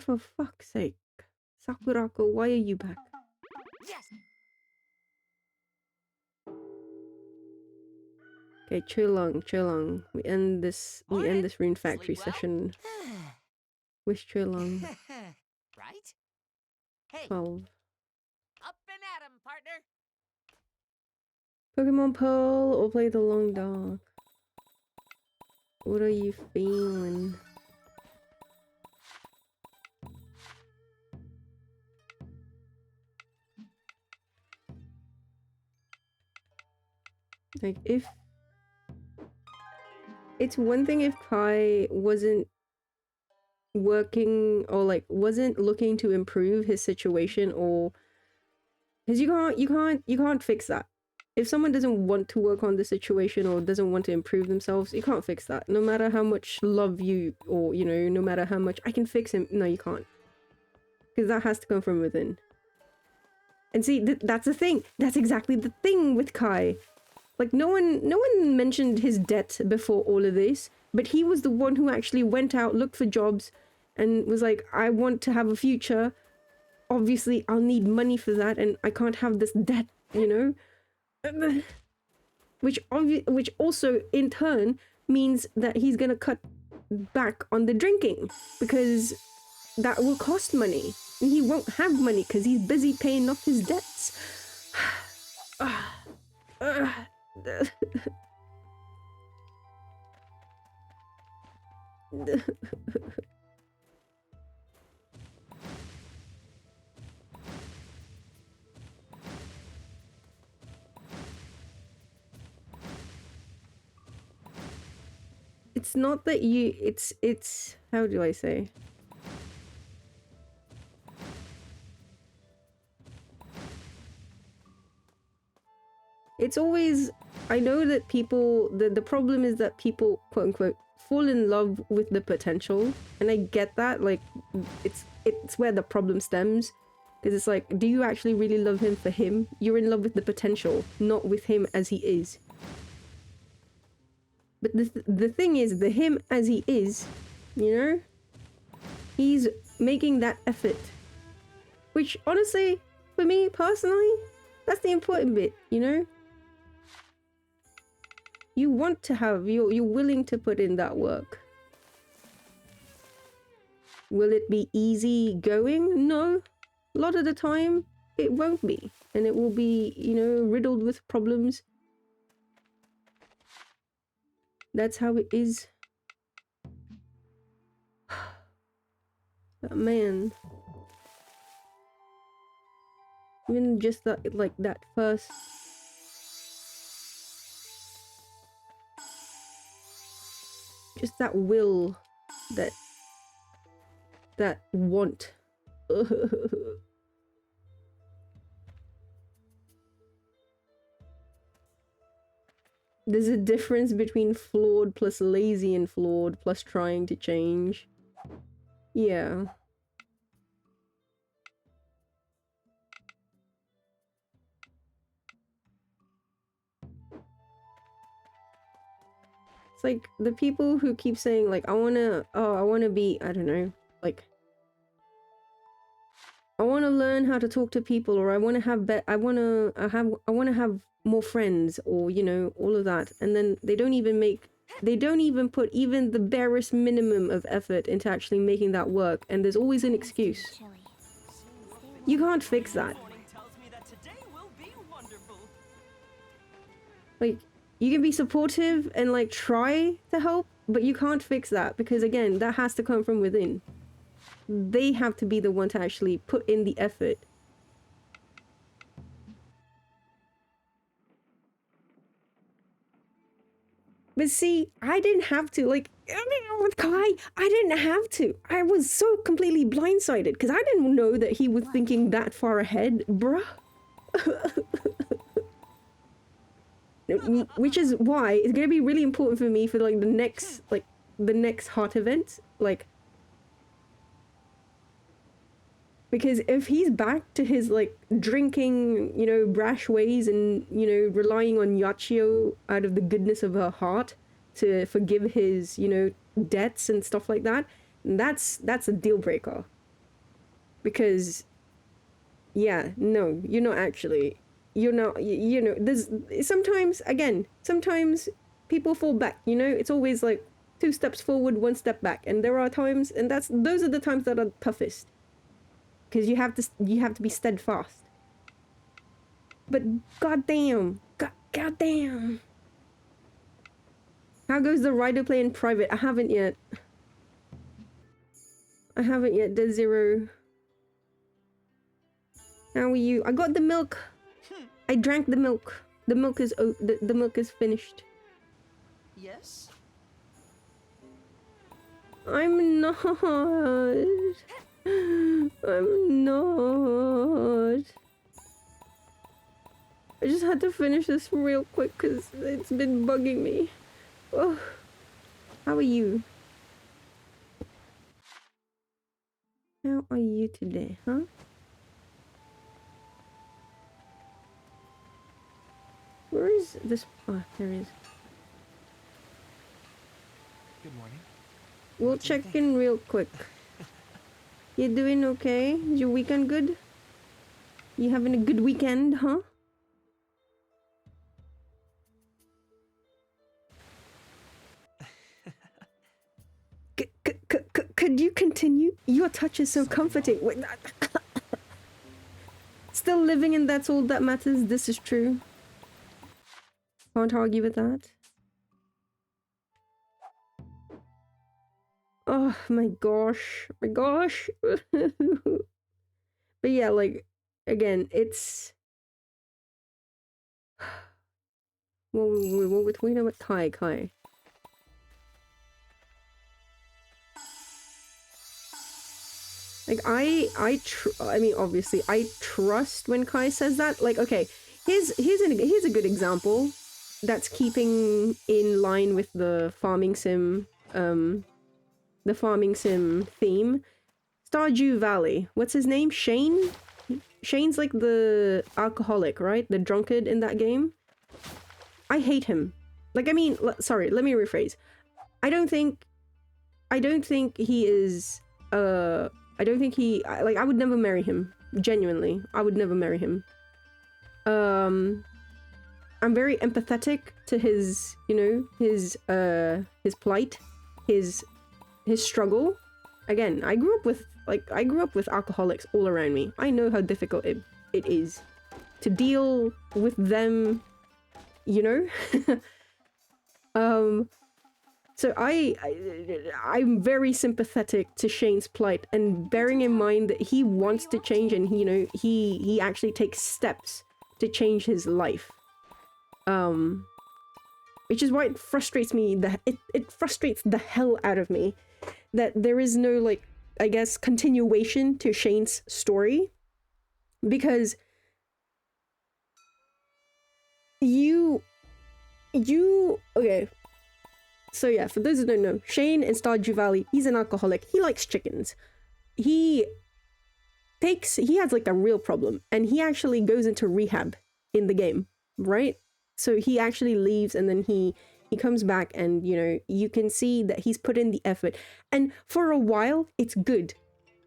for fuck's sake. Sakurako, why are you back? Yes. Okay, chill on. We end this rune factory Sleep well? session. Wish chill on. Right? Hey, 12. up and at 'em, partner. Pokemon Pearl or play the Long Dark? What are you feeling? Like, if... It's one thing if Kai wasn't working or like wasn't looking to improve his situation, or because you can't fix that. If someone doesn't want to work on the situation or doesn't want to improve themselves, you can't fix that. No matter how much love you, or you know, no matter how much I can fix him, no, you can't, because that has to come from within. And see, that's the thing. That's exactly the thing with Kai. Like, no one mentioned his debt before all of this, but he was the one who actually went out, looked for jobs, and was like, I want to have a future. Obviously, I'll need money for that, and I can't have this debt, you know? Which also, in turn, means that he's gonna cut back on the drinking, because that will cost money. And he won't have money, because he's busy paying off his debts. It's not that you, it's, how do I say? It's always, I know that people, the problem is that people, quote unquote, fall in love with the potential. And I get that, like, it's where the problem stems. Because it's like, do you actually really love him for him? You're in love with the potential, not with him as he is. But the thing is, the him as he is, you know, he's making that effort. Which, honestly, for me, personally, that's the important bit, you know? You want to have, you're willing to put in that work. Will it be easy going? No. A lot of the time, it won't be. And it will be, you know, riddled with problems. That's how it is. But man. Even just that, like, that first... Just that will, that want. There's a difference between flawed plus lazy and flawed plus trying to change. Yeah. It's like the people who keep saying like, I wanna be, I don't know, like, I wanna learn how to talk to people, or I wanna have I wanna have more friends, or you know, all of that, and then they don't even put even the barest minimum of effort into actually making that work, and there's always an excuse. You can't fix that. Like, you can be supportive and like try to help, but you can't fix that, because again, that has to come from within. They have to be the one to actually put in the effort. But see, I didn't have to, like, with Kai, I didn't have to. I was so completely blindsided, because I didn't know that he was thinking that far ahead, bruh. Which is why it's gonna be really important for me for, like, the next heart event, like, because if he's back to his, like, drinking, you know, brash ways and, you know, relying on Yachio out of the goodness of her heart to forgive his, you know, debts and stuff like that, that's a deal breaker. Because, yeah, no, you're not actually. You're not, you know, there's sometimes, again, sometimes people fall back, you know? It's always like 2 steps forward, 1 step back. And there are times, and those are the times that are toughest. Because you have to be steadfast. But goddamn, goddamn. How goes the Rider play in private? I haven't yet. I haven't yet, Dead Zero. How are you? I got the milk. I drank the milk. The milk is the milk is finished. Yes? I'm not. I'm not. I just had to finish this real quick because it's been bugging me. Oh, how are you? How are you today, huh? Where is this? Oh, there it is. Good morning. We'll What do you check think? in real quick. You doing okay? Is your weekend good? You having a good weekend, huh? Could you continue? Your touch is so Something comforting. Wait, still living and that's all that matters. This is true. Can't argue with that. Oh my gosh. My gosh. But yeah, like, again, it's... What were we know about Kai? Like, I mean, obviously, I trust when Kai says that. Like, okay, here's a good example that's keeping in line with the farming sim theme. Stardew Valley. What's his name? Shane? Shane's like the alcoholic, right? The drunkard in that game. I hate him. Like, I mean, sorry, let me rephrase. I don't think he is, I don't think he, like, I would never marry him. Genuinely. I would never marry him. I'm very empathetic to his, you know, his plight, his struggle. Again, I grew up with alcoholics all around me. I know how difficult it is to deal with them, you know? So I'm very sympathetic to Shane's plight, and bearing in mind that he wants to change and you know, he actually takes steps to change his life. Which is why it frustrates me that it frustrates the hell out of me that there is no, like, I guess, continuation to Shane's story, because okay. So yeah, for those who don't know, Shane in Stardew Valley, he's an alcoholic. He likes chickens. He has like a real problem, and he actually goes into rehab in the game, right? So he actually leaves, and then he comes back, and you know, you can see that he's put in the effort. And for a while, it's good.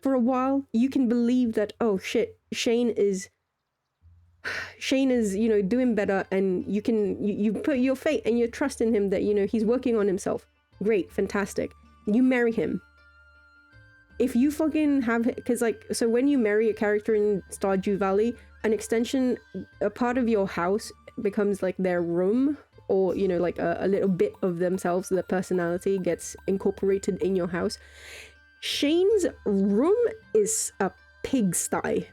For a while, you can believe that, oh shit, Shane is, you know, doing better, and you put your faith and your trust in him that, you know, he's working on himself. Great, fantastic. You marry him. If you fucking have, because like, so when you marry a character in Stardew Valley, a part of your house becomes like their room, or, you know, like a little bit of themselves, their personality gets incorporated in your house. Shane's room is a pigsty.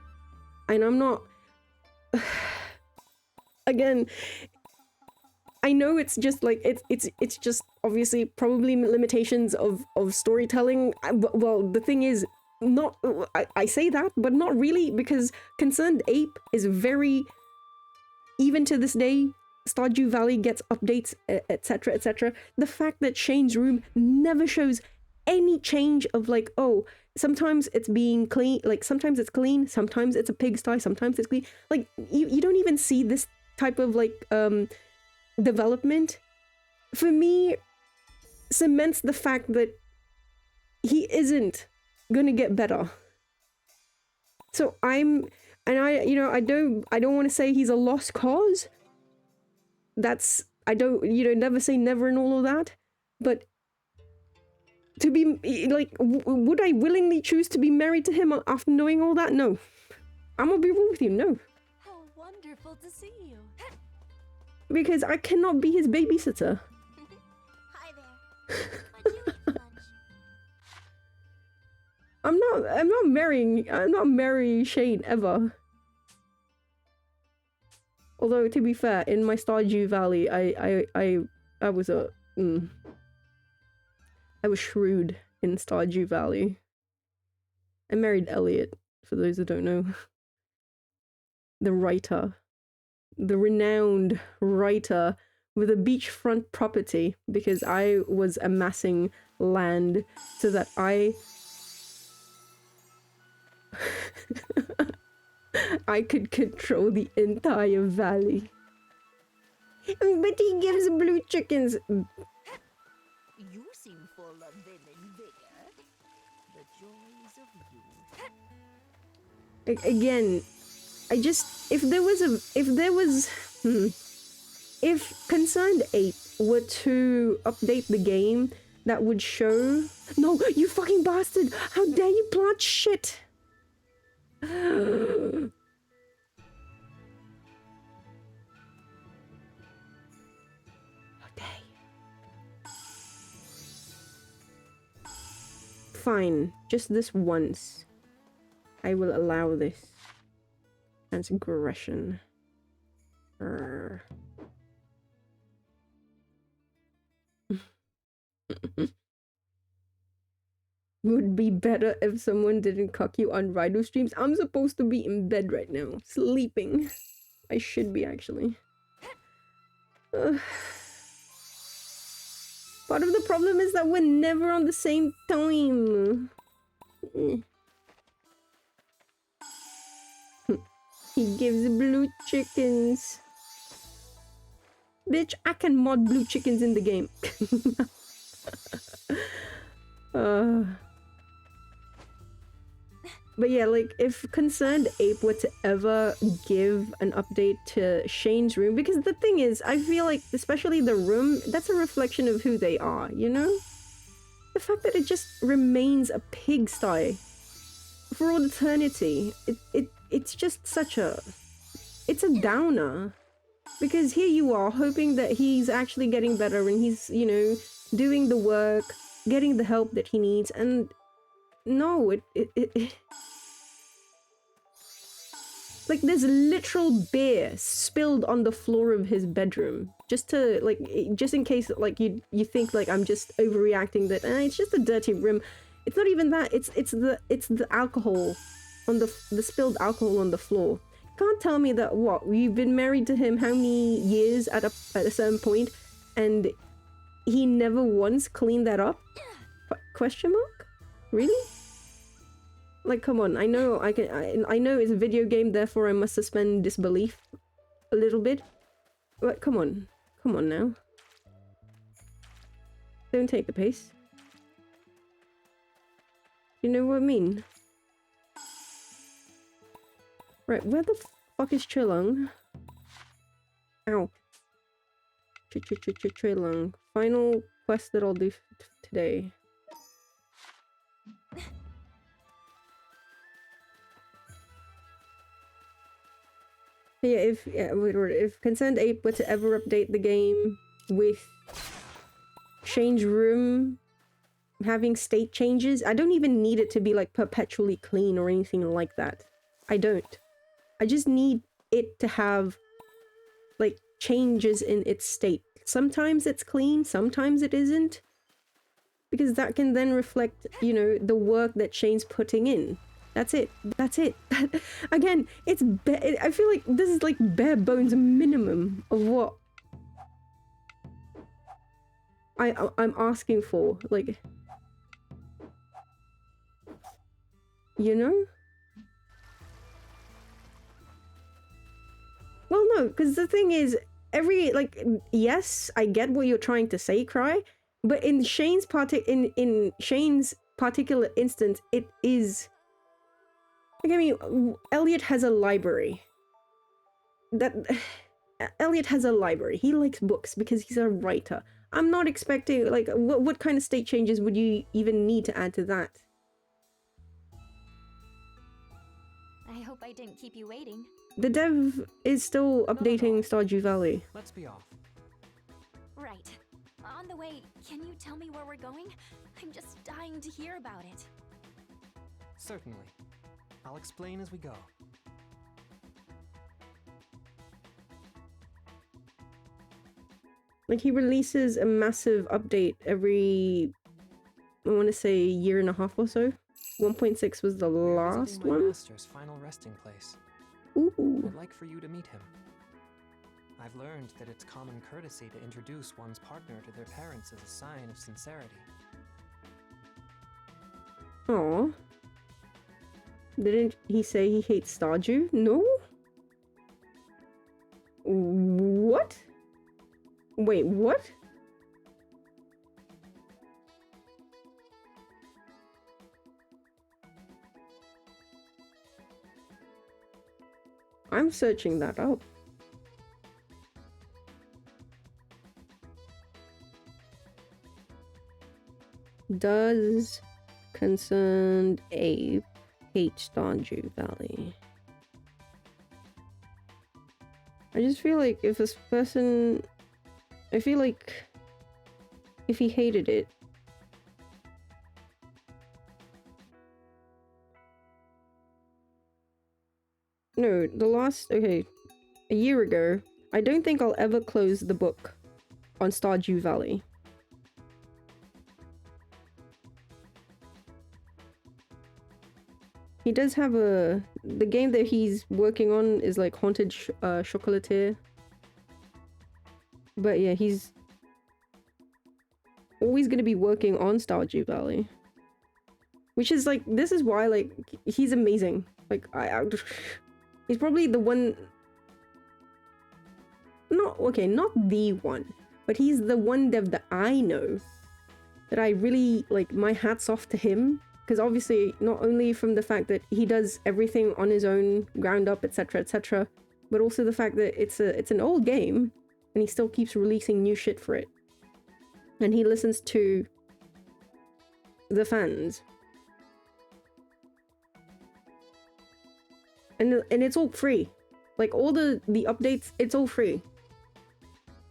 And I'm not... Again, I know it's just like, it's just obviously probably limitations of storytelling. Well, the thing is, not... I say that, but not really, because Concerned Ape is very... Even to this day, Stardew Valley gets updates, etc, etc. The fact that Shane's room never shows any change of like, oh, sometimes it's being clean, like sometimes it's clean, sometimes it's a pigsty, sometimes it's clean. Like, you don't even see this type of like development. For me, cements the fact that he isn't gonna get better. So and I don't want to say he's a lost cause. That's, I don't, never say never and all of that. But to be, like, would I willingly choose to be married to him after knowing all that? No. I'm gonna be real with you, no. How wonderful to see you. Because I cannot be his babysitter. Hi there. What'd you eat for lunch? I'm not marrying Shane ever. Although, to be fair, in my Stardew Valley, I was I was shrewd in Stardew Valley. I married Elliot, for those who don't know. The writer. The renowned writer with a beachfront property, because I was amassing land so that I could control the entire valley. But he gives blue chickens. You seem full of vim and vigor. The joys of youth. Again, if Concerned Ape were to update the game, that would show. No, you fucking bastard! How dare you plant shit! Okay. Fine, just this once. I will allow this. Transgression. Would be better if someone didn't cuck you on Rido streams. I'm supposed to be in bed right now, sleeping. I should be, actually. Part of the problem is that we're never on the same time. He gives blue chickens. Bitch, I can mod blue chickens in the game. But yeah, like, if Concerned Ape were to ever give an update to Shane's room, because the thing is, I feel like, especially the room, that's a reflection of who they are, you know? The fact that it just remains a pigsty for all eternity, it's just such a... It's a downer. Because here you are, hoping that he's actually getting better and he's, you know, doing the work, getting the help that he needs, and no, like, there's literal beer spilled on the floor of his bedroom, just in case, like, you think, like, I'm just overreacting, that it's just a dirty room. It's not even that, it's the alcohol on the spilled alcohol on the floor. You can't tell me that, what, you've been married to him how many years at a certain point, and he never once cleaned that up? Question mark? Really? Like, come on, I know I know it's a video game, therefore I must suspend disbelief a little bit. But come on now. Don't take the pace. You know what I mean? Right, where the fuck is Chilung? Ow. Chilung. Final quest that I'll do today. Yeah, if Concerned Ape were to ever update the game with Shane's room having state changes, I don't even need it to be like perpetually clean or anything like that. I don't. I just need it to have like changes in its state. Sometimes it's clean, sometimes it isn't. Because that can then reflect, you know, the work that Shane's putting in. That's it. That's it. Again, I feel like this is like bare bones minimum of what I'm asking for. Like, you know? Well, no, because the thing is, yes, I get what you're trying to say, Cry, but in Shane's particular instance, it is Like, I mean, Elliot has a library. That Elliot has a library. He likes books because he's a writer. I'm not expecting, like, what kind of state changes would you even need to add to that? I hope I didn't keep you waiting. The dev is still updating Stardew Valley. Let's be off. Right. On the way, can you tell me where we're going? I'm just dying to hear about it. Certainly. I'll explain as we go. Like, he releases a massive update every, I want to say, year and a half or so. 1.6 was the We're last visiting my one. master's final resting place. Ooh. I'd like for you to meet him. I've learned that it's common courtesy to introduce one's partner to their parents as a sign of sincerity. Aw. Didn't he say he hates Stardew? No? What? Wait, what? I'm searching that up. Does concerned ape hate Stardew Valley? I just feel like if this person... I feel like if he hated it... No, the last... Okay, a year ago, I don't think I'll ever close the book on Stardew Valley. He does have a... The game that he's working on is like Haunted Chocolatier. But yeah, he's always going to be working on Stardew Valley. Which is like, this is why, like, he's amazing. Like, he's probably the one... not the one. But he's the one dev that I know that I really, like, my hat's off to him. Because obviously, not only from the fact that he does everything on his own, ground up, etc., etc., but also the fact that it's an old game, and he still keeps releasing new shit for it. And he listens to the fans. And it's all free. Like, all the updates, it's all free.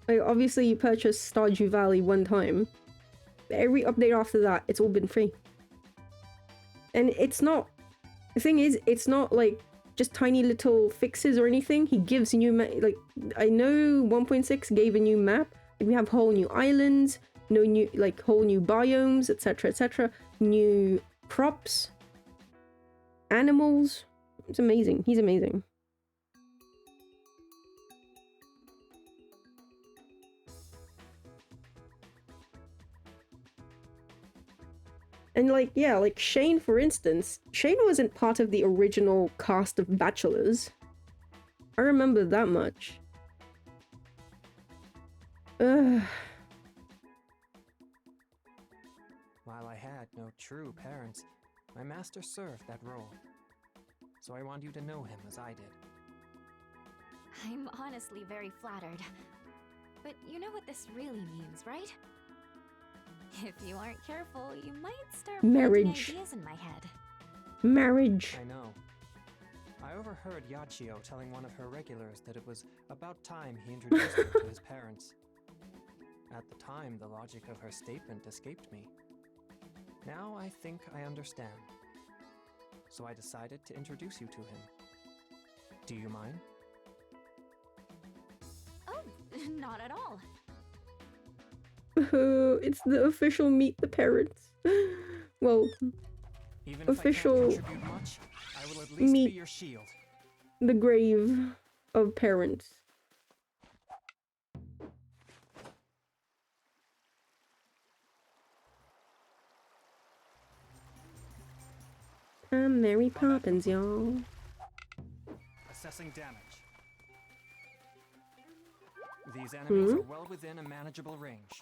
Like, obviously you purchase Stardew Valley one time. Every update after that, it's all been free. And it's not... The thing is, it's not like just tiny little fixes or anything. He gives new... Like, I know 1.6 gave a new map. We have whole new islands, no new, like, whole new biomes, etc., etc. New crops. Animals. It's amazing. He's amazing. And like, yeah, like Shane, for instance, Shane wasn't part of the original cast of Bachelors. I remember that much. Ugh. While I had no true parents, my master served that role. So I want you to know him as I did. I'm honestly very flattered. But you know what this really means, right? If you aren't careful, you might start Marriage. planting ideas in my head. Marriage. I know. I overheard Yachio telling one of her regulars that it was about time he introduced her to his parents. At the time, the logic of her statement escaped me. Now I think I understand. So I decided to introduce you to him. Do you mind? Oh, not at all. It's the official Meet the Parents. Well, Even official if I can't contribute much, I will at least meet be your shield. the grave of parents. I'm Mary Poppins, y'all. Assessing damage. These enemies are well within a manageable range.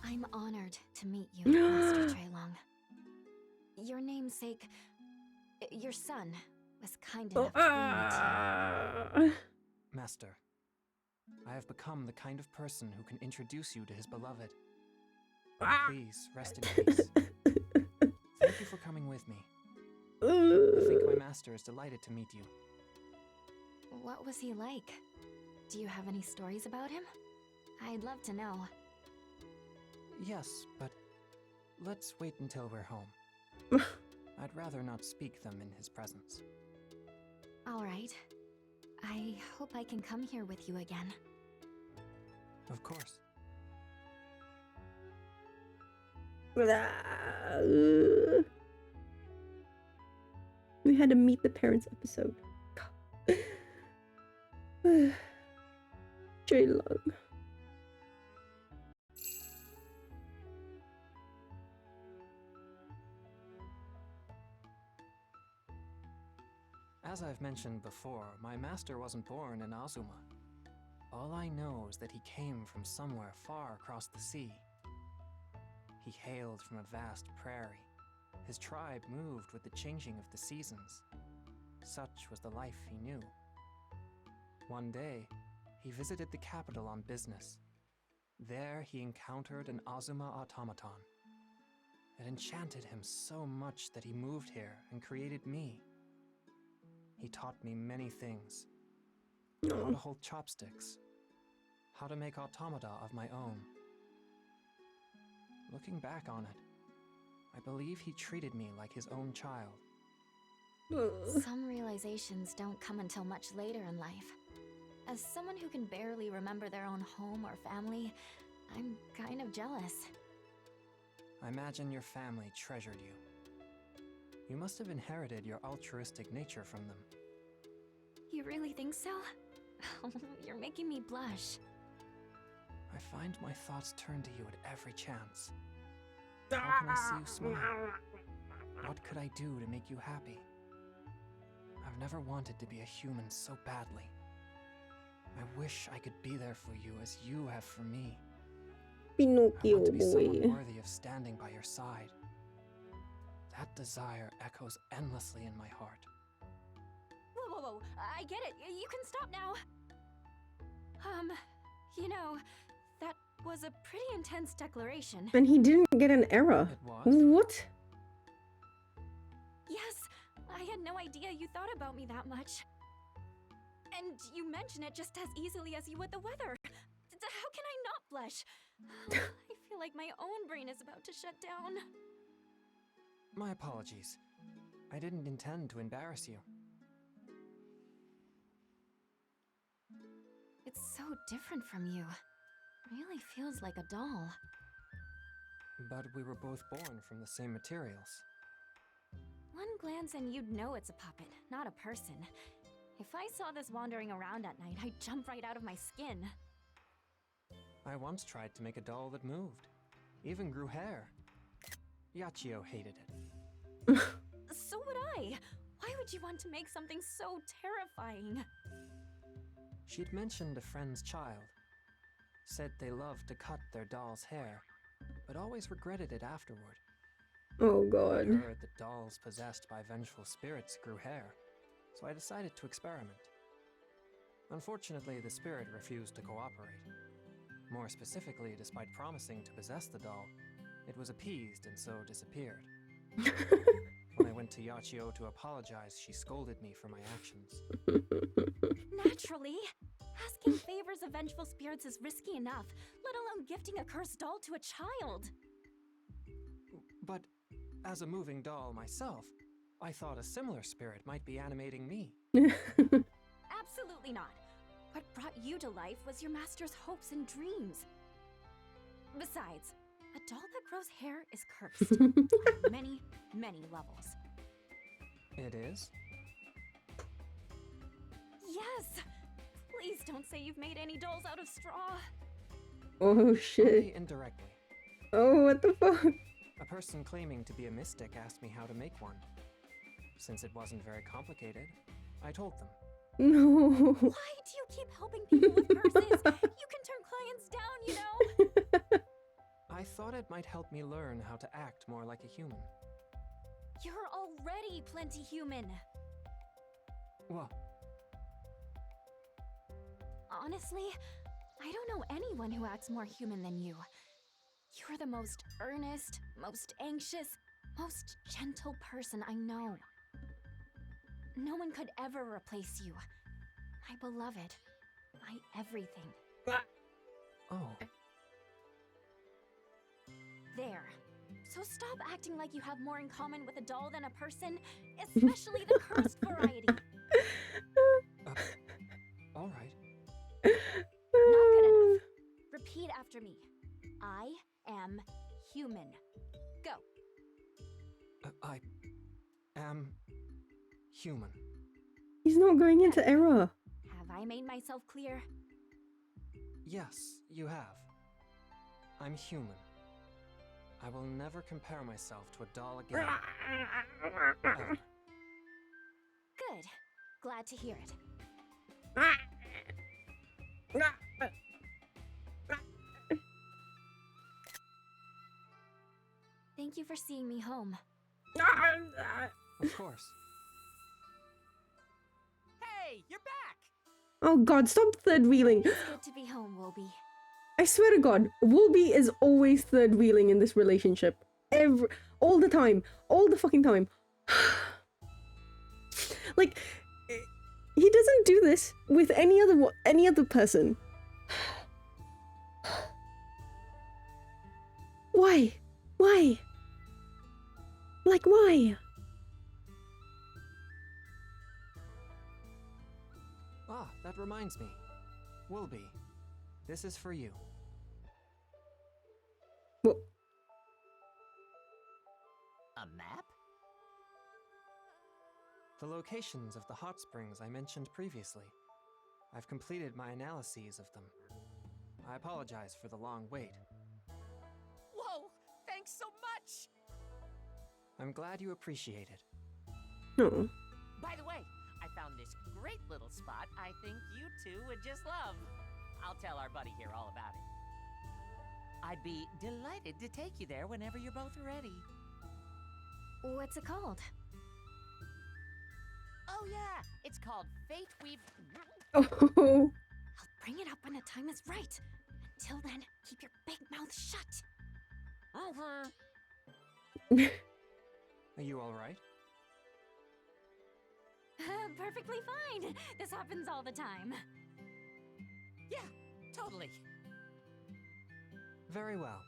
I'm honored to meet you, Master Treilong. Your namesake, your son, was kind enough to bring me to you. Master, I have become the kind of person who can introduce you to his beloved. Please, rest in peace. Thank you for coming with me. I think my master is delighted to meet you. What was he like? Do you have any stories about him? I'd love to know. Yes, but let's wait until we're home. I'd rather not speak them in his presence. All right. I hope I can come here with you again. Of course. We had to meet the parents episode. Treilong. As I've mentioned before, my master wasn't born in Azuma. All I know is that he came from somewhere far across the sea. He hailed from a vast prairie. His tribe moved with the changing of the seasons. Such was the life he knew. One day, he visited the capital on business. There he encountered an Azuma automaton. It enchanted him so much that he moved here and created me. He taught me many things. How to hold chopsticks. How to make automata of my own. Looking back on it, I believe he treated me like his own child. Some realizations don't come until much later in life. As someone who can barely remember their own home or family, I'm kind of jealous. I imagine your family treasured you. You must have inherited your altruistic nature from them. You really think so? You're making me blush. I find my thoughts turn to you at every chance. How can I see you smile? What could I do to make you happy? I've never wanted to be a human so badly. I wish I could be there for you as you have for me. I Pinocchio want to be someone boy. worthy of standing by your side. That desire echoes endlessly in my heart. Whoa, whoa, whoa. I get it. You can stop now. You know, that was a pretty intense declaration. And he didn't get an error. It was? What? Yes, I had no idea you thought about me that much. And you mention it just as easily as you would the weather. How can I not blush? I feel like my own brain is about to shut down. My apologies. I didn't intend to embarrass you. It's so different from you. Really feels like a doll. But we were both born from the same materials. One glance and you'd know it's a puppet, not a person. If I saw this wandering around at night, I'd jump right out of my skin. I once tried to make a doll that moved. Even grew hair. Yachio hated it. So would I. Why would you want to make something so terrifying? She'd mentioned a friend's child. Said they loved to cut their doll's hair, but always regretted it afterward. Oh I god. heard that dolls possessed by vengeful spirits grew hair, so I decided to experiment. Unfortunately, the spirit refused to cooperate. More specifically, despite promising to possess the doll, it was appeased and so disappeared. When I went to Yachio to apologize, she scolded me for my actions. Naturally. Asking favors of vengeful spirits is risky enough, let alone gifting a cursed doll to a child. But as a moving doll myself, I thought a similar spirit might be animating me. Absolutely not. What brought you to life was your master's hopes and dreams. Besides, a doll that grows hair is cursed on many, many levels. It is? Yes! Please don't say you've made any dolls out of straw. Oh shit. Only indirectly. Oh, what the fuck? A person claiming to be a mystic asked me how to make one. Since it wasn't very complicated, I told them. No. Why do you keep helping people with curses? You can turn clients down, you know? I thought thought it might help me learn how to act more like a human. You're already plenty human. Well, Honestly, I don't know anyone who acts more human than you. You're the most earnest, most anxious, most gentle person I know. No one could ever replace you. My beloved. My everything. oh, There. So stop acting like you have more in common with a doll than a person, especially the cursed variety. all right. Not good enough. Repeat after me. I am human. Go. I am human. He's not going into error. Have I made myself clear? Yes, you have. I'm human. I will never compare myself to a doll again. Ever. Good. Glad to hear it. Thank you for seeing me home. Of course. Hey, you're back! Oh god, stop third wheeling. It's good to be home, Wilby. I swear to god, Woolby is always third wheeling in this relationship. All the time. All the fucking time. Like, he doesn't do this with any other person. Why? Why? Like, why? Ah, that reminds me. Wilby, this is for you. Well, A map? The locations of the hot springs I mentioned previously. I've completed my analyses of them. I apologize for the long wait. Whoa! Thanks so much! I'm glad you appreciate it. no. By the way, I found this great little spot I think you two would just love. I'll tell our buddy here all about it. I'd be delighted to take you there whenever you're both ready. What's it called? Oh yeah, it's called Fate We've... Oh. I'll bring it up when the time is right. Until then, keep your big mouth shut. Are you alright? Perfectly fine. This happens all the time. Yeah, totally. Very well.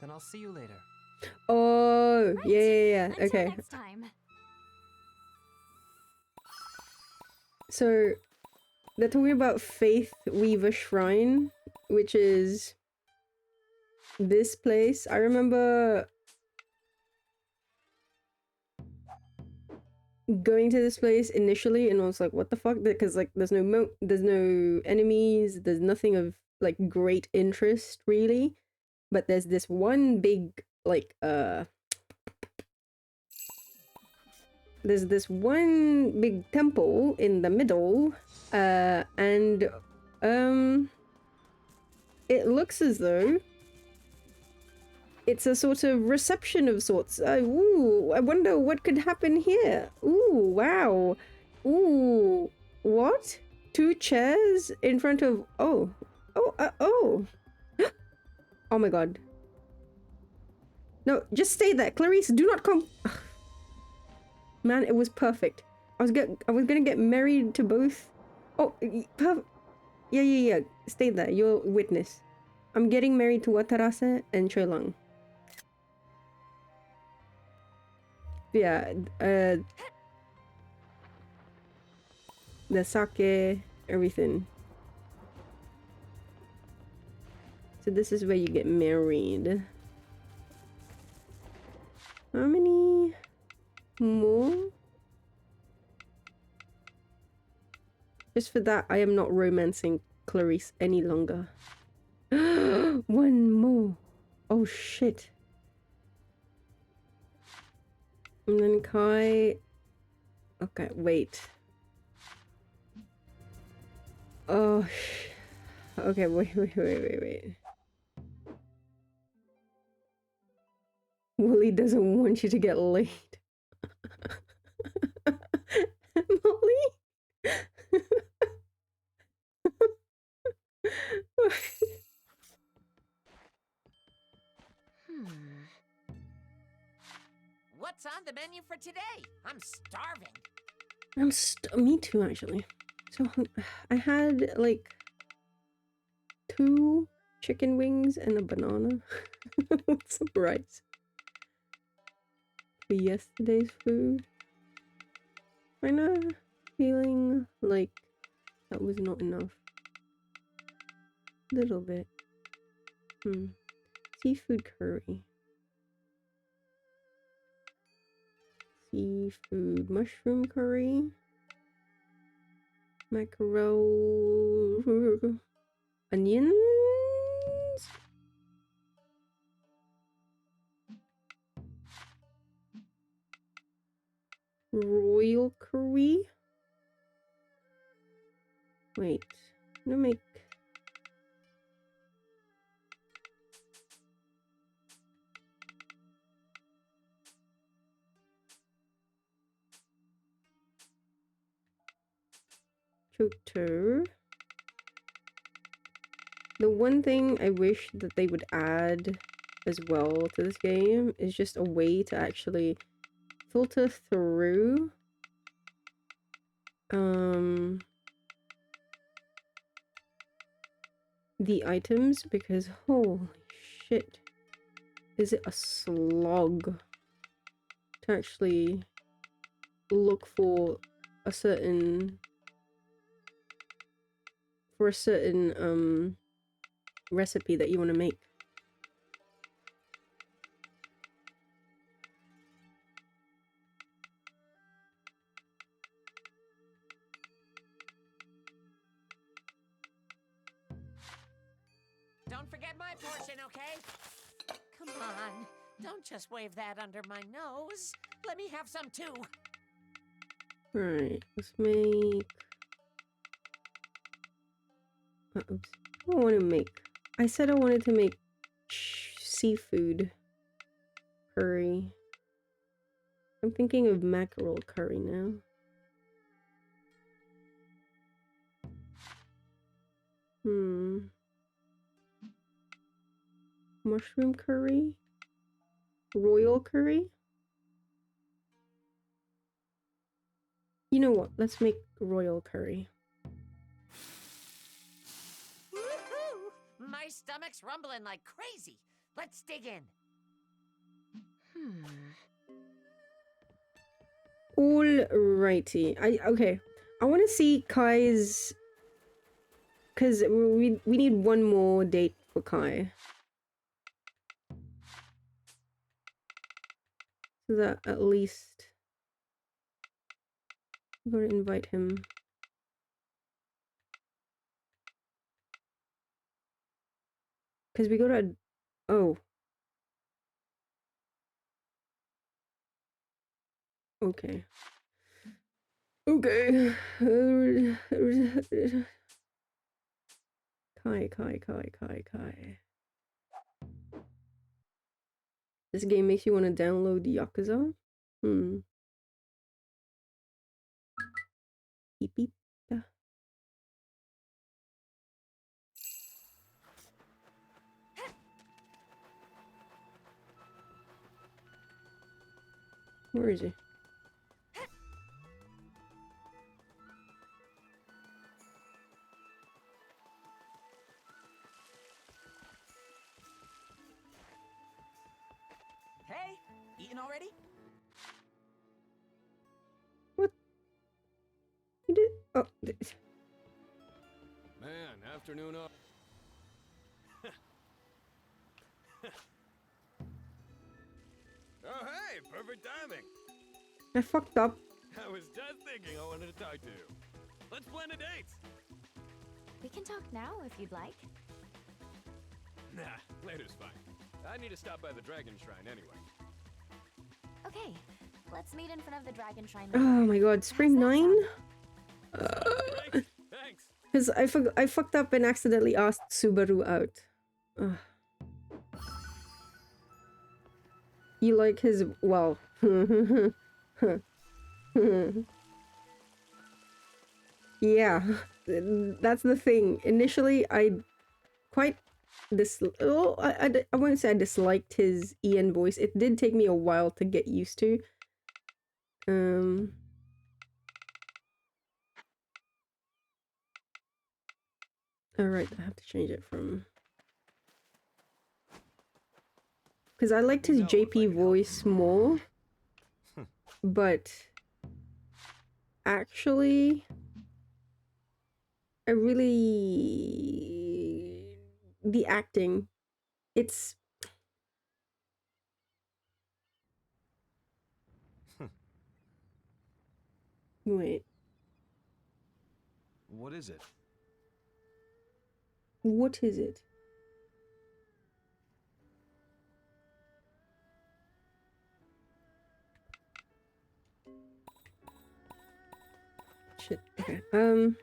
Then I'll see you later. Oh, Right. yeah. Until Okay. next time. So, they're talking about Faith Weaver Shrine, which is this place. I remember going to this place initially and I was like, what the fuck? Because like there's no enemies, there's nothing of like great interest really. But there's this one big like there's this one big temple in the middle, and it looks as though it's a sort of reception of sorts. Ooh, I wonder what could happen here. Ooh, wow. Ooh, what? 2 chairs in front of... Oh. Oh. Oh my god. No, just stay there. Clarice, do not come... Man, it was perfect. I was gonna get married to both. Oh, perfect. Yeah. Stay there. You're witness. I'm getting married to Watarase and Choilang. Yeah, the sake, everything. So this is where you get married. How many more? Just for that, I am not romancing Clarice any longer. 1 more. Oh shit. And then Kai... Okay, wait. Oh, okay, wait. really doesn't want you to get laid. Molly? What's on the menu for today? I'm starving. Me too, actually. So I had like 2 chicken wings and a banana with some rice for yesterday's food. Kinda feeling like that was not enough. Little bit. Seafood curry. Seafood mushroom curry. Mackerel. Onions. Royal curry. Wait, I'm gonna make Choter. The one thing I wish that they would add as well to this game is just a way to actually filter through the items, because holy shit, is it a slog to actually look for a certain recipe that you want to make. Don't forget my portion, okay? Come on, don't just wave that under my nose. Let me have some too. Alright, let's make... oops. I don't want to make... I said I wanted to make seafood curry. I'm thinking of mackerel curry now. Mushroom curry? Royal curry? You know what? Let's make royal curry. Woohoo! My stomach's rumbling like crazy. Let's dig in. Alrighty. Okay. I want to see Kai's, because we need one more date for Kai. So that at least I'm going to invite him. Because we go to... Oh. Okay. Okay. Kai. This game makes you want to download the Yakuza? Beep beep. Where is he? Hey, eaten already? What? You did? Oh. Man, afternoon up. Oh, hey, perfect timing. I fucked up. I was just thinking I wanted to talk to you. Let's plan a date. We can talk now if you'd like. Nah, later's fine. I need to stop by the Dragon Shrine anyway. Okay, let's meet in front of the Dragon Shrine. Oh my god, Spring 9? Great, thanks. Because I fucked up and accidentally asked Subaru out. You like his, well, yeah, that's the thing. Initially, I quite I wouldn't say I disliked his Ian voice. It did take me a while to get used to. Alright, I have to change it from... Because I liked his JP voice more. But... Actually... I really... The acting... It's... Wait. What is it? What is it? Shit. Okay. I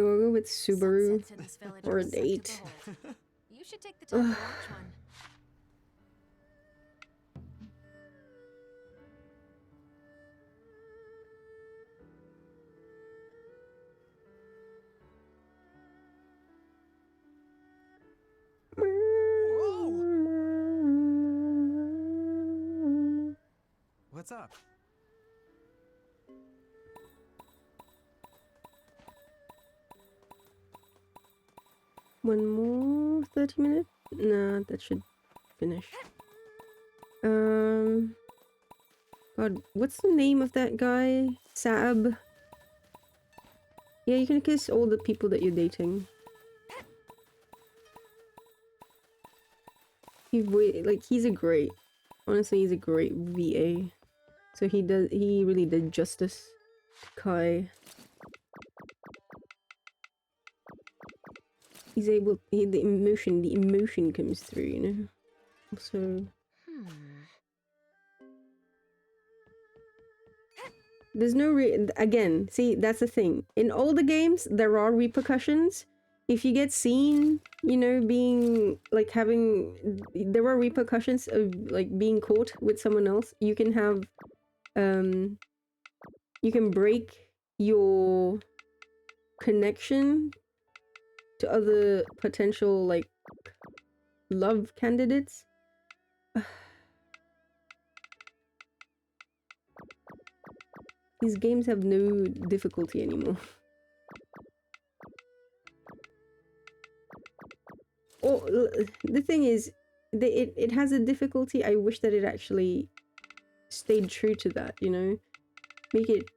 will go with Subaru Sunsets in this village or are a set to date. behold. You should take the time to watch one. What's up? One more 30 minutes? Nah, that should finish. God, what's the name of that guy? Sab? Yeah, you can kiss all the people that you're dating. He's a great... Honestly, he's a great VA. So he really did justice to Kai. He's able... the emotion comes through, you know? Also... There's no again, see, that's the thing. In all the games, there are repercussions. If you get seen, you know, being, like, there are repercussions of, like, being caught with someone else. You can have, you can break your connection to other potential, like, love candidates. These games have no difficulty anymore. Or the thing is, it has a difficulty. I wish that it actually stayed true to that. You know, make it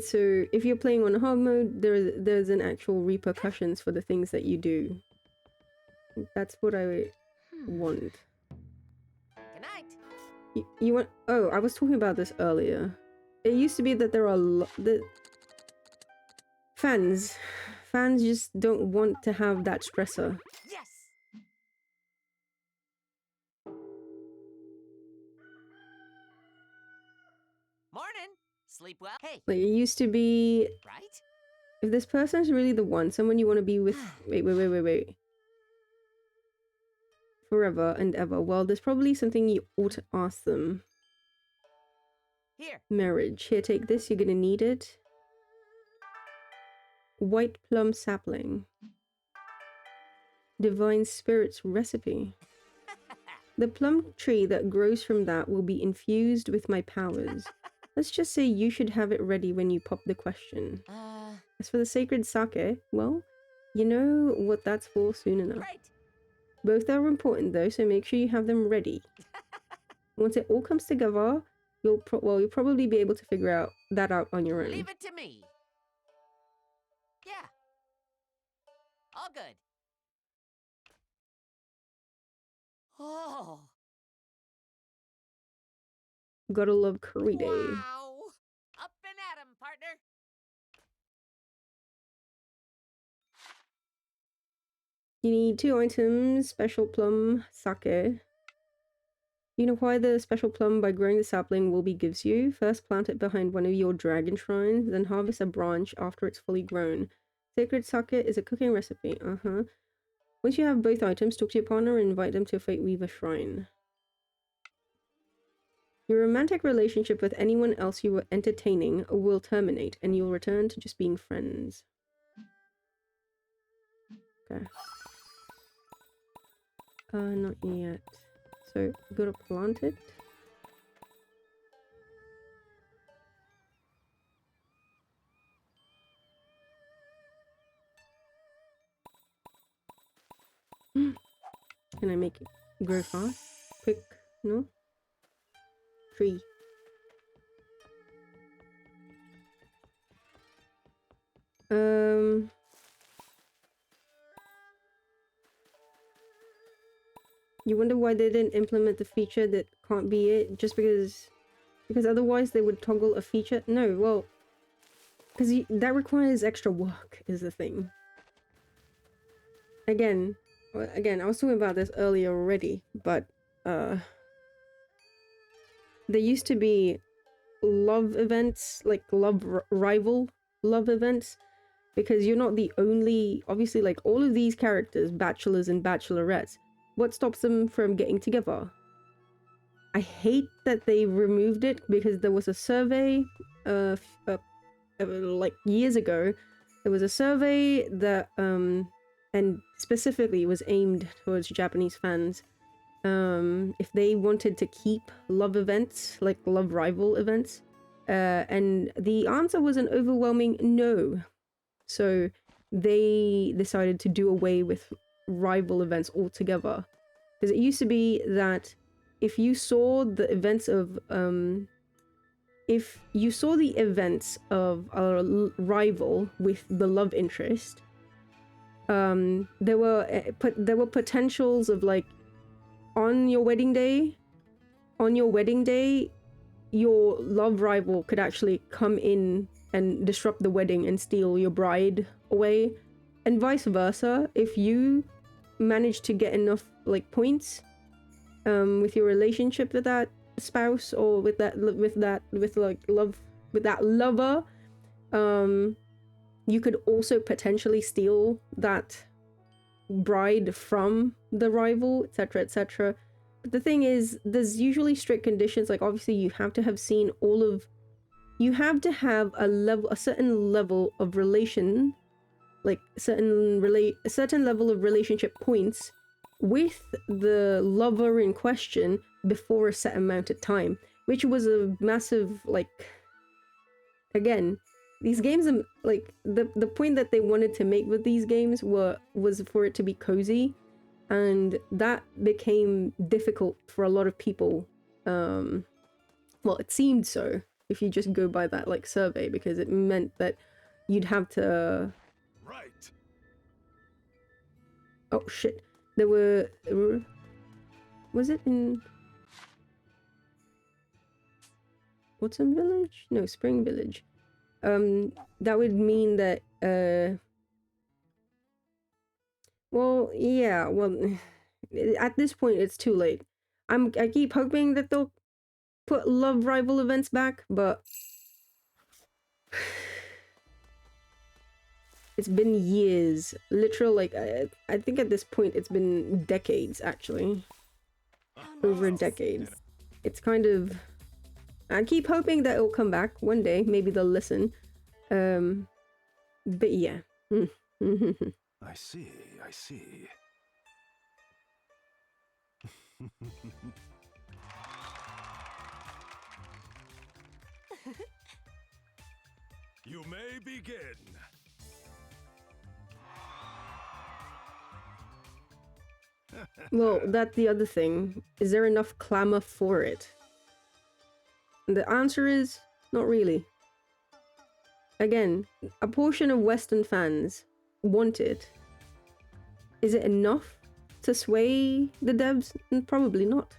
so if you're playing on hard mode, there's an actual repercussions for the things that you do. That's what I want. Good night. You want? Oh, I was talking about this earlier. It used to be that there are the fans just don't want to have that stressor. Yes. Morning. Sleep well. Hey. Like it used to be, Right? if this person's really the one, someone you want to be with, wait. Forever and ever. Well, there's probably something you ought to ask them. Here. Marriage. Here, take this. You're gonna need it. White plum sapling. Divine Spirit's recipe. The plum tree that grows from that will be infused with my powers. Let's just say you should have it ready when you pop the question. As for the sacred sake, well, you know what that's for soon enough. Right. Both are important though, so make sure you have them ready. Once it all comes together, you'll probably be able to figure that out on your own. Leave it to me. Yeah. All good. Oh. Gotta love curry day. Wow. Up and at 'em, partner. You need 2 items, special plum, sake. You know why the special plum by growing the sapling Wilby gives you? First plant it behind one of your dragon shrines, then harvest a branch after it's fully grown. Sacred sake is a cooking recipe, Once you have both items, talk to your partner and invite them to a Fate Weaver shrine. Your romantic relationship with anyone else you were entertaining will terminate, and you'll return to just being friends. Okay. Not yet. So, gotta plant it. Can I make it grow fast? Quick? No? Tree. You wonder why they didn't implement the feature that can't be it just because otherwise they would toggle a feature? No, well, because that requires extra work is the thing. Again, I was talking about this earlier already, but there used to be love events, like rival love events, because you're not the only, obviously, like all of these characters, bachelors and bachelorettes, what stops them from getting together? I hate that they removed it because there was a survey like years ago. There was a survey that and specifically it was aimed towards Japanese fans, if they wanted to keep love events, like love rival events, and the answer was an overwhelming no. So they decided to do away with rival events altogether, because it used to be that if you saw the events of a rival with the love interest, there were potentials of, like, on your wedding day, your love rival could actually come in and disrupt the wedding and steal your bride away, and vice versa. If you manage to get enough, like, points with your relationship with that spouse, or with that lover, you could also potentially steal that bride from the rival, etc., etc. But the thing is, there's usually strict conditions. Like, obviously you have to have seen you have to have a certain level of relation, like a certain level of relationship points with the lover in question before a set amount of time, which was a massive, like, again, these games are, like, the point that they wanted to make with these games was for it to be cozy, and that became difficult for a lot of people. Well, it seemed so, if you just go by that, like, survey, because it meant that you'd have to... Right. Oh, shit. There were... Was it in... Autumn Village? No, Spring Village. That would mean that, well, yeah, well, at this point, it's too late. I keep hoping that they'll put love rival events back, but... It's been years. Literal, like, I think at this point it's been decades, actually. Over decades. It's kind of... I keep hoping that it'll come back one day. Maybe they'll listen. But yeah. I see. You may begin. Well, that's the other thing. Is there enough clamor for it? And the answer is, not really. Again, a portion of Western fans want it. Is it enough to sway the devs? Probably not.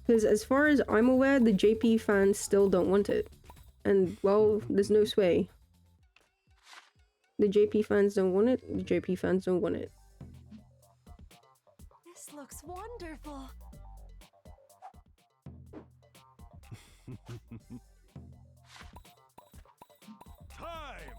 Because as far as I'm aware, the JP fans still don't want it. And, well, there's no sway. The JP fans don't want it. The JP fans don't want it. This looks wonderful. Time.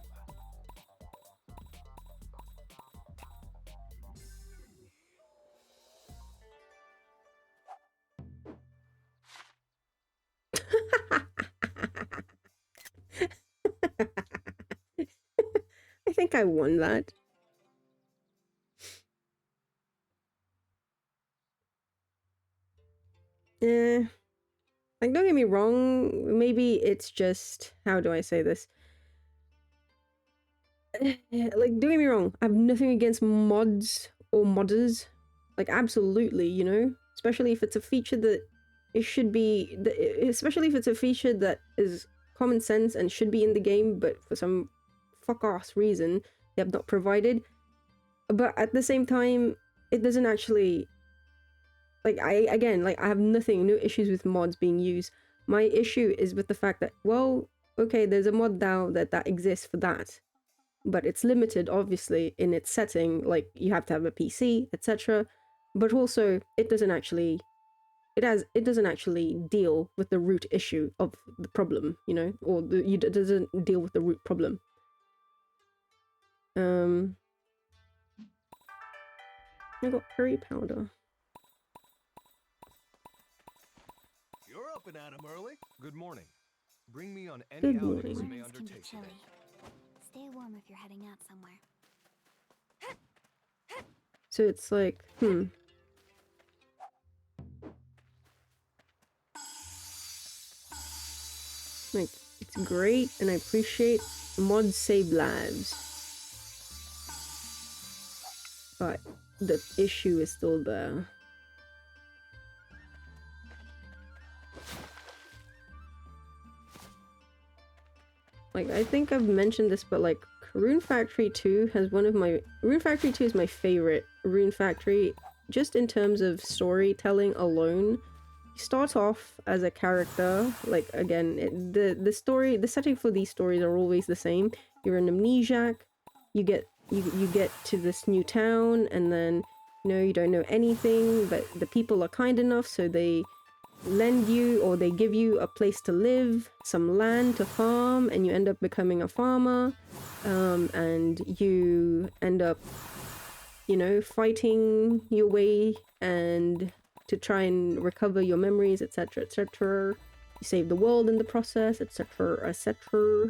think I won that. Like, don't get me wrong, maybe it's just, how do I say this? Like, don't get me wrong, I have nothing against mods or modders. Like, absolutely, you know? Especially if it's a feature that it should be, especially if it's a feature that is common sense and should be in the game, but for some fuck-ass reason, they have not provided. But at the same time, it doesn't actually... Like, I have no issues with mods being used. My issue is with the fact that, well, okay, there's a mod now that exists for that. But it's limited, obviously, in its setting, like, you have to have a PC, etc. But also, it doesn't actually... It doesn't actually deal with the root issue of the problem, you know? Or it doesn't deal with the root problem. I got curry powder. You're up and at 'em early. Good morning. Bring me on any Good outings you morning. may Mornings can be undertake chilly. today. Stay warm if you're heading out somewhere. So it's like, Like, it's great, and I appreciate mods save lives. But the issue is still there. Like, I think I've mentioned this, but like, Rune Factory 2 has one of my... Rune Factory 2 is my favorite Rune Factory, just in terms of storytelling alone. You start off as a character, like, again, the setting for these stories are always the same. You're an amnesiac, you get to this new town, and then, you know, you don't know anything, but the people are kind enough, so they lend you, or they give you a place to live, some land to farm, and you end up becoming a farmer, and you end up, you know, fighting your way and to try and recover your memories, etc, etc. You save the world in the process, etc, etc.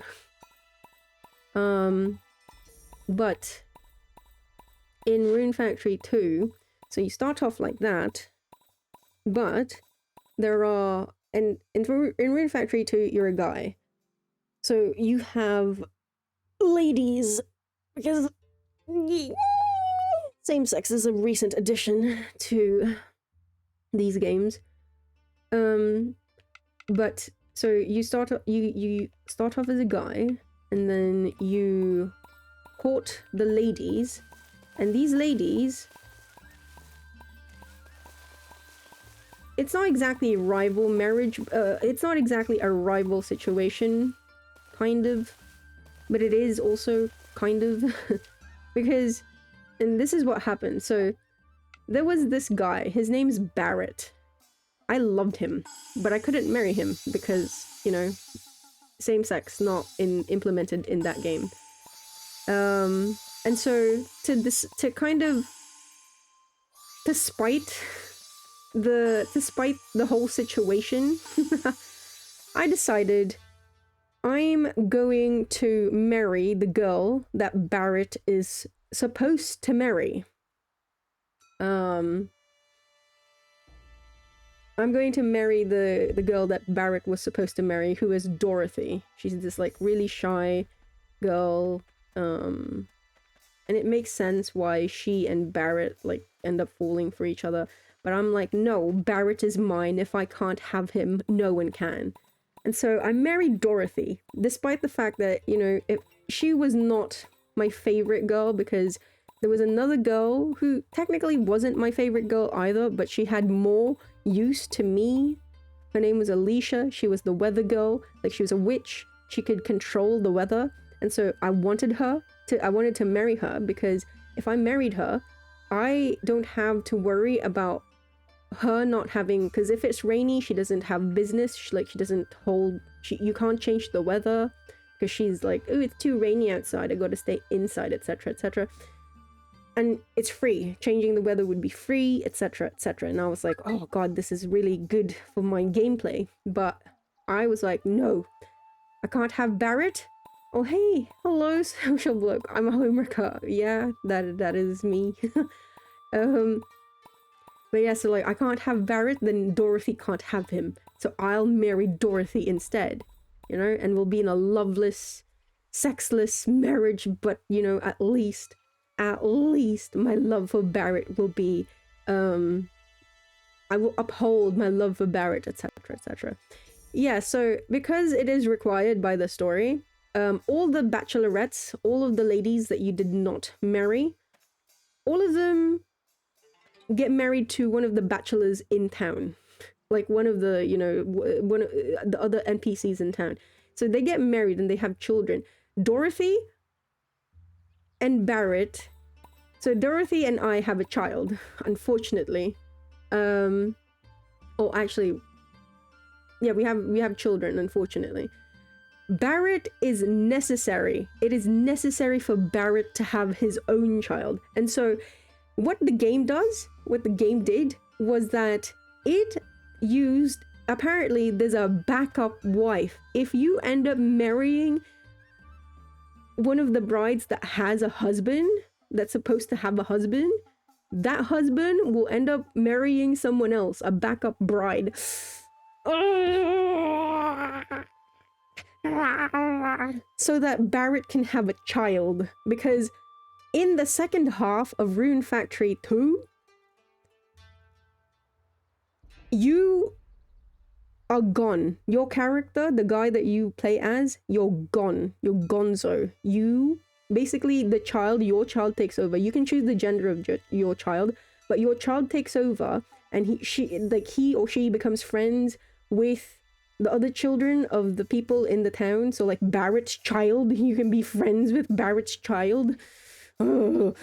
But in Rune Factory 2, so you start off like that, but there are, and in Rune Factory 2, you're a guy. So you have ladies, because same sex is a recent addition to these games. But so you start off as a guy, and then you court the ladies, and these ladies, it's not exactly a rival marriage, it's not exactly a rival situation, kind of, but it is also kind of, because, and this is what happened. So there was this guy, his name's Barrett. I loved him, but I couldn't marry him because, you know, same sex not implemented in that game. And so despite the whole situation, I decided I'm going to marry the girl that Barrett is supposed to marry. I'm going to marry the girl that Barrett was supposed to marry, who is Dorothy. She's this, like, really shy girl, and it makes sense why she and Barrett, like, end up falling for each other. But I'm like, no, Barrett is mine. If I can't have him, no one can. And so I married Dorothy, despite the fact that, you know, she was not my favorite girl, because there was another girl who technically wasn't my favorite girl either, but she had more use to me. Her name was Alicia. She was the weather girl. Like, she was a witch. She could control the weather. And so I wanted to marry her, because if I married her, I don't have to worry about her not having, because if it's rainy, she doesn't have business. You can't change the weather, because she's like, oh, it's too rainy outside, I gotta stay inside, etc, etc. And it's free. Changing the weather would be free, etc, etc. And I was like, oh god, this is really good for my gameplay. But I was like, no, I can't have Barrett Oh hey, hello social bloke. I'm a homewrecker. Yeah, that is me. But yeah, so like I can't have Barrett, then Dorothy can't have him. So I'll marry Dorothy instead, you know, and we'll be in a loveless, sexless marriage, but you know, at least my love for Barrett will be I will uphold my love for Barrett, etc, etc. Yeah, so because it is required by the story, all the bachelorettes, all of the ladies that you did not marry, all of them get married to one of the bachelors in town, like one of the, you know, one of the other NPCs in town. So they get married and they have children. Dorothy and Barrett. So Dorothy and I have a child, unfortunately. Oh, actually, yeah, we have children, unfortunately. Barrett is necessary. It is necessary for Barrett to have his own child. And so what the game did was that it used, apparently there's a backup wife. If you end up marrying one of the brides that has a husband, that's supposed to have a husband, that husband will end up marrying someone else, a backup bride. So that Barrett can have a child, because in the second half of Rune Factory 2, you are gone. Your character, the guy that you play as, you're gone. You're gonzo. You, basically, your child takes over. You can choose the gender of your child, but your child takes over, and he or she becomes friends with the other children of the people in the town. So like Barrett's child, you can be friends with Barrett's child. And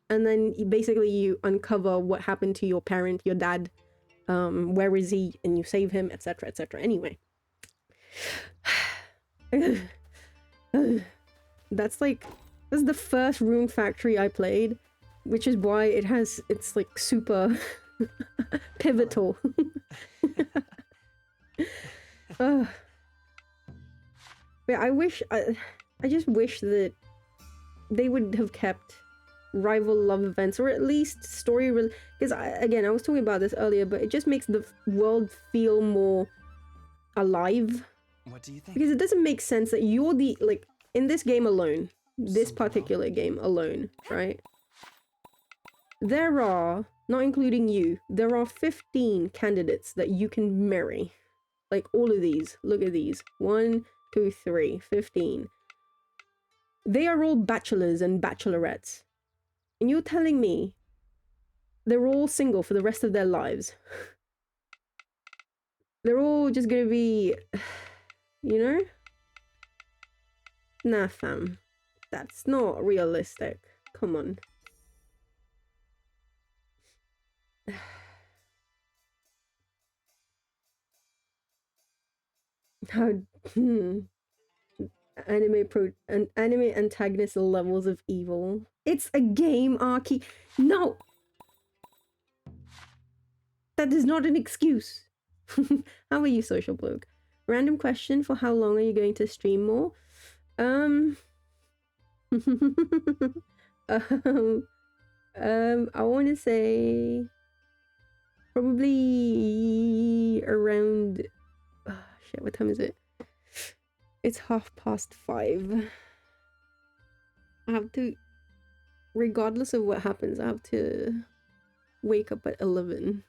then basically you uncover what happened to your parent, your dad. Where is he? And you save him, etc, etc. Anyway. That's the first Rune Factory I played, which is why it's like super pivotal. But I just wish that they would have kept rival love events, or at least story, because again, I was talking about this earlier, but it just makes the world feel more alive. What do you think? Because it doesn't make sense that you're the, like, in this game alone, this particular game alone, right? There are, not including you, there are 15 candidates that you can marry. Like all of these, look at these. 1, 2, 3, 15. They are all bachelors and bachelorettes. And you're telling me they're all single for the rest of their lives. They're all just gonna be, you know? Nah, fam. That's not realistic. Come on. How... Anime antagonist levels of evil. It's a game, Arky. No! That is not an excuse. How are you, social bloke? Random question: for how long are you going to stream more? I want to say probably around, oh, shit, what time is it? It's 5:30. I have to, regardless of what happens, I have to wake up at 11.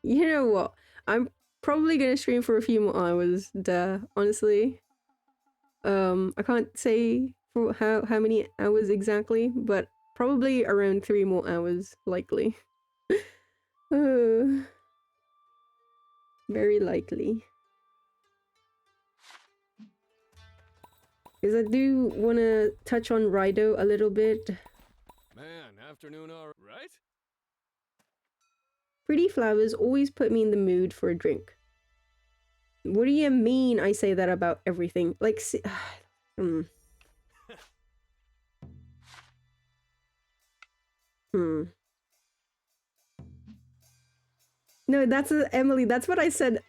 You know what? I'm probably gonna stream for a few more hours, honestly. I can't say for how many hours exactly, but probably around 3 more hours, likely. Very likely. Because I do want to touch on Rido a little bit. Man, afternoon all right? Pretty flowers always put me in the mood for a drink. What do you mean I say that about everything? Like, No, that's Emily. That's what I said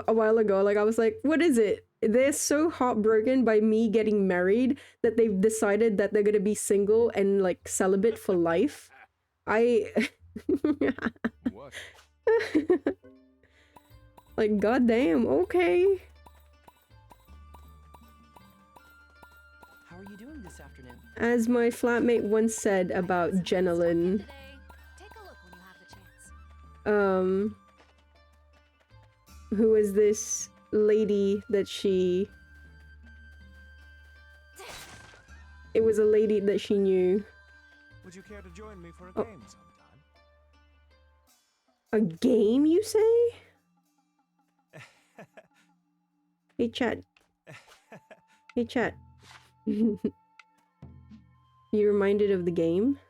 a while ago. Like, I was like, what is it? they're so heartbroken by me getting married that they've decided that they're gonna be single and like celibate for life. I What? like, goddamn, okay. How are you doing this afternoon? As my flatmate once said about Jenilyn, Today, take a look when you have the chance. who was this lady that she... It was a lady that she knew. Would you care to join me for a Oh. game sometime? A game, you say? Hey, chat. Hey, chat. You reminded of the game?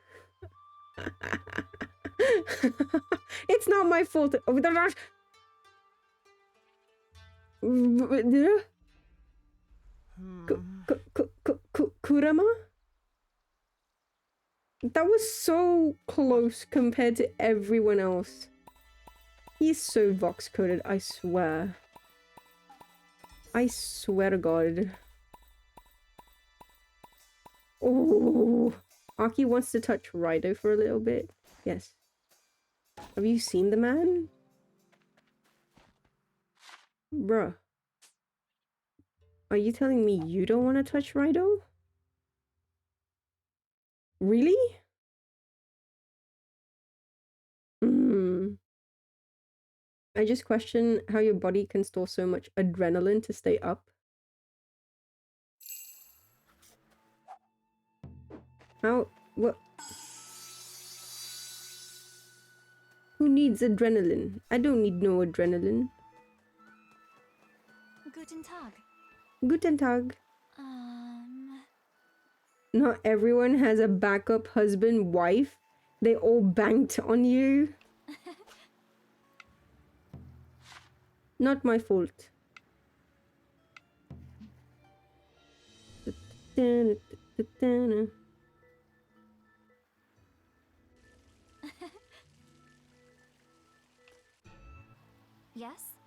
It's not my fault. Kurama? That was so close compared to everyone else. He's so vox-coded, I swear. I swear to God. Oh, Aki wants to touch Raido for a little bit. Yes. Have you seen the man? Bruh. Are you telling me you don't want to touch Raido? Really? I just question how your body can store so much adrenaline to stay up. How? What? Who needs adrenaline? I don't need no adrenaline. Guten Tag. Guten Tag. Not everyone has a backup husband, wife. They all banked on you. Not my fault. Yes?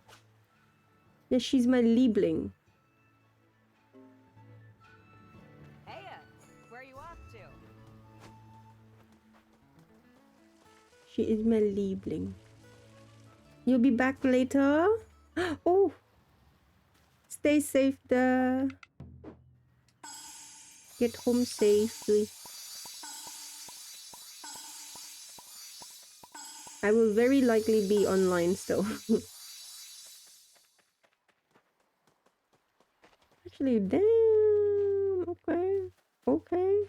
Yeah, she's my Liebling. Hey, where are you off to? She is my Liebling. You'll be back later? Oh! Stay safe there. Get home safely. I will very likely be online still. Actually, damn. Okay. Okay.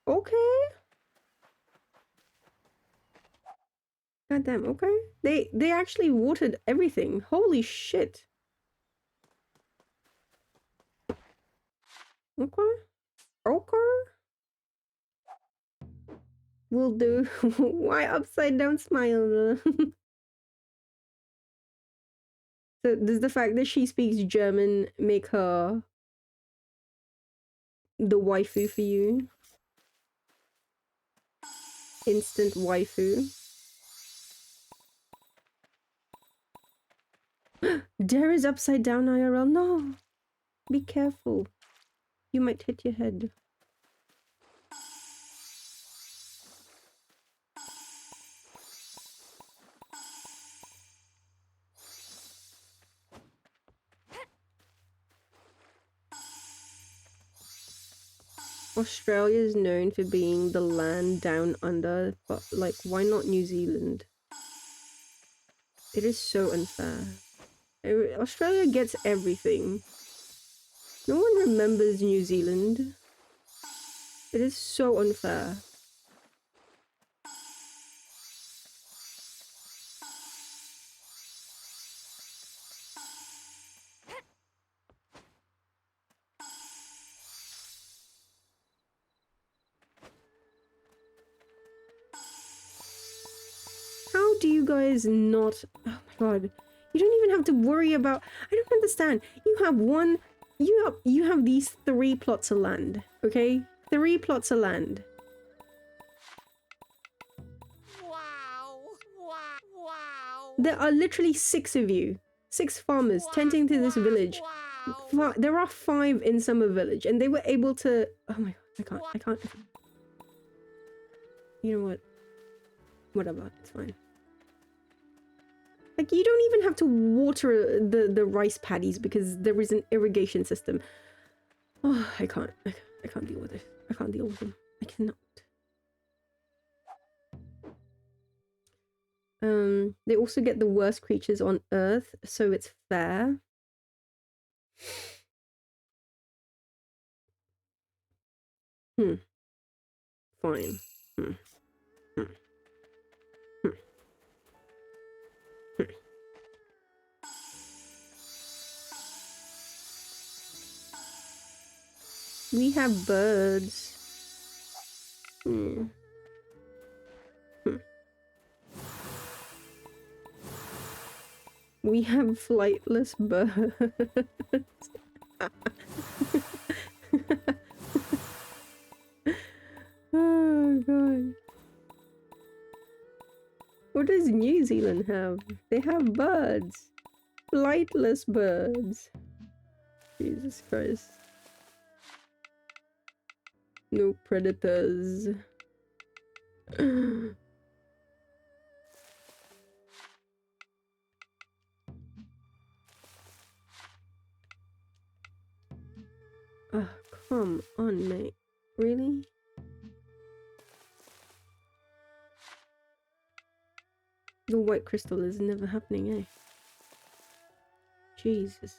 Okay. Goddamn, okay. They actually watered everything. Holy shit. Okay. Okay. Will do. Why upside down smile? So does the fact that she speaks German make her the waifu for you? Instant waifu. Dare is upside down IRL. No. Be careful. You might hit your head. Australia is known for being the land down under, but like, why not New Zealand? It is so unfair. Australia gets everything. No one remembers New Zealand. It is so unfair. How do you guys not... Oh my god. You don't even have to worry about... I don't understand. You have one... You have these 3 plots of land, okay? 3 plots of land. Wow! Wow! There are literally 6 of you. 6 farmers tending to this village. Wow! There are 5 in Summer Village, and they were able to. Oh my god! I can't. You know what? Whatever. It's fine. Like, you don't even have to water the rice paddies because there is an irrigation system. Oh, I can't deal with it. I can't deal with them. I cannot. They also get the worst creatures on Earth, so it's fair. Fine. We have birds. We have flightless birds. Oh god. What does New Zealand have? They have birds. Flightless birds. Jesus Christ. No predators. Oh, come on, mate. Really? The white crystal is never happening, eh? Jesus.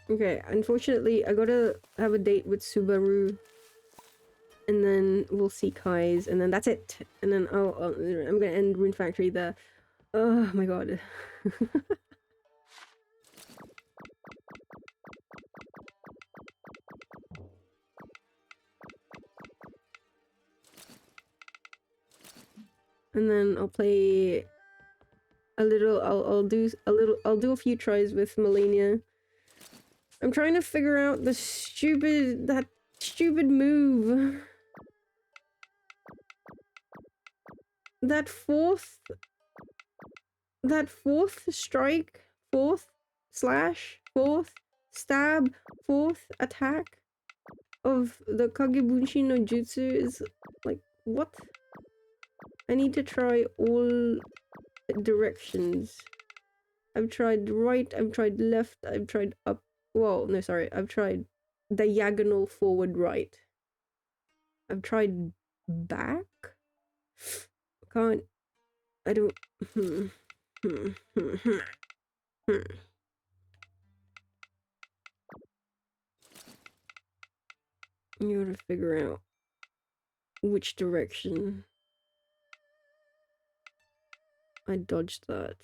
Okay, unfortunately, I gotta have a date with Subaru, and then we'll see Kai's, and then that's it. And then I'm gonna end Rune Factory there. Oh my god. And then I'll play a little. I'll do a little. I'll do a few tries with malenia. I'm trying to figure out that stupid move. That fourth strike, fourth slash, fourth stab, fourth attack of the Kagebunshi no Jutsu is like, what? I need to try all directions. I've tried right, I've tried left, I've tried up. Well, no, sorry. I've tried diagonal forward right. I've tried back. Can't. I don't. You gotta figure out which direction. I dodged that.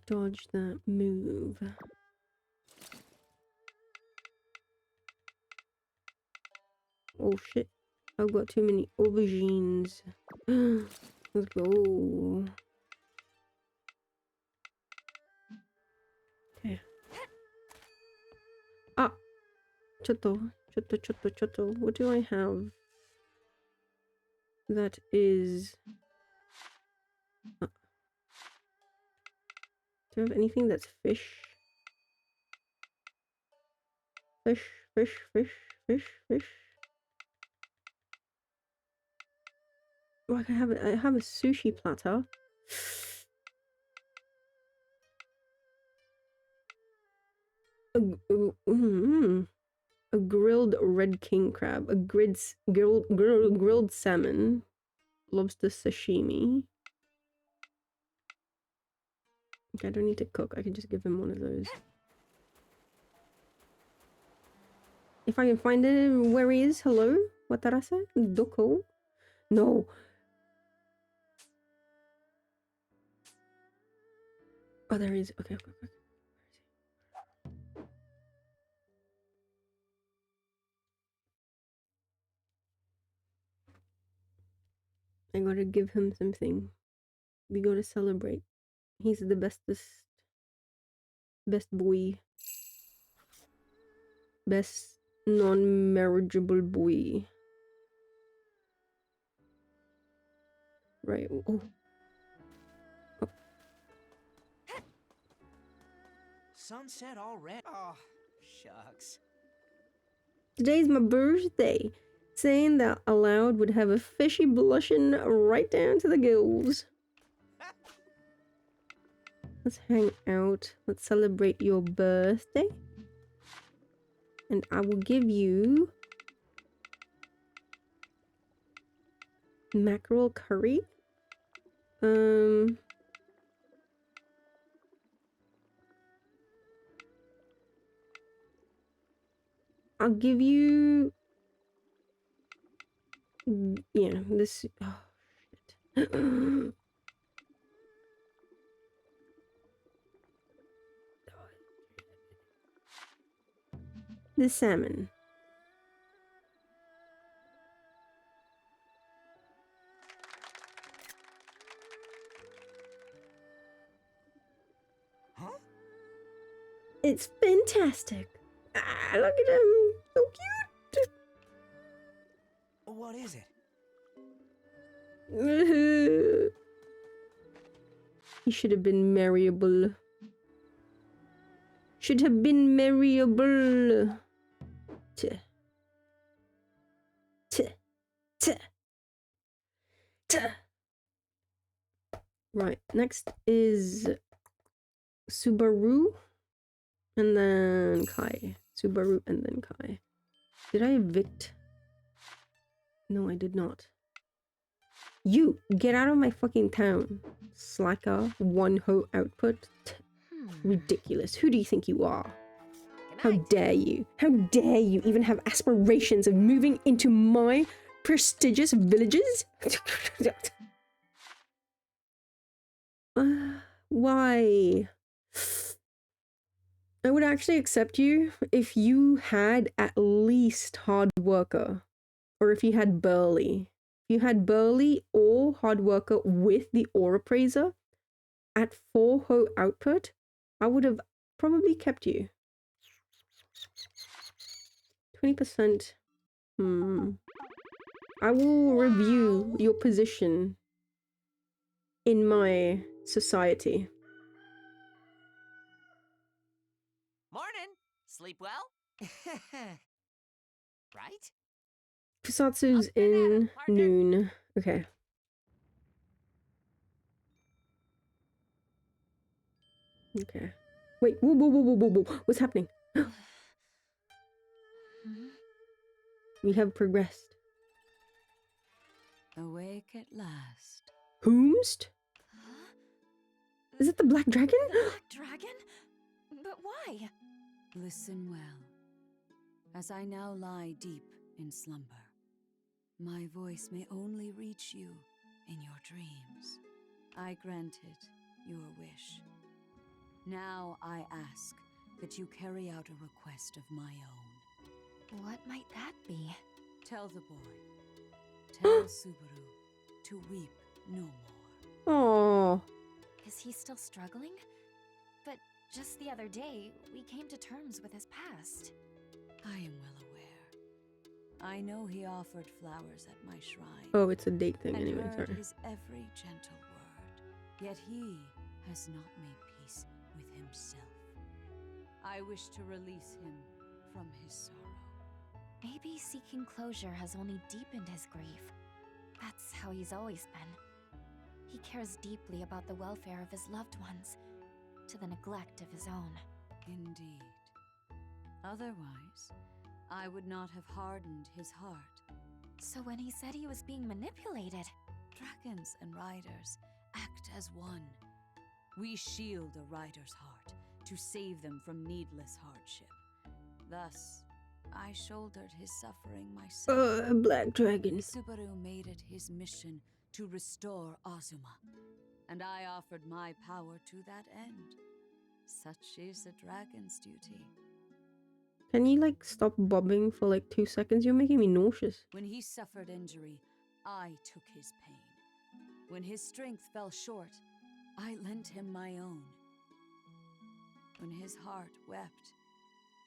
Dodge that move. Oh shit. I've got too many aubergines. Let's go. Okay. Ah! Chotto. What do I have? That is... Do I have anything that's fish? Fish. Oh, I have a sushi platter. A grilled red king crab, a grilled salmon, lobster sashimi. Okay, I don't need to cook. I can just give him one of those. If I can find him, where he is. Hello, Watarase, Doko. No. Oh, there he is. Okay. I gotta give him something. We gotta celebrate. He's the best boy. Best non-marriageable boy. Right. Oh. Sunset already? Oh, shucks. Today's my birthday. Saying that aloud would have a fishy blushing right down to the gills. Let's hang out. Let's celebrate your birthday. And I will give you mackerel curry. I'll give you, yeah, this, oh shit. The salmon. Huh? It's fantastic. Ah, look at him. So cute. What is it? He should have been marryable. Should have been marryable. Tuh. Tuh. Tuh. Tuh. Right, next is Subaru and then Kai. Subaru and then Kai. Did I evict? No, I did not. You, get out of my fucking town. Slacker, one hoe output. Ridiculous. Who do you think you are? How dare you? How dare you even have aspirations of moving into my prestigious villages? Why? I would actually accept you if you had at least hard worker. Or if you had burly. If you had burly or hard worker with the ore appraiser at 4 hoe output, I would have probably kept you. 20%. I will review your position in my society. Morning. Sleep well? Right? Kusatsu's in noon. Okay. Okay. Wait, whoa, whoa, whoa, whoa, whoa, whoa. What's happening? We have progressed. Awake at last. Whomst? Is it the Black Dragon? The Black Dragon? But why? Listen well. As I now lie deep in slumber, my voice may only reach you in your dreams. I granted your wish. Now I ask that you carry out a request of my own. What might that be? Tell the boy. Tell Subaru to weep no more. Oh. Is he still struggling? But just the other day, we came to terms with his past. I am well aware. I know he offered flowers at my shrine. Oh, it's a date thing and anyway, heard sorry. his every gentle word. Yet he has not made peace with himself. I wish to release him from his sorrow. Maybe seeking closure has only deepened his grief. That's how he's always been. He cares deeply about the welfare of his loved ones, to the neglect of his own. Indeed. Otherwise, I would not have hardened his heart. So when he said he was being manipulated... Dragons and riders act as one. We shield a rider's heart to save them from needless hardship. Thus, I shouldered his suffering myself. Black Dragon. Subaru made it his mission to restore Azuma, and I offered my power to that end. Such is a dragon's duty. Can you, like, stop bobbing for, like, 2 seconds? You're making me nauseous. When he suffered injury, I took his pain, When his strength fell short, I lent him my own. When his heart wept,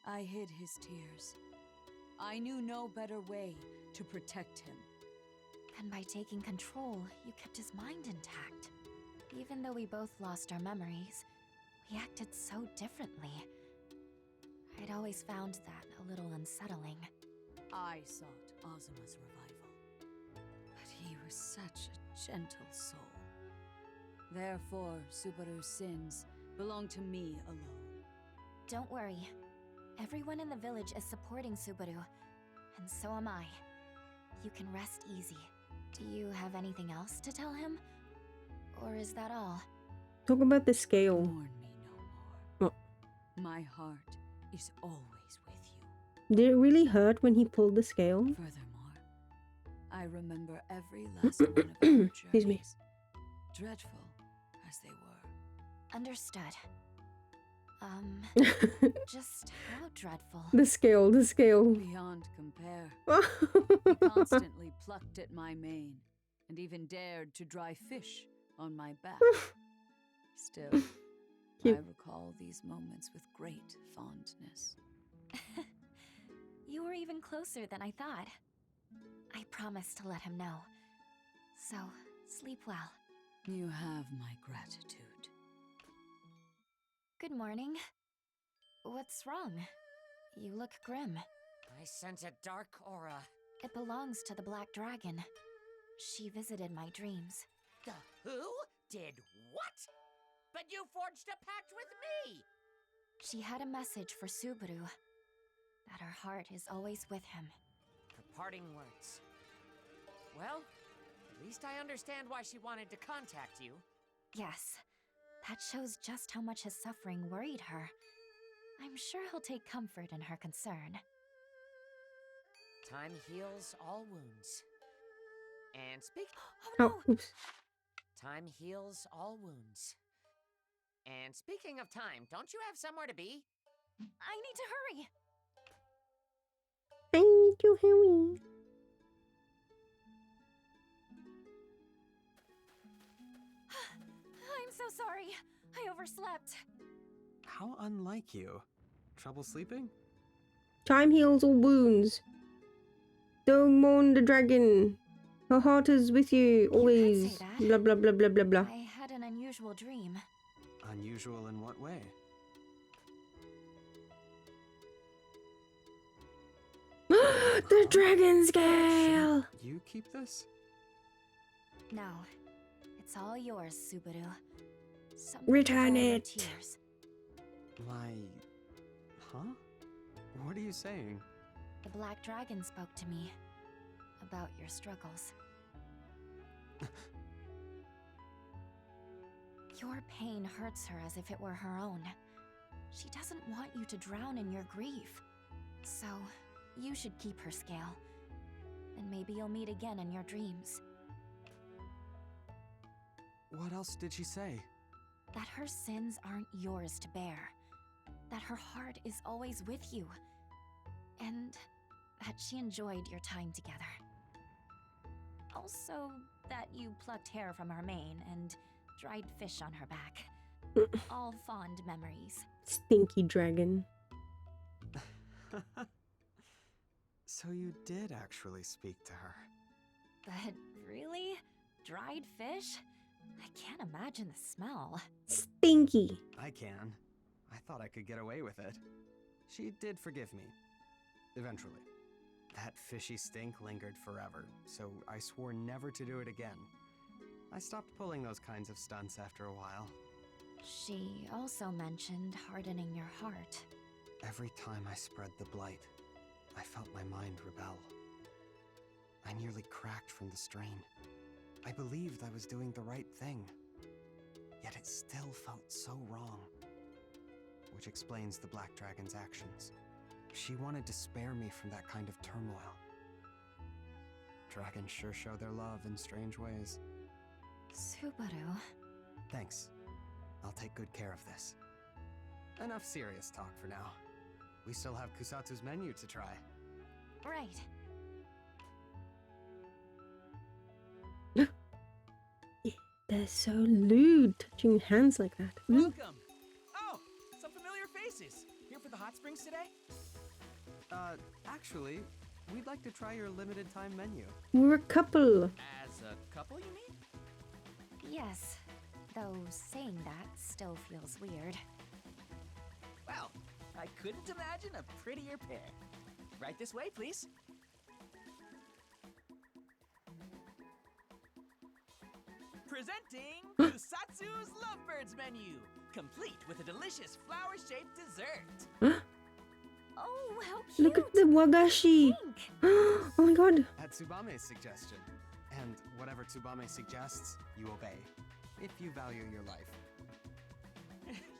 I hid his tears. I knew no better way to protect him. And by taking control, you kept his mind intact. Even though we both lost our memories, we acted so differently. I'd always found that a little unsettling. I sought Ozuma's revival, but he was such a gentle soul. Therefore, Subaru's sins belong to me alone. Don't worry. Everyone in the village is supporting Subaru, and so am I. You can rest easy. Do you have anything else to tell him? Or is that all? Talk about the scale. Mourn me no more. Oh. My heart is always with you. Did it really hurt when he pulled the scale? Furthermore, I remember every last one of our Excuse me. journeys, dreadful as they were. Understood. Just how dreadful? The scale, the scale. Beyond compare. He constantly plucked at my mane, and even dared to dry fish on my back. Still, Cute. I recall these moments with great fondness. You were even closer than I thought. I promised to let him know. So, sleep well. You have my gratitude. Good morning. What's wrong? You look grim. I sense a dark aura. It belongs to the Black Dragon. She visited my dreams. The who? Did what? But you forged a pact with me! She had a message for Subaru. That her heart is always with him. Her parting words. Well, at least I understand why she wanted to contact you. Yes. That shows just how much his suffering worried her. I'm sure he'll take comfort in her concern. Time heals all wounds. And speak. Oh, oops. Time heals all wounds. And speaking of time, don't you have somewhere to be? I need to hurry! I need to hurry. I'm so sorry. I overslept. How unlike you. Trouble sleeping? Time heals all wounds. Don't mourn the dragon. Her heart is with you always. that. Blah blah blah blah blah blah. I had an unusual dream. Unusual in what way? The dragon scale! You keep this? No. It's all yours, Subaru. Return for all your it. tears. My... Huh? What are you saying? The Black Dragon spoke to me about your struggles. Your pain hurts her as if it were her own. She doesn't want you to drown in your grief. So, you should keep her scale. And maybe you'll meet again in your dreams. What else did she say? That her sins aren't yours to bear. That her heart is always with you. And that she enjoyed your time together. Also, that you plucked hair from her mane and dried fish on her back. All fond memories. Stinky dragon. So you did actually speak to her. But really? Dried fish? I can't imagine the smell. Stinky. I can. I thought I could get away with it. She did forgive me. Eventually. That fishy stink lingered forever, so I swore never to do it again. I stopped pulling those kinds of stunts after a while. She also mentioned hardening your heart. Every time I spread the blight, I felt my mind rebel. I nearly cracked from the strain. I believed I was doing the right thing. Yet it still felt so wrong. Which explains the Black Dragon's actions. She wanted to spare me from that kind of turmoil. Dragons sure show their love in strange ways. Subaru. Thanks. I'll take good care of this. Enough serious talk for now. We still have Kusatsu's menu to try. Right. Yeah. They're so lewd, touching hands like that. Welcome. Oh, some familiar faces. Here for the hot springs today? Actually, we'd like to try your limited time menu. We're a couple. As a couple, you mean? Yes, though saying that still feels weird. Well, I couldn't imagine a prettier pair. Right this way, please. Presenting Kusatsu's Lovebirds menu, complete with a delicious flower-shaped dessert. Oh, how cute! Look at the wagashi. Pink. Oh my god. At Tsubame's suggestion. And whatever Tsubame suggests, you obey. If you value your life.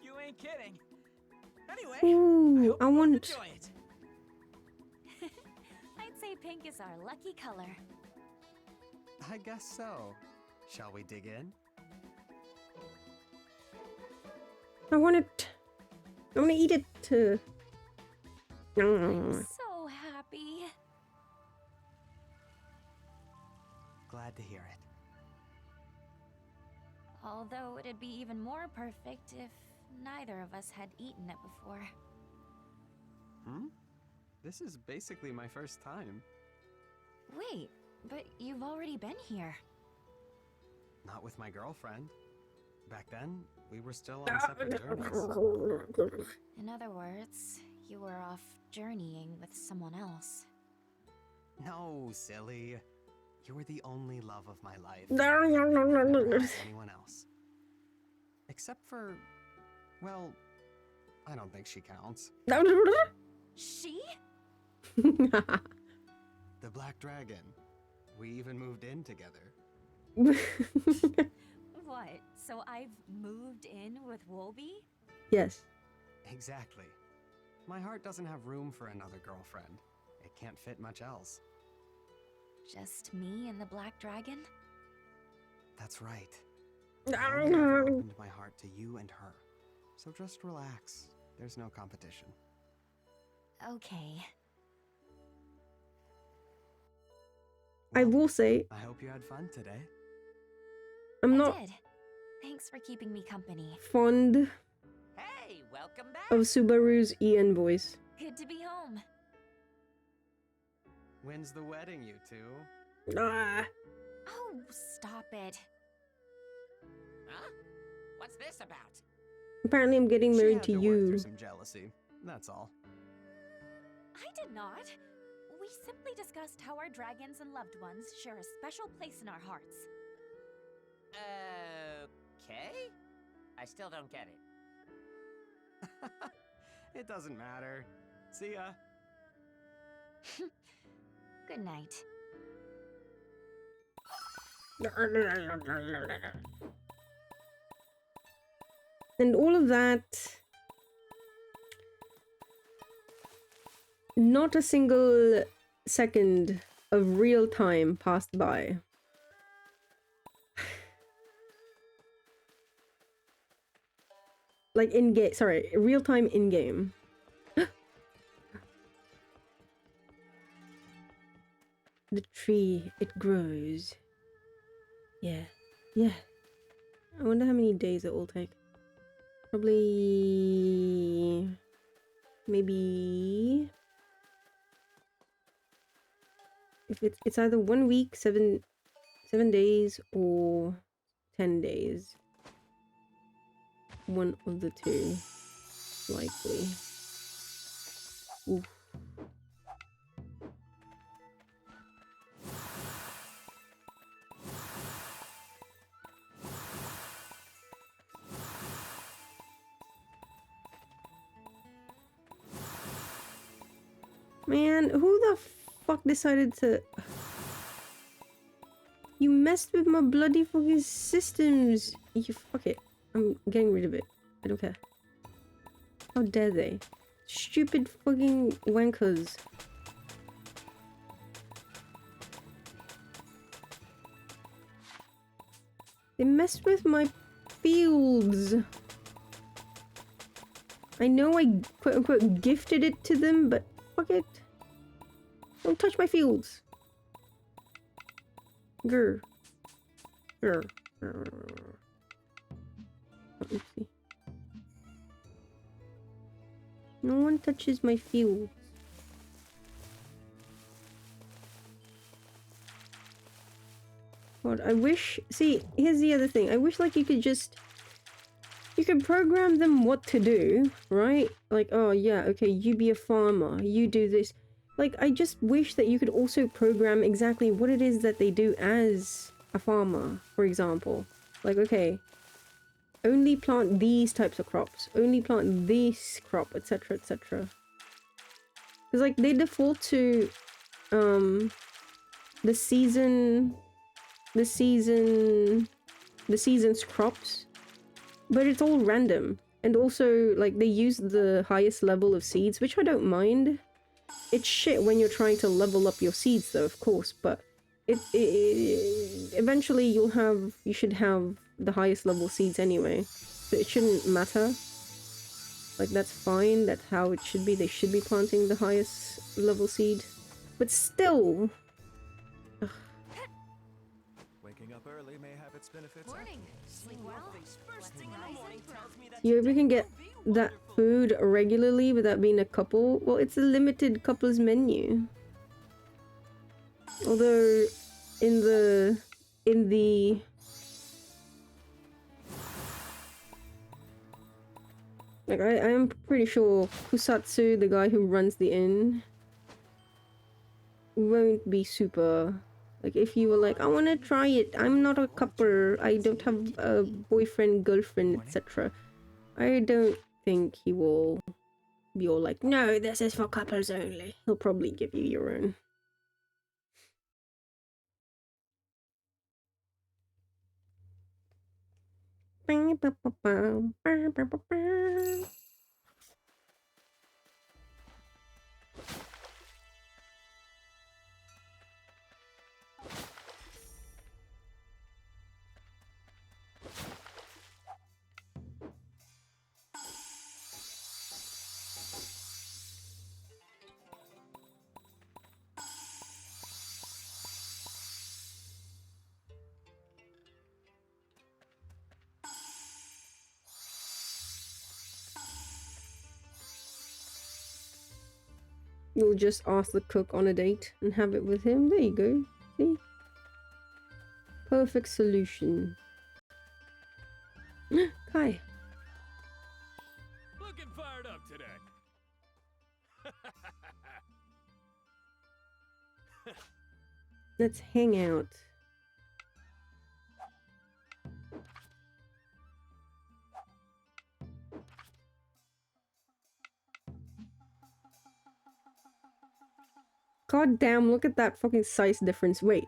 You ain't kidding. Anyway, Ooh, I hope you want. enjoy it. I'd say pink is our lucky color. I guess so. Shall we dig in? I want it. I want to eat it. I'm so happy. Glad to hear it. Although it'd be even more perfect if neither of us had eaten it before. Hmm? This is basically my first time. Wait, but you've already been here. Not with my girlfriend. Back then, we were still on separate journeys. In other words, you were off journeying with someone else. No, silly. You were the only love of my life. No. Never had anyone else. Except for, well, I don't think she counts. She? The Black Dragon. We even moved in together. What? So I've moved in with Wolby? Yes. Exactly. My heart doesn't have room for another girlfriend. It can't fit much else. Just me and the Black Dragon? That's right. I only ever opened my heart to you and her. So just relax. There's no competition. Okay. I Well, will say, I hope you had fun today. I'm I not did. Thanks for keeping me company. Hey, fond welcome back. of Subaru's Ian voice. Good to be home. When's the wedding, you two? Ah. Oh, stop it. Huh? What's this about? Apparently, I'm getting She married had to work you. through some jealousy. That's all. I did not. We simply discussed how our dragons and loved ones share a special place in our hearts. Okay? I still don't get it. It doesn't matter. See ya. Good night. And all of that. Not a single second of real time passed by. Like in game, sorry, real time in game. The tree, it grows. Yeah, yeah. I wonder how many days it will take. Probably maybe if it's either 1 week, 7 days, or 10 days. One of the two, likely. Oof. Man, who the fuck decided to... You messed with my bloody fucking systems! You fuck it. I'm getting rid of it. I don't care. How dare they? Stupid fucking wankers. They messed with my fields. I know I quote unquote gifted it to them, but fuck it. Don't touch my fields. Grr. Grr. Oopsie. No one touches my fields. God, I wish... See, here's the other thing. I wish, like, you could just... You could program them what to do, right? Like, oh, yeah, okay, you be a farmer. You do this. Like, I just wish that you could also program exactly what it is that they do as a farmer, for example. Like, okay, only plant these types of crops. Only plant this crop, etc, etc. Because, like, they default to, the season's crops, but it's all random. And also, like, they use the highest level of seeds, which I don't mind. It's shit when you're trying to level up your seeds, though, of course, but eventually you should have the highest level seeds anyway, so it shouldn't matter. Like, that's fine, that's how it should be. They should be planting the highest level seed, but still. Ugh. Waking up early may have its benefits. Morning. Sleep well. First thing in the morning tells me that You ever can get that food regularly without being a couple? Well, it's a limited couples menu. Although, in the like, I am pretty sure Kusatsu, the guy who runs the inn, won't be super... Like, if you were like, I want to try it, I'm not a couple, I don't have a boyfriend, girlfriend, etc. I don't think he will be all like, no, this is for couples only. He'll probably give you your own. You'll just ask the cook on a date and have it with him. There you go. See? Perfect solution. Kai. Looking fired up today. Let's hang out. God damn, look at that fucking size difference. Wait.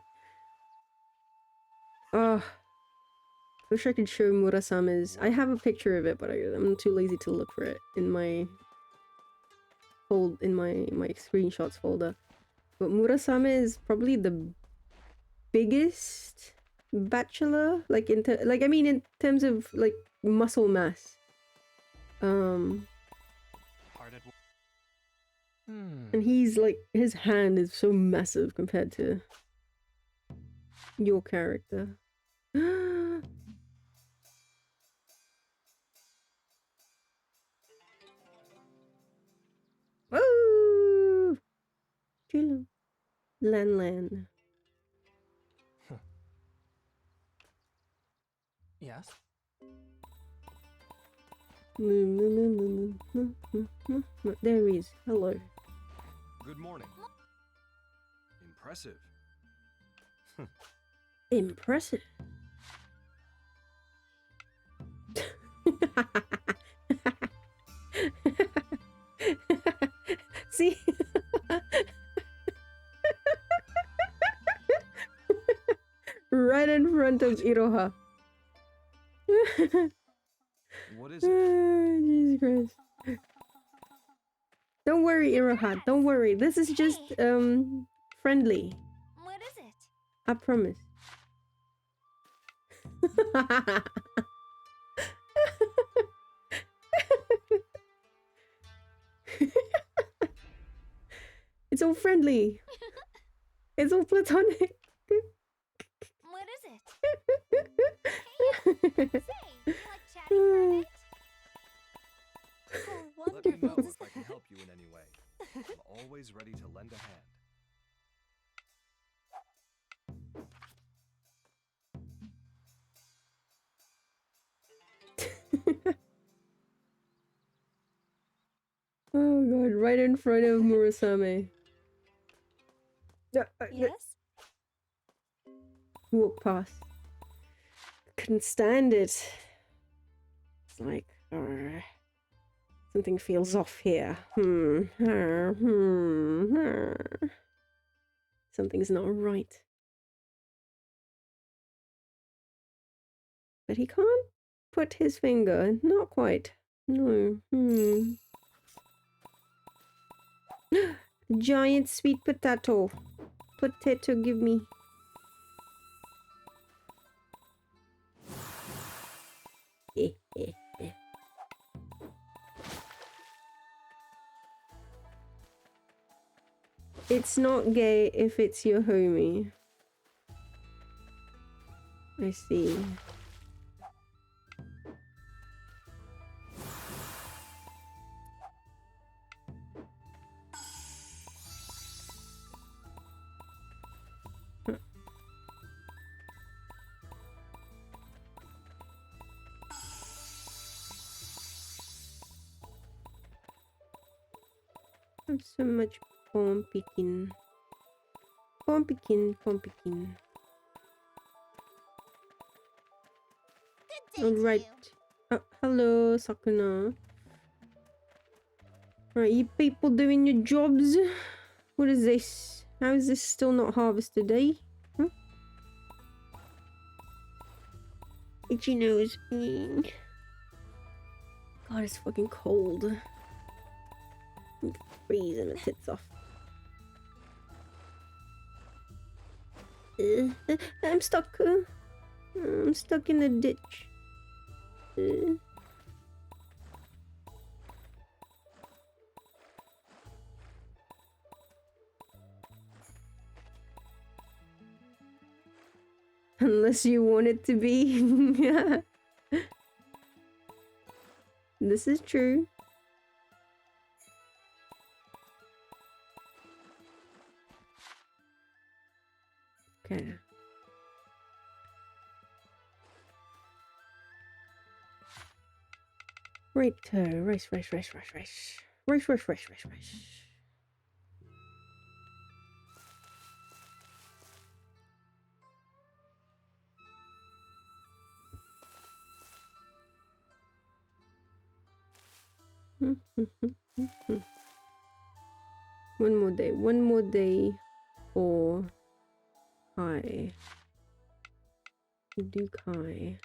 Wish I could show Murasama's. I have a picture of it, but I'm too lazy to look for it in my my screenshots folder. But Murasame is probably the biggest bachelor, like in terms of like muscle mass. And he's like, his hand is so massive compared to your character. Oh, Chilo, Lan. Yes? There he is. Hello. Good morning. Impressive. Impressive. See? Right in front of Iroha. What is it? Jesus Christ. Don't worry, Iroha. Don't worry. This is just friendly. What is it? I promise. It's all friendly. It's all platonic. What is it? like chatting for a bit? Oh, Let me know wonderful. if I can help you in any way. I'm always ready to lend a hand. Oh god, right in front of Murasame. Yes? Walk past. Couldn't stand it. It's like, something feels off here. Something's not right. But he can't put his finger. Not quite. No. Giant sweet potato. Potato, give me. It's not gay if it's your homie. I see. Have so much pumpkin. Pumpkin. Good day to Alright. you. Hello, Sakuna. Right, you people doing your jobs? What is this? How is this still not harvested, eh? Huh? Itchy nose. God, it's fucking cold. I'm freezing my tits off. I'm stuck. I'm stuck in a ditch. Unless you want it to be. This is true. Okay. Right, rice. Rice. One more day for Kai. Do Kai.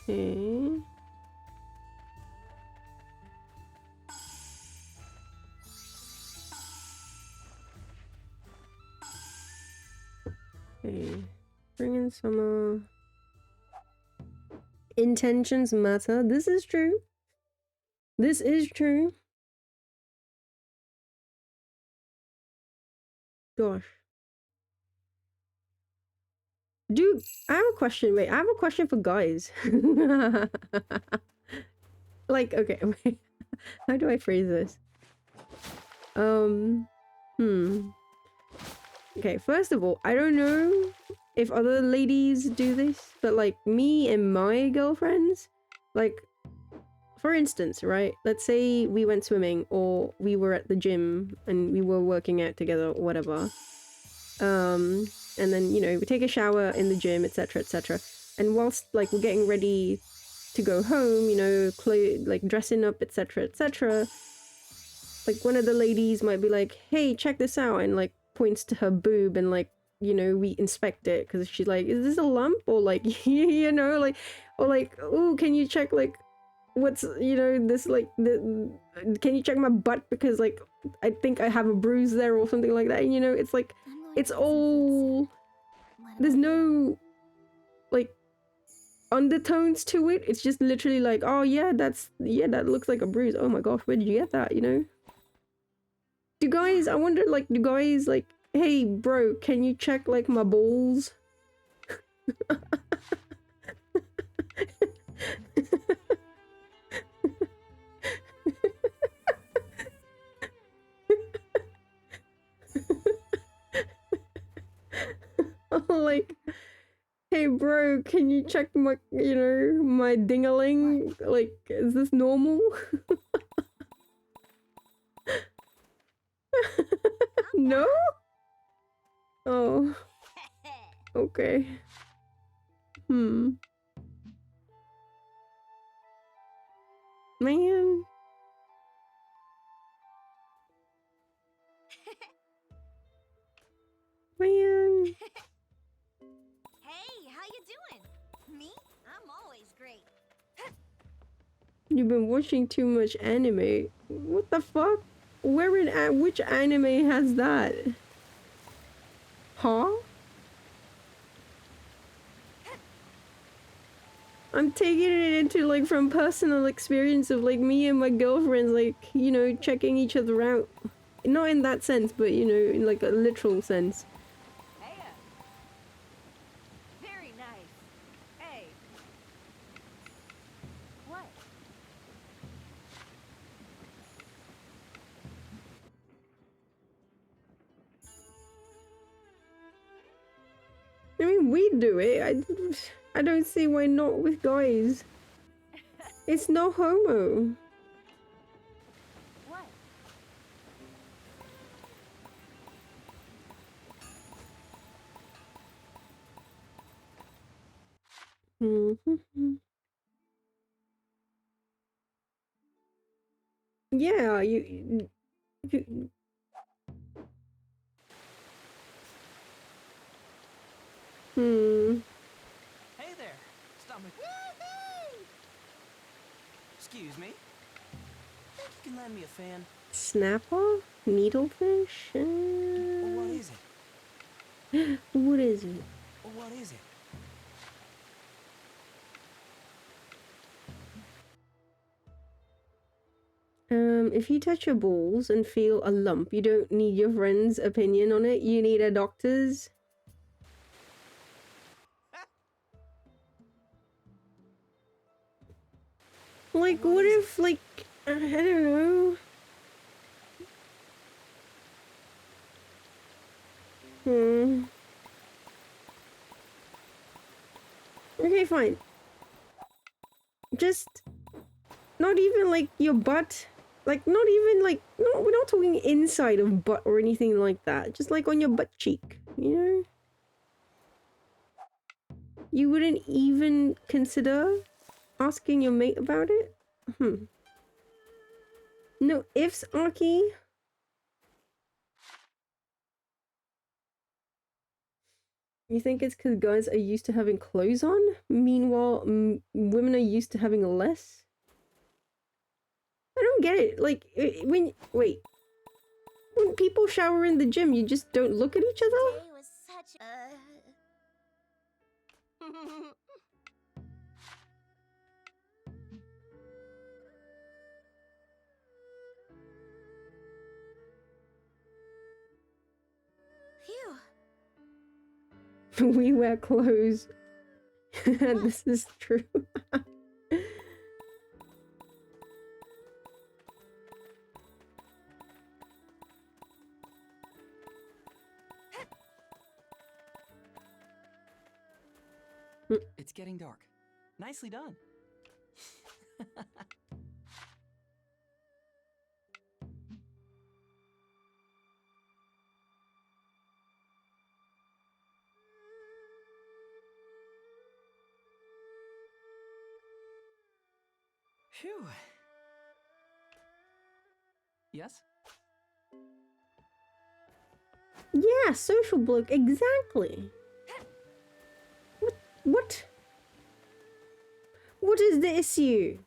Okay. Okay. Bring in summer. Intentions matter. This is true. This is true. Gosh. Dude, I have a question. Wait, I have a question for guys. Like, okay, wait. How do I phrase this? Okay, first of all, I don't know if other ladies do this, but like me and my girlfriends, like, for instance, right? Let's say we went swimming or we were at the gym and we were working out together or whatever. And then, you know, we take a shower in the gym, etc., etc. And whilst like we're getting ready to go home, you know, like dressing up, etc., etc., like one of the ladies might be like, hey, check this out, and like points to her boob, and like, you know, we inspect it because she's like, is this a lump, or like you know, like, or like, oh, can you check like what's, you know, this like can you check my butt because like I think I have a bruise there or something like that, and, you know, it's like it's all, there's no like undertones to it. It's just literally like, oh yeah, that looks like a bruise. Oh my gosh, where did you get that, you know? Do guys, I wonder, like, do guys like, hey bro, can you check like my balls? Like, hey bro, can you check my, you know, my ding-a-ling? Like, is this normal? No? Oh. Okay. Man. Man. Hey, how you doing? Me? I'm always great. You've been watching too much anime. What the fuck? Where in which anime has that? Huh? I'm taking it into like from personal experience of like me and my girlfriends, like, you know, checking each other out. Not in that sense, but, you know, in like a literal sense. Hey, very nice. Hey. What? I mean, we do it. I don't see why not with guys. It's no homo. What? Yeah, Hey there, stomach. Excuse me. Think you can lend me a fan? Snapper? Needlefish? What is it? What is it? What is it? If you touch your balls and feel a lump, you don't need your friend's opinion on it. You need a doctor's. Like, what if, like, I don't know. Okay, fine. Just not even like your butt. Like, not even like, no, we're not talking inside of butt or anything like that. Just like on your butt cheek, you know? You wouldn't even consider asking your mate about it? No ifs, Aki. You think it's because guys are used to having clothes on? Meanwhile, women are used to having less? I don't get it. Like, when people shower in the gym, you just don't look at each other? Today was such Phew. We wear clothes. This is true. It's getting dark. Nicely done. Phew. Yes? Yeah, social bloke, exactly. What? What is the issue?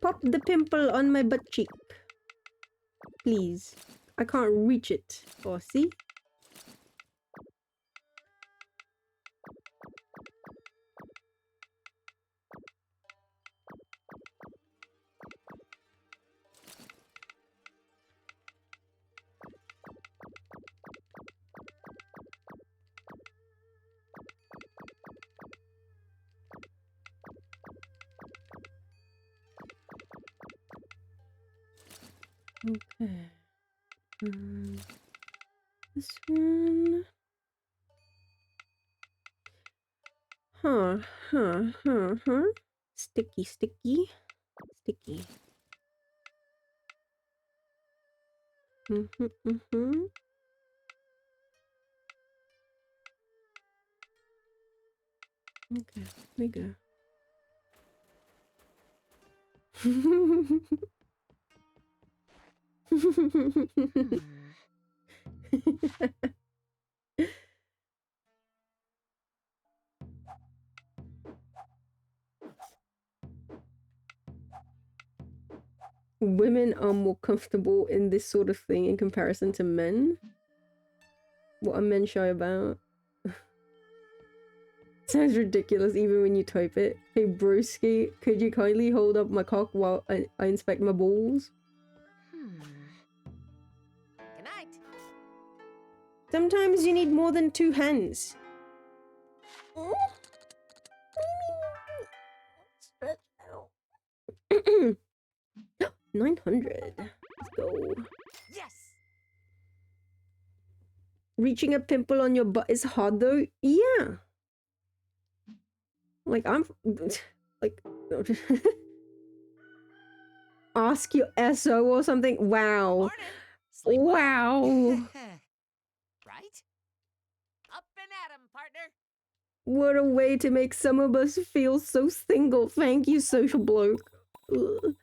Pop the pimple on my butt cheek. Please. I can't reach it. Oh, see? Okay. This one. Huh. Sticky. Sticky. Okay, we go. Women are more comfortable in this sort of thing in comparison to men. What are men shy about? Sounds ridiculous even when you type it. Hey broski, could you kindly hold up my cock while I inspect my balls? Good night. Sometimes you need more than two hands. Stretch out. 900. Let's go. Yes. Reaching a pimple on your butt is hard though. Yeah. Like I'm like ask your SO or something. Wow. Sleep well. Wow. Right? Up and at 'em, partner. What a way to make some of us feel so single. Thank you, social bloke. Ugh.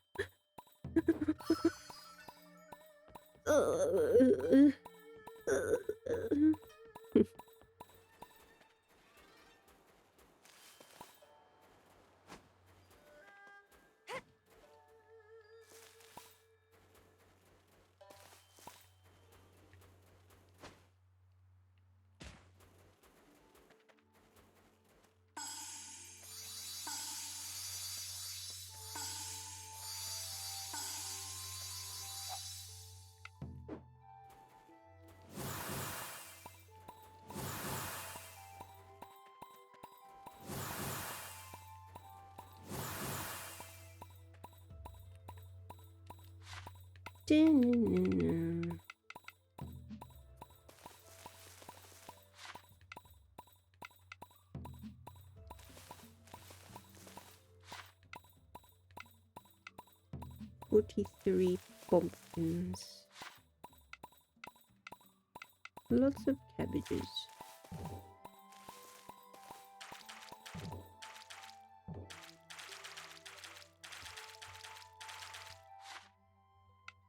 Dun-dun-dun-dun. 43 pumpkins. Lots of cabbages.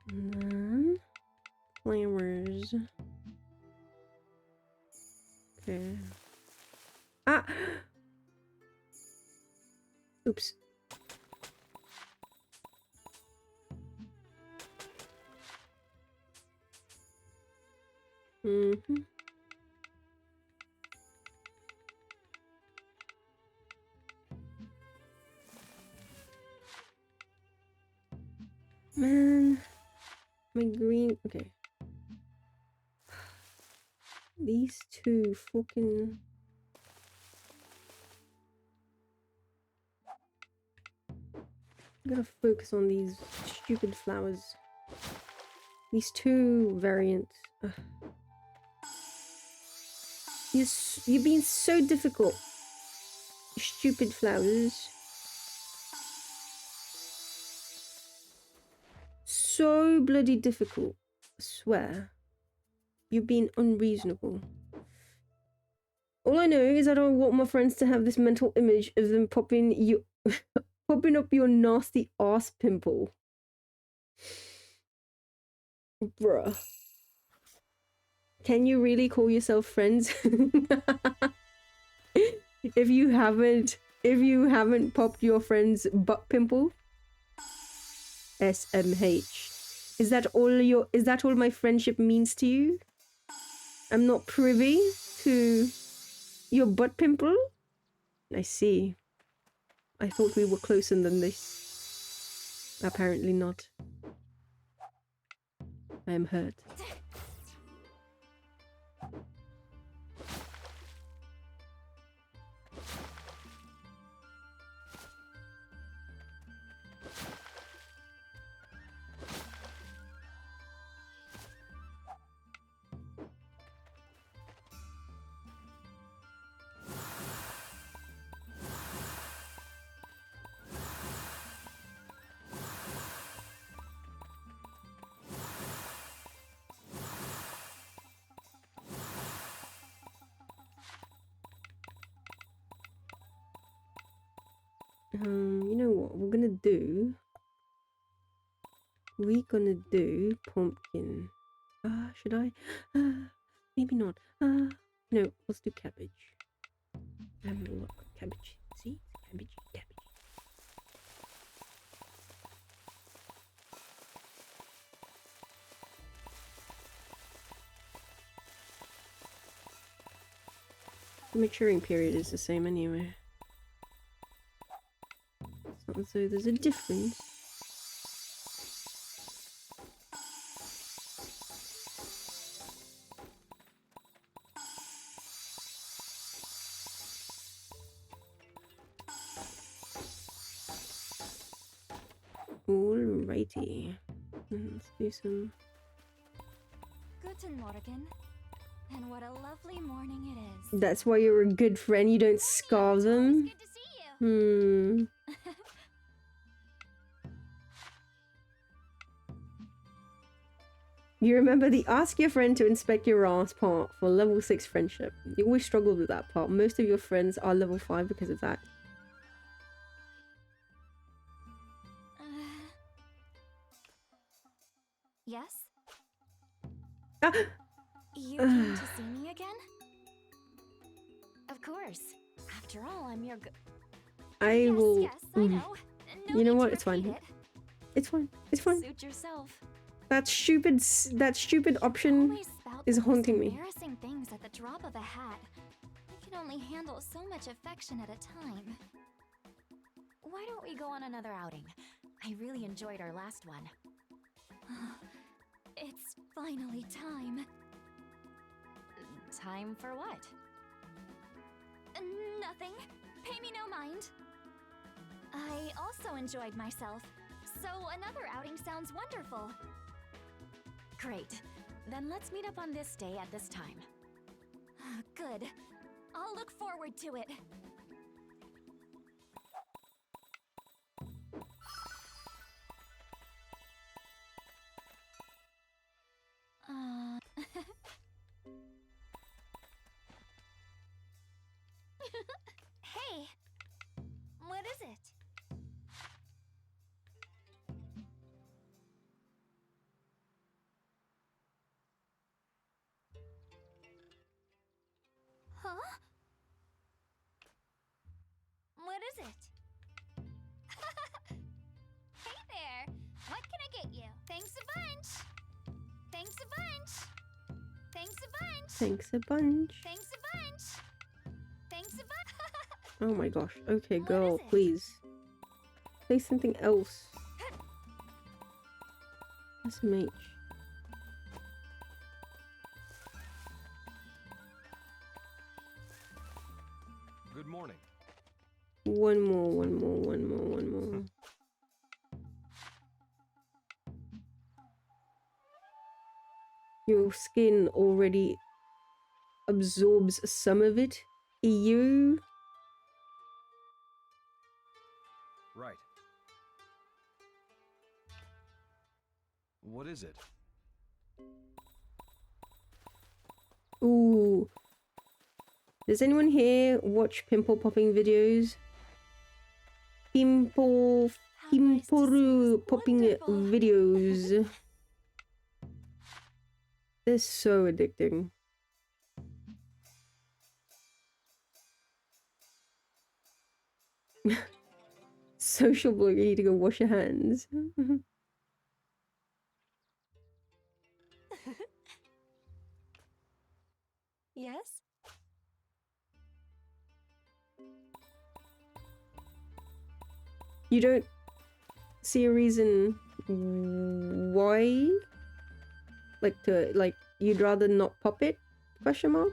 And then flowers. Okay. Ah! Oops. Mm-hmm. Man, my green. Okay. These two fucking. I gotta focus on these stupid flowers. These two variants. Ugh. You're being so difficult. Stupid flowers. So bloody difficult. I swear. You're being unreasonable. All I know is I don't want my friends to have this mental image of them popping you popping up your nasty ass pimple. Bruh. Can you really call yourself friends? if you haven't popped your friend's butt pimple? SMH. Is that all my friendship means to you? I'm not privy to your butt pimple? I see. I thought we were closer than this. Apparently not. I am hurt. You know what we're gonna do? We're gonna do pumpkin. Should I? Maybe not. No, let's do cabbage. Look, cabbage. See? Cabbage, cabbage. The maturing period is the same anyway. It's not as though there's a difference. Alrighty. Let's do some... Guten Morgen. And what a lovely morning it is. That's why you're a good friend, you don't scar them? Good to see you. You remember the ask your friend to inspect your ass part for level 6 friendship. You always struggled with that part. Most of your friends are level 5 because of that. Yes? Ah! You came to see me again? Of course. After all, I'm your I will... Yes, I know. No You know need what? to It's fine. repeat it. It's fine. It's fine. Suit yourself. That stupid option Always spout is the most haunting me. embarrassing things at the drop of a hat. I can only handle so much affection at a time. Why don't we go on another outing? I really enjoyed our last one. It's finally time. Time for what? Nothing. Pay me no mind. I also enjoyed myself, so another outing sounds wonderful. Great. Then let's meet up on this day at this time. Good. I'll look forward to it. Hey, what is it? Huh? What is it? Hey there! What can I get you? Thanks a bunch! Thanks a bunch! Thanks a bunch! Thanks a bunch. Thanks a bunch! Thanks a bunch! Oh my gosh. Okay, What girl, is it? please. Play something else. SMH. Good morning. One more. Your skin already absorbs some of it. EU. Right. What is it? Ooh. Does anyone here watch pimple popping videos? Pimple popping videos. They're so addicting. Social blog, you need to go wash your hands. Yes? You don't see a reason why? Like you'd rather not pop it? Question mark?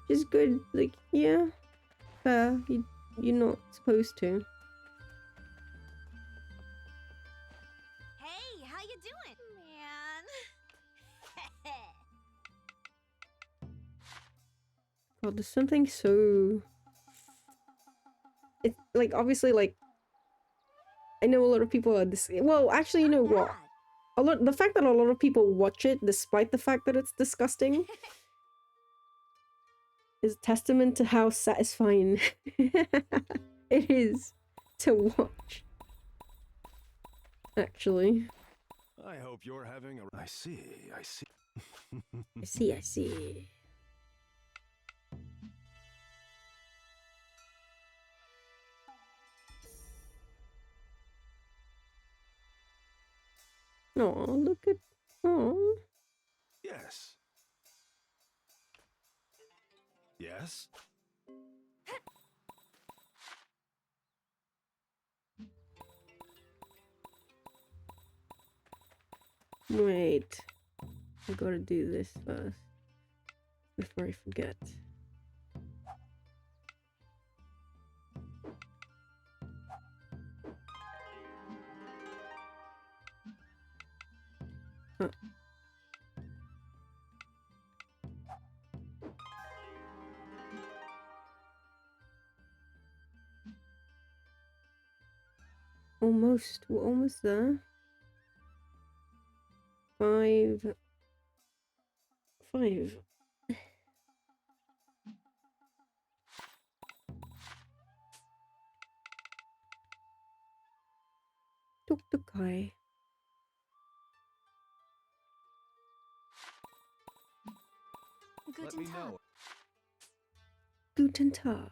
Just good, like, yeah. Fair. You're not supposed to. Hey, how you doing? Man. God, there's something so... It's like, obviously, like, I know a lot of people are well, actually, you know what? The fact that a lot of people watch it, despite the fact that it's disgusting, is testament to how satisfying it is to watch. Actually. I hope you're having a... I see. I see. Oh, look at... Oh. Yes. Yes? Wait. I gotta do this first. Before I forget. Huh. Almost. We're almost there. 5. Tuk-tuk-kai. Guten Tag. Guten Tag.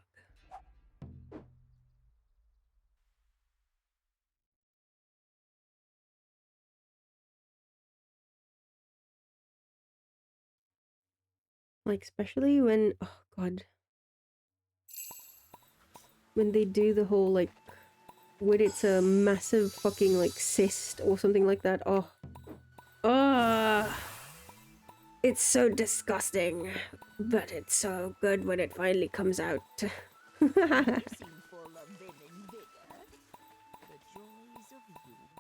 Like, especially when, oh god, when they do the whole, like, when it's a massive fucking, like, cyst or something like that. Oh. It's so disgusting, but it's so good when it finally comes out. You seem full of vim and vigor. The joys of youth.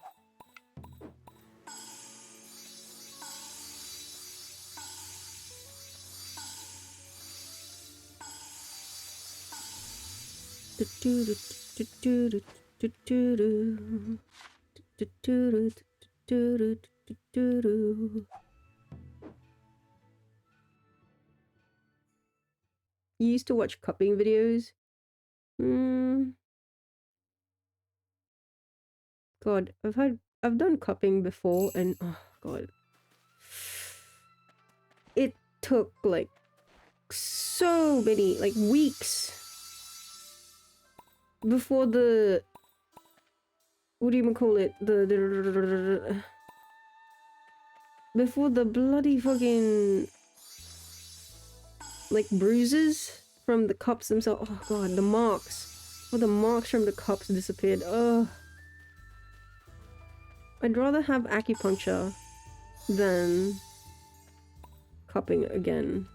You used to watch cupping videos? God, I've done cupping before and oh god. It took like so many, like, weeks before the, what do you call it, before the bloody fucking, like, bruises from the cups themselves. Oh god, the marks. Oh, the marks from the cups disappeared. Ugh. I'd rather have acupuncture than cupping again.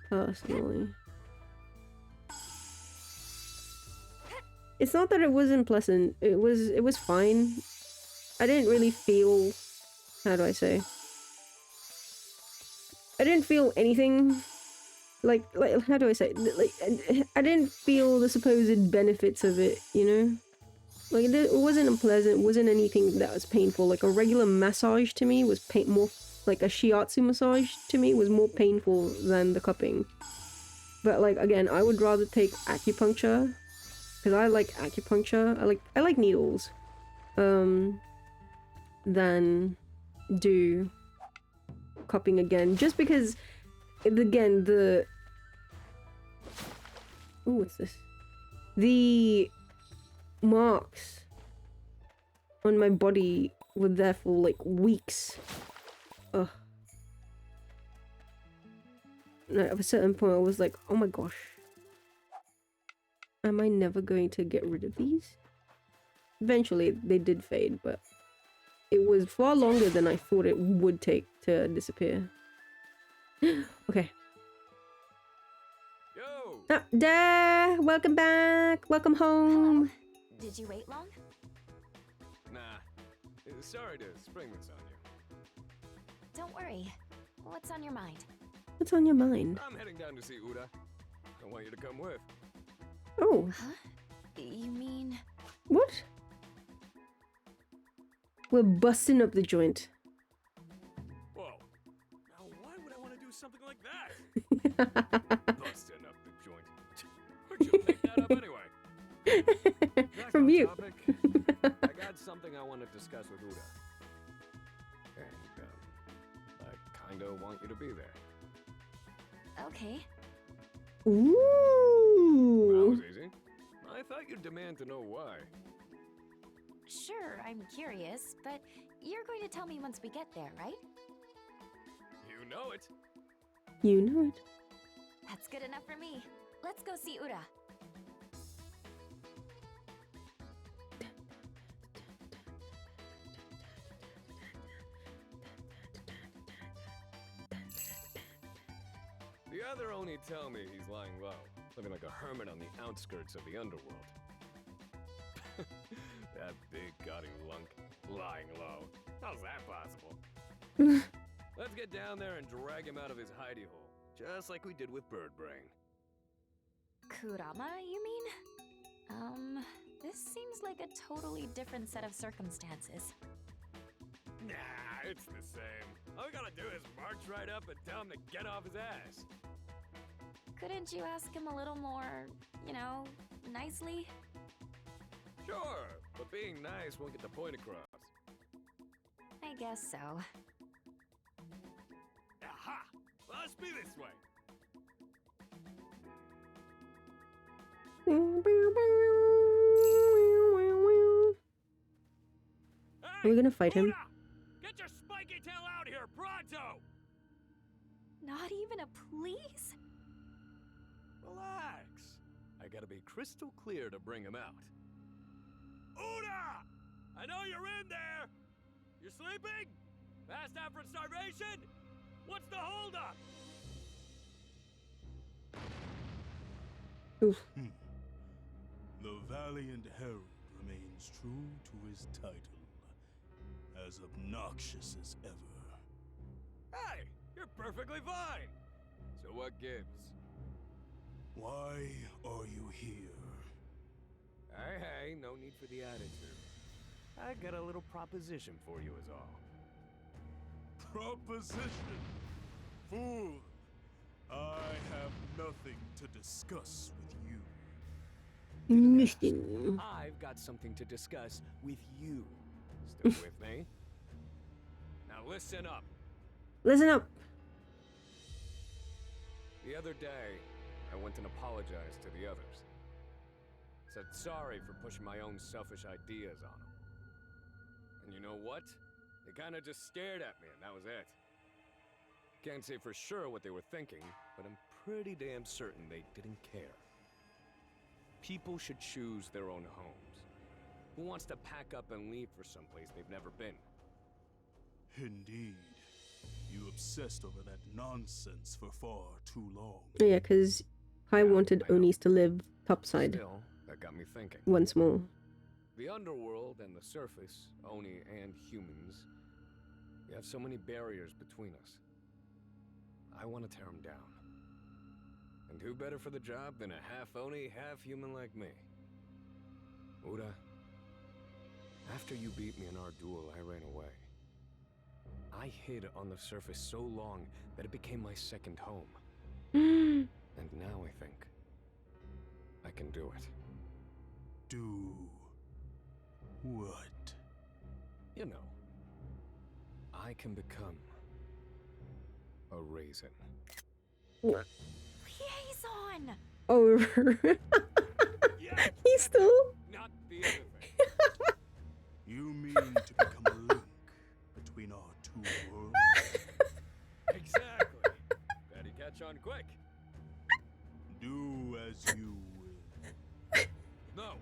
Personally. It's not that it wasn't pleasant. It was fine. I didn't really feel, how do I say? I didn't feel anything like how do I say? Like, I didn't feel the supposed benefits of it, you know? Like, it wasn't unpleasant, it wasn't anything that was painful. Like, a regular massage to me was more like a shiatsu massage to me was more painful than the cupping. But like again, I would rather take acupuncture because I like acupuncture. I like needles. Than do cupping again, just because again the ooh, what's this? The marks on my body were there for like weeks. Ugh. And at a certain point I was like, oh my gosh, am I never going to get rid of these? Eventually they did fade, but it was far longer than I thought it would take to disappear. Okay. Yo! Ah, da! Welcome back! Welcome home! Hello. Did you wait long? Nah. Sorry to spring this on you. Don't worry. What's on your mind? What's on your mind? I'm heading down to see Uda. I want you to come with. Oh, Huh? You mean... what? We're busting up the joint. Whoa. Now why would I want to do something like that? Busting up the joint. Where'd you pick that up anyway? Back From on you. topic, I got something I want to discuss with Uda. And, I kinda want you to be there. Okay. That Ooh. was easy. I thought you'd demand to know why. Sure, I'm curious, but you're going to tell me once we get there, right? You know it. You know it. That's good enough for me. Let's go see Ura. The other Oni tell me he's lying low, living like a hermit on the outskirts of the underworld. That big gaudy lunk, lying low. How's that possible? Let's get down there and drag him out of his hidey hole, just like we did with Birdbrain. Kurama, you mean? This seems like a totally different set of circumstances. Nah, it's the same. All we gotta do is march right up and tell him to get off his ass. Couldn't you ask him a little more, you know, nicely? Sure, but being nice won't get the point across. I guess so. Aha! Must be this way. Are we gonna fight him? Uda! Get your spiky tail out here, pronto! Not even a please? Relax. I gotta be crystal clear to bring him out. Uda! I know you're in there! You're sleeping? Passed out from starvation? What's the holdup? Oof. The valiant herald remains true to his title, as obnoxious as ever. Hey, you're perfectly fine. So what gives? Why are you here? Hey, no need for the attitude. I got a little proposition for you is all. Proposition? Fool! I have nothing to discuss with you. Nothing. I've got something to discuss with you. Still with me? Now listen up. Listen up. The other day, I went and apologized to the others. Said sorry for pushing my own selfish ideas on them. And you know what? They kind of just stared at me and that was it. Can't say for sure what they were thinking, but I'm pretty damn certain they didn't care. People should choose their own homes. Who wants to pack up and leave for someplace they've never been? Indeed. You obsessed over that nonsense for far too long. Yeah, because I wanted Onis to live topside Still, that got me thinking. once more. The underworld and the surface, Oni and humans, we have so many barriers between us. I want to tear them down. And who better for the job than a half Oni, half human like me? Uda, after you beat me in our duel, I ran away. I hid on the surface so long that it became my second home. Mm. And now I think I can do it. Do what? You know, I can become a raisin. Liaison! Oh, he's still. Not the other thing. You mean to become a link between our two worlds? Exactly. Better catch on quick. Do as you will. No.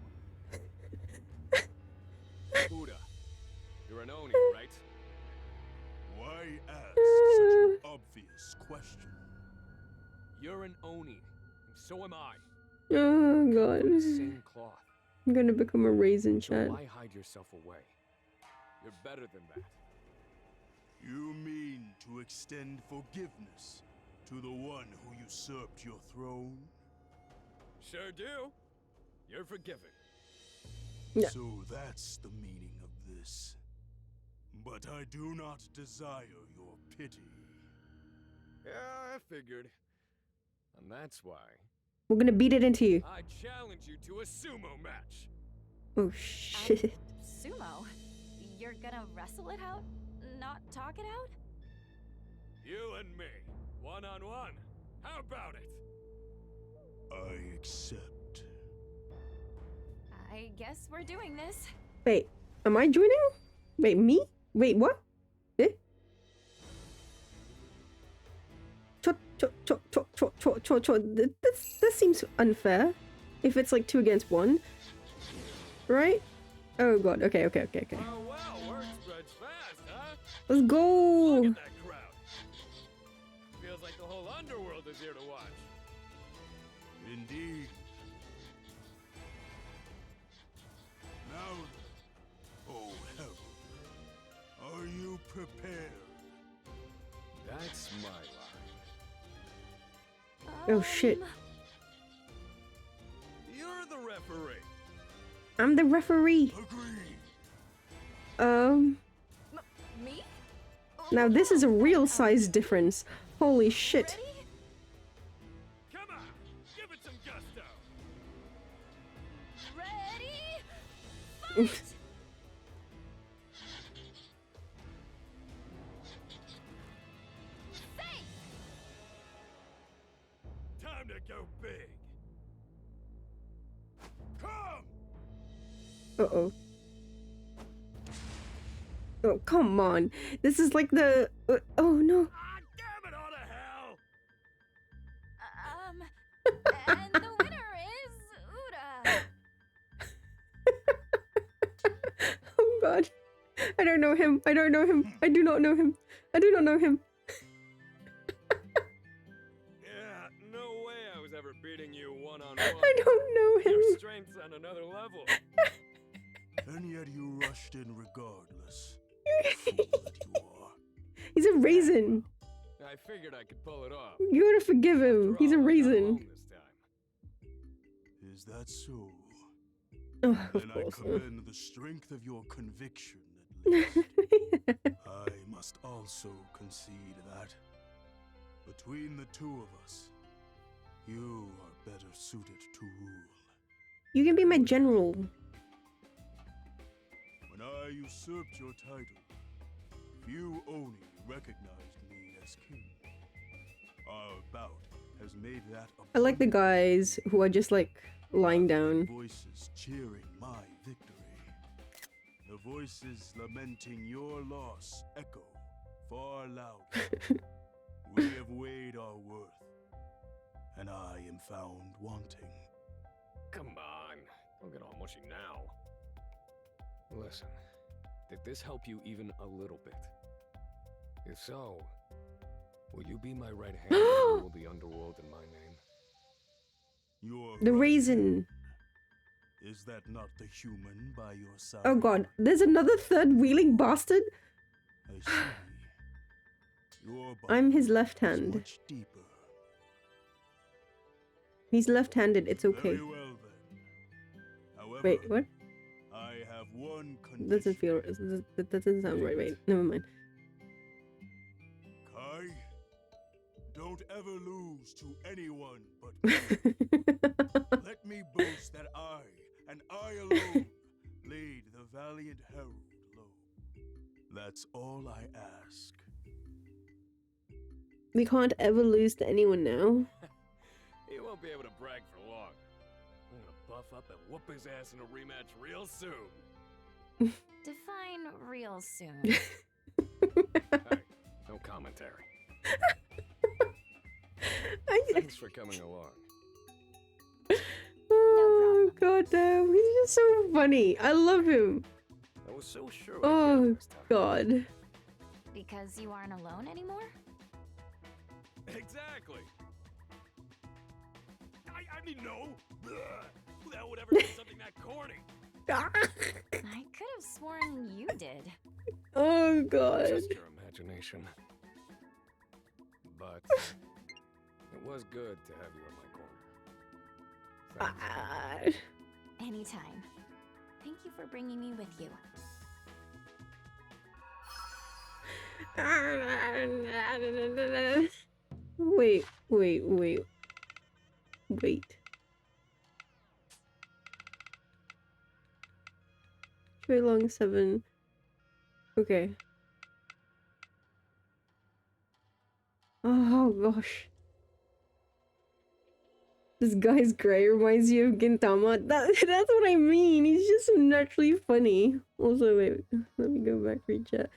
Buddha, you're an Oni, right? Why ask such an obvious question? You're an Oni, and so am I. Oh god. From the same cloth. I'm gonna become a raisin, So chat. why hide yourself away? You're better than that. You mean to extend forgiveness to the one who usurped your throne? Sure do. You're forgiven. Yeah. So that's the meaning of this. But I do not desire your pity. Yeah, I figured. And that's why We're gonna beat it into you. I challenge you to a sumo match. Oh shit. Sumo? You're gonna wrestle it out? Not talk it out? You and me, one-on-one. How about it? I accept. I guess we're doing this. Wait, am I joining? Wait, me? Wait, what? Eh? This seems unfair. If it's like 2 against 1. Right? Oh god, okay. Well, word spreads fast, huh? Let's go! Look at that crowd. Feels like the whole underworld is here to watch. Indeed. Now then, oh Herald, are you prepared? That's my line. Oh shit. You're the referee. I'm the referee. Agreed. Me? Now this is a real size difference. Holy shit. Ready? Come on, give it some gusto. Ready? Fight! Time to go big. Come! Uh-oh. Oh, come on. This is like the... oh, no. Ah, damn it all to hell! And the winner is Uda. Oh, God. I don't know him. I don't know him. I do not know him. I do not know him. Yeah, no way I was ever beating you one-on-one. I don't know him. Your strength's on another level. And yet you rushed in regardless. Fool that you are. He's a raisin. I figured I could pull it off. You gotta forgive him. After He's a all, I'm not raisin. alone this time. Is that so? Oh, of Then I course. commend the strength of your conviction, at least. I must also concede that, between the two of us, you are better suited to rule. You can be my general. When I usurped your title, few Oni recognized me as king. Our bout has made that I like the guys who are just like lying down. voices cheering my victory. The voices lamenting your loss echo far louder. We have weighed our worth, and I am found wanting. Come on, don't get all mushy now. Listen, did this help you even a little bit? If so, will you be my right hand and rule the underworld in my name? The raisin. Is that not the human by your side? Oh god, there's another third wheeling bastard. I see. Your I'm his bond left is hand. much deeper. He's left-handed, it's okay. Very well then. However, Wait, what? I have one condition. Doesn't feel... that doesn't sound right. Wait, never mind. don't ever lose to anyone but me. Let me boast that I, and I alone, laid the valiant herald low. That's all I ask. We can't ever lose to anyone now. He won't be able to brag for long. I'm gonna buff up and whoop his ass in a rematch real soon. Define real soon. Hey, no commentary. Thanks for coming along. Oh, god damn. He's just so funny. I love him. I was so sure. Oh, god. Because you aren't alone anymore? Exactly. I mean, no. Who the hell would ever do something that corny? I could have sworn you did. Oh, god. Just your imagination. But it was good to have you in my corner. Thanks. Anytime. Thank you for bringing me with you. Wait. Very long 7. Okay. Oh gosh. This guy's gray reminds you of Gintama. That's what I mean. He's just so naturally funny. Also, wait, let me go back for chat.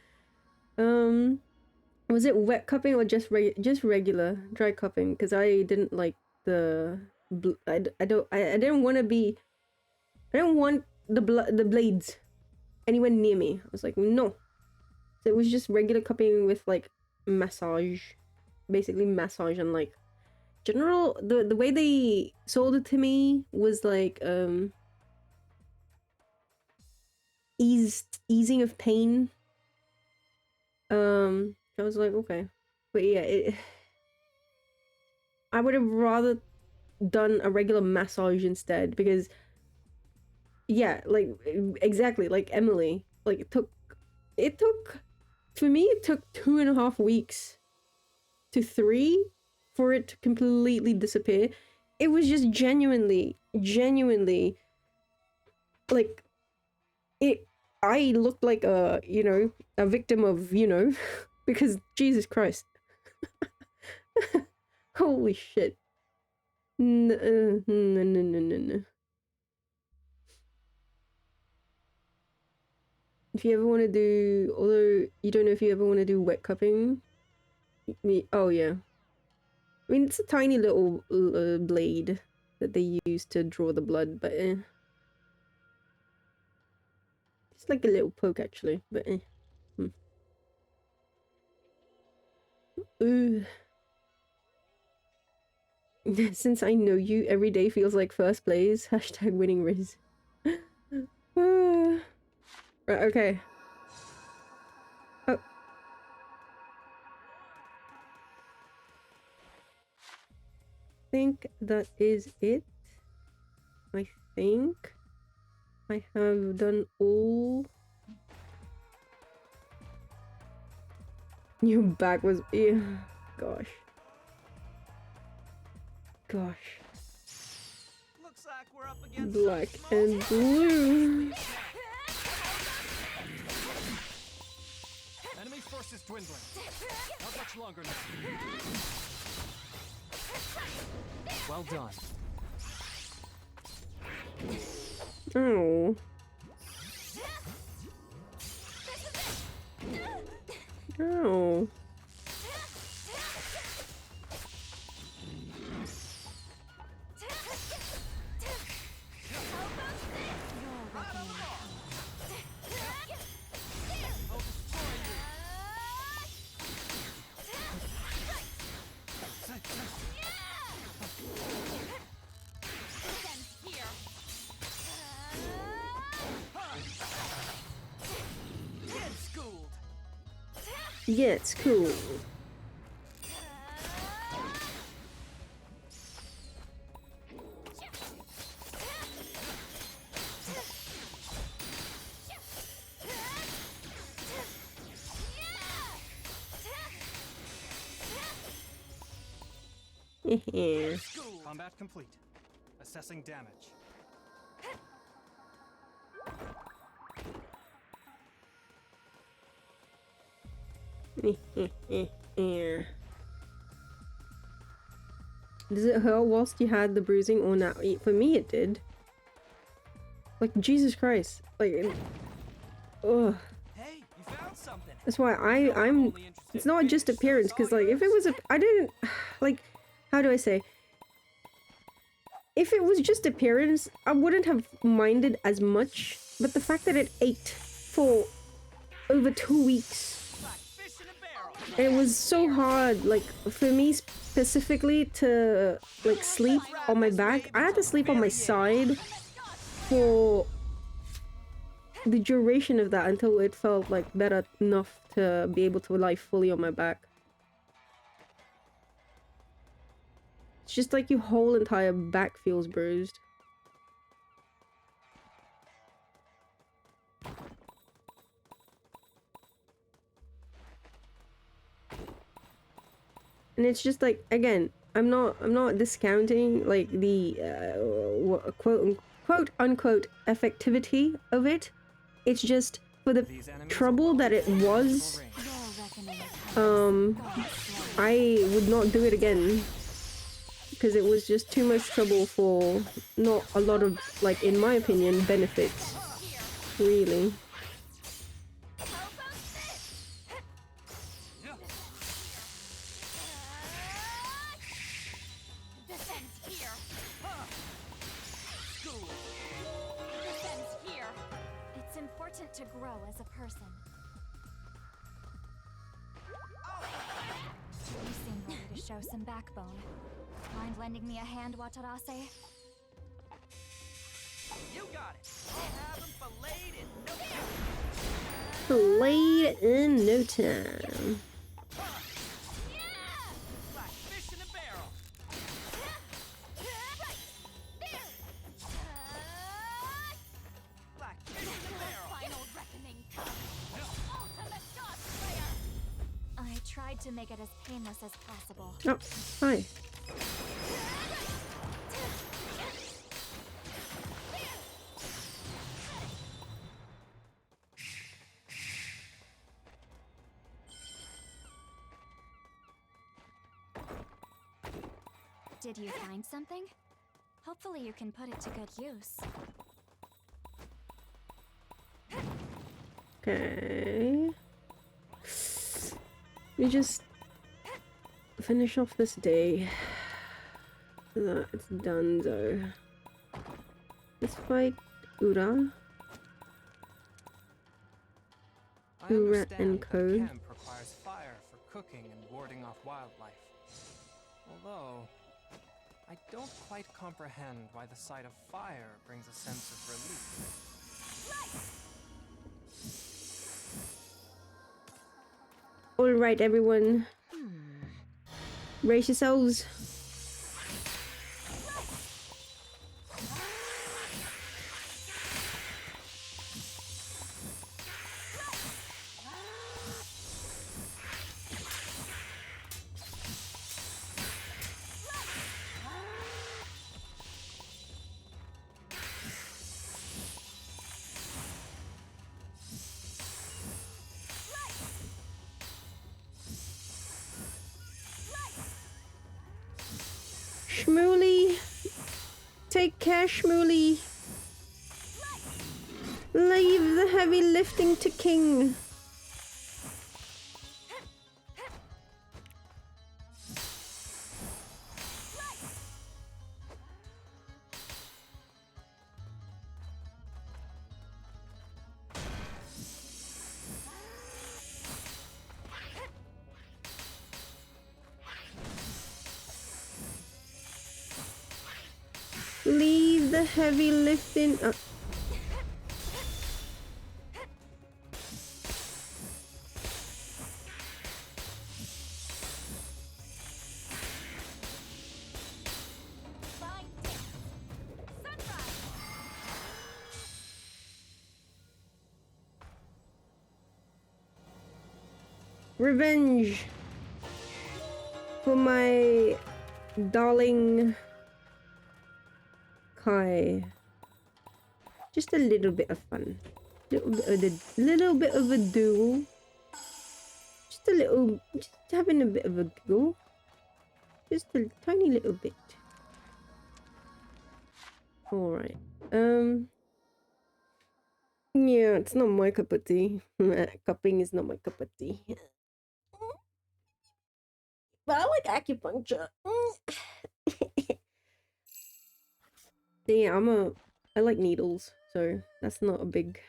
Was it wet cupping or just regular dry cupping? Because I didn't like the I didn't want the blades anywhere near me. I was like, no. So it was just regular cupping with like massage, basically massage, and like general the way they sold it to me was like easing of pain. I was like, okay, but yeah, I would have rather done a regular massage instead, because yeah, like exactly like Emily, like it took for me, it took 2.5 weeks to 3 for it to completely disappear. It was just genuinely like I looked like a victim of, because Jesus Christ. Holy shit. No. If you ever want to do, although you don't know if you ever want to do wet cupping. Oh yeah. I mean, it's a tiny little blade that they use to draw the blood, but it's like a little poke actually, but Ooh. Since I know you, every day feels like first place. Hashtag winning race. Right, okay. Oh. Think that is it. I think I have done all. Your back was, yeah. Gosh. Looks like we're up against Black and blue. Enemy force is dwindling. Not much longer now. Well done. Oh. Oh. Yeah, it's cool. Combat complete. Assessing damage. Does it hurt whilst you had the bruising or not? For me it did. Like, Jesus Christ. Like, ugh. Hey, you found something. That's why I'm it's not just appearance, because like if it was I didn't like, how do I say, if it was just appearance I wouldn't have minded as much, but the fact that it ate for over 2 weeks and it was so hard, like for me specifically to like sleep on my back. I had to sleep on my side for the duration of that until it felt like better enough to be able to lie fully on my back. It's just like your whole entire back feels bruised. And it's just like, again, I'm not discounting like the quote unquote effectivity of it. It's just for the trouble that it was, I would not do it again, because it was just too much trouble for not a lot of, like, in my opinion, benefits, really. To grow as a person. You seem ready to show some backbone. Mind lending me a hand, Watarase? You got it. I'll have them filleted in no time. Filleted in no time. Like fish in a barrel. Like fish in a barrel. Final reckoning comes. Ultimate God Slayer. I tried to make it as painless as possible. Oh, hi. Did you find something? Hopefully you can put it to good use. Okay. We just finish off this day. So it's done though. Let's fight Ura. I Ura understand and that Co. camp requires fire for cooking and warding off wildlife. Although, I don't quite comprehend why the sight of fire brings a sense of relief. Alright, everyone. Brace yourselves. Shmooly, take care, Shmooly. Leave the heavy lifting to King. Leave the heavy lifting. Revenge for my Darling Kai. Just a little bit of fun. Little bit of a duel. Just a little, just having a bit of a giggle. Just a tiny little bit. Alright. Yeah, it's not my cup of tea. Cupping is not my cup of tea. But I like acupuncture. Yeah, I like needles, so that's not a big...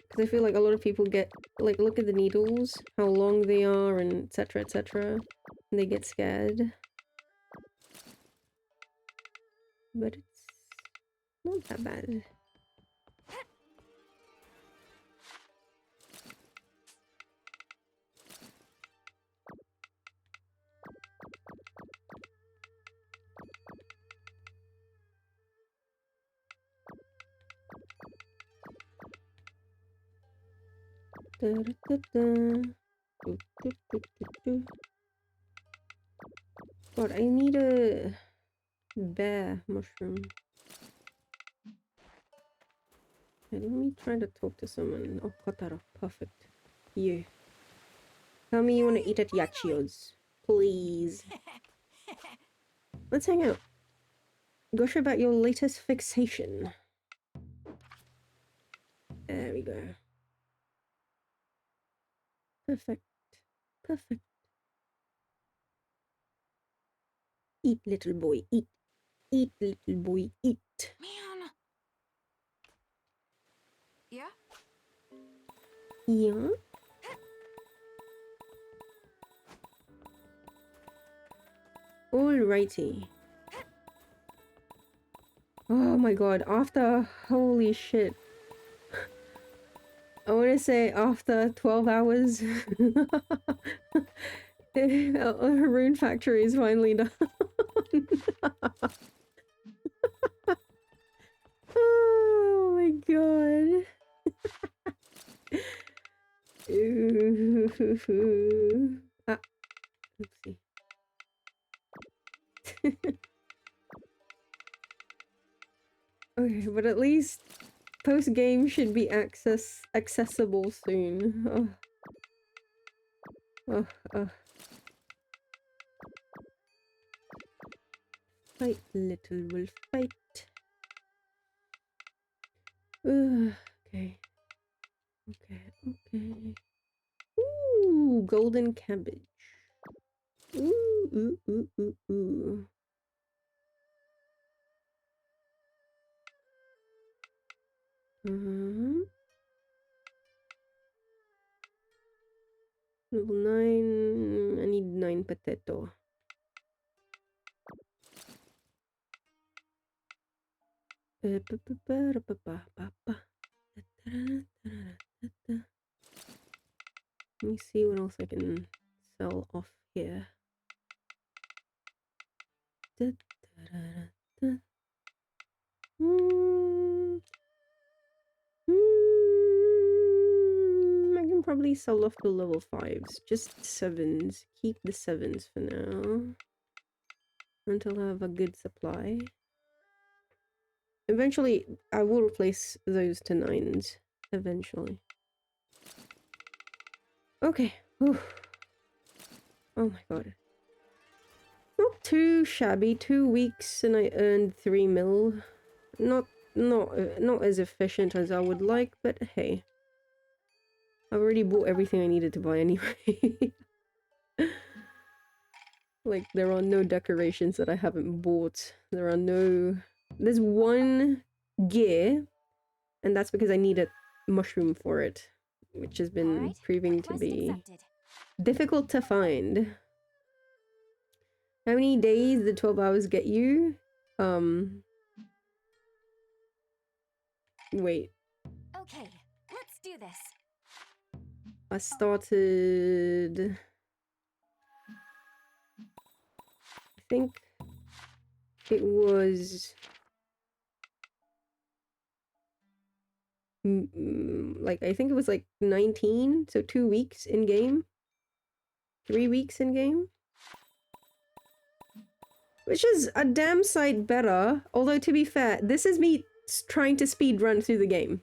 Because I feel like a lot of people get, like, look at the needles, how long they are, and etc, etc. And they get scared. But it's not that bad. Da, da, da, da. Do, do, do, do, do. God, I need a bear mushroom. Okay, let me try to talk to someone. Oh, Kotaro, perfect. You. Tell me you want to eat at Yachio's. Please. Let's hang out. Gush about your latest fixation. There we go. Perfect. Perfect. Eat, little boy, eat. Eat, little boy, eat. Man. Yeah? Yeah? Alrighty. Oh my god, after... Holy shit. I want to say after 12 hours... Rune Factory is finally done. Oh my god. Ah, oopsie. Okay, but at least post game should be accessible soon. Oh, Fight, little wolf, fight. Okay. Okay. Ooh, golden cabbage. Ooh. Level 9. I need 9 potato. Let me see what else I can sell off here. I can probably sell off the level 5s. Just 7s. Keep the 7s for now. Until I have a good supply. Eventually, I will replace those to 9s. Eventually. Okay. Whew. Oh my god. Not too shabby. 2 weeks and I earned 3 mil. Not as efficient as I would like, but hey. I've already bought everything I needed to buy anyway. Like, there are no decorations that I haven't bought. There are no... There's one gear, and that's because I need a mushroom for it, which has been proving to be difficult to find. How many days did 12 hours get you? Wait. Okay, let's do this. I started... I think it was... like, I think it was like 19, so 2 weeks in game. 3 weeks in game. Which is a damn sight better. Although, to be fair, this is me trying to speed run through the game.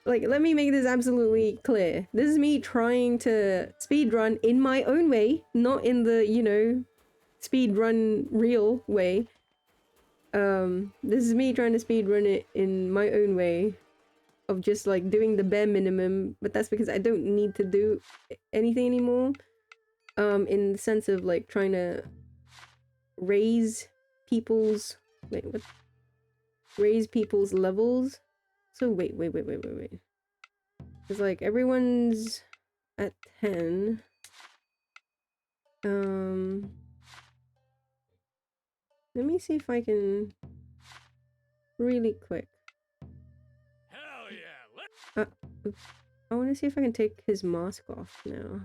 Like, let me make this absolutely clear. This is me trying to speed run in my own way, not in the, you know, speed run real way. This is me trying to speed run it in my own way of just like doing the bare minimum, but that's because I don't need to do anything anymore. In the sense of like trying to raise people's raise people's levels. So wait. It's like everyone's at 10. Let me see if I can really quick. Hell yeah! Oops. I want to see if I can take his mask off now.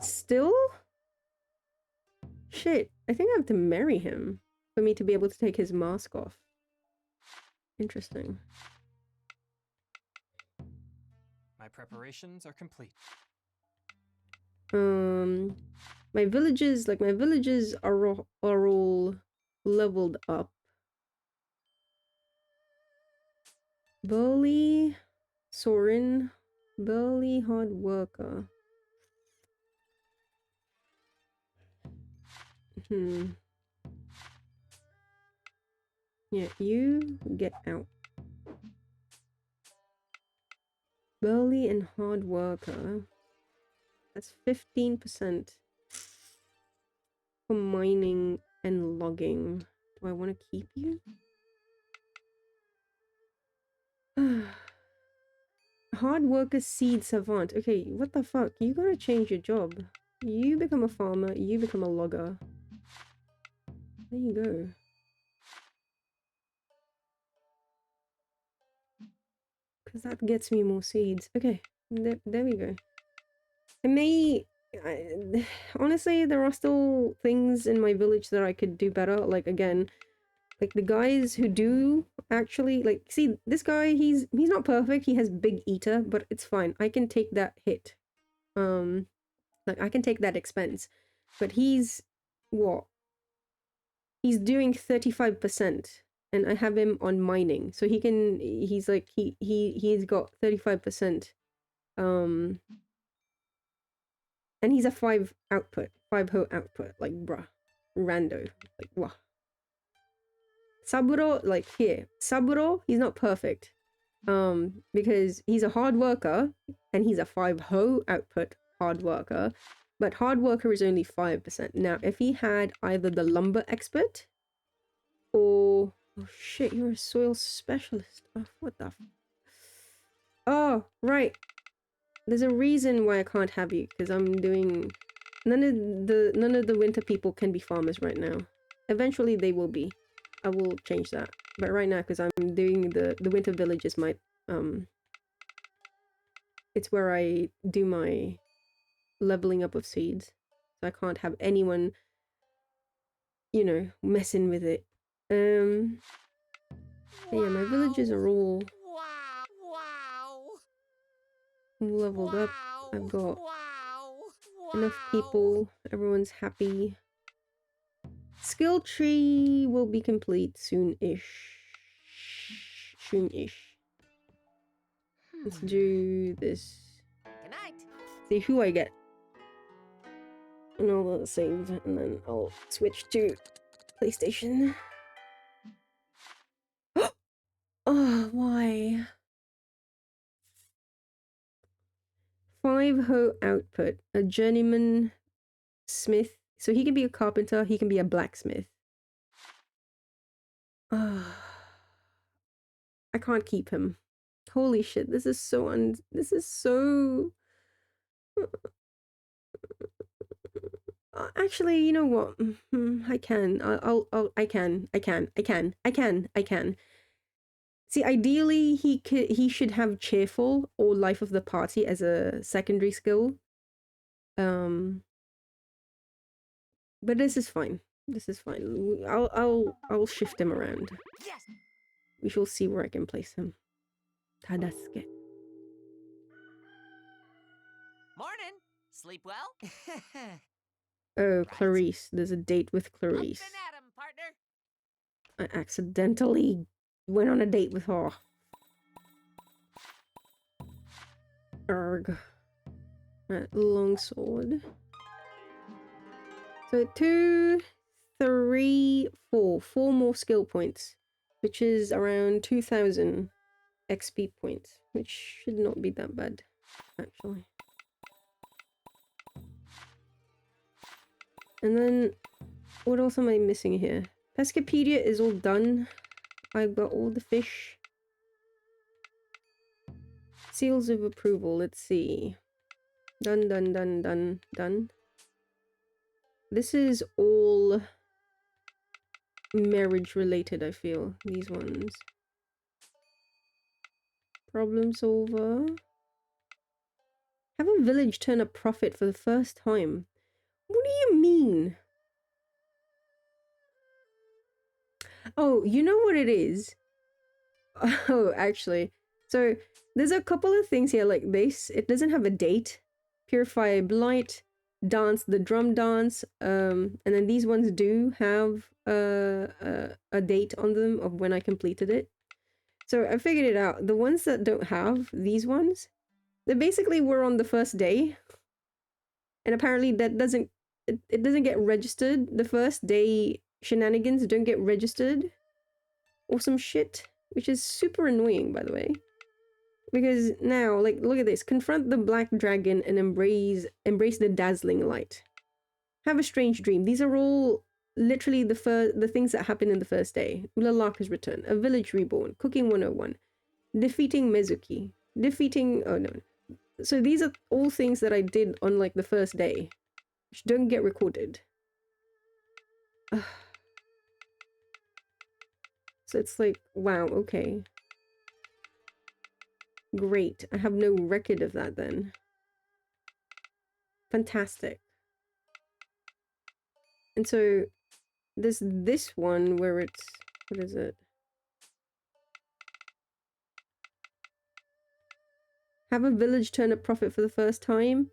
Still? Shit, I think I have to marry him for me to be able to take his mask off. Interesting. My preparations are complete. My villages are all leveled up. Burly, Sorin, burly hard worker. Yeah, you get out. Burly and hard worker. That's 15% for mining and logging. Do I want to keep you? Hard worker seed savant. Okay, what the fuck? You gotta change your job. You become a farmer, you become a logger. There you go. Because that gets me more seeds. Okay, there we go. Honestly, there are still things in my village that I could do better. Like, again, like the guys who do actually, like, see, this guy, he's not perfect. He has big eater, but it's fine. I can take that hit. Like, I can take that expense. But he's, what? He's doing 35%. And I have him on mining. So he's like, he's got 35%. And he's a 5 output. 5 hoe output. Like, bruh. Rando. Like, wah. Saburo, like, here. Saburo, he's not perfect. Because he's a hard worker. And he's a 5 hoe output hard worker. But hard worker is only 5%. Now, if he had either the lumber expert or... Oh shit, you're a soil specialist. Oh, what the oh, right. There's a reason why I can't have you, because I'm doing... None of the winter people can be farmers right now. Eventually they will be. I will change that. But right now, because I'm doing the winter village is my... It's where I do my leveling up of seeds. So I can't have anyone, you know, messing with it. Yeah, my villages are all leveled up. I've got enough people. Everyone's happy. Skill tree will be complete soon-ish. Soon-ish. Let's do this. Good night. See who I get. And I'll save, and then I'll switch to PlayStation. Oh, why? 5 hoe output. A journeyman smith. So he can be a carpenter, he can be a blacksmith. I can't keep him. Holy shit, this is so this is so... Actually, you know what? I can. I can. See, ideally, he should have cheerful or life of the party as a secondary skill. But this is fine. This is fine. I'll shift him around. Yes. We shall see where I can place him. Tadasuke. sleep well? Oh, Right. Clarice. There's a date with Up Clarice. and at 'em, partner. I accidentally went on a date with her. Arg. Right, longsword. So 2, 3, 4. 4 more skill points, which is around 2000 XP points, which should not be that bad, actually. And then, what else am I missing here? Pescapedia is all done. I've got all the fish. Seals of approval, let's see. Done, done, done, done, done. This is all marriage related, I feel. These ones. Problem solver. Have a village turn a profit for the first time. What do you mean? Oh, you know what it is? Oh, actually. So, there's a couple of things here like this. It doesn't have a date. Purify Blight, Dance the Drum Dance, and then these ones do have a date on them of when I completed it. So I figured it out. The ones that don't have these ones, they basically were on the first day. And apparently that doesn't, it doesn't get registered. The first day shenanigans don't get registered. Or some shit. Which is super annoying, by the way. Because now, like, look at this. Confront the black dragon and embrace the dazzling light. Have a strange dream. These are all literally the things that happen in the first day. Ulalaka's return. A village reborn. Cooking 101. Defeating Mezuki. Oh no. So these are all things that I did on like the first day. Which don't get recorded. So it's like, wow, okay. Great. I have no record of that then. Fantastic. And so there's this one where it's, what is it? Have a village turn a profit for the first time.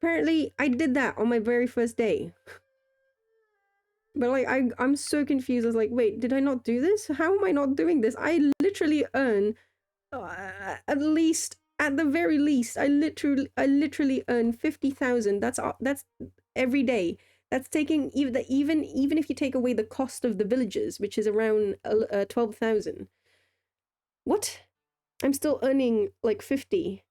Apparently I did that on my very first day. But like I'm so confused. I was like, wait, did I not do this? How am I not doing this? I literally earn at least, at the very least, I literally earn 50,000. That's every day. That's taking even if you take away the cost of the villages, which is around 12,000. What? I'm still earning like 50.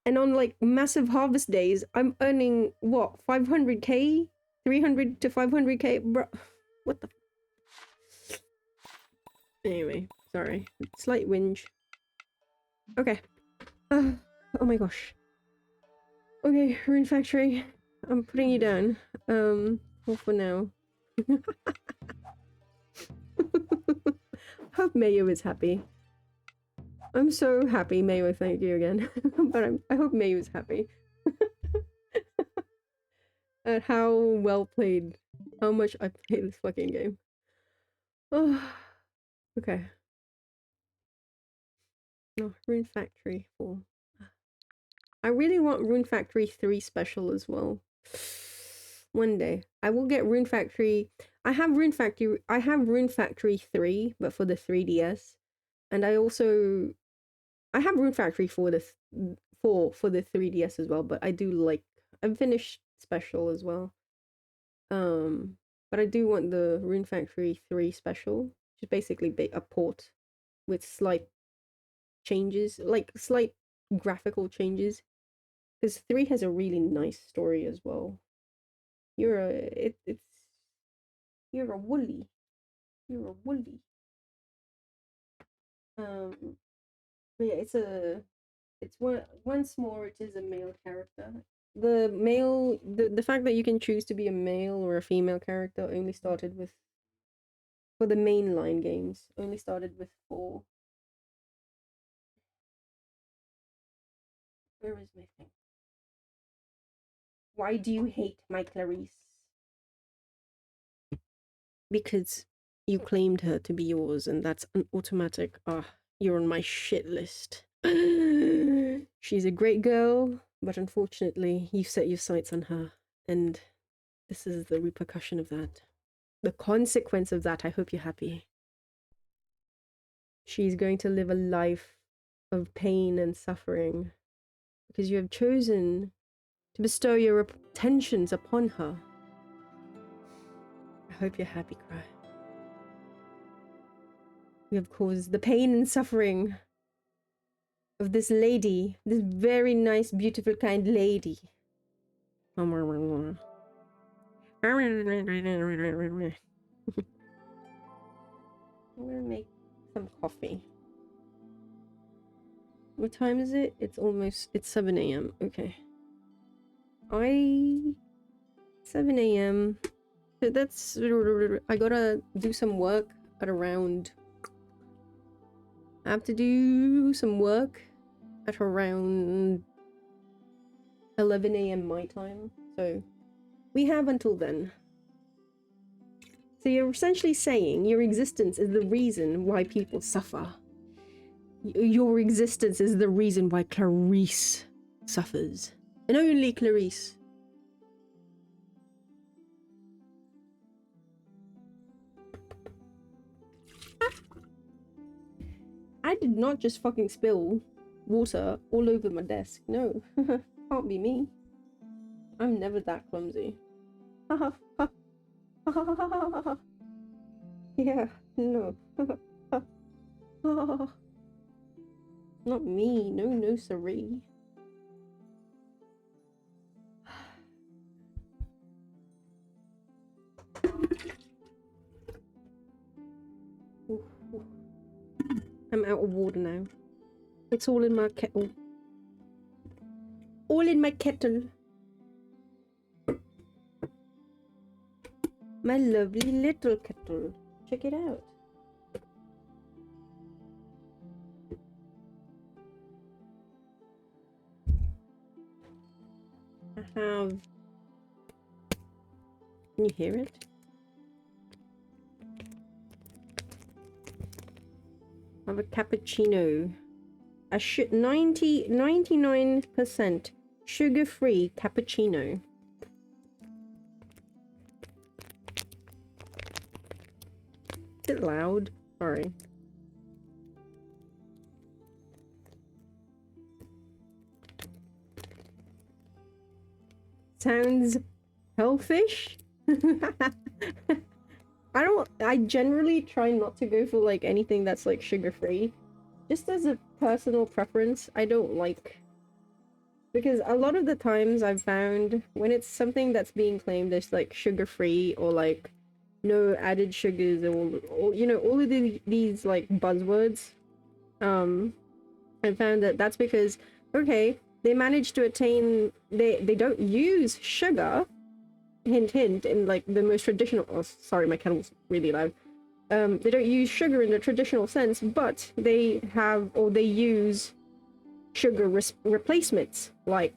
And on like massive harvest days, I'm earning what, 500k? 300 to 500k? Bro, what the? Anyway, sorry. Slight whinge. Okay. Oh my gosh. Okay, Rune Factory. I'm putting you down. Well, for now. Hope Mayo is happy. I'm so happy, Mayo, thank you again. But I hope Mayo is happy. At how well played. How much I played this fucking game. Oh, okay. No, Rune Factory 4. I really want Rune Factory 3 special as well. One day. I will get Rune Factory. I have Rune Factory 3, but for the 3DS. And I have Rune Factory for the 4 for the 3DS as well, but I do like, I've finished special as well. But I do want the Rune Factory 3 special, which is basically a port with slight changes, like slight graphical changes. Because 3 has a really nice story as well. You're a woolly. You're a woolly. But yeah, it's once more it is a male character. The fact that you can choose to be a male or a female character only started with, for the mainline games, only started with 4. Where is my thing? Why do you hate my Clarice? Because you claimed her to be yours, and that's an automatic, you're on my shit list. She's a great girl. But unfortunately, you set your sights on her, and this is the repercussion of that. The consequence of that, I hope you're happy. She's going to live a life of pain and suffering because you have chosen to bestow your attentions upon her. I hope you're happy, Cry. You have caused the pain and suffering of this lady, this very nice, beautiful, kind lady. I'm gonna make some coffee. What time is it? It's 7 a.m. Okay. 7 a.m. So that's, I gotta do some work at around, I have to do some work at around 11 a.m. my time. So we have until then. So you're essentially saying your existence is the reason why people suffer. Your existence is the reason why Clarice suffers. And only Clarice. I did not just fucking spill water all over my desk. No. Can't be me. I'm never that clumsy. Yeah, no. Not me. No, no, siree. I'm out of water now. It's all in my kettle. All in my kettle. My lovely little kettle. Check it out. I have... Can you hear it? I have a cappuccino. A 99% sugar-free cappuccino. Is it loud? Sorry. Sounds healthish? I generally try not to go for like anything that's like sugar-free. Just as a personal preference, I don't like, because a lot of the times I've found when it's something that's being claimed as like sugar-free or like no added sugars or you know, all of these like buzzwords, I found that that's because, okay, they managed to attain, they don't use sugar, hint hint, in like the most traditional, oh sorry, my kettle's really loud. They don't use sugar in the traditional sense, but they have, or they use sugar replacements, like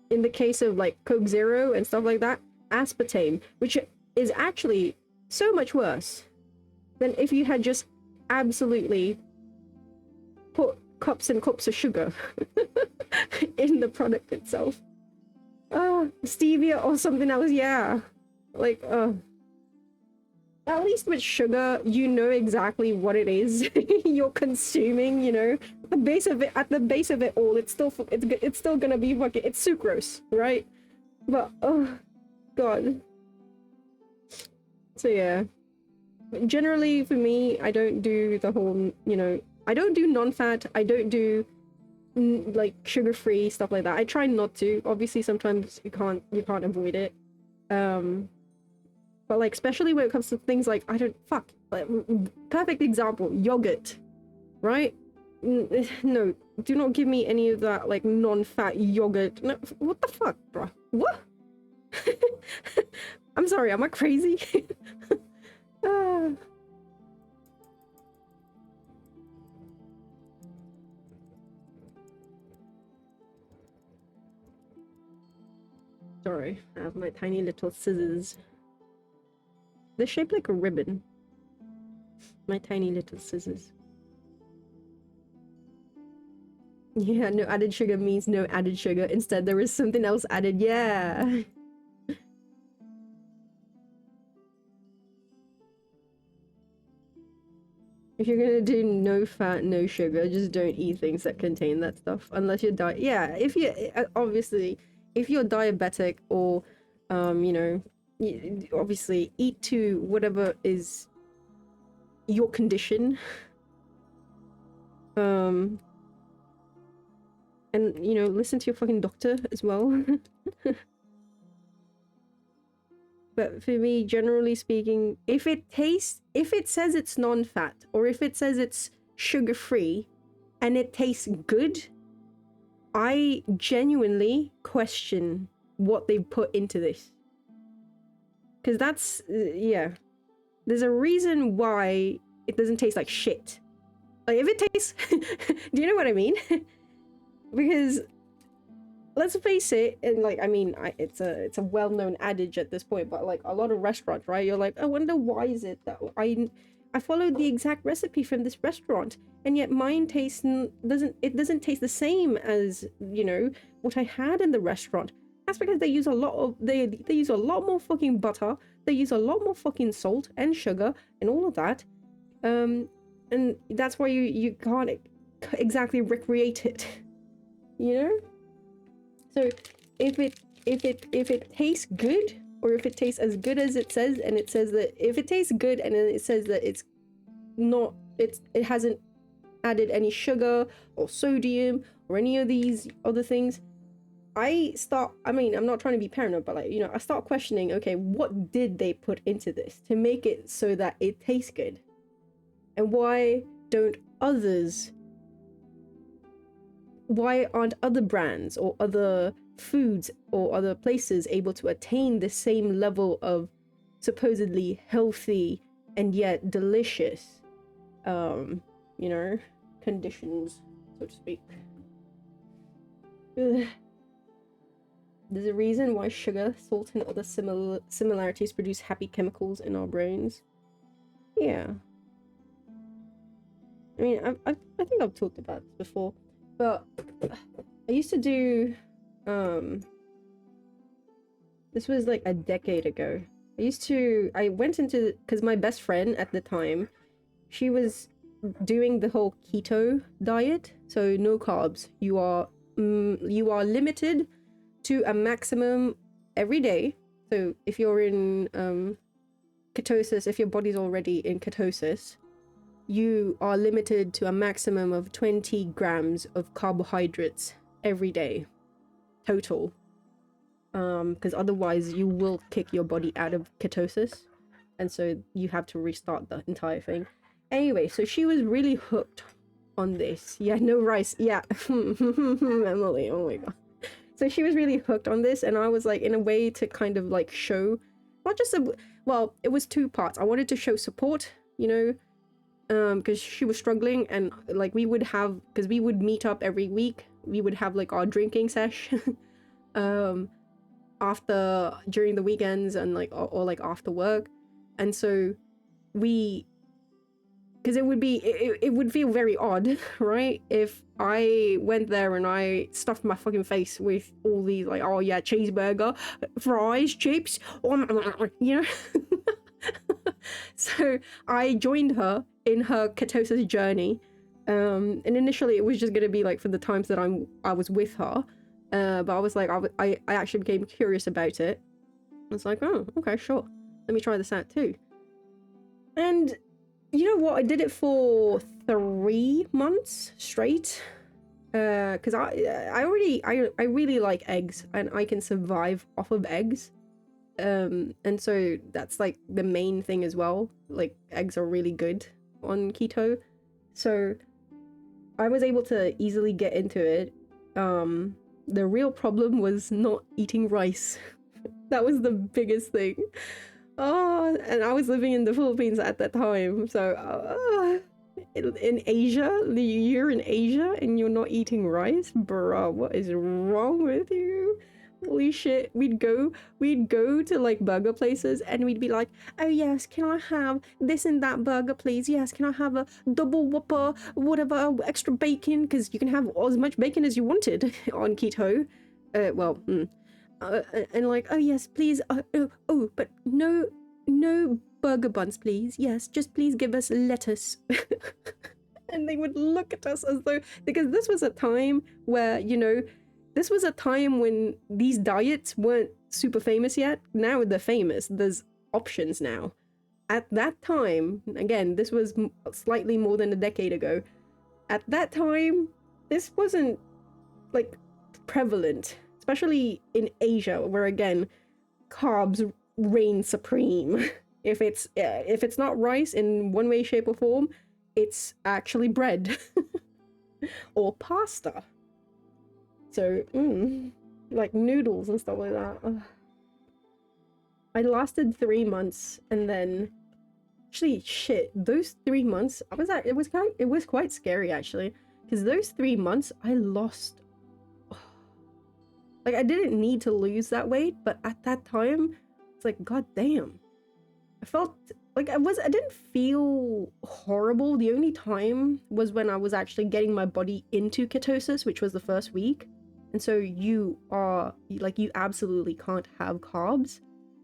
in the case of like Coke Zero and stuff like that, aspartame, which is actually so much worse than if you had just absolutely put cups and cups of sugar in the product itself. Stevia or something else, yeah. Like, at least with sugar, you know exactly what it is you're consuming, you know? At the base of it all, it's still gonna be fucking, it's sucrose, right? But, oh, God. So yeah. Generally, for me, I don't do the whole, you know, I don't do non-fat, I don't do like sugar-free stuff like that. I try not to. Obviously, sometimes you can't avoid it. But like, especially when it comes to things like, like, perfect example, yogurt, right? No, do not give me any of that like non-fat yogurt. No, what the fuck, bro? What? I'm sorry, am I crazy? Sorry, I have my tiny little scissors. They're shaped like a ribbon. My tiny little scissors. Yeah, no added sugar means no added sugar. Instead, there is something else added. Yeah. If you're gonna do no fat, no sugar, just don't eat things that contain that stuff. Unless you're yeah, if you obviously, if you're diabetic or, you know, obviously eat to whatever is your condition. And you know, listen to your fucking doctor as well. But for me, generally speaking, if it says it's non-fat, or if it says it's sugar-free, and it tastes good, I genuinely question what they put into this. Because that's, yeah. There's a reason why it doesn't taste like shit. Like, if it tastes... do you know what I mean? Because... let's face it, and like, I mean, it's a well-known adage at this point, but like a lot of restaurants, right? You're like, I wonder why is it that I followed the exact recipe from this restaurant, and yet mine doesn't taste the same as, you know, what I had in the restaurant. That's because they use a lot of they use a lot more fucking butter, they use a lot more fucking salt and sugar and all of that, and that's why you can't exactly recreate it, you know. So if it tastes good, or if it tastes as good as it says, and it says that if it tastes good and then it says that it hasn't added any sugar or sodium or any of these other things, I mean, I'm not trying to be paranoid, but like, you know, I start questioning, okay, what did they put into this to make it so that it tastes good? And why aren't other brands or other foods or other places able to attain the same level of supposedly healthy and yet delicious, you know, conditions, so to speak? Ugh. There's a reason why sugar, salt, and other similarities produce happy chemicals in our brains. Yeah. I mean, I think I've talked about this before. But I used to do, this was like a decade ago. I went into, because my best friend at the time, she was doing the whole keto diet. So no carbs. You are limited to a maximum every day. So if you're in ketosis, if your body's already in ketosis, you are limited to a maximum of 20 grams of carbohydrates every day, total. Because otherwise you will kick your body out of ketosis, and so you have to restart the entire thing. Anyway, so she was really hooked on this. Yeah, no rice. Yeah, Emily, oh my god. So she was really hooked on this, and I was like, in a way to kind of like show, not just well, it was two parts. I wanted to show support, you know, because she was struggling, and like we would meet up every week. We would have like our drinking sesh during the weekends, and like or like after work. And so because it would feel very odd, right, if I went there and I stuffed my fucking face with all these like, oh yeah, cheeseburger, fries, chips, you know. So I joined her in her ketosis journey, and initially it was just gonna be like for the times that I was with her, but I was like, I actually became curious about it. I was like, oh, okay, sure, let me try this out too. And you know what, I did it for 3 months straight, because I really like eggs, and I can survive off of eggs. And so that's like the main thing as well. Like, eggs are really good on keto, so I was able to easily get into it. The real problem was not eating rice. That was the biggest thing. Oh, and I was living in the Philippines at that time, so in Asia, you're in Asia and you're not eating rice, bruh, what is wrong with you? Holy shit. We'd go to like burger places and we'd be like, oh yes, can I have this and that burger please? Yes, can I have a double whopper, whatever, extra bacon? Because you can have as much bacon as you wanted on keto. And like, oh yes, please, but no burger buns, please. Yes, just please give us lettuce. And they would look at us as though, because this was a time where, you know, this was a time when these diets weren't super famous yet. Now they're famous. There's options now. At that time, again, this was slightly more than a decade ago. At that time, this wasn't like prevalent, especially in Asia, where again, carbs reign supreme. If it's not rice in one way, shape, or form, it's actually bread or pasta. So, like noodles and stuff like that. Ugh. I lasted 3 months, and then actually, shit, those 3 months, it was quite scary actually, because those 3 months I lost. Like I didn't need to lose that weight, but at that time, it's like, god damn. I felt like I didn't feel horrible. The only time was when I was actually getting my body into ketosis, which was the first week. And so you absolutely can't have carbs.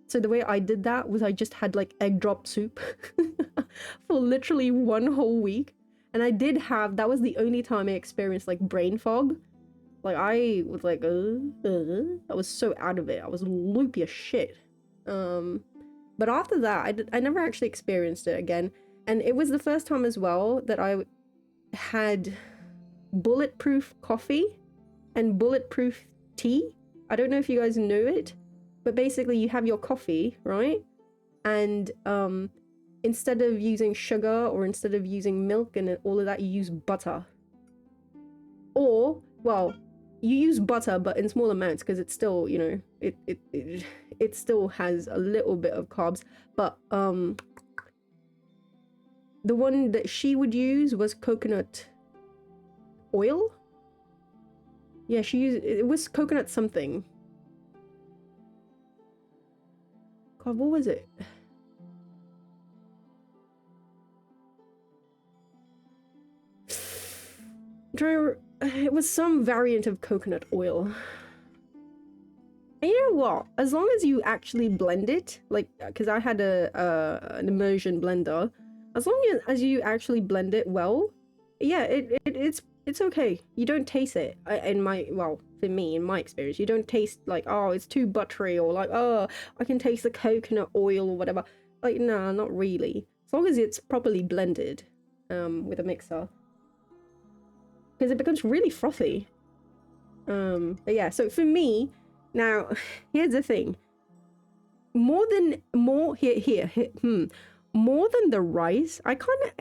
So the way I did that was I just had like egg drop soup for literally 1 whole week. And that was the only time I experienced like brain fog. Like I was like, I was so out of it. I was loopy as shit. But after that, I never actually experienced it again. And it was the first time as well that I had bulletproof coffee and bulletproof tea. I don't know if you guys know it, but basically you have your coffee, right? And instead of using sugar or instead of using milk and all of that, you use butter. Or, well, you use butter, but in small amounts because it's still, you know, it still has a little bit of carbs. But the one that she would use was coconut oil. Yeah, it was coconut something. God, what was it? It was some variant of coconut oil. And you know what? As long as you actually blend it, like, because I had an immersion blender, as long as you actually blend it well, yeah, it's okay. You don't taste it. For me, in my experience, you don't taste like, oh, it's too buttery, or like, oh, I can taste the coconut oil or whatever. Like, nah, not really. As long as it's properly blended with a mixer. Because it becomes really frothy. But yeah, so for me, now, here's the thing. More than the rice, I can't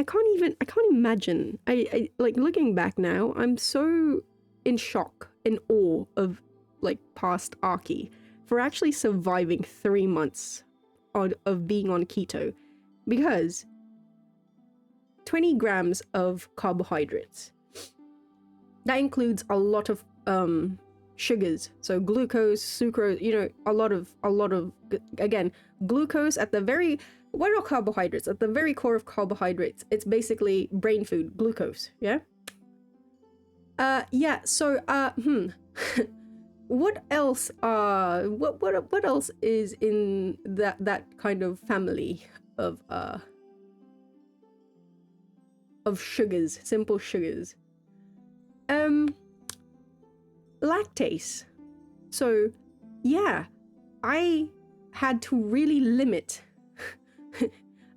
imagine. I like, looking back now, I'm so in shock, in awe of like past Arky for actually surviving 3 months of being on keto, because 20 grams of carbohydrates. That includes a lot of sugars, so glucose, sucrose, you know, a lot of again, glucose at the very, what are carbohydrates? At the very core of carbohydrates, it's basically brain food, glucose, yeah? Yeah, so what else what else is in that kind of family of sugars, simple sugars? Lactase. So yeah, I had to really limit.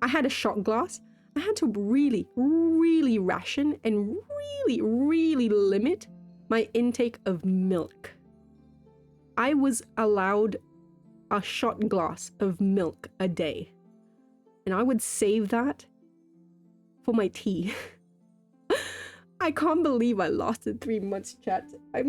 I had a shot glass. I had to really ration and really limit my intake of milk. I was allowed a shot glass of milk a day, and I would save that for my tea. I can't believe I lasted 3 months, chat. I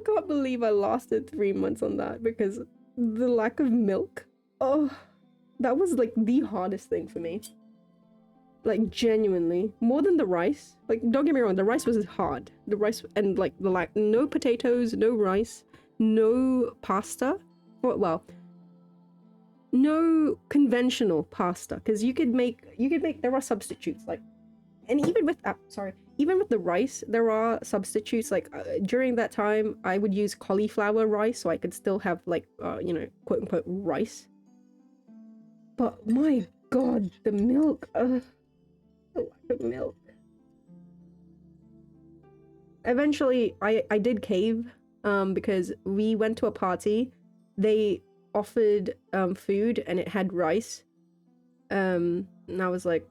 can't believe I lasted 3 months on that, because the lack of milk, oh, that was like the hardest thing for me. Like, genuinely. More than the rice. Like, don't get me wrong, the rice was hard. The rice, and like, no potatoes, no rice, no pasta. Well, no conventional pasta. Because you could make, there are substitutes. Like, and even with, even with the rice, there are substitutes. Like, during that time, I would use cauliflower rice, so I could still have, like, you know, quote-unquote rice. But, my god, the milk, the lack of milk. Eventually, I did cave, because we went to a party. They offered, food, and it had rice. And I was like,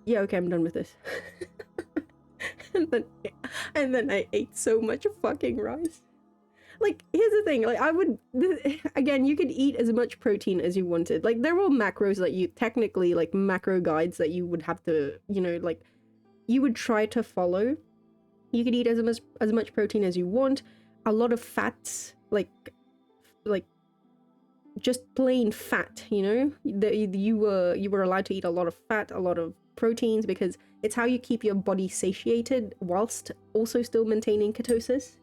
yeah, okay, I'm done with this. and then I ate so much fucking rice. Like, here's the thing, like, again, you could eat as much protein as you wanted. Like, there were macros that you, technically, like, macro guides that you would have to, you know, like, you would try to follow. You could eat as much protein as you want. A lot of fats, like, just plain fat, you know? You were allowed to eat a lot of fat, a lot of proteins, because it's how you keep your body satiated whilst also still maintaining ketosis.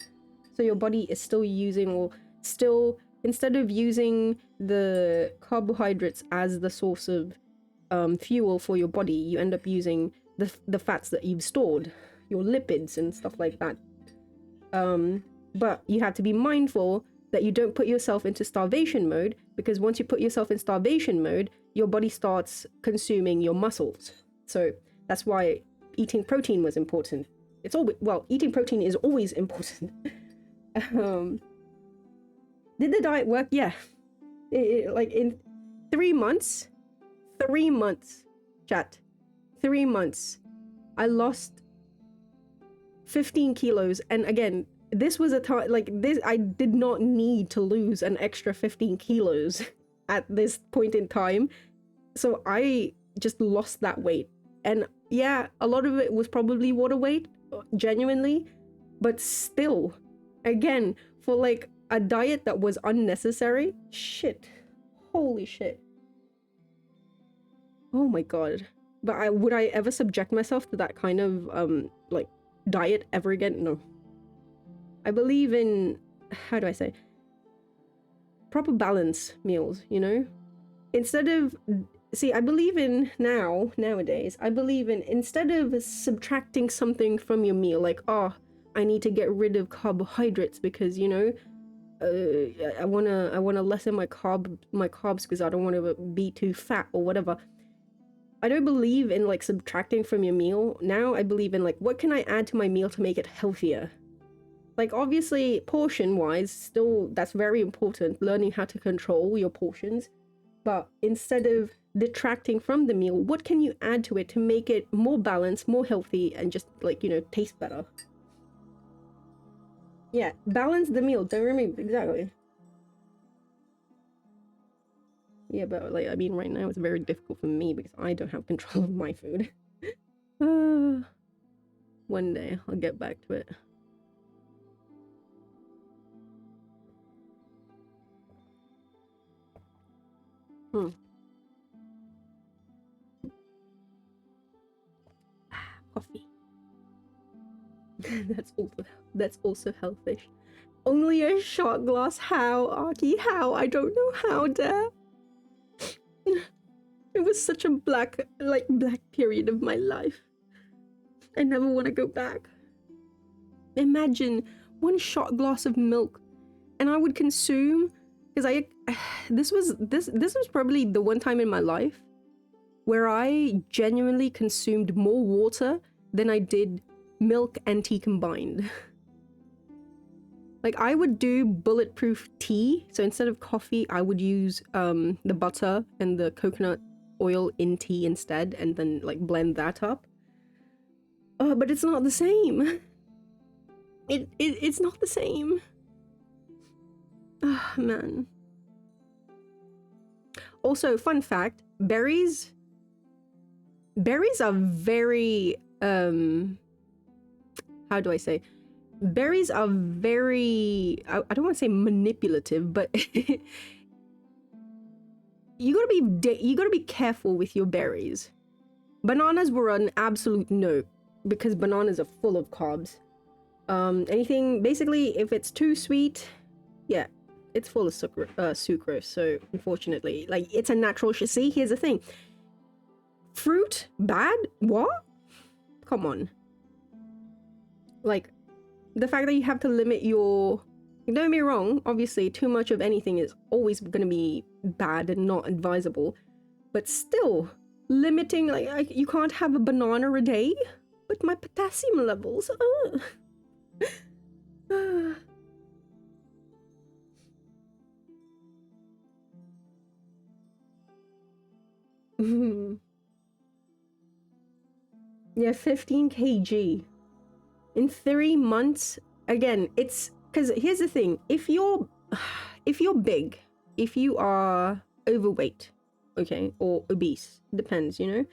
So your body is still using, or still, instead of using the carbohydrates as the source of fuel for your body, you end up using the fats that you've stored, your lipids and stuff like that. But you have to be mindful that you don't put yourself into starvation mode, because once you put yourself in starvation mode, your body starts consuming your muscles. So that's why eating protein was important. It's always, well, eating protein is always important. Did the diet work? Yeah. Like, in 3 months, chat, 3 months, I lost 15 kilos. And again, this was a time, like, this, I did not need to lose an extra 15 kilos at this point in time. So I just lost that weight. And yeah, a lot of it was probably water weight, genuinely. But still, again, for like a diet that was unnecessary, shit. Holy shit. Oh my god. But would I ever subject myself to that kind of, like, diet ever again? No. I believe in, how do I say, proper balance meals, you know? Instead of, see, I believe in nowadays, I believe in, instead of subtracting something from your meal, like, oh, I need to get rid of carbohydrates because, you know, I wanna lessen my carbs because I don't want to be too fat or whatever. I don't believe in, like, subtracting from your meal. Now I believe in, like, what can I add to my meal to make it healthier? Like, obviously, portion-wise, still, that's very important, learning how to control your portions. But instead of detracting from the meal, what can you add to it to make it more balanced, more healthy, and just, like, you know, taste better? Yeah, balance the meal, don't remember, exactly. Yeah, but, like, I mean, right now it's very difficult for me because I don't have control of my food. One day, I'll get back to it. Coffee. That's also healthish. Only a shot glass. How, Aki? How? I don't know how, dare. It was such a black period of my life. I never want to go back. Imagine one shot glass of milk, and I would consume, because this was probably the one time in my life where I genuinely consumed more water than I did milk and tea combined. Like, I would do bulletproof tea, so instead of coffee, I would use the butter and the coconut oil in tea instead, and then, like, blend that up. But it's not the same. It's not the same. Ah, man. Also, fun fact, berries are very, how do I say? Berries are very, I don't want to say manipulative, but you gotta be careful with your berries. Bananas were an absolute no, because bananas are full of carbs. Anything, basically, if it's too sweet, yeah, it's full of sucrose. So unfortunately, like, it's a natural see, here's the thing. Fruit, bad? What? Come on. Like, the fact that you have to limit your... Don't get me wrong, obviously, too much of anything is always going to be bad and not advisable. But still, limiting, like, you can't have a banana a day? But my potassium levels... Yeah, 15 kg. In 3 months, again, it's... Because here's the thing, if you're big, if you are overweight, okay, or obese, depends, you know,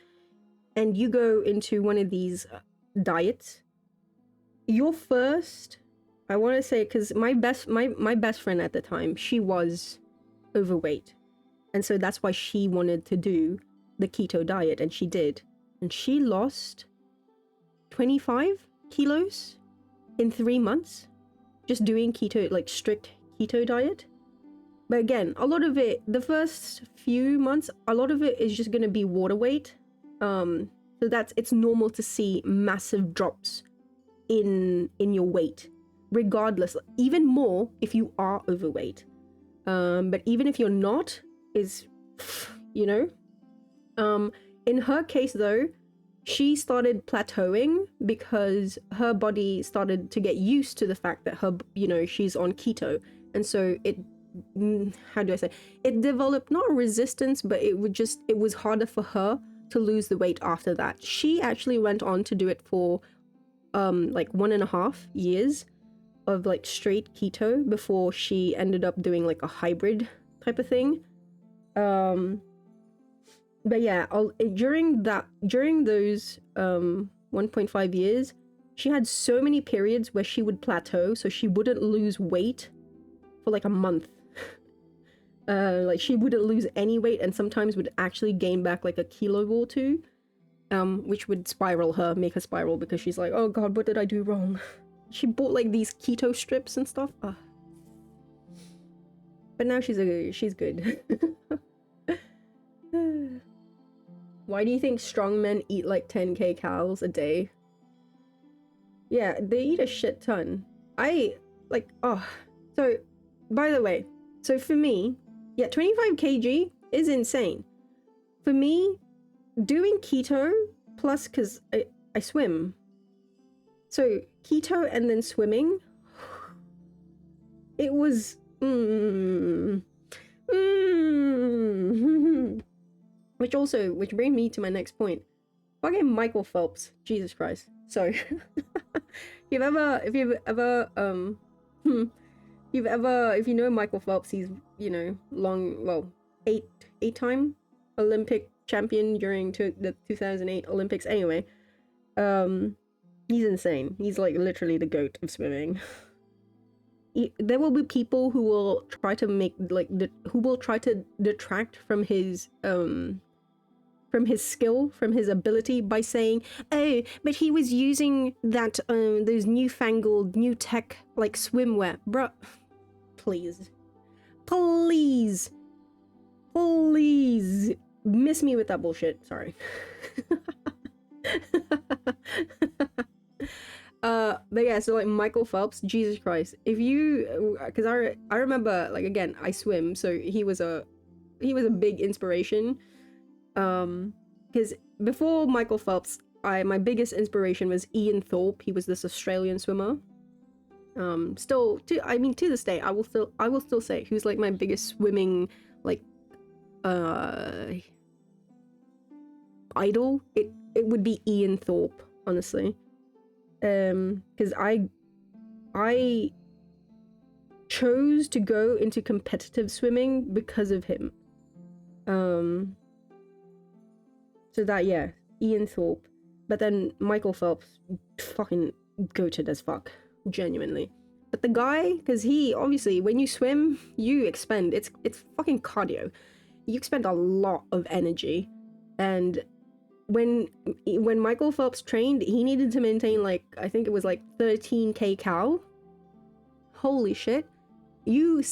and you go into one of these diets, your first, I want to say, because my best friend at the time, she was overweight, and so that's why she wanted to do the keto diet, and she did, and she lost 25 kilos in 3 months. Just doing keto, like strict keto diet. But again, a lot of it, the first few months, a lot of it is just going to be water weight. So it's normal to see massive drops in your weight, regardless, even more if you are overweight. But even if you're not, is, you know, in her case though, she started plateauing because her body started to get used to the fact that her, you know, she's on keto. And so it, how do I say, it developed not resistance, but it was harder for her to lose the weight after that. She actually went on to do it for like 1.5 years of like straight keto before she ended up doing like a hybrid type of thing. But yeah, during those 1.5 years, she had so many periods where she would plateau, so she wouldn't lose weight for like a month. Like she wouldn't lose any weight, and sometimes would actually gain back like a kilo or two, which would make her spiral, because she's like, oh god, what did I do wrong? She bought like these keto strips and stuff. But now she's good. Why do you think strong men eat like 10k calories a day? Yeah, they eat a shit ton. So, by the way, so for me, yeah, 25 kg is insane. For me, doing keto, plus, because I swim. So, keto and then swimming, it was... Which brings me to my next point. Fucking Michael Phelps. Jesus Christ. So, if you know Michael Phelps, he's, you know, eight-time Olympic champion during the 2008 Olympics. Anyway, he's insane. He's like literally the GOAT of swimming. There will be people who will try to detract from his skill, from his ability, by saying, oh, but he was using that those newfangled new tech like swimwear. Bruh, please miss me with that bullshit. Sorry. But yeah, so like Michael Phelps, Jesus Christ, if you, because I remember, like, again, I swim, so he was a big inspiration. Because before Michael Phelps, my biggest inspiration was Ian Thorpe. He was this Australian swimmer. To this day, I will still say who's like my biggest swimming like idol. It would be Ian Thorpe, honestly. Because I chose to go into competitive swimming because of him. So that, yeah, Ian Thorpe. But then Michael Phelps, fucking goated as fuck, genuinely. But the guy, because he, obviously, when you swim, you expend, it's fucking cardio. You expend a lot of energy. And when Michael Phelps trained, he needed to maintain like, I think it was like 13 kcal. Holy shit. You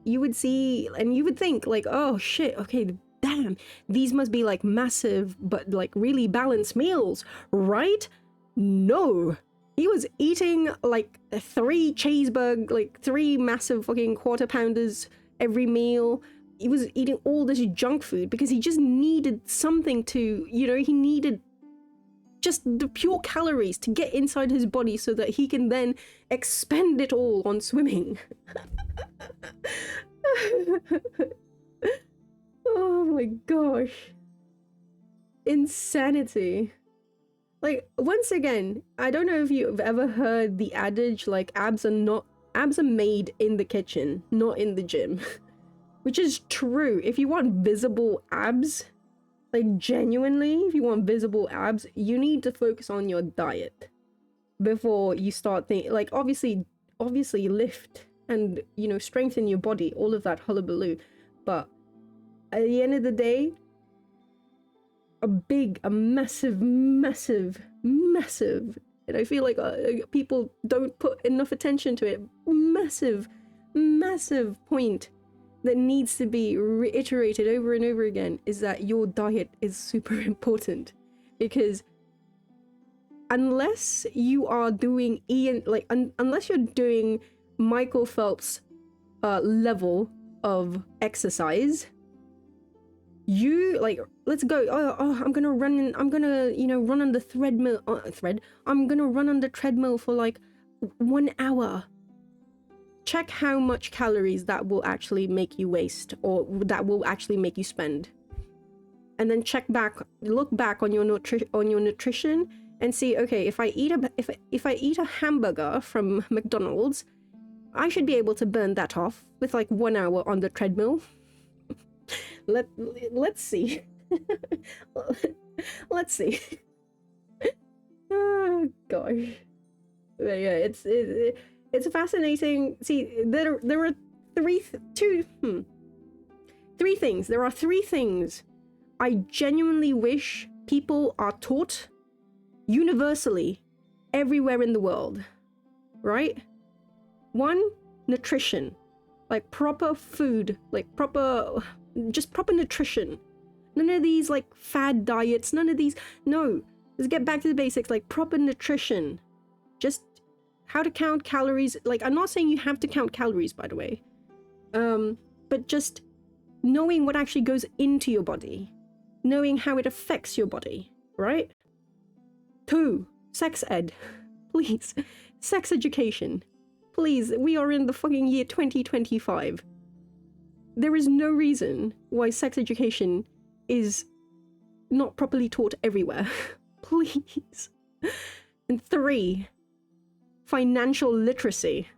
would see, and you would think like, oh shit, okay, damn, these must be like massive but like really balanced meals, right? No, he was eating like 3 massive fucking quarter pounders every meal. He was eating all this junk food because he just needed something to, you know, he needed just the pure calories to get inside his body so that he can then expend it all on swimming. Oh my gosh. Insanity. Like, once again, I don't know if you've ever heard the adage, like, abs are made in the kitchen, not in the gym. Which is true. If you want visible abs, like genuinely, if you want visible abs, you need to focus on your diet before you start thinking, like, obviously lift and, you know, strengthen your body, all of that hullabaloo. But at the end of the day, a massive, and I feel like people don't put enough attention to it, massive point that needs to be reiterated over and over again is that your diet is super important. Because unless you are doing unless you're doing Michael Phelps level of exercise, you like, let's go, I'm gonna run on the I'm gonna run on the treadmill for like 1 hour. Check how much calories that will actually make you waste, or that will actually make you spend, and then look back on your nutrition and see, okay, if I eat a hamburger from McDonald's, I should be able to burn that off with like 1 hour on the treadmill. Let's see. Let's see. Oh gosh. But yeah, it's fascinating. See, there are three things. There are 3 things I genuinely wish people are taught universally everywhere in the world. Right? 1, nutrition. Like proper food, like proper nutrition. None of these like fad diets, none of these. No, let's get back to the basics, like proper nutrition. Just how to count calories. Like, I'm not saying you have to count calories, by the way. But just knowing what actually goes into your body. Knowing how it affects your body, right? 2, sex ed. Please. Sex education. Please, we are in the fucking year 2025. There is no reason why sex education is not properly taught everywhere. Please. And 3, financial literacy.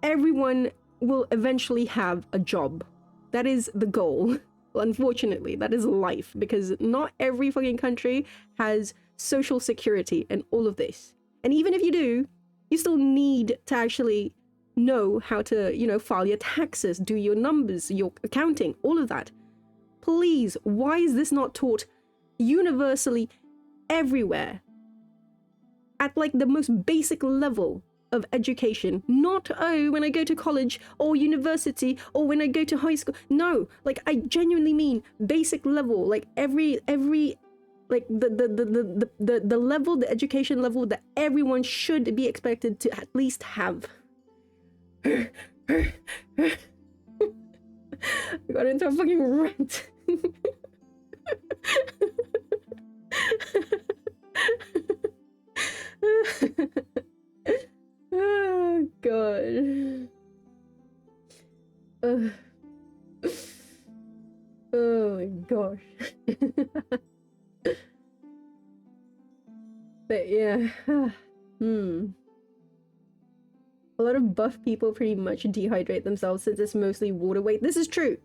Everyone will eventually have a job. That is the goal. Unfortunately, that is life, because not every fucking country has social security and all of this. And even if you do, you still need to actually know how to, you know, file your taxes, do your numbers, your accounting, all of that. Please, why is this not taught universally everywhere? At like the most basic level of education. Not, oh, when I go to college or university or when I go to high school. No, like I genuinely mean basic level, like every like the level, the education level that everyone should be expected to at least have. I got into a fucking rant. Oh god. Oh my gosh. But yeah. A lot of buff people pretty much dehydrate themselves since it's mostly water weight. This is true.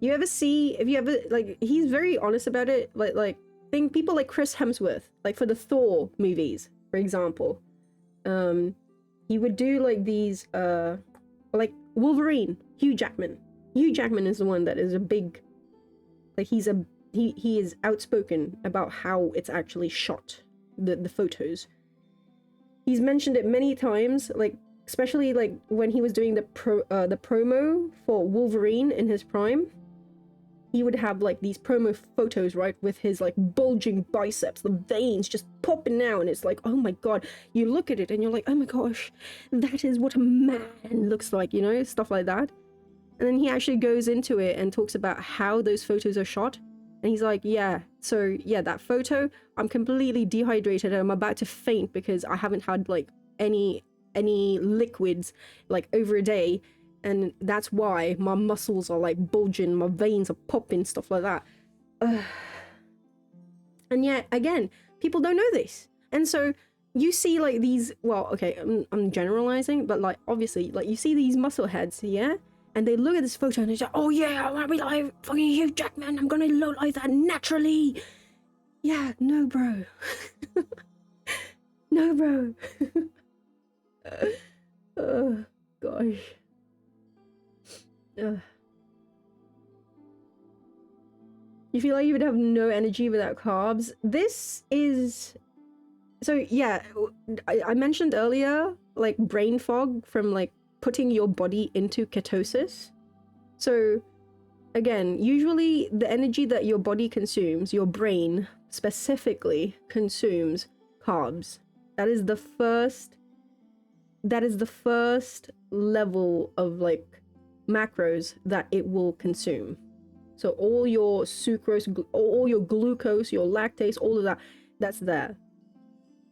If you ever, like, he's very honest about it. Like think people like Chris Hemsworth, like for the Thor movies, for example. He would do like these, like Wolverine, Hugh Jackman. Hugh Jackman is the one that is a big, like he's a he is outspoken about how it's actually shot, the photos. He's mentioned it many times, like especially like when he was doing the promo for Wolverine in his prime. He would have like these promo photos, right, with his like bulging biceps, the veins just popping out, and it's like, oh my god, you look at it and you're like, oh my gosh, that is what a man looks like, you know, stuff like that. And then he actually goes into it and talks about how those photos are shot. And he's like, yeah, so yeah, that photo, I'm completely dehydrated and I'm about to faint because I haven't had like any liquids like over a day. And that's why my muscles are like bulging, my veins are popping, stuff like that. And yet, again, people don't know this. And so you see like these, well, okay, I'm generalizing, but like obviously, like you see these muscle heads, yeah? And they look at this photo and they say, oh yeah, I want to be like fucking Hugh Jackman, I'm gonna look like that naturally. Yeah, no bro. No bro. Oh gosh. You feel like you would have no energy without carbs. This is... So yeah, I mentioned earlier, like brain fog from like putting your body into ketosis. So again, usually the energy that your body consumes, your brain specifically consumes carbs. That is the first level of like macros that it will consume. So all your sucrose, all your glucose, your lactase, all of that, that's there.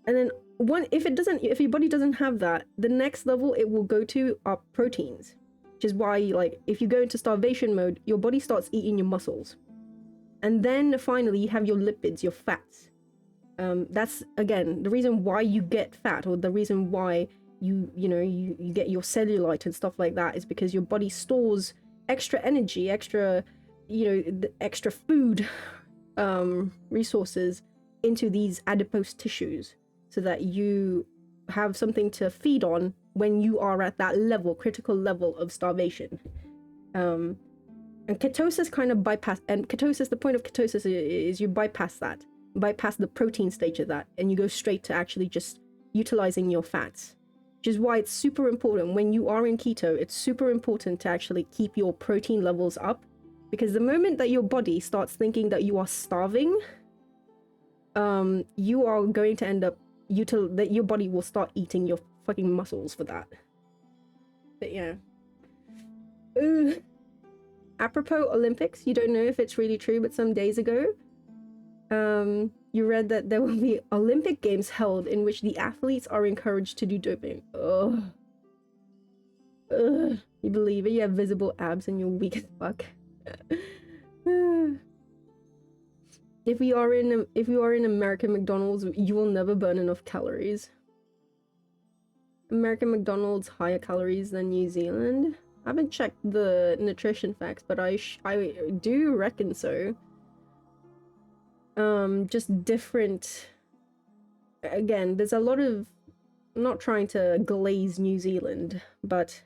And then if your body doesn't have that, the next level it will go to are proteins, which is why like if you go into starvation mode, your body starts eating your muscles. And then finally you have your lipids, your fats. That's again the reason why you get fat, or the reason why you get your cellulite and stuff like that, is because your body stores extra energy, extra food resources into these adipose tissues, so that you have something to feed on when you are at that level, critical level of starvation. And ketosis kind of the point of ketosis is you bypass the protein stage of that, and you go straight to actually just utilizing your fats. Which is why it's super important when you are in keto, it's super important to actually keep your protein levels up, because the moment that your body starts thinking that you are starving, you are going to end up that your body will start eating your fucking muscles for that. But yeah. Apropos Olympics, you don't know if it's really true, but some days ago, you read that there will be Olympic Games held in which the athletes are encouraged to do doping. Ugh. You believe it? You have visible abs and you're weak as fuck. If you are in American McDonald's, you will never burn enough calories. American McDonald's higher calories than New Zealand. I haven't checked the nutrition facts, but I do reckon so. Just different. Again, there's a lot of... I'm not trying to glaze New Zealand, but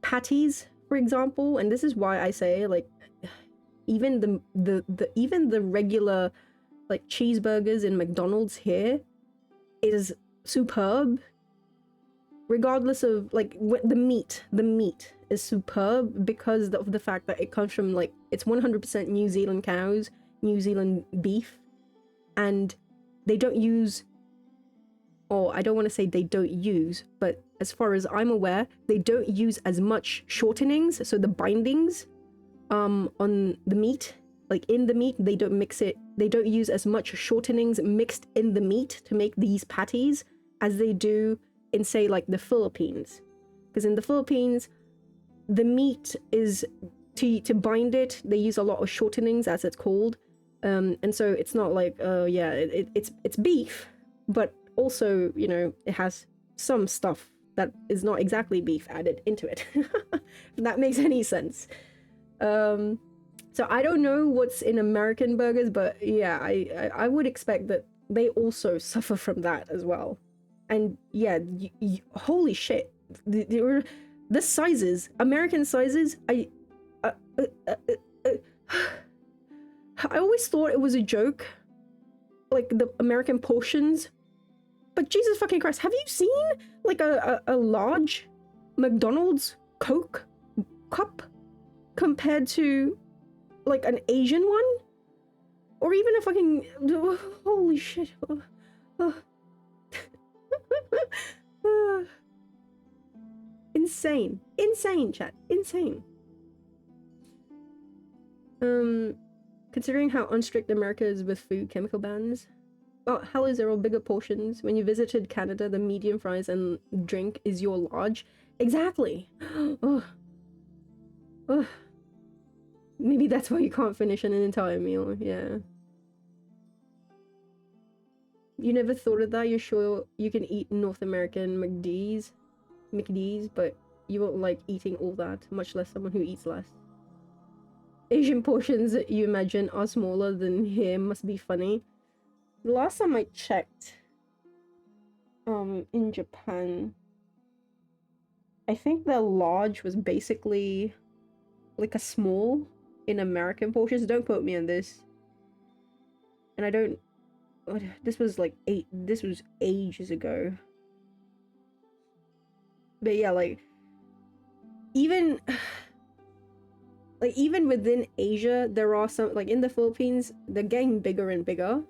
patties, for example, and this is why I say like even the regular like cheeseburgers in McDonald's here is superb, regardless of like the meat is superb because of the fact that it comes from like it's 100% New Zealand cows, New Zealand beef, and they don't use, or I don't want to say they don't use, but as far as I'm aware, they don't use as much shortenings, so the bindings on the meat, like in the meat, they don't mix it, they don't use as much shortenings mixed in the meat to make these patties as they do in, say, like the Philippines. Because in the Philippines, the meat is, to bind it, they use a lot of shortenings, as it's called, and so it's not like, yeah, it's beef, but also, you know, it has some stuff that is not exactly beef added into it. If that makes any sense. So I don't know what's in American burgers, but yeah, I would expect that they also suffer from that as well. And yeah, holy shit, the sizes, American sizes, I always thought it was a joke, like the American portions. But Jesus fucking Christ, have you seen like a large McDonald's Coke cup compared to like an Asian one? Or even a fucking... Holy shit. Insane. Insane, chat. Insane. Considering how unstrict America is with food chemical bans, well, hell is there all bigger portions. When you visited Canada, the medium fries and drink is your large. Exactly. Oh. Oh. Maybe that's why you can't finish an entire meal. Yeah. You never thought of that? You're sure you can eat North American McD's, but you won't like eating all that, much less someone who eats less. Asian portions, you imagine, are smaller than here. Must be funny. The last time I checked, in Japan, I think the large was basically like a small in American portions. Don't quote me on this. And I don't... This was like this was ages ago. But yeah, like even within Asia, there are some, like in the Philippines, they're getting bigger and bigger.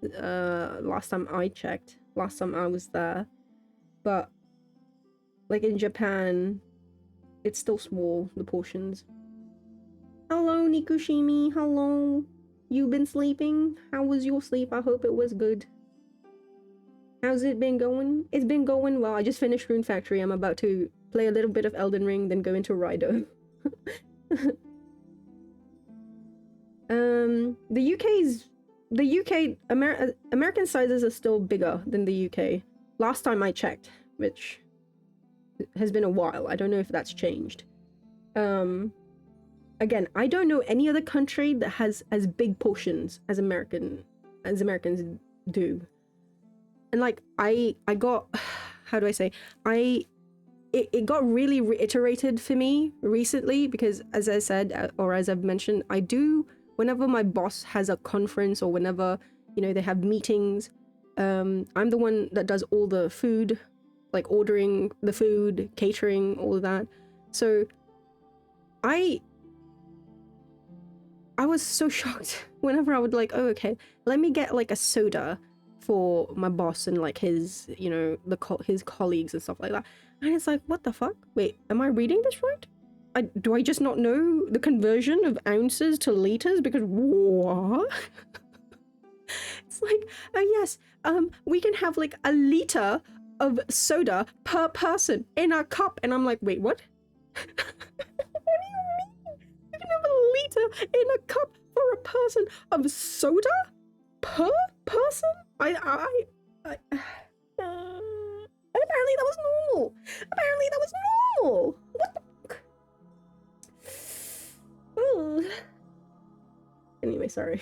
Last time I checked, last time I was there. But like in Japan, it's still small, the portions. Hello, Nikushimi. Hello. You been sleeping? How was your sleep? I hope it was good. How's it been going? It's been going well. I just finished Rune Factory. I'm about to play a little bit of Elden Ring, then go into Rido. American sizes are still bigger than the UK. Last time I checked, which has been a while. I don't know if that's changed. Again, I don't know any other country that has as big portions as Americans do. And like I got, how do I say, it got really reiterated for me recently because, as I said, or as I've mentioned, I do, whenever my boss has a conference or whenever, you know, they have meetings, I'm the one that does all the food, like ordering the food, catering, all of that. So I was so shocked whenever I would like, oh, okay, let me get like a soda for my boss and like his, you know, his colleagues and stuff like that. And it's like, what the fuck? Wait, am I reading this right? Do I just not know the conversion of ounces to liters? Because what? It's like, oh yes, we can have like a liter of soda per person in a cup. And I'm like, wait, what? What do you mean? You can have a liter in a cup for a person of soda per person? Apparently that was normal. Apparently that was normal. What the fuck? Oh. Anyway, sorry.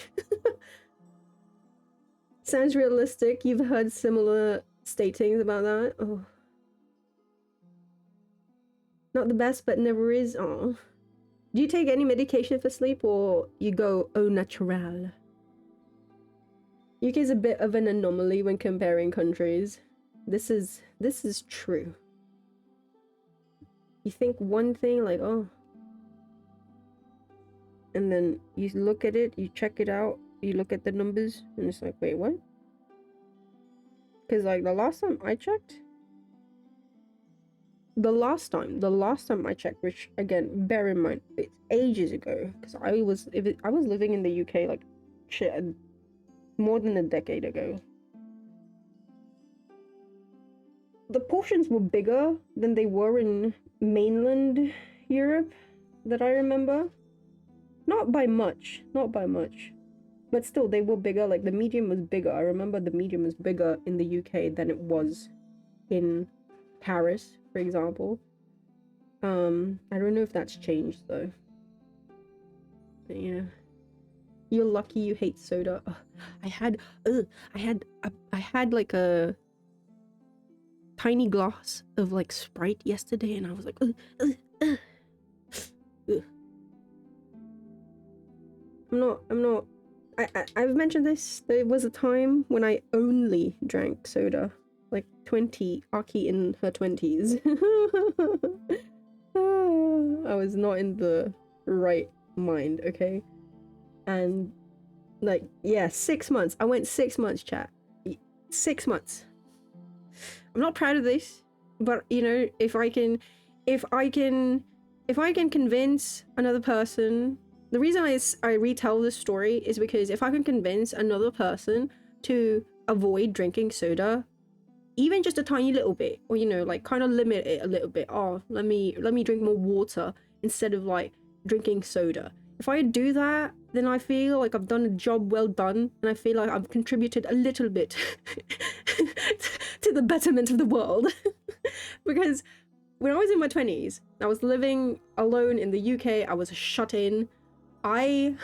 Sounds realistic. You've heard similar statings about that. Oh. Not the best, but never is. Oh. Do you take any medication for sleep or you go au naturel? UK is a bit of an anomaly when comparing countries. This is true. You think one thing like, oh, and then you look at it, you check it out, you look at the numbers, and it's like, wait, what? Because like the last time I checked, which again, bear in mind, it's ages ago, because I was living in the UK like shit, more than a decade ago. The portions were bigger than they were in mainland Europe that I remember. Not by much. But still, they were bigger. Like, the medium was bigger. I remember the medium was bigger in the UK than it was in Paris, for example. I don't know if that's changed, though. But yeah. You're lucky you hate soda. I had like a tiny glass of like Sprite yesterday, and I was like, I've mentioned this. There was a time when I only drank soda. Like 20, Aki in her 20s. I was not in the right mind, okay? And like, yeah, 6 months. I went 6 months, chat. 6 months. I'm not proud of this, but you know, if I can convince another person, the reason I retell this story is because if I can convince another person to avoid drinking soda, even just a tiny little bit, or you know, like kind of limit it a little bit. Oh, let me drink more water instead of like drinking soda. If I do that, then I feel like I've done a job well done, and I feel like I've contributed a little bit to the betterment of the world. Because when I was in my 20s, I was living alone in the UK, I was shut in. I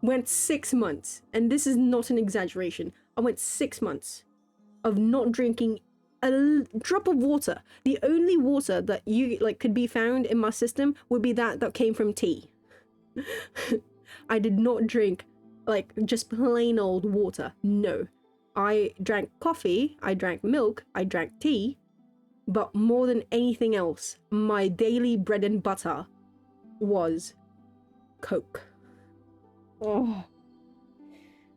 went 6 months, and this is not an exaggeration, I went 6 months of not drinking a drop of water. The only water that you like could be found in my system would be that came from tea. I did not drink like just plain old water. No. I drank coffee, I drank milk, I drank tea, but more than anything else, my daily bread and butter was Coke. Oh.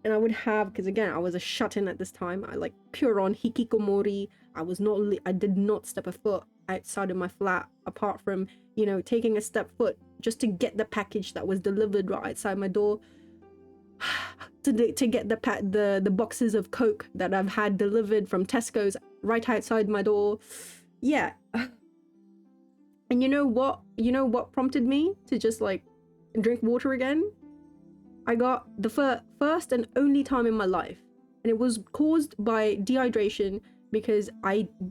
And I would have, because again, I was a shut-in at this time. I like pure on hikikomori. I did not step a foot outside of my flat, apart from, you know, taking a step foot just to get the package that was delivered right outside my door. to get the boxes of Coke that I've had delivered from Tesco's right outside my door. Yeah. And you know what? You know what prompted me to just like drink water again? I got the first and only time in my life, and it was caused by dehydration because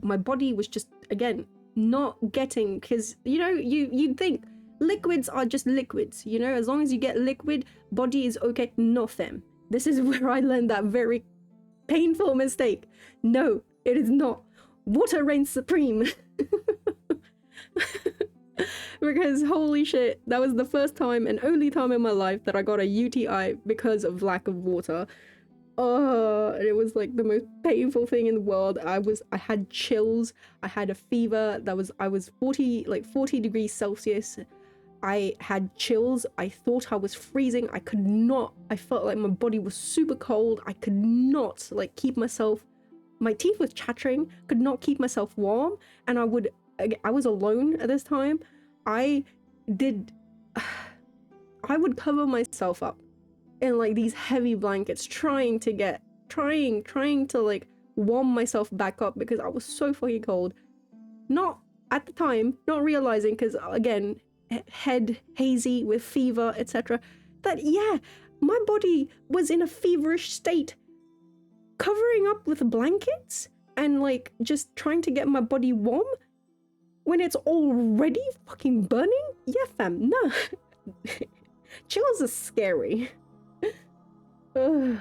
my body was just again not getting, because you know you'd think liquids are just liquids, you know, as long as you get liquid, body is okay. No, fam, this is where I learned that very painful mistake. No, it is not. Water reigns supreme. Because holy shit, that was the first time and only time in my life that I got a UTI because of lack of water. And it was like the most painful thing in the world. I had chills, I had a fever I was 40 degrees Celsius. I had chills, I thought I was freezing. I felt like my body was super cold. I could not like keep myself, my teeth was chattering, could not keep myself warm. And I was alone at this time. I would cover myself up in like these heavy blankets, trying to like warm myself back up because I was so fucking cold. Not at the time, not realizing, because again, head hazy with fever, etc., that yeah, my body was in a feverish state, covering up with blankets and like just trying to get my body warm when it's already fucking burning? Yeah, fam, no. Chills are scary. But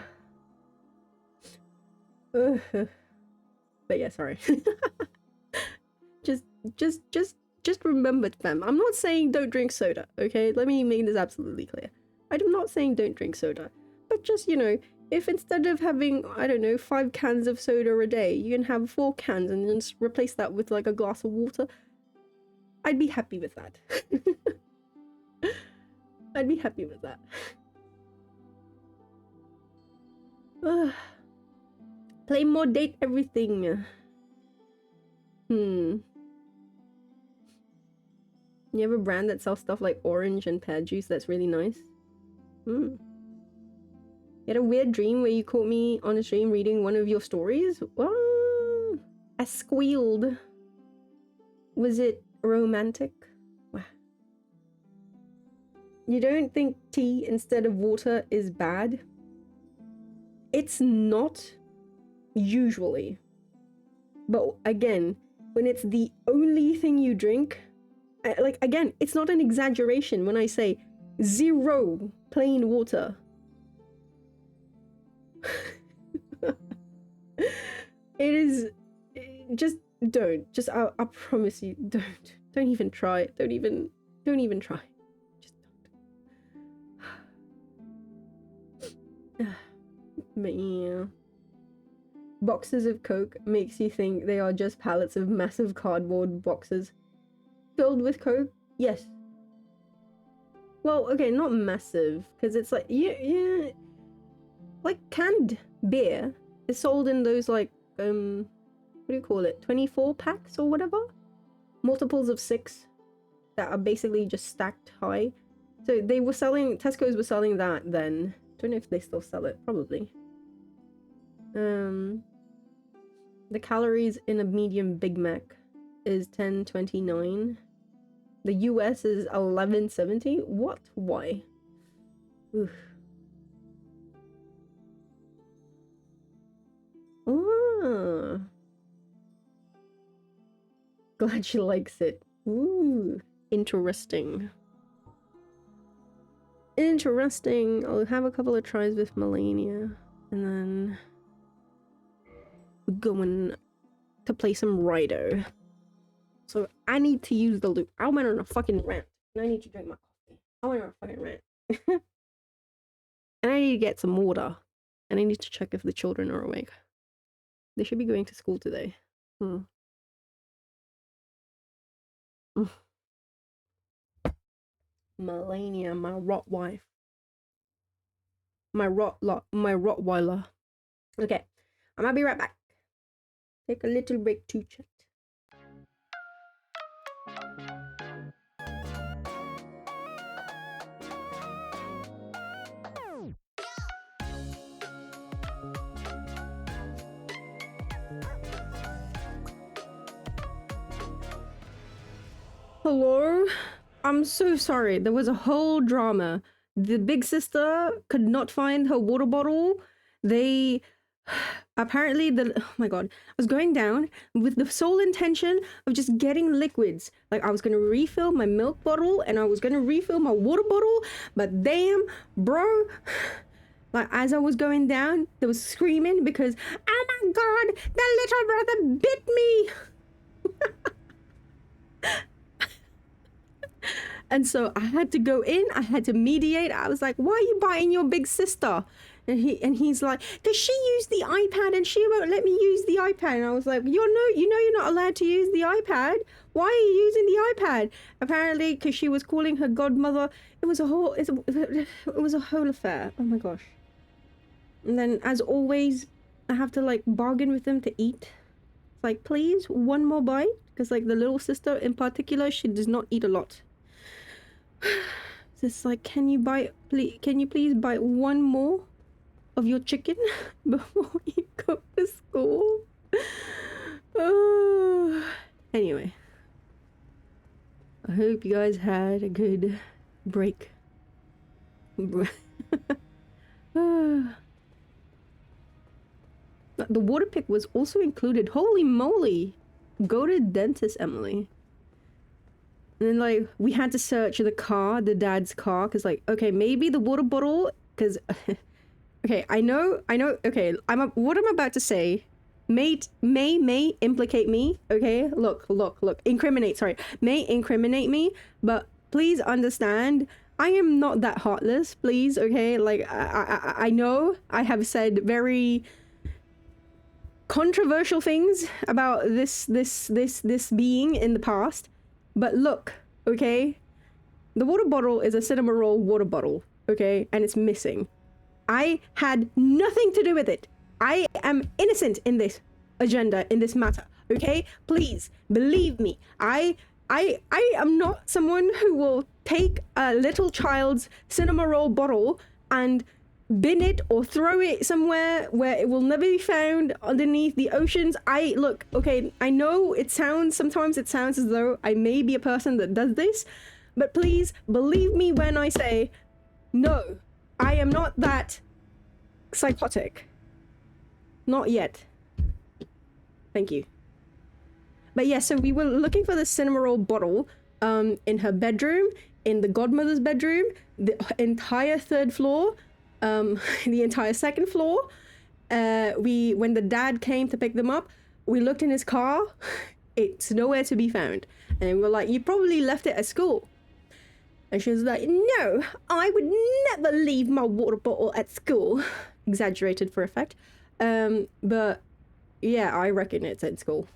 yeah, sorry. just remember, fam, I'm not saying don't drink soda, okay? Let me make this absolutely clear. I'm not saying don't drink soda, but just, you know, if instead of having, I don't know, 5 cans of soda a day, you can have 4 cans and then just replace that with like a glass of water, I'd be happy with that. I'd be happy with that. Play more, date everything. You have a brand that sells stuff like orange and pear juice that's really nice? You had a weird dream where you caught me on a stream reading one of your stories? I squealed. Was it romantic? Wow. You don't think tea instead of water is bad? It's not, usually. But again, when it's the only thing you drink, like again, it's not an exaggeration when I say 0 plain water. It is, just don't. I promise you, don't even try. Don't even try. Just don't. But yeah. Boxes of Coke makes you think they are just pallets of massive cardboard boxes filled with Coke. Yes. Well, okay, not massive, because it's like, yeah, like canned beer is sold in those like, what do you call it, 24 packs or whatever? Multiples of 6 that are basically just stacked high. So they were selling, Tesco's were selling that then. Don't know if they still sell it, probably. The calories in a medium Big Mac is 1029. The US is 1170. What? Why? Oof. Ah. Glad she likes it. Ooh, interesting. Interesting. I'll have a couple of tries with malenia, and then we're going to play some Rido. So I need to use the loop. I went on a fucking rant, and I need to drink my coffee. I went on a fucking rant. And I need to get some water, and I need to check if the children are awake. They should be going to school today. Malenia, my rot wife. My Rottweiler. Okay, I'm gonna be right back. Take a little break to chat. Hello? I'm so sorry. There was a whole drama. The big sister could not find her water bottle. They apparently oh my god, I was going down with the sole intention of just getting liquids. Like I was gonna refill my milk bottle and I was gonna refill my water bottle, but damn, bro. Like as I was going down, there was screaming because, oh my god, the little brother bit me. And so I had to go in, I had to mediate. I was like, why are you biting your big sister? And he's like, because she used the iPad and she won't let me use the iPad. And I was like, you know you're not allowed to use the iPad. Why are you using the iPad? Apparently, because she was calling her godmother. It was a whole affair. Oh my gosh. And then, as always, I have to like bargain with them to eat. It's like, please, one more bite. Because like the little sister in particular, she does not eat a lot. It's like, can you please bite one more of your chicken before you go to school? Anyway, I hope you guys had a good break. The water pick was also included. Holy moly! Go to dentist, Emily. And then, like, we had to search the dad's car, because, like, okay, maybe the water bottle, because, okay, I know, okay, what I'm about to say may implicate me, okay? Look, may incriminate me, but please understand, I am not that heartless, please, okay? Like, I know I have said very controversial things about this being in the past. But look, okay? The water bottle is a cinnamon roll water bottle, okay? And it's missing. I had nothing to do with it. I am innocent in this agenda, in this matter, okay? Please, believe me. I am not someone who will take a little child's cinnamon roll bottle and bin it or throw it somewhere where it will never be found underneath the oceans. Look, okay, I know sometimes it sounds as though I may be a person that does this, but please believe me when I say, no, I am not that psychotic. Not yet. Thank you. But yeah, so we were looking for the cinnamon roll bottle in her bedroom, in the godmother's bedroom, the entire 3rd floor, the entire 2nd floor. When the dad came to pick them up, we looked in his car. It's nowhere to be found. And we were like, you probably left it at school. And she was like, no, I would never leave my water bottle at school. Exaggerated for effect. But yeah, I reckon it's at school.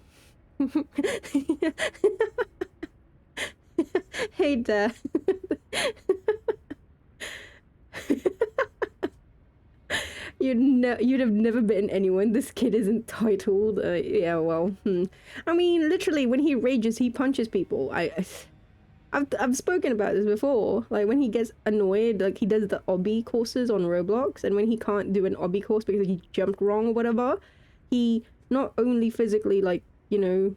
Hey, Dad. You'd have never bitten anyone. This kid is entitled. Yeah, well, I mean, literally, when he rages, he punches people. I've spoken about this before. Like, when he gets annoyed, like, he does the obby courses on Roblox, and when he can't do an obby course because he jumped wrong or whatever, he not only physically, like, you know,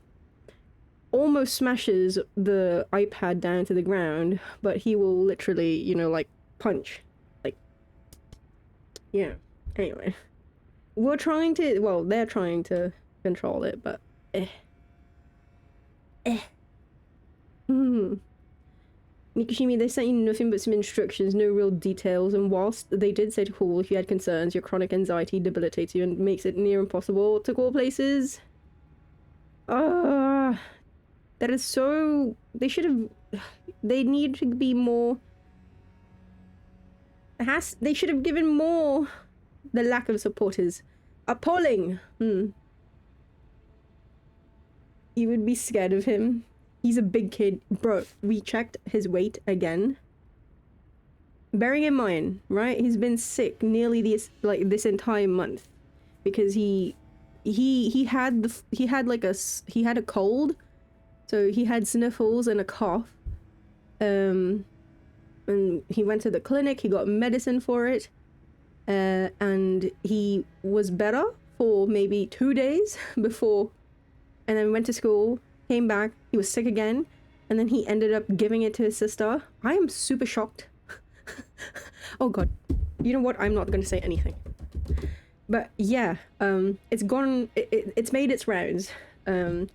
almost smashes the iPad down to the ground, but he will literally, you know, like, punch. Like, yeah. Anyway. We're trying to, well, they're trying to control it, but Nikishimi, they sent you nothing but some instructions, no real details, and whilst they did say to call if you had concerns, your chronic anxiety debilitates you and makes it near impossible to call places. That is so... They should have... They need to be more... They should have given more... The lack of support is appalling. You would be scared of him. He's a big kid. Bro, we checked his weight again. Bearing in mind, right, he's been sick nearly this entire month because he had a cold, so he had sniffles and a cough. And he went to the clinic, he got medicine for it. And he was better for maybe 2 days before, and then went to school, came back, he was sick again, and then he ended up giving it to his sister. I am super shocked. Oh god. You know what? I'm not gonna say anything. But yeah, it's gone, it's made its rounds. And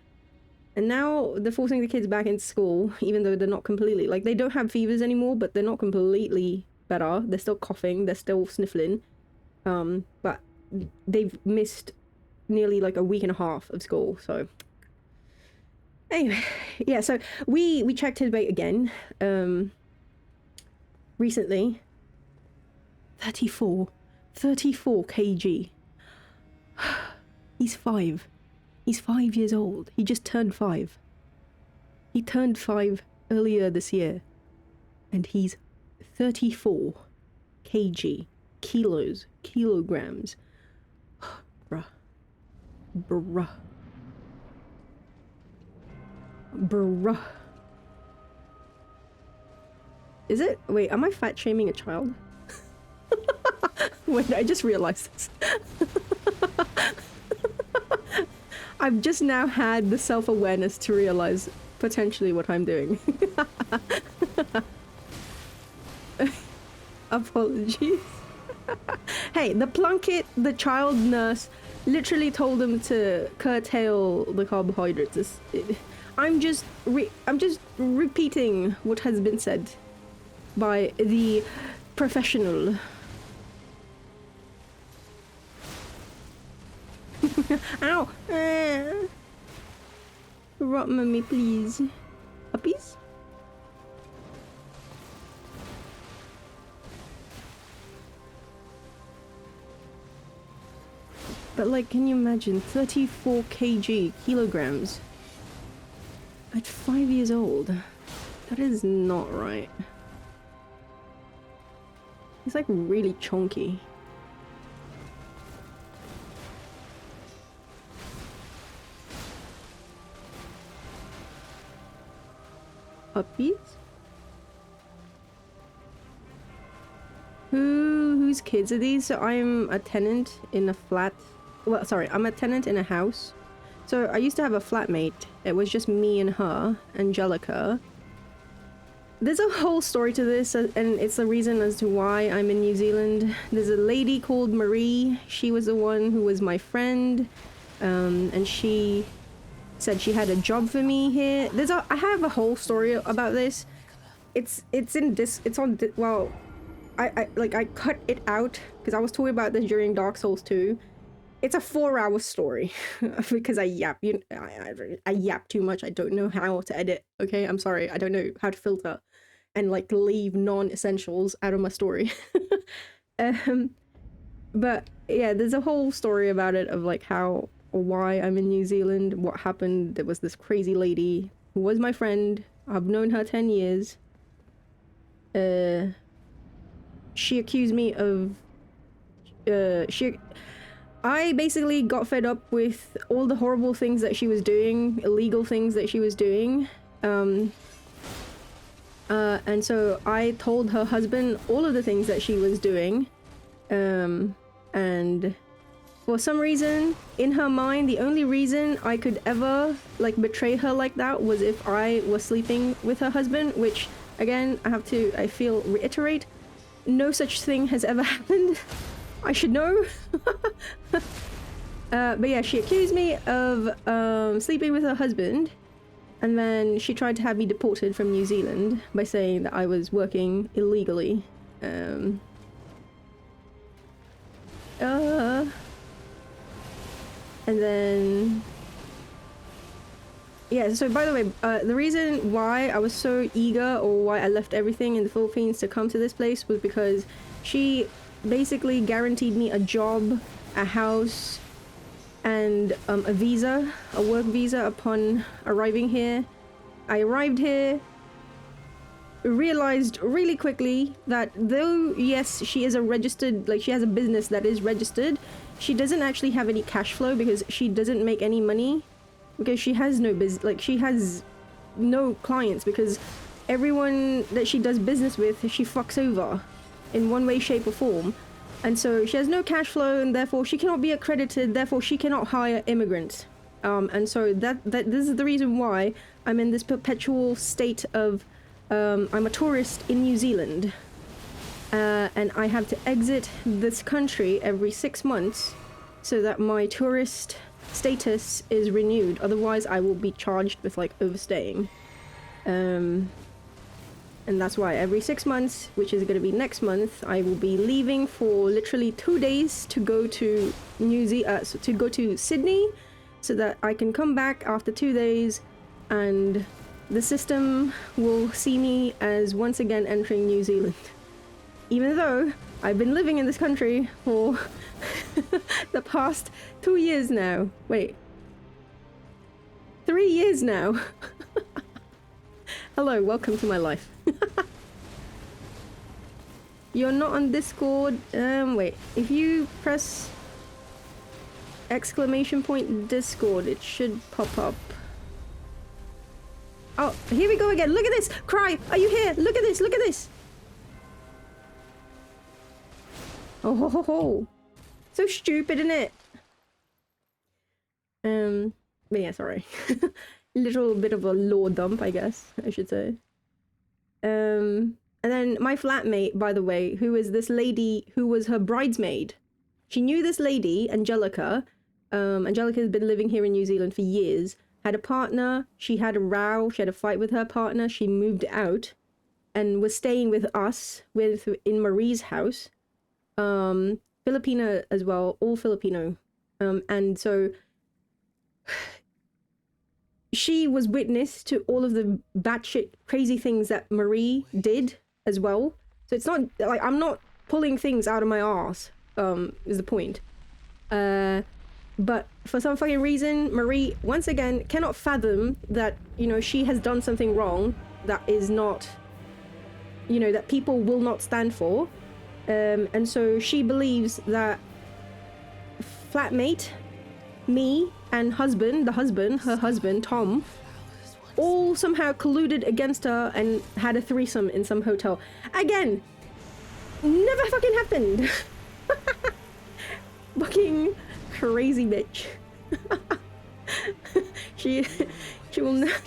now they're forcing the kids back into school, even though they're not completely, like, they don't have fevers anymore, but they're not completely better. They're still coughing, they're still sniffling. But they've missed nearly like a week and a half of school, so anyway, yeah, so we checked his weight again recently. 34 kg. He's 5 years old. He just turned 5. He turned 5 earlier this year, and he's 34 kg. Kilograms. Bruh. Is it? Wait, am I fat shaming a child? Wait, I just realized this. I've just now had the self-awareness to realize potentially what I'm doing. Apologies. Hey, the Plunkett, the child nurse, literally told him to curtail the carbohydrates. I'm just repeating what has been said by the professional. Ow! Rot mummy, please. Puppies? But like, can you imagine 34 kilograms at 5 years old? That is not right. He's like really chunky. Puppies? Whose kids are these? So I'm a tenant in a flat. Well, sorry, I'm a tenant in a house. So I used to have a flatmate. It was just me and her, Angelica. There's a whole story to this, and it's the reason as to why I'm in New Zealand. There's a lady called Marie. She was the one who was my friend, and she said she had a job for me here. I have a whole story about this. Well, I cut it out because I was talking about this during Dark Souls 2. It's a 4-hour story because I yap. I yap too much. I don't know how to edit. Okay, I'm sorry. I don't know how to filter. and like leave non-essentials out of my story. But yeah, there's a whole story about it of like how or why I'm in New Zealand, what happened. There was this crazy lady who was my friend. I've known her 10 years. She accused me of I basically got fed up with all the horrible things that she was doing, illegal things that she was doing. And so I told her husband all of the things that she was doing. And for some reason, in her mind, the only reason I could ever, like, betray her like that was if I was sleeping with her husband, which, again, I feel, reiterate, no such thing has ever happened. I should know. But yeah, she accused me of sleeping with her husband, and then she tried to have me deported from New Zealand by saying that I was working illegally. And then... yeah, so by the way, the reason why I was so eager, or why I left everything in the Philippines to come to this place, was because she basically guaranteed me a job, a house, and a visa, a work visa upon arriving here. I arrived here, realized really quickly that though, yes, she is a registered, like she has a business that is registered, she doesn't actually have any cash flow because she doesn't make any money, because she has no she has no clients, because everyone that she does business with, she fucks over in one way, shape or form. And so she has no cash flow, and therefore she cannot be accredited, therefore she cannot hire immigrants. And so this is the reason why I'm in this perpetual state of I'm a tourist in New Zealand, and I have to exit this country every 6 months so that my tourist status is renewed. Otherwise I will be charged with like overstaying. And that's why every 6 months, which is going to be next month, I will be leaving for literally 2 days to go to to go to Sydney, so that I can come back after 2 days, and the system will see me as once again entering New Zealand. Even though I've been living in this country for the past 2 years now. Wait. 3 years now. Hello, welcome to my life. You're not on Discord. Wait. If you press exclamation point Discord, it should pop up. Oh, here we go again. Look at this. Cry. Are you here? Look at this. Look at this. Oh ho ho ho. So stupid, isn't it? But yeah, sorry. Little bit of a lore dump, I guess I should say. And then my flatmate, by the way, who is this lady who was her bridesmaid. She knew this lady, Angelica. Angelica has been living here in New Zealand for years. Had a partner, she had a row, she had a fight with her partner, she moved out and was staying with us in Marie's house. Filipino as well, all Filipino. And so she was witness to all of the batshit crazy things that Marie did as well. So it's not like I'm not pulling things out of my arse, is the point. But for some fucking reason, Marie, once again, cannot fathom that, you know, she has done something wrong that is not, you know, that people will not stand for. And so she believes that flatmate, me, and her husband, Tom, all somehow colluded against her and had a threesome in some hotel. Again, never fucking happened. Fucking crazy bitch. she will not.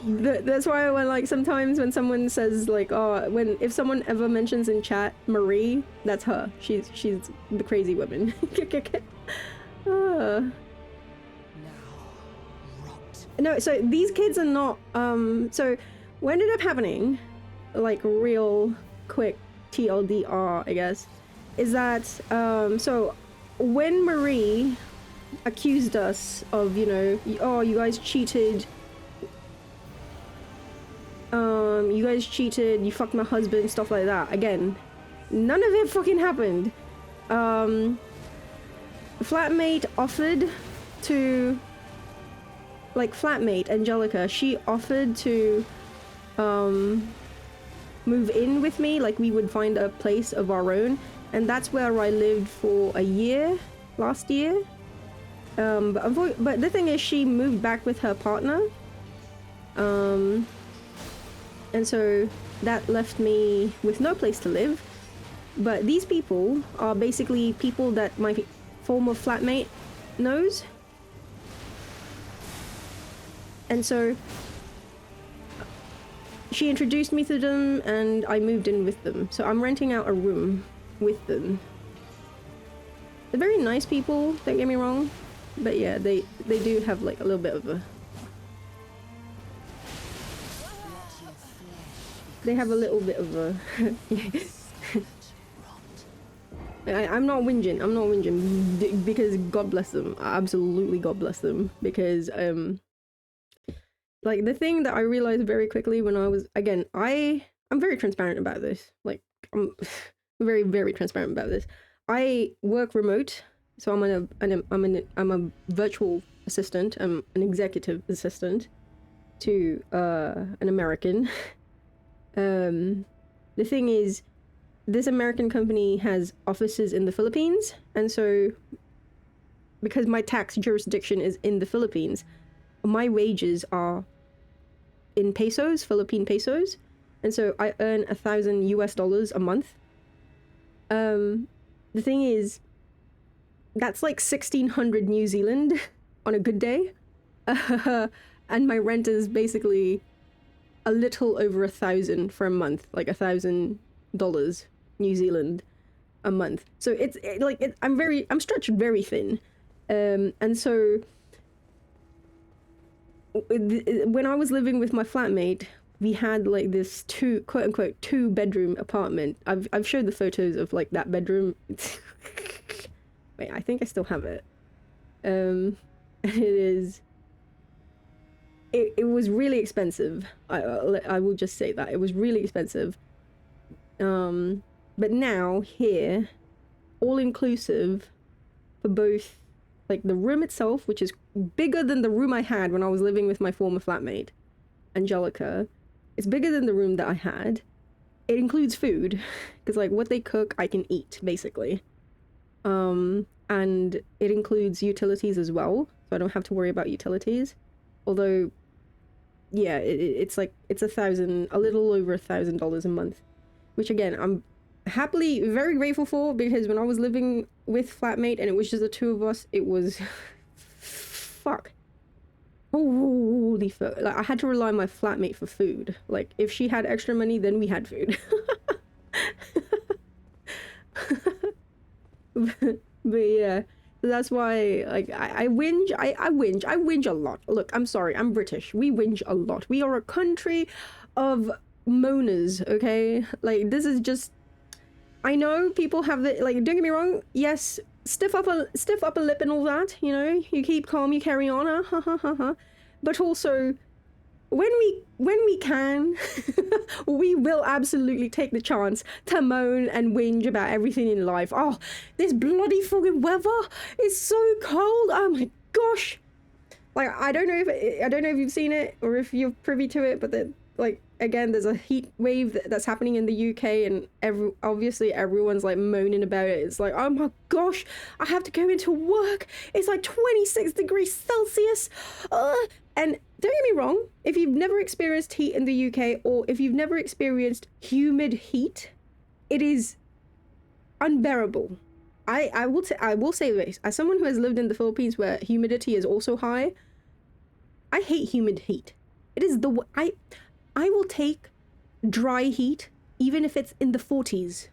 That's why when like sometimes when someone says like, oh, if someone ever mentions in chat Marie, that's her. She's the crazy woman. No, so these kids are not so what ended up happening, like real quick TLDR, I guess, is that so when Marie accused us of, you know, oh, you guys cheated. you guys cheated, you fucked my husband, stuff like that. Again, none of it fucking happened. Flatmate offered to, like, flatmate Angelica, she offered to move in with me, like we would find a place of our own, and that's where I lived for a year last year. But the thing is, she moved back with her partner, and so that left me with no place to live. But these people are basically people that my former flatmate knows, and so she introduced me to them and I moved in with them. So I'm renting out a room with them. They're very nice people, don't get me wrong, but yeah, they do have like a little bit of a... They have a little bit of a... I'm not whinging, because God bless them. Absolutely God bless them, because like the thing that I realized very quickly when I was, again, I'm very transparent about this. Like, I'm very, very transparent about this. I work remote, so I'm a virtual assistant. I'm an executive assistant to an American. The thing is, this American company has offices in the Philippines, and so because my tax jurisdiction is in the Philippines, my wages are in pesos, Philippine pesos, and so I earn $1,000 a month. The thing is, that's like 1,600 New Zealand on a good day, and my rent is basically a little over 1,000 for a month, like $1,000 New Zealand a month. So I'm stretched very thin, and so when I was living with my flatmate, we had like this quote unquote two bedroom apartment. I've showed the photos of like that bedroom. Wait, I think I still have it. It was really expensive. I will just say that it was really expensive. But now here, all inclusive for both, like the room itself, which is bigger than the room I had when I was living with my former flatmate, Angelica. It's bigger than the room that I had. It includes food, because like what they cook, I can eat basically. And it includes utilities as well, so I don't have to worry about utilities. Although, yeah, it's like it's a little over $1,000 a month, which again I'm happily very grateful for, because when I was living with flatmate and it was just the two of us, it was fuck. Holy fuck. Like I had to rely on my flatmate for food. Like if she had extra money, then we had food. but yeah, that's why like I whinge a lot. Look, I'm sorry, I'm British. We whinge a lot. We are a country of moaners, okay? Like this is just, I know people have the, like, don't get me wrong, yes, stiff up a lip and all that, you know, you keep calm, you carry on, but also when we can, we will absolutely take the chance to moan and whinge about everything in life. Oh, this bloody fucking weather is so cold. Oh my gosh. Like I don't know if you've seen it or if you're privy to it, but like again, there's a heat wave that's happening in the UK, and obviously everyone's like moaning about it. It's like, oh my gosh, I have to go into work. It's like 26 degrees Celsius. And don't get me wrong, if you've never experienced heat in the UK, or if you've never experienced humid heat, it is unbearable. I will say this, as someone who has lived in the Philippines where humidity is also high, I hate humid heat. It is I will take dry heat, even if it's in the 40s,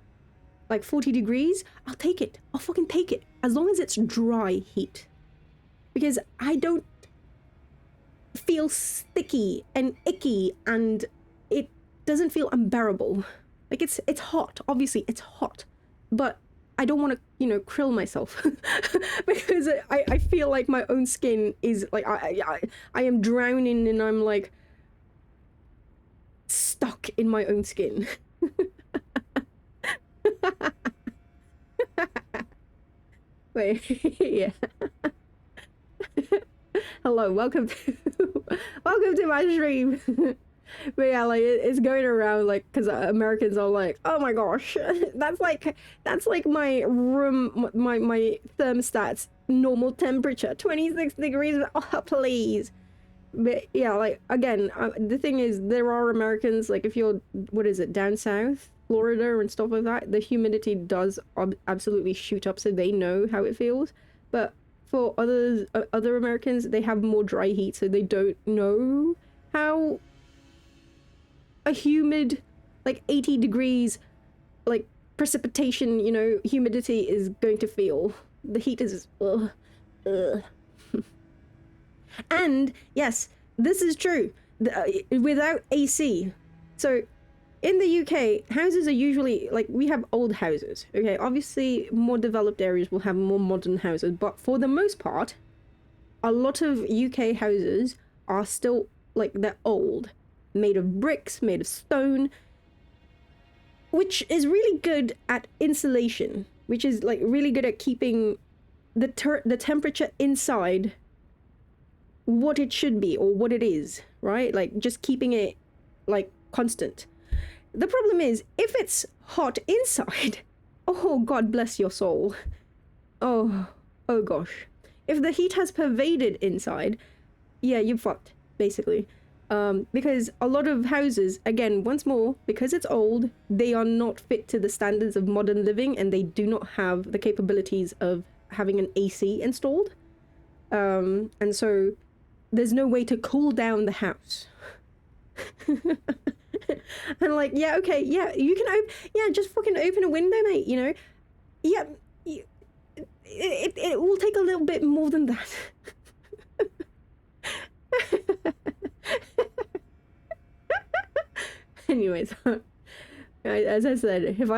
like 40 degrees, I'll take it. I'll fucking take it, as long as it's dry heat. Because I don't feel sticky and icky, and it doesn't feel unbearable. Like it's hot, obviously it's hot, but I don't want to, you know, krill myself because I feel like my own skin is like, I am drowning and I'm like in my own skin. Wait, yeah. Hello, welcome to welcome to my stream. But yeah, like it's going around like because Americans are like, oh my gosh, that's like my room, my thermostat's normal temperature, 26 degrees. Oh, please. But yeah, like again, the thing is, there are Americans like if you're what is it down south, Florida and stuff like that, the humidity does absolutely shoot up, so they know how it feels. But for other Americans, they have more dry heat, so they don't know how a humid, like 80 degrees, like precipitation, you know, humidity is going to feel. The heat is ugh. And yes, this is true. Without AC. So in the UK, houses are usually like we have old houses. Okay, obviously more developed areas will have more modern houses, but for the most part, a lot of UK houses are still like they're old, made of bricks, made of stone, which is really good at insulation, which is like really good at keeping the temperature inside what it should be or what it is, right? Like just keeping it like constant. The problem is if it's hot inside, oh God bless your soul. Oh gosh. If the heat has pervaded inside, yeah, you're fucked, basically. Because a lot of houses, again, once more, because it's old, they are not fit to the standards of modern living and they do not have the capabilities of having an AC installed. And so there's no way to cool down the house. And like, yeah, okay, yeah, you can just fucking open a window, mate, you know? Yeah, it will take a little bit more than that. Anyways, as I said, if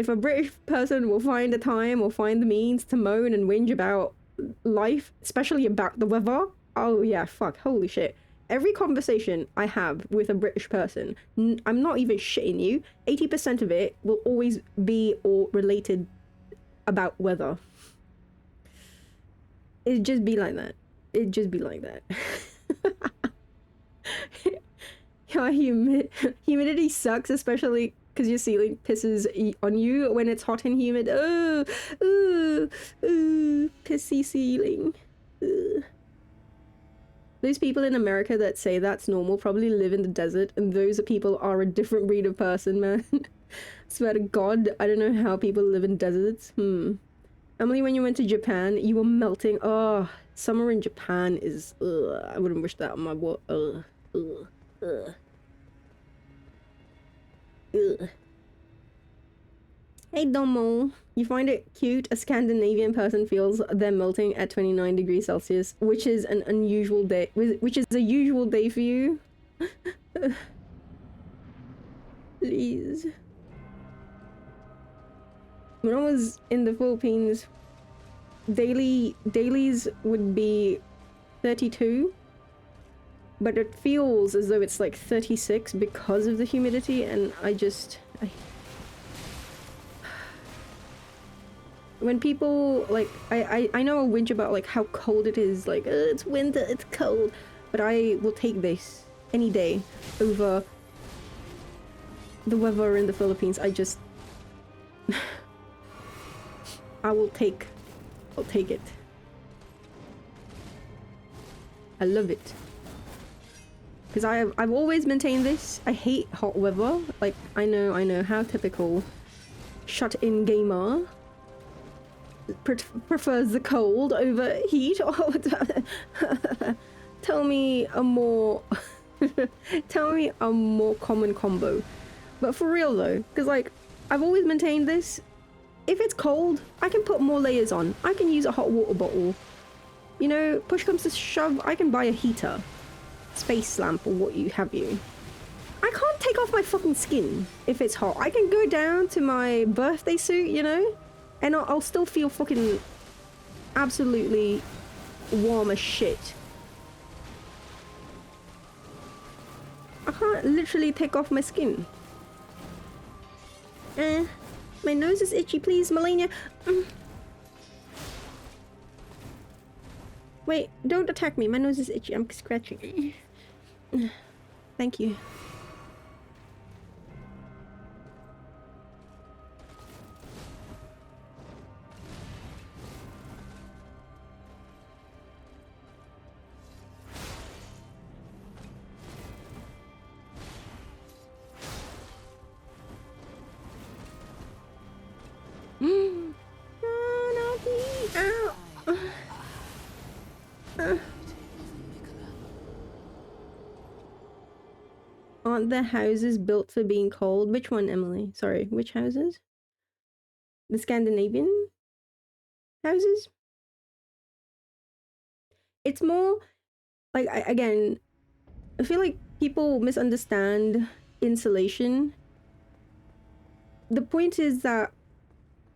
a British person will find a time or find the means to moan and whinge about life, especially about the weather, oh yeah, fuck, holy shit. Every conversation I have with a British person, I'm not even shitting you, 80% of it will always be or related about weather. It'd just be like that. It'd just be like that. Yeah, humidity sucks, especially because your ceiling pisses on you when it's hot and humid. Oh, pissy ceiling. Ugh. Those people in America that say that's normal probably live in the desert, and those people are a different breed of person, man. Swear to God, I don't know how people live in deserts. Emily, when you went to Japan, you were melting. Oh, summer in Japan is... I wouldn't wish that on my world. Hey Domo, you find it cute a Scandinavian person feels they're melting at 29 degrees Celsius, which is an unusual day, which is a usual day for you? Please. When I was in the Philippines, dailies would be 32, but it feels as though it's like 36 because of the humidity, and when people like I know a whinge about like how cold it is, like it's winter, it's cold, but I will take this any day over the weather in the Philippines. I'll take it. I love it. Because I've always maintained this. I hate hot weather. Like, I know how typical shut-in gamer prefers the cold over heat. Oh, tell me a more common combo. But for real though, because like I've always maintained this. If it's cold, I can put more layers on. I can use a hot water bottle. You know, push comes to shove, I can buy a heater, space lamp, or what have you. I can't take off my fucking skin if it's hot. I can go down to my birthday suit, you know, and I'll still feel fucking absolutely warm as shit. I can't literally take off my skin. My nose is itchy, please, malenia. Wait, don't attack me. My nose is itchy. I'm scratching. Thank you. Aren't the houses built for being cold? Which one, Emily? Sorry, which houses? The Scandinavian houses? It's more like, again, I feel like people misunderstand insulation. The point is that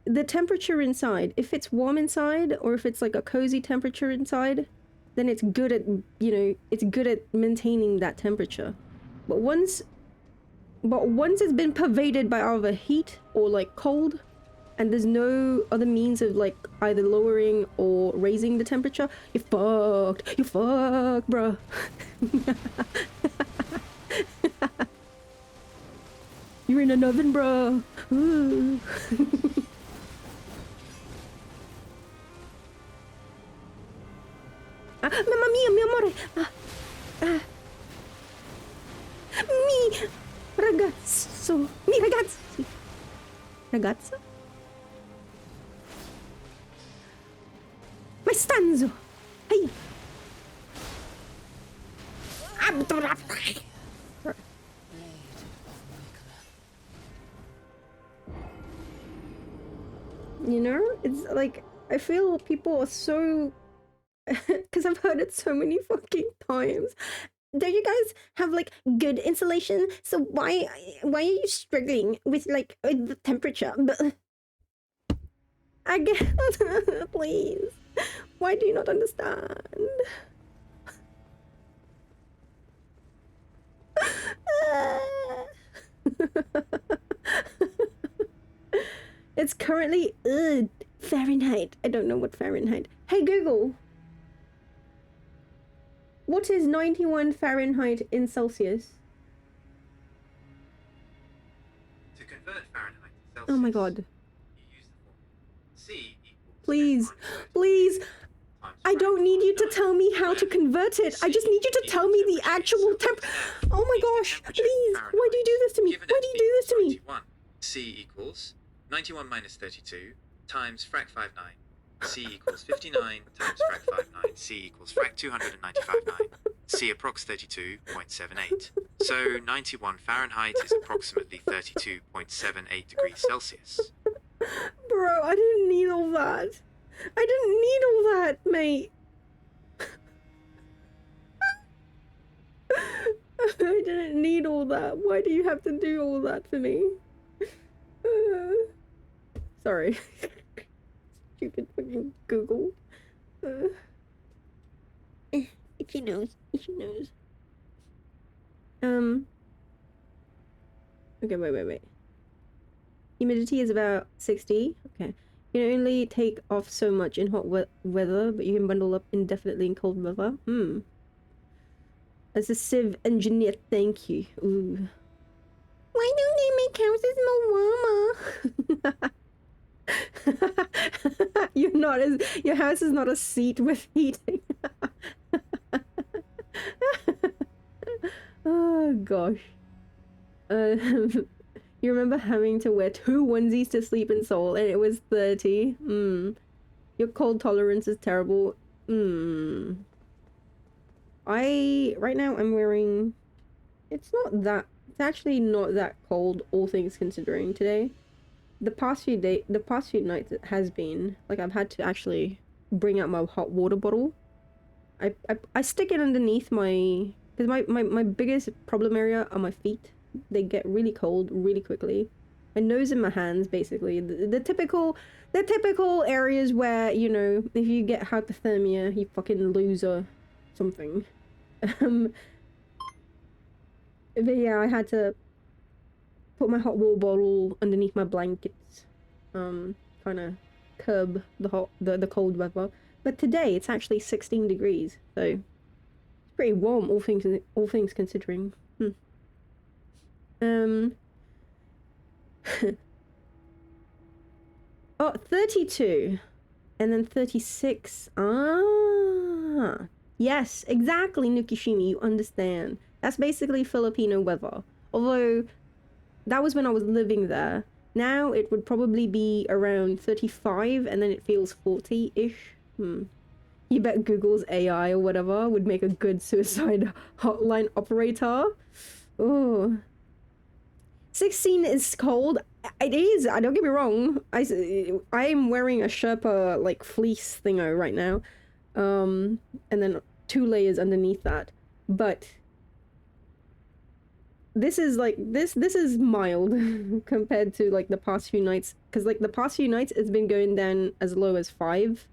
the temperature inside, if it's warm inside or if it's like a cozy temperature inside, then it's good at, you know, it's good at maintaining that temperature. But once it's been pervaded by either heat or like cold, and there's no other means of like either lowering or raising the temperature, you're fucked. You're fucked, bruh. You're in an oven, bruh. Mamma mia, mio amore. Mi ragazzo. Mi ragazzi. Ragazza? My stanzo. Hey. Sorry. You know, it's like, I feel people are so, because I've heard it so many fucking times. Don't you guys have like good insulation? So why are you struggling with like the temperature? But I get, please. Why do you not understand? It's currently Fahrenheit. I don't know what Fahrenheit. Hey Google. What is 91 Fahrenheit in Celsius? To convert Fahrenheit to Celsius, Oh my god. you use the formula C equals Please, please. I don't need you to tell me how to convert it. I just need you to tell me the actual temp. Oh my gosh, please. Why do you do this to me? Why do you do this to me? C equals 91 minus 32 times frac 59. C equals 59 times frac 59. C equals frac 295.9. C approx 32.78. So 91 Fahrenheit is approximately 32.78 degrees Celsius. Bro, I didn't need all that. I didn't need all that, mate. I didn't need all that. Why do you have to do all that for me? Sorry. Stupid fucking Google. Itchy nose. Itchy nose. Okay, wait. Humidity is about 60. Okay. You can only take off so much in hot weather, but you can bundle up indefinitely in cold weather. As a civ engineer, thank you. Ooh. Why don't they make houses more warmer? You're not as your house is not a seat with heating. Oh gosh. You remember having to wear 2 onesies to sleep in Seoul and it was 30? Your cold tolerance is terrible. Right now I'm wearing, it's actually not that cold, all things considering today. The past few nights it has been, like I've had to actually bring out my hot water bottle. I stick it underneath my, because my biggest problem area are my feet. They get really cold really quickly. My nose and my hands, basically. The typical areas where, you know, if you get hypothermia, you fucking lose or something. But yeah, I had to put my hot water bottle underneath my blankets, kind of curb the cold weather. But today it's actually 16 degrees, so it's pretty warm, all things considering. Oh, 32, and then 36. Ah, yes, exactly, Nukishimi. You understand. That's basically Filipino weather. Although that was when I was living there. Now it would probably be around 35, and then it feels 40-ish. You bet Google's AI or whatever would make a good suicide hotline operator. Oh. 16 is cold. It is. I don't get me wrong. I'm wearing a Sherpa like fleece thingo right now, and then 2 layers underneath that. But this is like this is mild compared to like the past few nights. Because like the past few nights, it's been going down as low as 5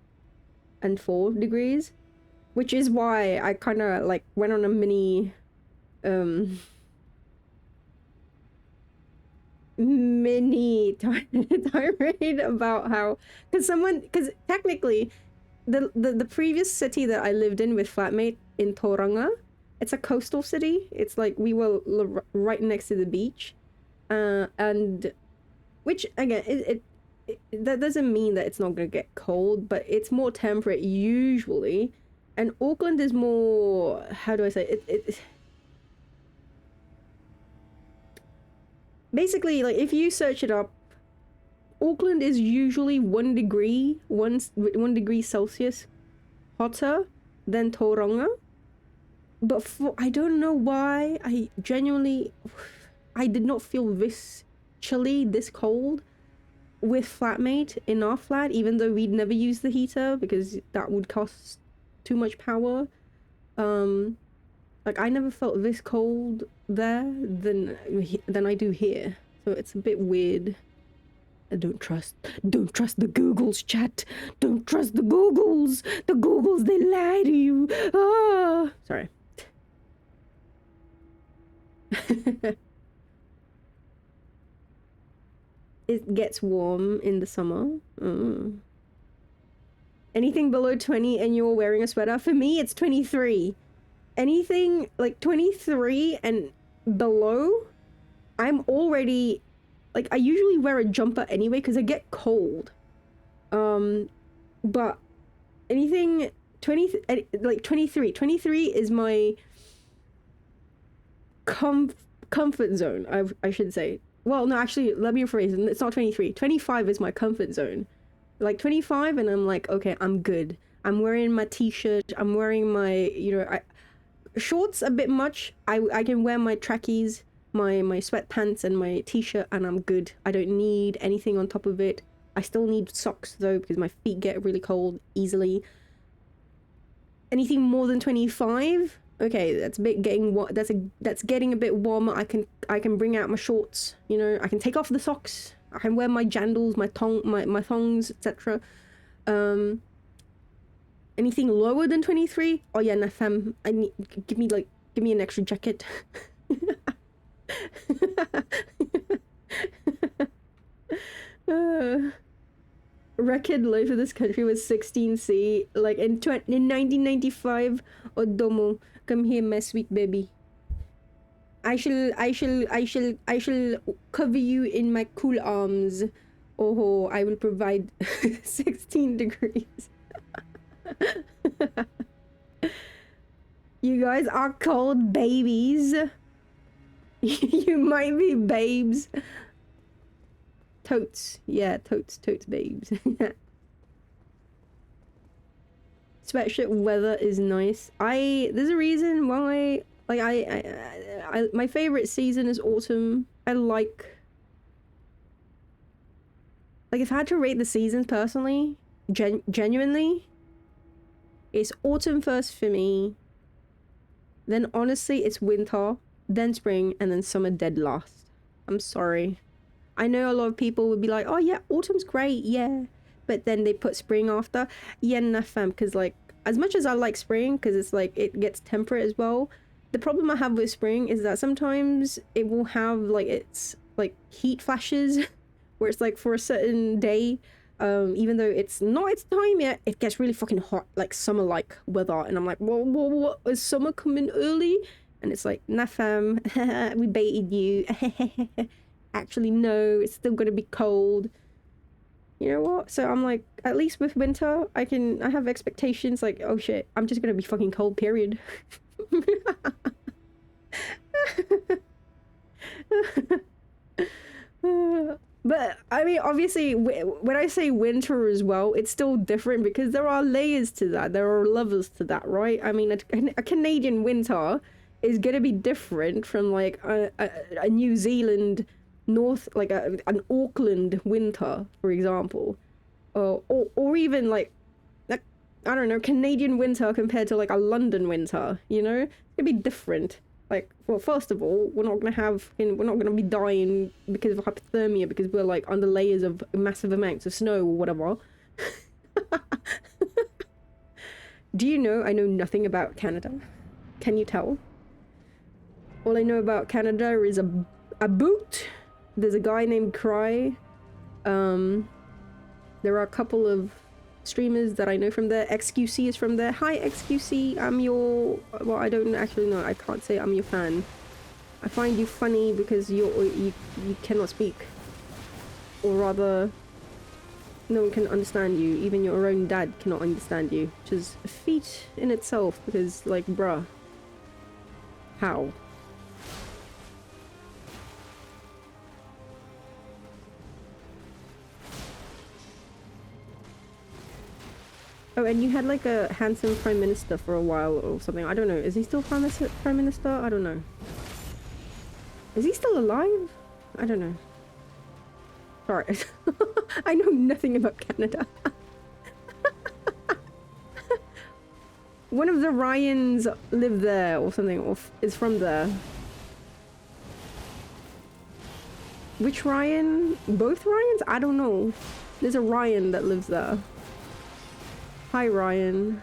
and 4 degrees, which is why I kind of like went on a mini tirade about how because technically the previous city that I lived in with flatmate in Tauranga, it's a coastal city. It's like we were right next to the beach, and which again it that doesn't mean that it's not gonna get cold, but it's more temperate usually. And Auckland is more, how do I say it basically, like, if you search it up, Auckland is usually 1 degree Celsius hotter than Tauranga. But I don't know why, I did not feel this chilly, this cold with flatmate in our flat, even though we'd never use the heater because that would cost too much power. Like, I never felt this cold there than I do here. So it's a bit weird. Don't trust the Googles, chat. Don't trust the Googles. The Googles, they lie to you. Ah, sorry. It gets warm in the summer. Anything below 20 and you're wearing a sweater? For me, it's 23. Anything like 23 and below, I'm already, like, I usually wear a jumper anyway because I get cold. But anything 23 is my comfort zone, I should say. Well, no, actually, let me rephrase it. It's not 23. 25 is my comfort zone. Like 25 and I'm like, okay, I'm good. I'm wearing my t-shirt. I'm wearing my, shorts a bit much. I can wear my trackies, my sweatpants and my t-shirt and I'm good. I don't need anything on top of it. I still need socks though because my feet get really cold easily. Anything more than 25? Okay, that's getting a bit warmer. I can bring out my shorts, I can take off the socks. I can wear my jandals, my thongs, etc. Anything lower than 23? Oh yeah, nah, fam. Give me an extra jacket. Record low for this country was 16C. Like in 1995. Odomo, come here, my sweet baby. I shall cover you in my cool arms. Oh, I will provide 16 degrees. You guys are called babies. You might be babes. Totes. Yeah, totes babes. Sweatshirt weather is nice. There's a reason why, like, I my favorite season is autumn. I like if I had to rate the seasons personally, genuinely, it's autumn first for me. Then honestly, it's winter, then spring, and then summer dead last. I'm sorry. I know a lot of people would be like, oh yeah, autumn's great, yeah. But then they put spring after. Yeah, nah fam, because like, as much as I like spring, because it's like, it gets temperate as well, the problem I have with spring is that sometimes it will have like it's like heat flashes where it's like for a certain day, even though it's not its time yet, it gets really fucking hot, like summer-like weather, and I'm like, what, is summer coming early? And it's like, nah fam, we baited you. Actually no, it's still gonna be cold. You know what? So I'm like, at least with winter, I have expectations like, oh shit, I'm just gonna be fucking cold, period. But I mean, obviously, when I say winter as well, it's still different because there are layers to that. There are levels to that, right? I mean, a Canadian winter is gonna be different from like a New Zealand like an Auckland winter, for example, or even like I don't know, Canadian winter compared to like a London winter. You know, it's gonna be different. Like, well, first of all, we're not gonna be dying because of hypothermia because we're like under layers of massive amounts of snow or whatever. Do you know I know nothing about Canada? Can you tell? All I know about Canada is a boot. There's a guy named Cry. There are a couple of streamers that I know from there. XQC is from there. Hi XQC, I'm your... Well, I don't actually know. I can't say I'm your fan. I find you funny because you cannot speak. Or rather, no one can understand you. Even your own dad cannot understand you. Which is a feat in itself because, like, bruh. How? Oh, and you had like a handsome prime minister for a while or something. I don't know. Is he still prime minister? I don't know. Is he still alive? I don't know. Sorry. I know nothing about Canada. One of the Ryans live there or something, or is from there. Which Ryan? Both Ryans? I don't know. There's a Ryan that lives there. Hi, Ryan.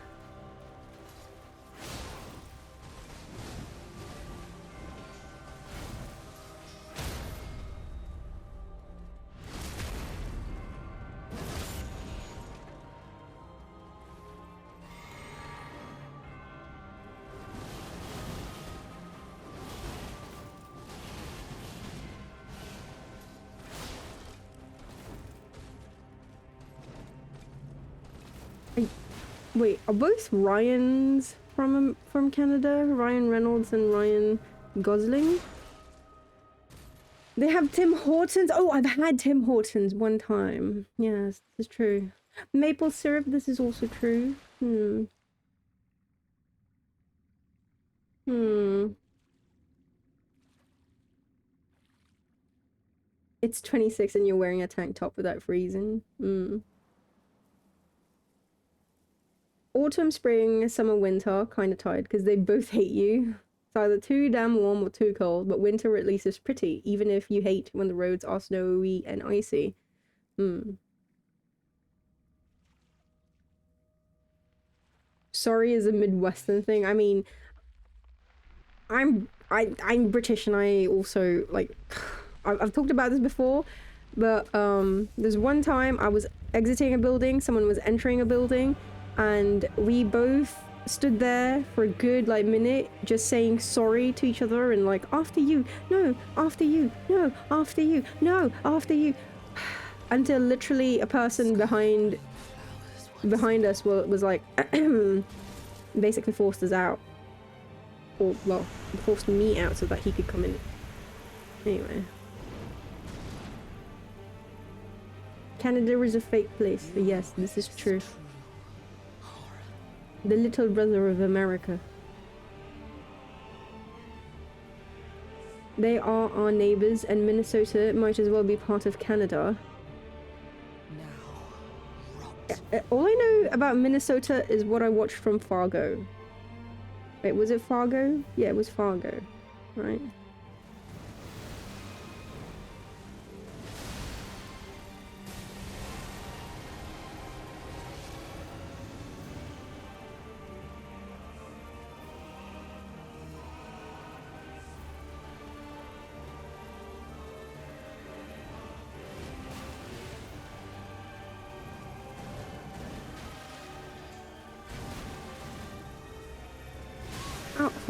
Wait, are both Ryans from Canada? Ryan Reynolds and Ryan Gosling? They have Tim Hortons? Oh, I've had Tim Hortons one time. Yes, this is true. Maple syrup, this is also true. It's 26 and you're wearing a tank top without freezing. Autumn, spring, summer, winter, kind of tired because they both hate you. It's either too damn warm or too cold, but winter at least is pretty, even if you hate when the roads are snowy and icy. Sorry is a Midwestern thing. I mean, I'm British and I also, like, I've talked about this before, but there's one time I was exiting a building, someone was entering a building, and we both stood there for a good like minute just saying sorry to each other and like, after you, no, after you, no, after you, no, after you, until literally a person behind us was like basically forced us out, or well, forced me out so that he could come in. Anyway, Canada is a fake place. Yes, this is true. The little brother of America. They are our neighbors, and Minnesota might as well be part of Canada. All I know about Minnesota is what I watched from Fargo. Wait, was it Fargo? Yeah, it was Fargo, right?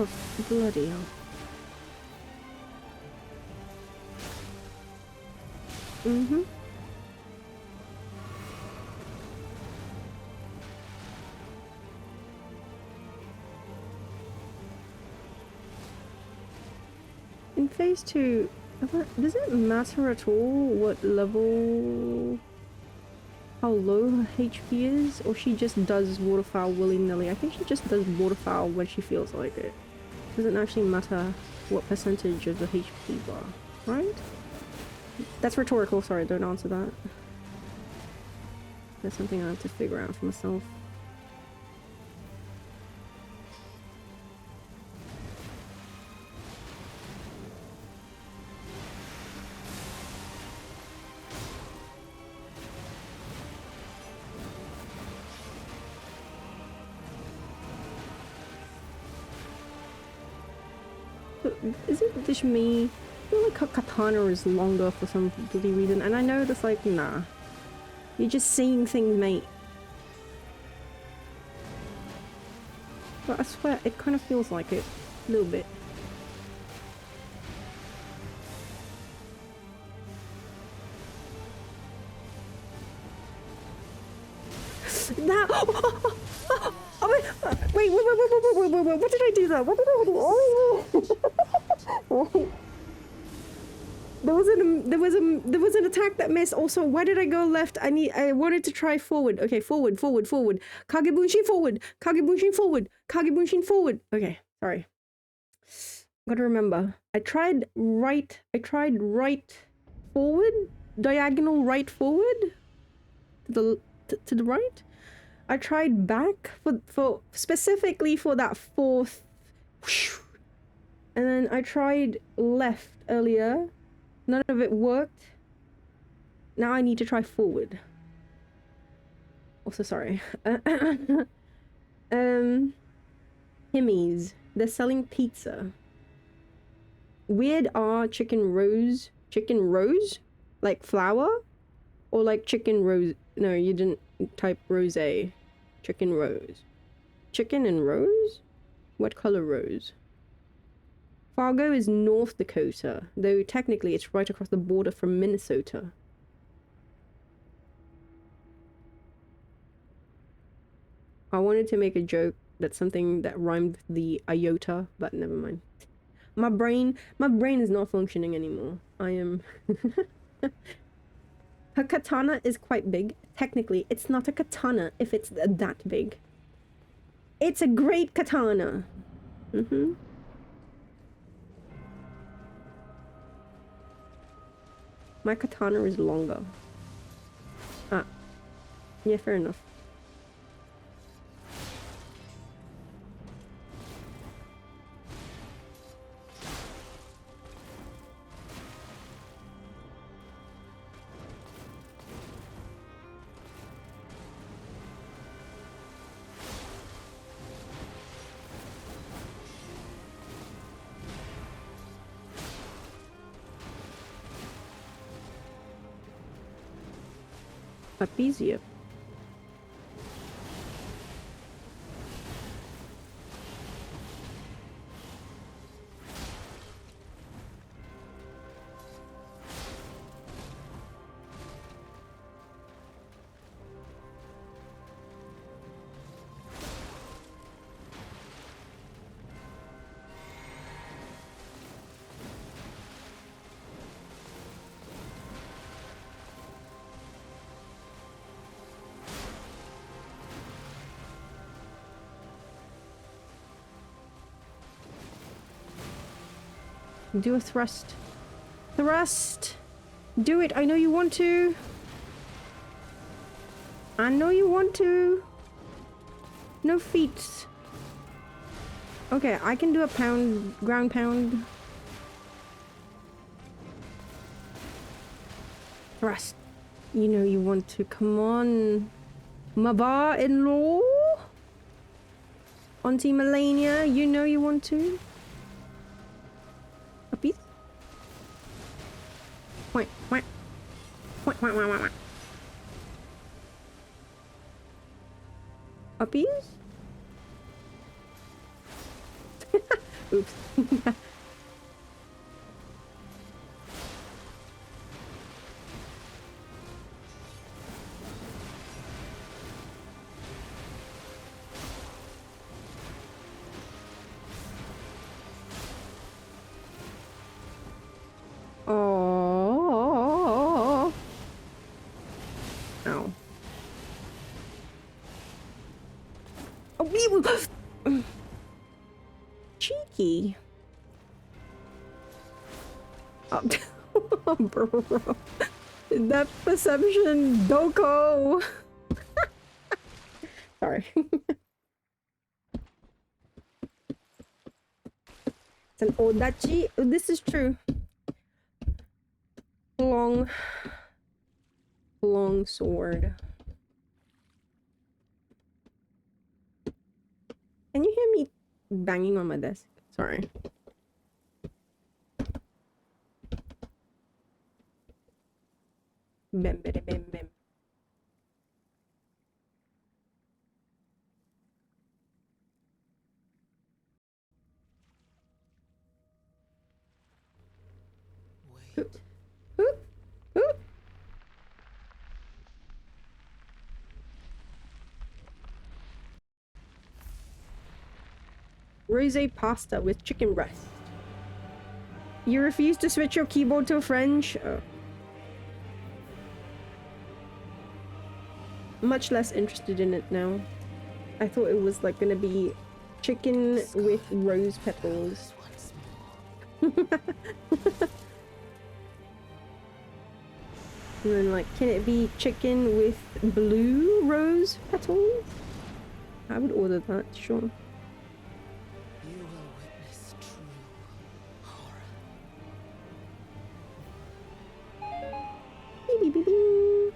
Oh, bloody hell. Mm-hmm. In phase 2, does it matter at all what level, how low her HP is? Or she just does waterfowl willy-nilly? I think she just does waterfowl when she feels like it. Doesn't actually matter what percentage of the HP bar, right? That's rhetorical, sorry, don't answer that. That's something I have to figure out for myself. Is it just me? I feel like her katana is longer for some bloody reason, and I know that's like, nah. You're just seeing things, mate. But I swear, it kind of feels like it. A little bit. Now! Wait, what did I do that? What did I do? Oh. There was an attack that missed. Also, why did I go left? I wanted to try forward. Okay, forward. Kagebunshin forward. Kagebunshin forward. Okay, sorry. Gotta remember. I tried right forward, diagonal right forward to the right. I tried back for specifically for that fourth, and then I tried left earlier. None of it worked. Now I need to try forward. Also, sorry. Himmy's. They're selling pizza. Weird R chicken rose. Chicken rose? Like flour? Or like chicken rose? No, you didn't type rosé. Chicken rose. Chicken and rose? What color rose? Fargo is North Dakota, though technically it's right across the border from Minnesota. I wanted to make a joke that's something that rhymed with the iota, but never mind. My brain is not functioning anymore. I am... Her katana is quite big. Technically, it's not a katana if it's that big. It's a great katana. Mm-hmm. My katana is longer. Ah. Yeah, fair enough. Easier. Do a thrust. Thrust! Do it! I know you want to! I know you want to! No feet. Okay, I can do a pound, ground pound. Thrust. You know you want to. Come on. My bar-in-law? Auntie Malenia, you know you want to. A piece? Wait. A piece? Oops. Oh. Ow. Oh, cheeky. Oh, bro. That perception, Doko. Sorry. It's an odachi. Oh, this is true. Long sword. Can you hear me banging on my desk? Sorry. Bam, bam, bam, bam. Wait. Rosé pasta with chicken breast. You refuse to switch your keyboard to French? Oh. Much less interested in it now. I thought it was like gonna be chicken with rose petals. And then like, can it be chicken with blue rose petals? I would order that, sure. You will witness true horror. Beep, beep, beep, beep.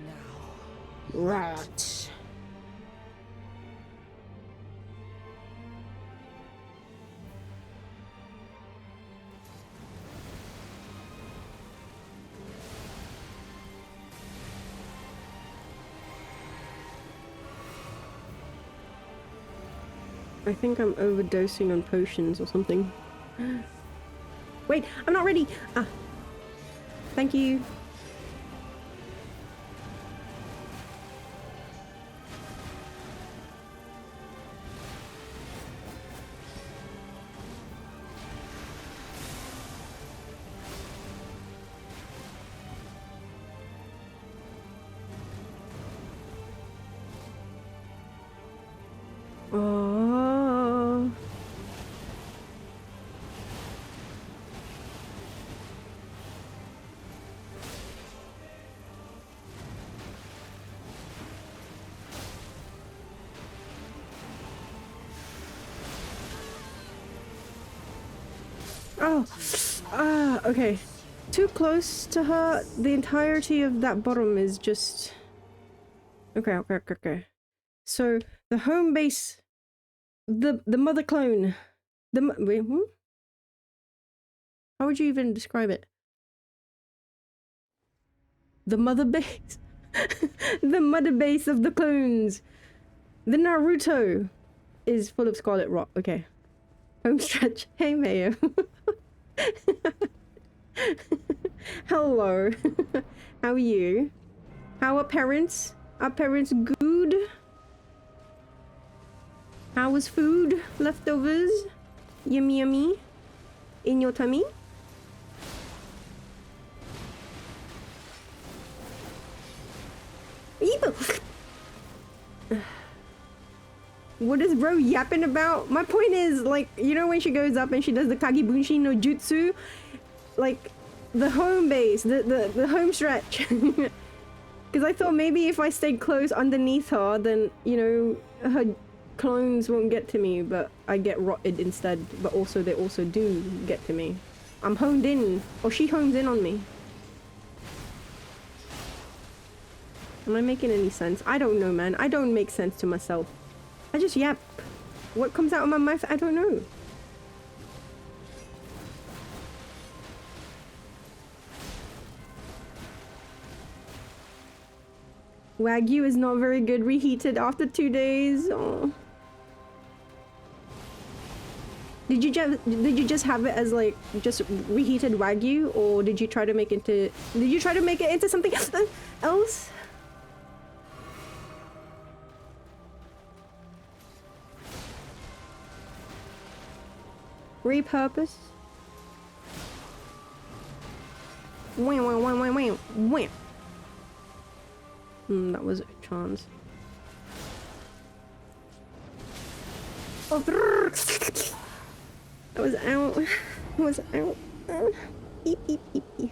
Now. Right. I think I'm overdosing on potions or something. Wait, I'm not ready! Ah. Thank you. Oh. Oh. Ah, okay. Too close to her. The entirety of that bottom is just... Okay. So, the home base... The mother clone... Wait, how would you even describe it? The mother base? The mother base of the clones! The Naruto is full of scarlet rot. Okay. Home stretch. Hey, Mayo. Hello. How are you? How are parents? Are parents good? How was food? Leftovers? Yummy yummy? In your tummy? What is bro yapping about? My point is, like, you know when she goes up and she does the Kagibunshi no Jutsu? Like, the home base, the home stretch. Because I thought maybe if I stayed close underneath her, then, you know, her clones won't get to me, but I get rotted instead. But also, they also do get to me. I'm honed in, or she hones in on me. Am I making any sense? I don't know, man. I don't make sense to myself. I just yap. What comes out of my mouth, I don't know. Wagyu is not very good reheated after 2 days. Oh. Did you just have it as like just reheated Wagyu, or did you try to make it into something else? Repurpose. Wham, wham, wham, wham, wham, wham. That was a chance. Oh, I was out. I was out. Beep, beep, beep, beep.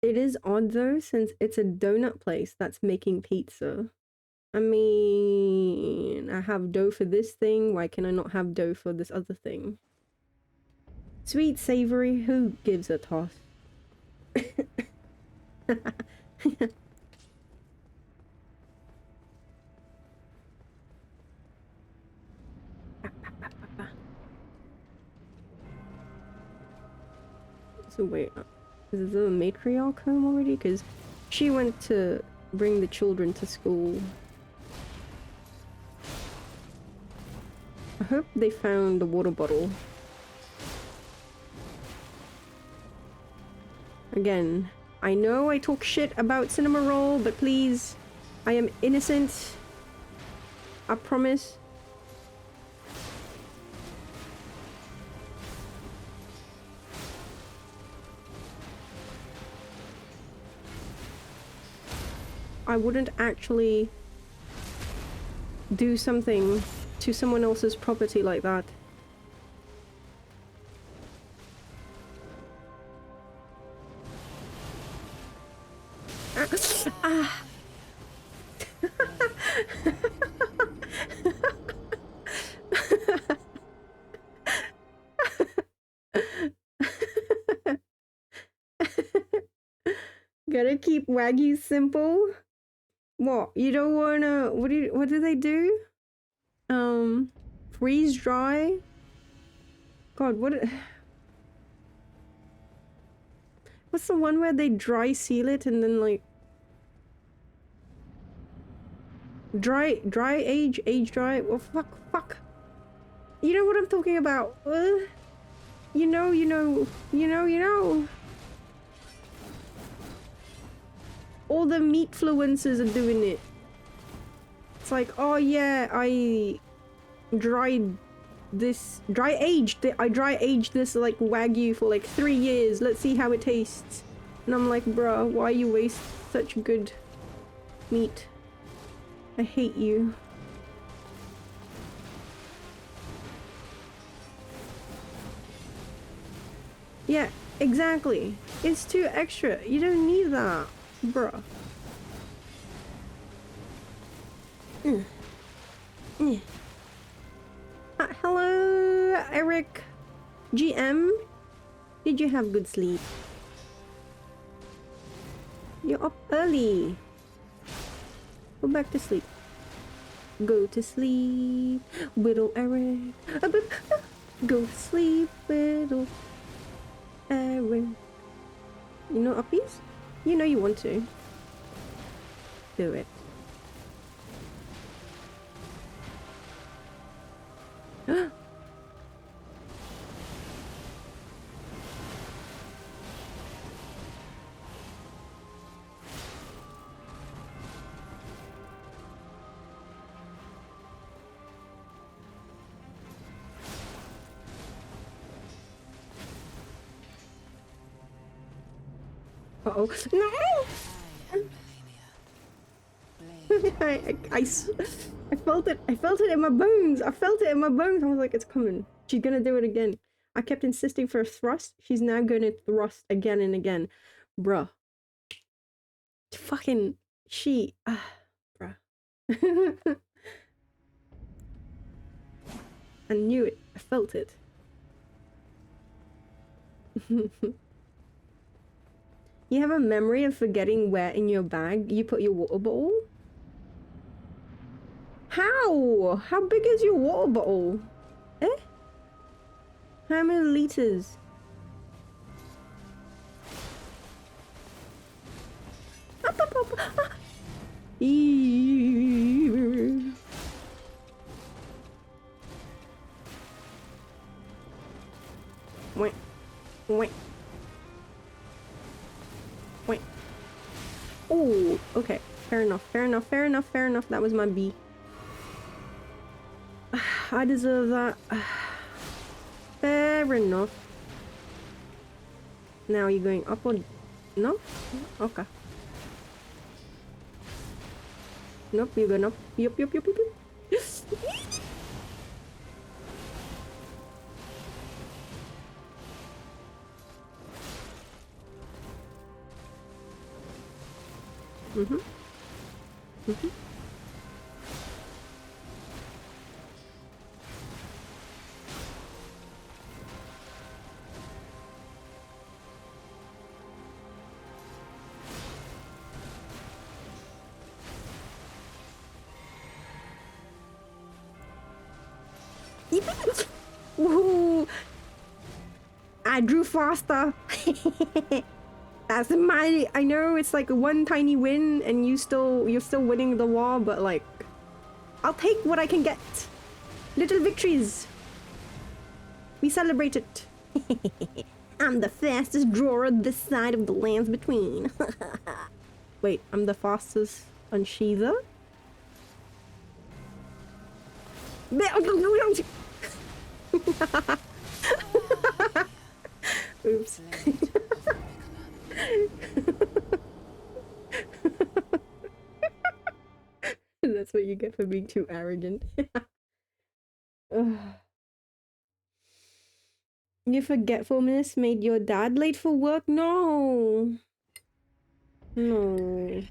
It is odd though, since it's a donut place that's making pizza. I mean, I have dough for this thing. Why can I not have dough for this other thing? Sweet, savory, who gives a toss? So wait, is the matriarch home already? Because she went to bring the children to school. I hope they found the water bottle. Again, I know I talk shit about Cinema Roll, but please, I am innocent. I promise. I wouldn't actually do something to someone else's property like that. Ah. Gotta keep Wagyu simple. What? You don't wanna... What do they do? Freeze dry? God, what... What's the one where they dry seal it and then like... Dry age dry? Well, fuck. You know what I'm talking about. You know. All the meatfluencers are doing it. It's like, oh yeah, I dry aged this like Wagyu for like 3 years. Let's see how it tastes. And I'm like, bruh, why you waste such good meat? I hate you. Yeah, exactly. It's too extra. You don't need that, bruh. Hello, Eric. GM. Did you have good sleep? You're up early. Go back to sleep. Go to sleep, little Eric. Go to sleep, little Eric. You know uppies? You know you want to. Do it. Uh-oh. No! I felt it. I felt it in my bones. I felt it in my bones. I was like, it's coming. She's gonna do it again. I kept insisting for a thrust. She's now gonna thrust again and again. Bruh. Fucking... Bruh. I knew it. I felt it. You have a memory of forgetting where in your bag you put your water bottle? How? How big is your water bottle? Eh? How many liters? Wait. Wait. Wait. Oh, okay. Fair enough, fair enough, fair enough, fair enough. That was my B. I deserve that. Fair enough. Now you're going up or... No? Okay. Nope, you're going up. Yup, yup, yup, yup, yup. Mm-hmm. Mm-hmm. Woohoo! I drew faster. That's my... I know it's like one tiny win and you're still winning the war, but like... I'll take what I can get. Little victories. We celebrate it. I'm the fastest drawer this side of the lands between. Wait, I'm the fastest unsheather? Oops. That's what you get for being too arrogant. Your forgetfulness made your dad late for work? No. No.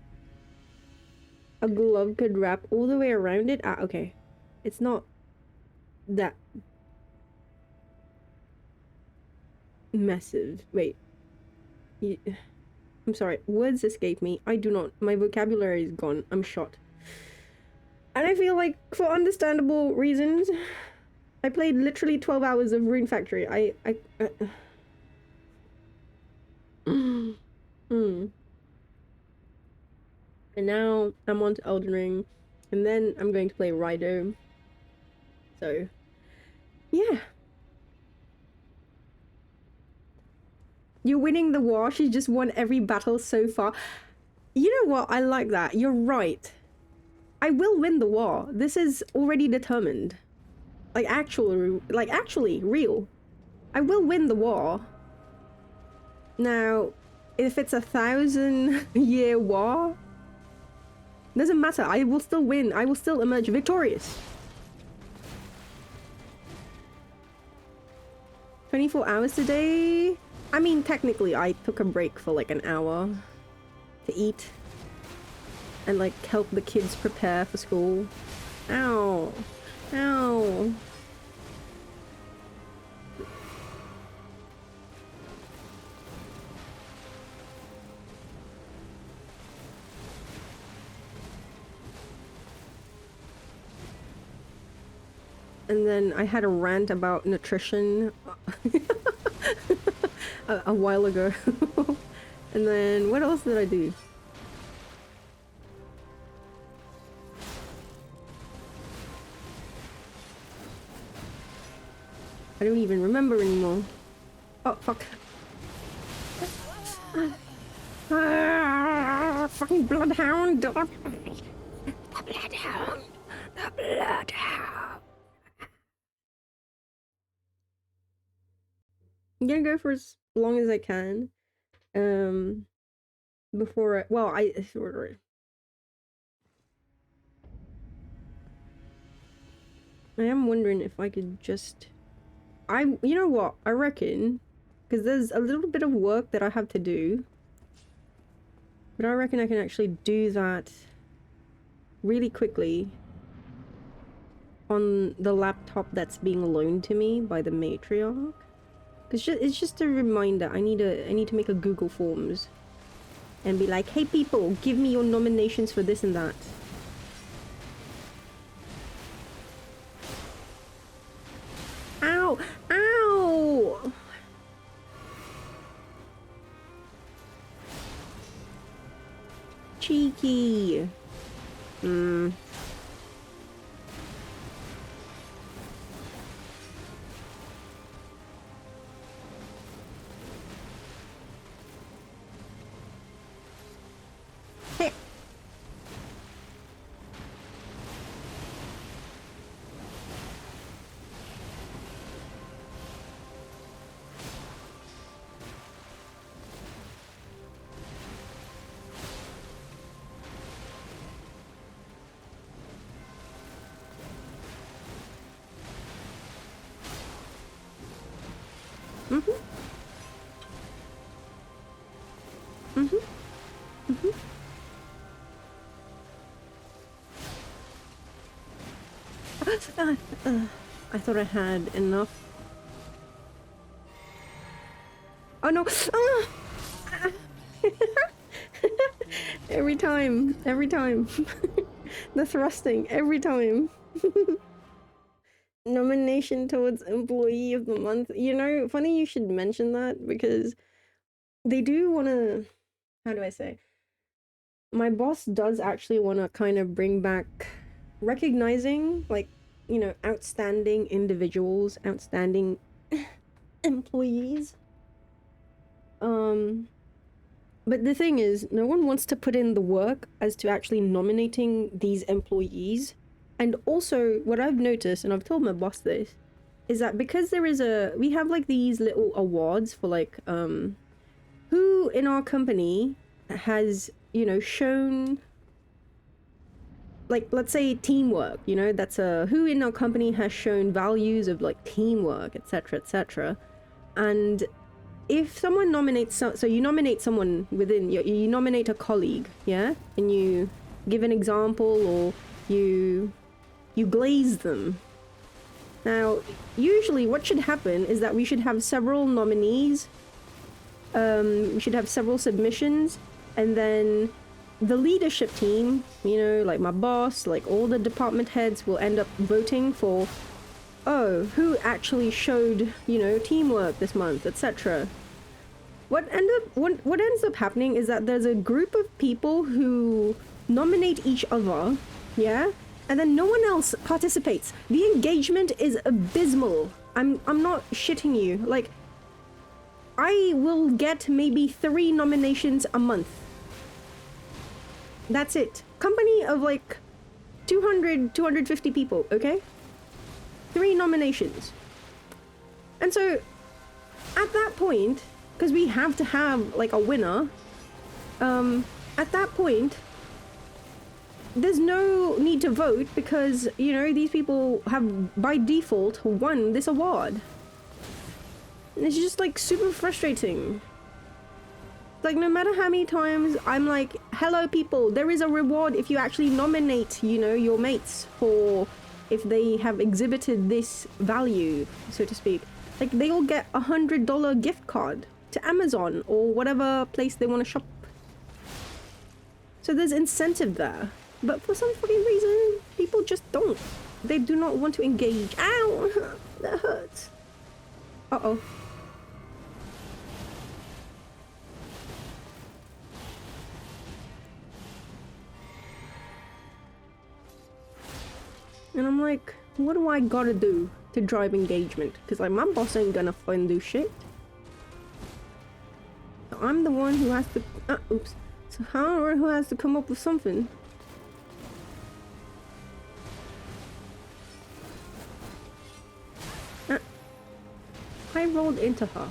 A glove could wrap all the way around it? Ah, okay. It's not that massive. Wait. I'm sorry. Words escape me. I do not. My vocabulary is gone. I'm shot. And I feel like, for understandable reasons, I played literally 12 hours of Rune Factory. And now I'm on to Elden Ring. And then I'm going to play Rido. So, yeah. You're winning the war. She's just won every battle so far. You know what? I like that. You're right. I will win the war. This is already determined. Like actually real. I will win the war. Now, if it's a 1,000-year war, doesn't matter. I will still win. I will still emerge victorious. 24 hours today? I mean, technically, I took a break for like an hour to eat and like help the kids prepare for school. Ow. Ow. And then I had a rant about nutrition a while ago. And then what else did I do? I don't even remember anymore. Oh, fuck. Fucking bloodhound! The bloodhound! The bloodhound! I'm gonna go for as long as I can. Before I am wondering if I could just... you know what? I reckon, because there's a little bit of work that I have to do, but I reckon I can actually do that really quickly on the laptop that's being loaned to me by the matriarch. It's just a reminder. I need to make a Google Forms and be like, hey people, give me your nominations for this and that. Ow! Ow! Cheeky. Mm-hmm. Mm-hmm. Mm-hmm. I thought I had enough. Oh no! Every time, every time. The thrusting, every time. Nomination towards Employee of the Month. You know, funny you should mention that because they do want to. How do I say? My boss does actually want to kind of bring back recognizing, like, you know, outstanding individuals, outstanding employees. But the thing is, no one wants to put in the work as to actually nominating these employees. And also, what I've noticed, and I've told my boss this, is that because we have like these little awards for like, who in our company has, you know, shown, like, let's say teamwork, you know, that's who in our company has shown values of like teamwork, etc., etc. And if someone nominates, so you nominate someone within, you nominate a colleague, yeah? And you give an example or you glaze them. Now, usually what should happen is that we should have several nominees, we should have several submissions, and then the leadership team, you know, like my boss, like all the department heads will end up voting for, oh, who actually showed, you know, teamwork this month, etc. What ends up happening is that there's a group of people who nominate each other, yeah? And then no one else participates. The engagement is abysmal. I'm not shitting you. Like, I will get maybe 3 nominations a month. That's it. Company of like 250 people, okay? 3 nominations. And so, at that point, because we have to have like a winner, at that point, there's no need to vote because, you know, these people have by default won this award. And it's just like super frustrating. Like, no matter how many times I'm like, hello people, there is a reward if you actually nominate, you know, your mates for if they have exhibited this value, so to speak. Like, they all get $100 gift card to Amazon or whatever place they want to shop. So there's incentive there. But for some fucking reason, people just don't. They do not want to engage. Ow! That hurts. Uh-oh. And I'm like, what do I gotta do to drive engagement? Because like, my boss ain't gonna fucking do shit. So I'm the one who has to, oops. So I'm who has to come up with something. I rolled into her.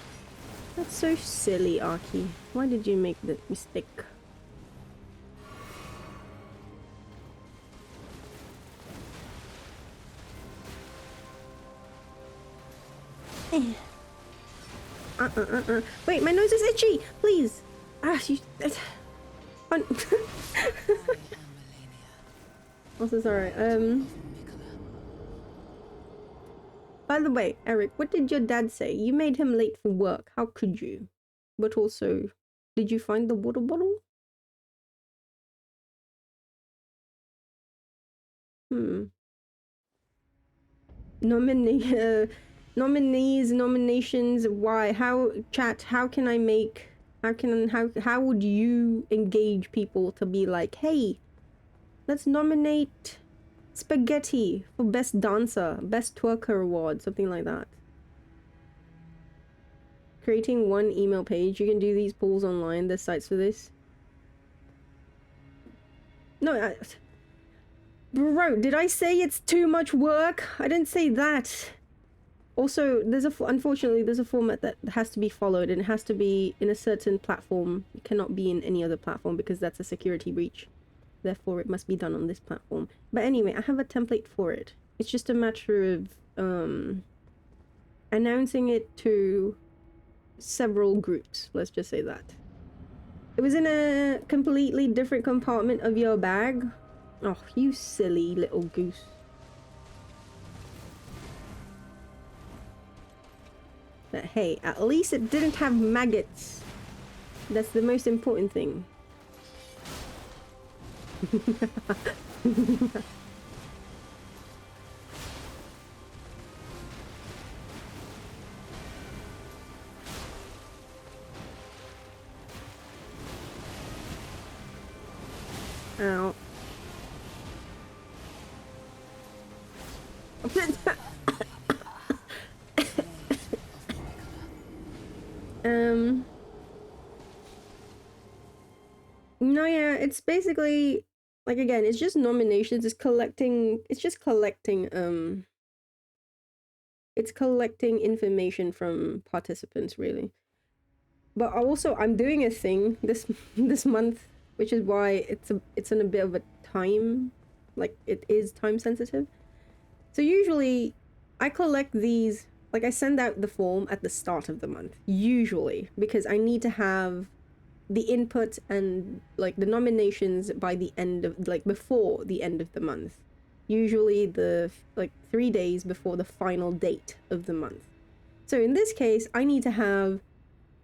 That's so silly, Arky. Why did you make that mistake? Wait, my nose is itchy! Please! Also, sorry. By the way, Eric, what did your dad say? You made him late for work. How could you? But also, did you find the water bottle? Nominees, nominations, why? How, chat, how can I make, how would you engage people to be like, hey, let's nominate Spaghetti for best dancer, best twerker award, something like that. Creating one email page. You can do these polls online. There's sites for this. No, bro, did I say it's too much work? I didn't say that. Also, unfortunately, there's a format that has to be followed, and it has to be in a certain platform. It cannot be in any other platform because that's a security breach. Therefore, it must be done on this platform. But anyway, I have a template for it. It's just a matter of announcing it to several groups. Let's just say that. It was in a completely different compartment of your bag. Oh, you silly little goose. But hey, at least it didn't have maggots. That's the most important thing. Ow. No, yeah, it's basically like, again, it's just nominations. It's collecting information from participants, really. But also, I'm doing a thing this month, which is why it's in a bit of a time, like, it is time sensitive. So usually I collect these, like, I send out the form at the start of the month, usually, because I need to have the input and like the nominations by the end of, like, before the end of the month, usually the like 3 days before the final date of the month. So in this case, I need to have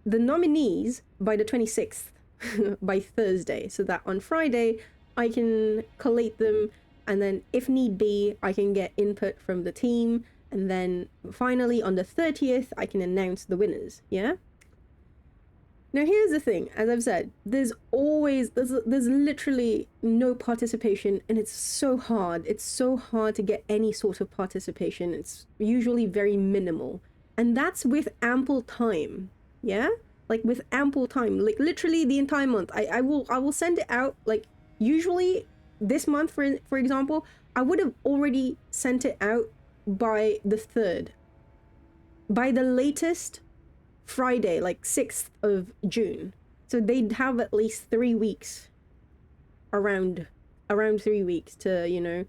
the nominees by the 26th by Thursday, so that on Friday I can collate them, and then if need be I can get input from the team, and then finally on the 30th I can announce the winners. Yeah. Now here's the thing, as I've said, there's literally no participation, and it's so hard. It's so hard to get any sort of participation. It's usually very minimal, and that's with ample time. Yeah, like with ample time, like literally the entire month. I will send it out. Like usually this month, for example, I would have already sent it out by the 3rd, by the latest Friday, like 6th of June. So they'd have at least 3 weeks, around 3 weeks to, you know,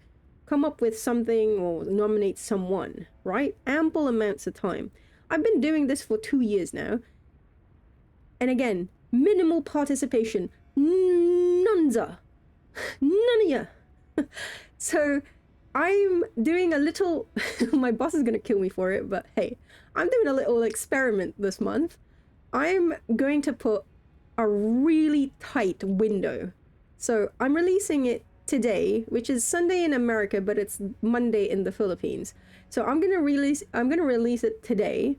come up with something or nominate someone, right? Ample amounts of time. I've been doing this for 2 years now. And again, minimal participation. None of ya. So I'm doing a little, my boss is gonna kill me for it, but hey, I'm doing a little experiment this month. I'm going to put a really tight window. So I'm releasing it today, which is Sunday in America, but it's Monday in the Philippines. So I'm gonna release it today,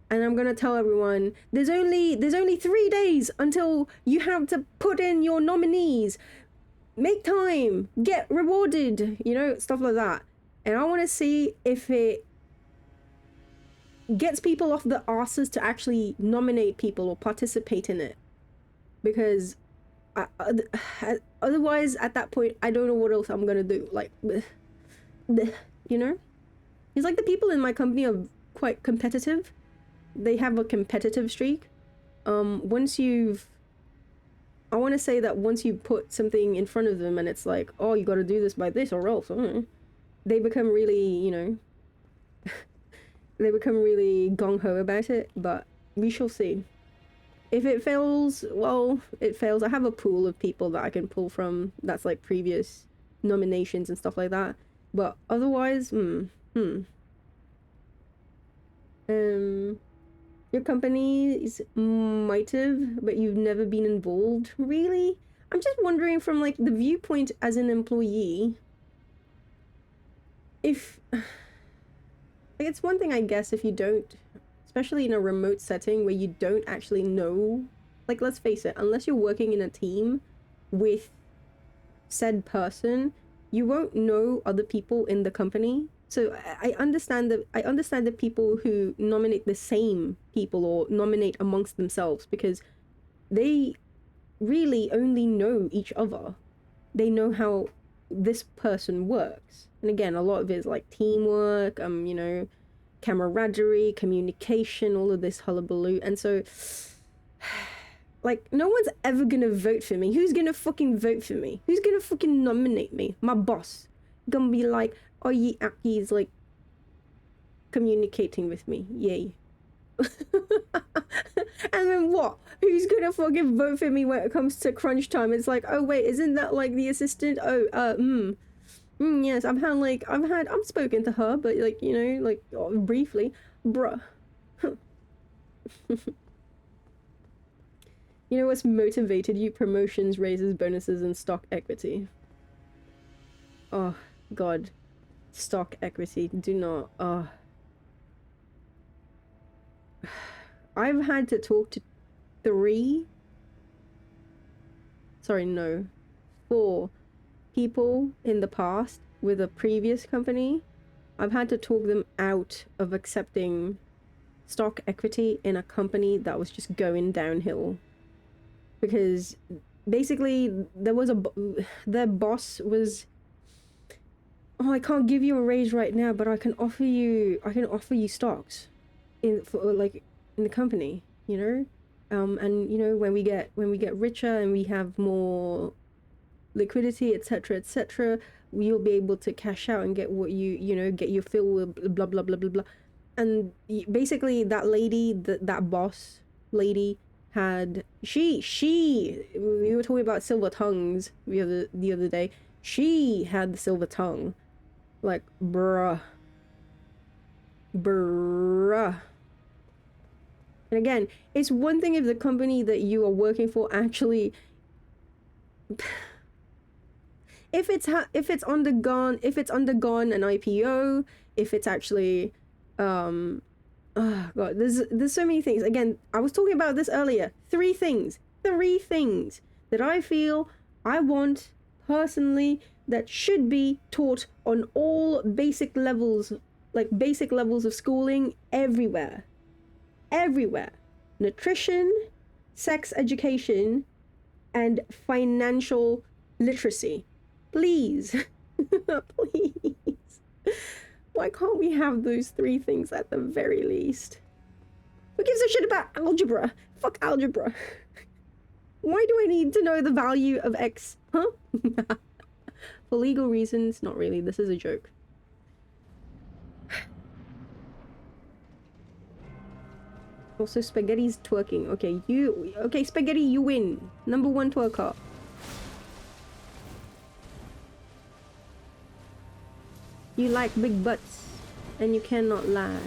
and I'm gonna tell everyone there's only 3 days until you have to put in your nominees. Make time, get rewarded, you know, stuff like that. And I want to see if it gets people off the arses to actually nominate people or participate in it. Because otherwise, at that point, I don't know what else I'm going to do. Like, you know? It's like the people in my company are quite competitive. They have a competitive streak. I want to say that once you put something in front of them and it's like, oh, you got to do this by this or else, they become really, you know, they become really gung-ho about it, but we shall see. If it fails, well, it fails. I have a pool of people that I can pull from that's like previous nominations and stuff like that, but otherwise, your companies might have, but you've never been involved. Really? I'm just wondering from like the viewpoint as an employee, if like, it's one thing, I guess, if you don't, especially in a remote setting where you don't actually know, like, let's face it, unless you're working in a team with said person, you won't know other people in the company. So I understand the people who nominate the same people or nominate amongst themselves, because they really only know each other. They know how this person works. And again, a lot of it is like teamwork, you know, camaraderie, communication, all of this hullabaloo. And so, like, no one's ever gonna vote for me. Who's gonna fucking vote for me? Who's gonna fucking nominate me? My boss gonna be like, oh, he's like communicating with me. Yay. And then what? Who's gonna fucking vote for me when it comes to crunch time? It's like, oh wait, isn't that like the assistant? Yes, I've spoken to her, but like, you know, like briefly, bruh. You know what's motivated you? Promotions, raises, bonuses, and stock equity. Oh, God. Stock equity. Do not. I've had to talk to 4 people in the past with a previous company. I've had to talk them out of accepting stock equity in a company that was just going downhill. Because basically there was their boss was, oh, I can't give you a raise right now, but I can offer you stocks in the company, you know? And you know, when we get richer and we have more liquidity, etc., you'll be able to cash out and get what you know, get your fill with blah blah blah blah blah. And basically that lady, that boss lady had, we were talking about silver tongues the other day. She had the silver tongue. Like, bruh. And again, it's one thing if the company that you are working for actually if it's undergone an IPO, if it's actually oh god, there's so many things. Again, I was talking about this earlier. 3 things that I feel I want personally that should be taught on all basic levels of schooling everywhere. Nutrition, sex education, and financial literacy. Please. Please. Why can't we have those 3 things at the very least? Who gives a shit about algebra? Fuck algebra. Why do I need to know the value of X? Huh? For legal reasons? Not really. This is a joke. Also, Spaghetti's twerking. Okay, Spaghetti, you win. Number 1 twerker. You like big butts, and you cannot lie.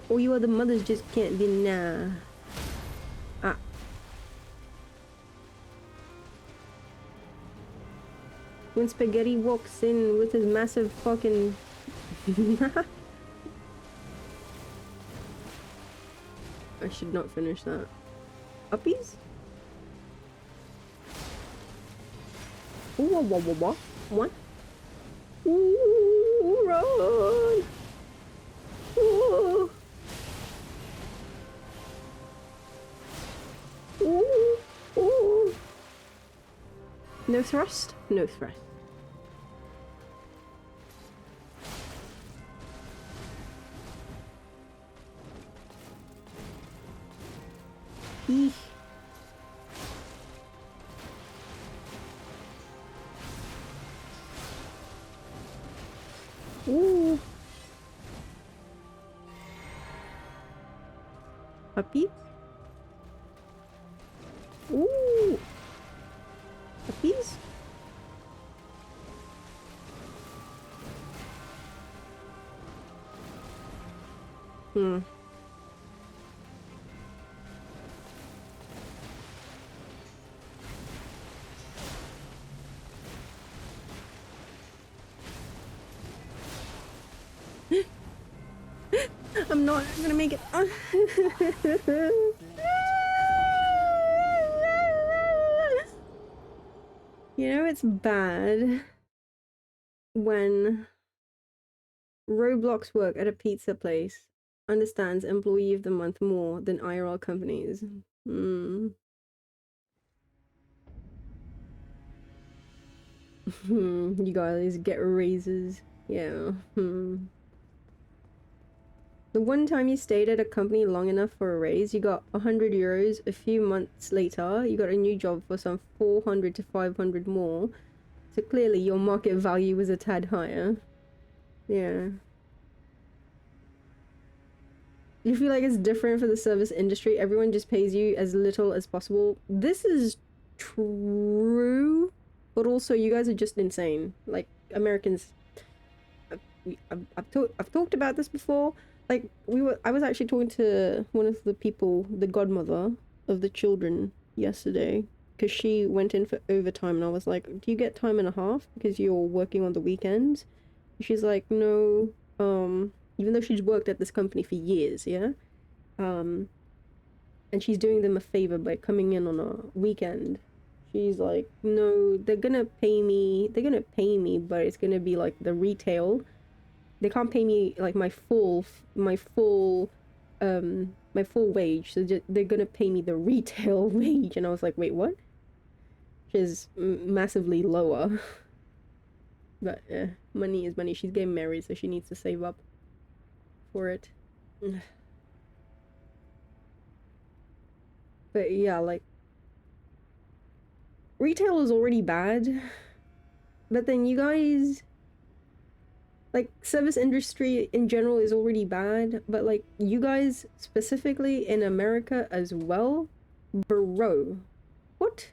Or you other mothers just can't deny. Ah. When Spaghetti walks in with his massive fucking... I should not finish that. Uppies? Ooh, what? Ooh, run! Ooh. Ooh, ooh. No thrust? No thrust. Eesh. Ooh. Puppy? Ooh. Puppies? I'm gonna make it. You know, it's bad when Roblox work at a pizza place understands employee of the month more than IRL companies. You guys get raises. Yeah. The one time you stayed at a company long enough for a raise, you got 100 euros. A few months later, you got a new job for some 400 to 500 more. So clearly your market value was a tad higher. Yeah. You feel like it's different for the service industry. Everyone just pays you as little as possible. This is true, but also you guys are just insane. Like Americans, I've talked about this before. Like I was actually talking to one of the people, the godmother of the children yesterday, because she went in for overtime, and I was like, "Do you get time and a half because you're working on the weekends?" She's like, "No." Even though she's worked at this company for years, yeah. And she's doing them a favor by coming in on a weekend. She's like, "No, they're gonna pay me. They're gonna pay me, but it's gonna be like the retail. They can't pay me like my full wage. So they're gonna pay me the retail wage." And I was like, "Wait, what?" Which is massively lower. But money is money. She's getting married, so she needs to save up for it. But yeah, like retail is already bad, but then you guys, like service industry in general is already bad, but like you guys specifically in America as well, bro. What?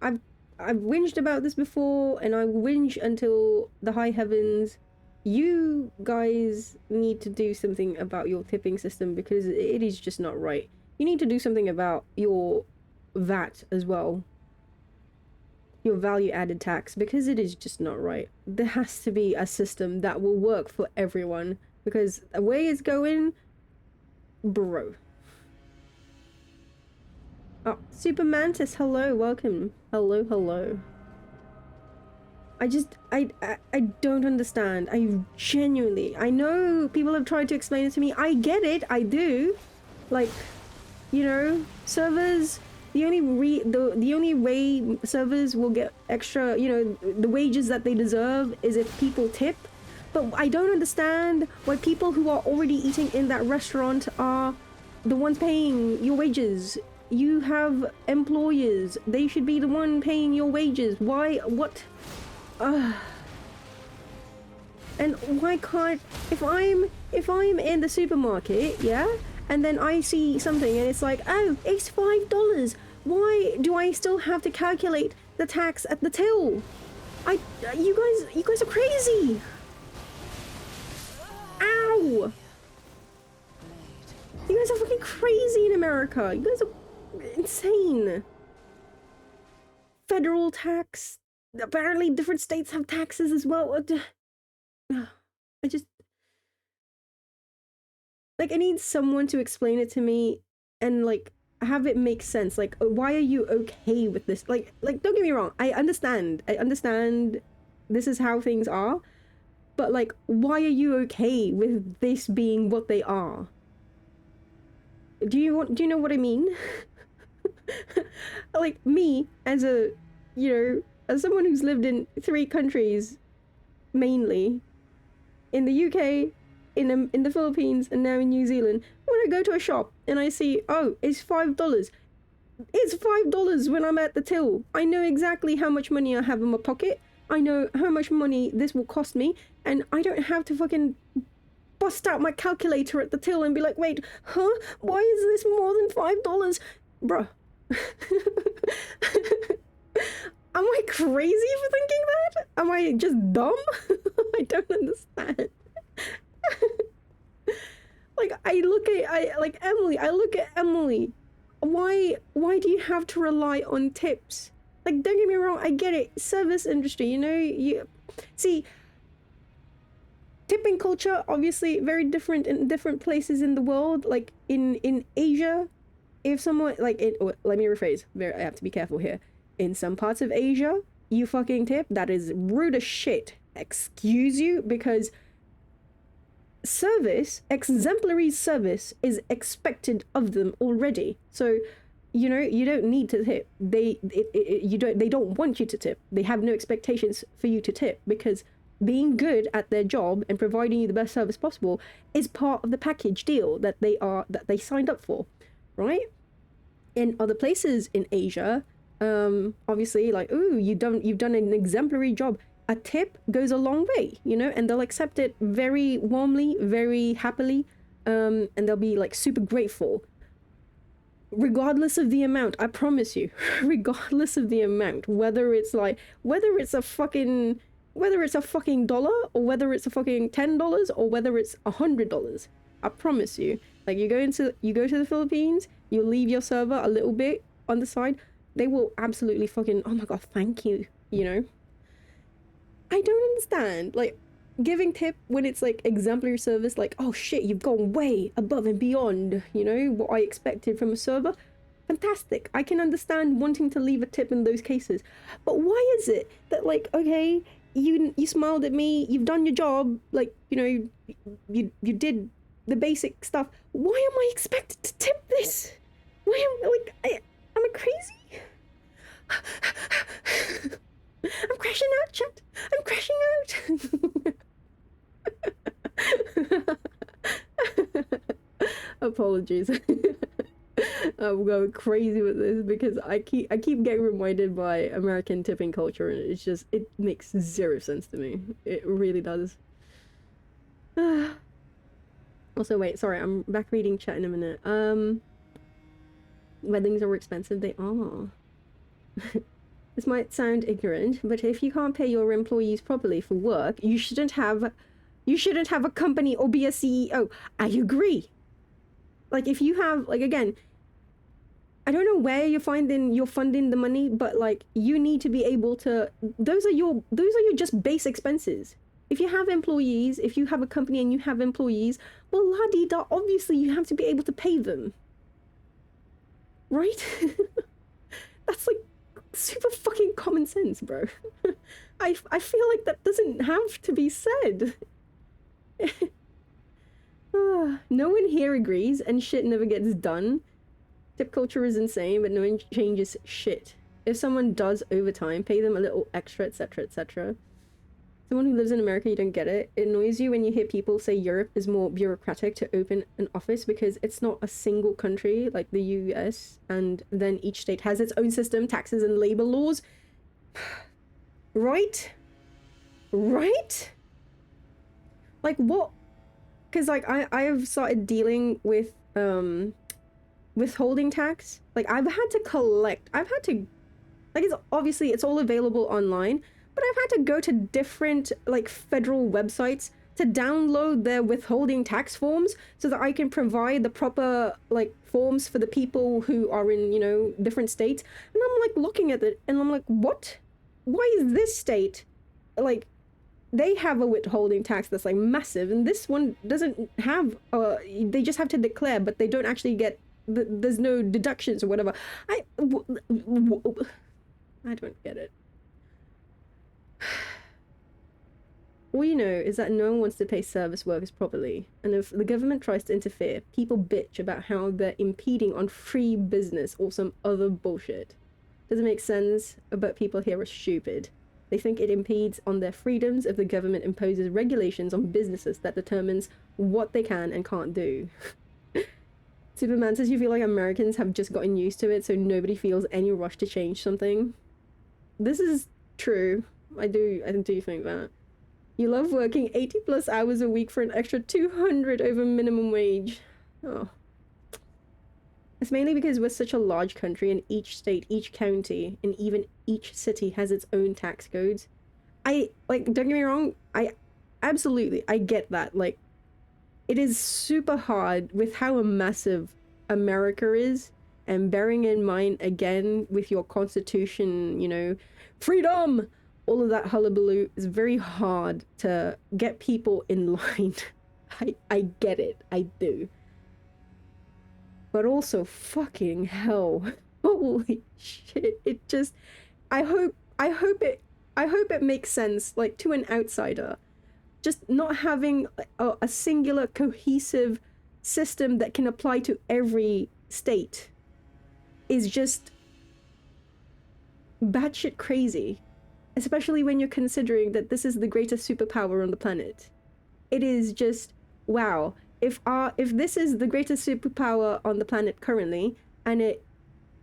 I've whinged about this before, and I whinge until the high heavens. You guys need to do something about your tipping system, because it is just not right. You need to do something about your VAT as well. Your value added tax, because it is just not right. There has to be a system that will work for everyone, because the way it's going, bro. Oh, Super Mantis, hello, welcome. Hello, hello. I don't understand. I genuinely, I know people have tried to explain it to me. I get it, I do. Like, you know, servers, the only way servers will get extra, you know, the wages that they deserve is if people tip. But I don't understand why people who are already eating in that restaurant are the ones paying your wages. You have employers. They should be the one paying your wages. Why? What? And why can't, if I'm in the supermarket, yeah, and then I see something and it's like, oh, it's $5. Why do I still have to calculate the tax at the till? You guys are crazy. Ow! You guys are fucking crazy in America. You guys are insane. Federal tax. Apparently different states have taxes as well. I just, like, I need someone to explain it to me and like have it make sense. Like, why are you okay with this? Like don't get me wrong, I understand this is how things are, but like, why are you okay with this being what they are? Do you know what I mean? Like, me as a, you know, as someone who's lived in 3 countries, mainly in the UK, in the Philippines, and now in New Zealand, when I go to a shop and I see, oh, it's $5. It's $5 when I'm at the till. I know exactly how much money I have in my pocket. I know how much money this will cost me, and I don't have to fucking bust out my calculator at the till and be like, wait, huh? Why is this more than $5? Bruh. Am I crazy for thinking that? Am I just dumb? I don't understand. Like, I look at Emily. Why do you have to rely on tips? Like, don't get me wrong, I get it. Service industry, you know, you see, tipping culture obviously very different in different places in the world. Like in Asia, if someone like let me rephrase. I have to be careful here. In some parts of Asia, you fucking tip. That is rude as shit. Excuse you, because exemplary service is expected of them already. So, you know, you don't need to tip. They don't want you to tip. They have no expectations for you to tip, because being good at their job and providing you the best service possible is part of the package deal that they signed up for, right? In other places in Asia, obviously, like, ooh, you've done an exemplary job. A tip goes a long way, you know, and they'll accept it very warmly, very happily. and they'll be like super grateful. Regardless of the amount, I promise you, regardless of the amount, whether it's a fucking dollar, or whether it's a fucking $10, or whether it's $100, I promise you, like you go to the Philippines, you leave your server a little bit on the side, they will absolutely fucking, oh my god, thank you, you know? I don't understand, like, giving tip when it's like exemplary service, like, oh shit, you've gone way above and beyond, you know, what I expected from a server. Fantastic. I can understand wanting to leave a tip in those cases. But why is it that, like, okay, you smiled at me, you've done your job, like, you know, you did the basic stuff. Why am I expected to tip this? Why am am I crazy? I'm crashing out, chat. I'm crashing out. Apologies. I'm going crazy with this because I keep getting reminded by American tipping culture, and it makes zero sense to me. It really does. Also, wait, sorry, I'm back reading chat in a minute. Weddings are expensive. They are. This might sound ignorant, but if you can't pay your employees properly for work, you shouldn't have a company or be a CEO. I agree. Like, if you have, like, again, I don't know where you're funding the money, but like, you need to be able to, those are your just base expenses. If you have employees, if you have a company and you have employees, well, la-di-da, obviously you have to be able to pay them. Right? That's like super fucking common sense, bro. I feel like that doesn't have to be said. No one here agrees, and shit never gets done. Tip culture is insane, but no one changes shit. If someone does overtime, pay them a little extra, etc, etc. Someone who lives in America, you don't get it. It annoys you when you hear people say Europe is more bureaucratic to open an office because it's not a single country like the US, and then each state has its own system, taxes and labor laws. Right? Right? Like, what? Because, like, I've started dealing with withholding tax. Like, I've had to, like, it's obviously it's all available online, but I've had to go to different, like, federal websites to download their withholding tax forms so that I can provide the proper, like, forms for the people who are in, you know, different states. And I'm, like, looking at it and I'm like, what? Why is this state, like, they have a withholding tax that's, like, massive, and this one doesn't have, they just have to declare, but they don't actually get, there's no deductions or whatever. I don't get it. All you know is that no one wants to pay service workers properly, and if the government tries to interfere, people bitch about how they're impeding on free business or some other bullshit. Doesn't make sense, but people here are stupid. They think it impedes on their freedoms if the government imposes regulations on businesses that determines what they can and can't do. Superman says you feel like Americans have just gotten used to it, so nobody feels any rush to change something. This is true. I do think that. You love working 80 plus hours a week for an extra 200 over minimum wage. Oh. It's mainly because we're such a large country, and each state, each county, and even each city has its own tax codes. Don't get me wrong, I get that. Like, it is super hard with how massive America is, and bearing in mind, again, with your constitution, you know, freedom, all of that hullabaloo, is very hard to get people in line. I get it, I do. But also, fucking hell, holy shit, it just, I hope it makes sense, like, to an outsider. Just not having a singular cohesive system that can apply to every state is just batshit crazy, especially when you're considering that this is the greatest superpower on the planet. It is just, wow. If this is the greatest superpower on the planet currently, and it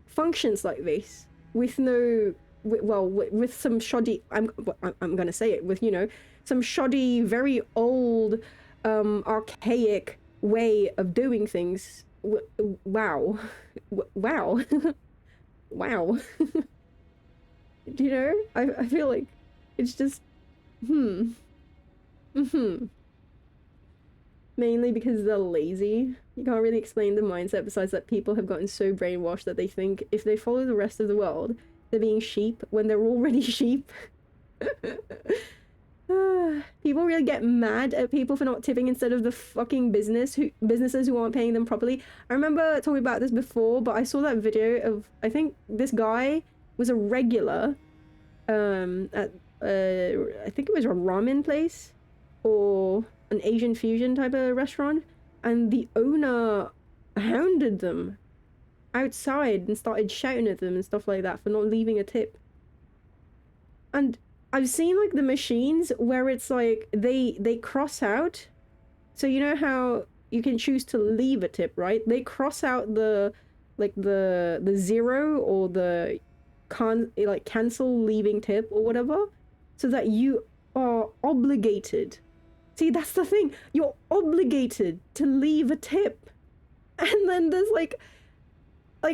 functions like this, with no, with some shoddy, I'm gonna say it, with, you know, some shoddy, very old, archaic way of doing things. Wow. Wow. Wow. Do you know? I feel like it's just mainly because they're lazy. You can't really explain the mindset besides that people have gotten so brainwashed that they think if they follow the rest of the world, they're being sheep when they're already sheep. People really get mad at people for not tipping instead of the fucking businesses who aren't paying them properly. I remember talking about this before, but I saw that video of, I think this guy was a regular at I think it was a ramen place or an Asian fusion type of restaurant, and the owner hounded them outside and started shouting at them and stuff like that for not leaving a tip. And I've seen like the machines where it's like they cross out, so you know how you can choose to leave a tip, right? They cross out the zero or the cancel leaving tip or whatever, so that you are obligated. See, that's the thing, you're obligated to leave a tip. And then there's like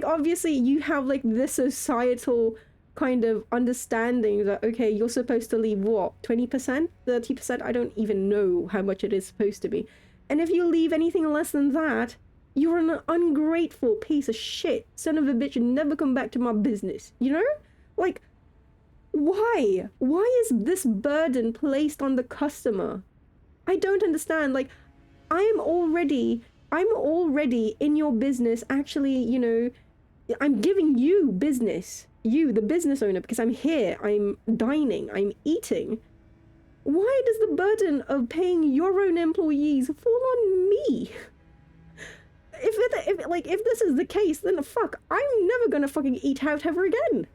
obviously you have like this societal kind of understanding that, okay, you're supposed to leave what, 20%, 30%? I don't even know how much it is supposed to be. And if you leave anything less than that, you're an ungrateful piece of shit, son of a bitch, and never come back to my business, you know? Like, why is this burden placed on the customer? I don't understand. Like, I'm already in your business, actually, you know, I'm giving you business, you, the business owner, because I'm here, I'm dining, I'm eating. Why does the burden of paying your own employees fall on me? If this is the case, then fuck, I'm never gonna fucking eat out ever again.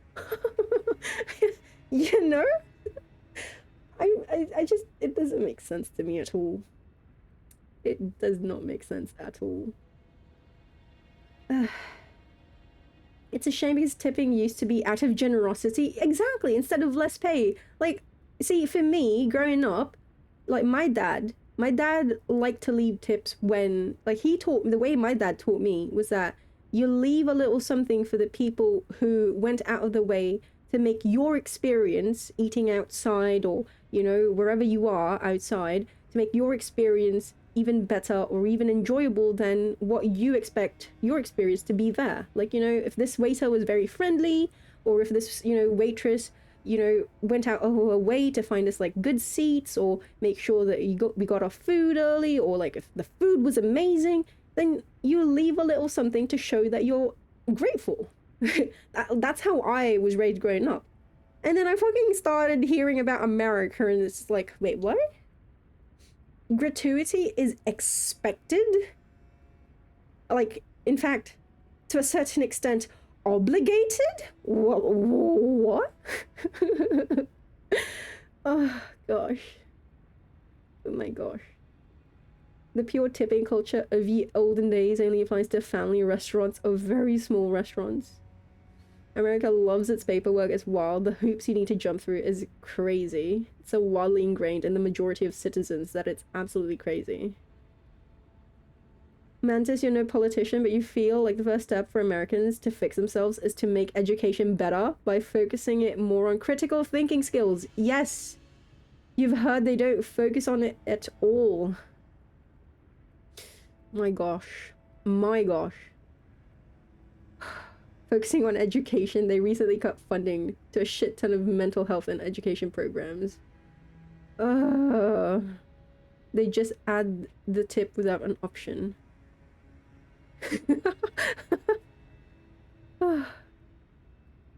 You know? I just, it doesn't make sense to me at all. It does not make sense at all. It's a shame because tipping used to be out of generosity. Exactly, instead of less pay. Like, see, for me, growing up, like my dad liked to leave tips when, like, the way my dad taught me was that you leave a little something for the people who went out of the way to make your experience eating outside or, you know, wherever you are outside, to make your experience even better or even enjoyable than what you expect your experience to be there. Like, you know, if this waiter was very friendly, or if this, you know, waitress, you know, went out of her way to find us like good seats or make sure that we got our food early, or like if the food was amazing, then you leave a little something to show that you're grateful. That's how I was raised growing up. And then I fucking started hearing about America and it's like, wait, what? Gratuity is expected? Like, in fact, to a certain extent, obligated? What? Oh, gosh. Oh my gosh. The pure tipping culture of the olden days only applies to family restaurants or very small restaurants. America loves its paperwork. It's wild. The hoops you need to jump through is crazy. It's so wildly ingrained in the majority of citizens that it's absolutely crazy. Mantis, you're no politician, but you feel like the first step for Americans to fix themselves is to make education better by focusing it more on critical thinking skills. Yes! You've heard they don't focus on it at all. My gosh. My gosh. Focusing on education, they recently cut funding to a shit ton of mental health and education programs. They just add the tip without an option.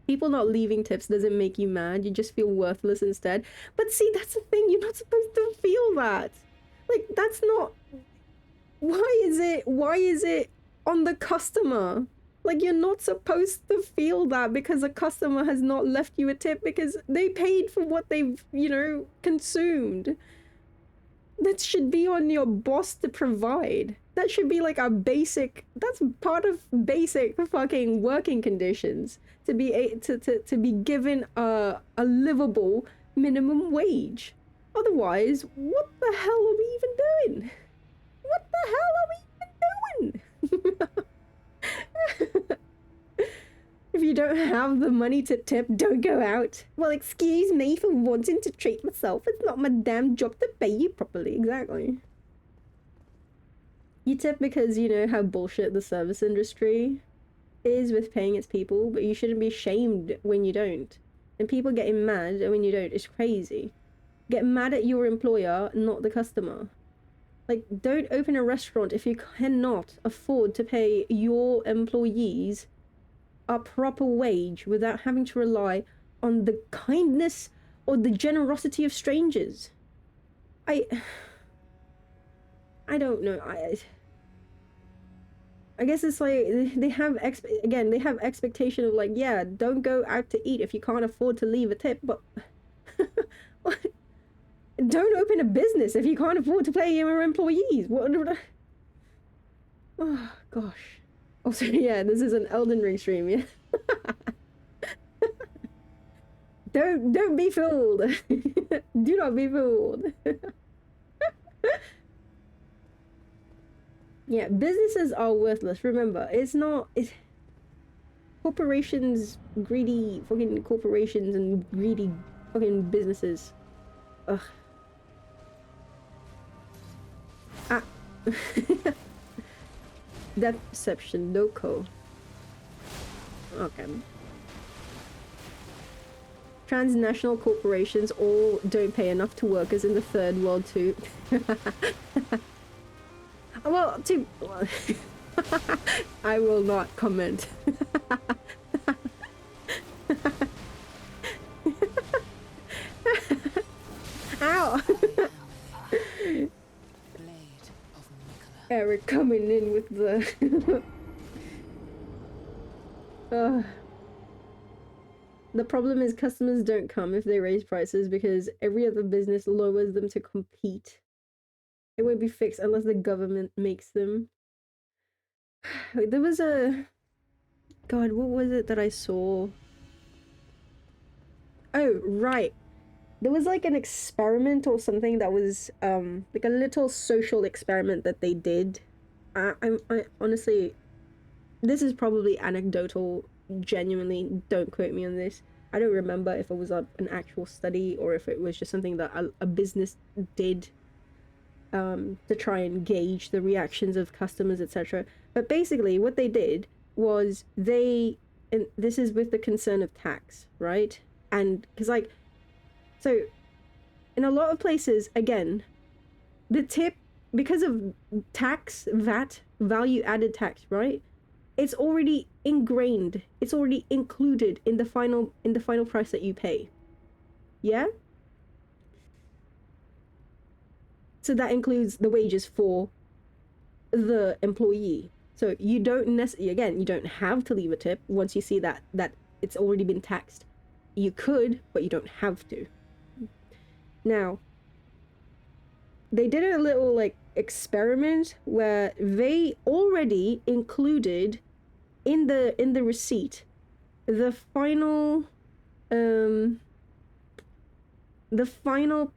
People not leaving tips doesn't make you mad, you just feel worthless instead. But see, that's the thing, you're not supposed to feel that. Like, that's not... Why is it on the customer? Like, you're not supposed to feel that because a customer has not left you a tip because they paid for what they've, you know, consumed. That should be on your boss to provide. That should be like a basic, that's part of basic fucking working conditions. To be given a livable minimum wage. Otherwise, what the hell are we even doing? What the hell are we have the money to tip, don't go out. Well, excuse me for wanting to treat myself. It's not my damn job to pay you properly. Exactly. You tip because you know how bullshit the service industry is with paying its people, but you shouldn't be shamed when you don't. And people getting mad when you don't is crazy. Get mad at your employer, not the customer. Like, don't open a restaurant if you cannot afford to pay your employees a proper wage without having to rely on the kindness or the generosity of strangers. I don't know. I guess it's like they have they have expectation of like, yeah, don't go out to eat if you can't afford to leave a tip, but don't open a business if you can't afford to pay your employees. What? Oh gosh. Also, yeah, this is an Elden Ring stream, yeah. Don't be fooled. Do not be fooled. Yeah, businesses are worthless. Remember, it's corporations, greedy fucking corporations and greedy fucking businesses. Ugh. Ah. Depth perception, no co. Okay. Transnational corporations all don't pay enough to workers in the third world too. Well, I will not comment. Ow! Eric coming in with the... The problem is customers don't come if they raise prices because every other business lowers them to compete. It won't be fixed unless the government makes them. There was a... God, what was it that I saw? Oh, right. There was like an experiment or something that was like a little social experiment that they did. I honestly, this is probably anecdotal. Genuinely, don't quote me on this. I don't remember if it was an actual study or if it was just something that a business did to try and gauge the reactions of customers, etc. But basically what they did was and this is with the concern of tax, right? And because like, so in a lot of places, again, the tip, because of tax, VAT, value added tax, right? It's already ingrained. It's already included in the final price that you pay. Yeah? So that includes the wages for the employee. So you don't necessarily, again, you don't have to leave a tip once you see that it's already been taxed. You could, but you don't have to. Now, they did a little like experiment where they already included in the receipt the final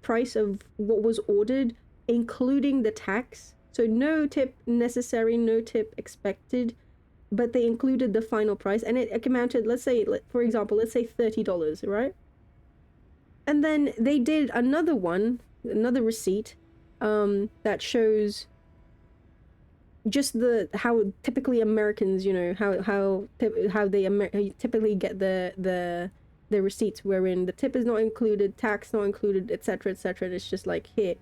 price of what was ordered, including the tax. So no tip necessary, no tip expected, but they included the final price, and it amounted, let's say, for example, let's say $30, right? And then they did another receipt that shows just how typically Americans, you know, how they typically get the receipts wherein the tip is not included, tax not included, etc., etc. And it's just like, here.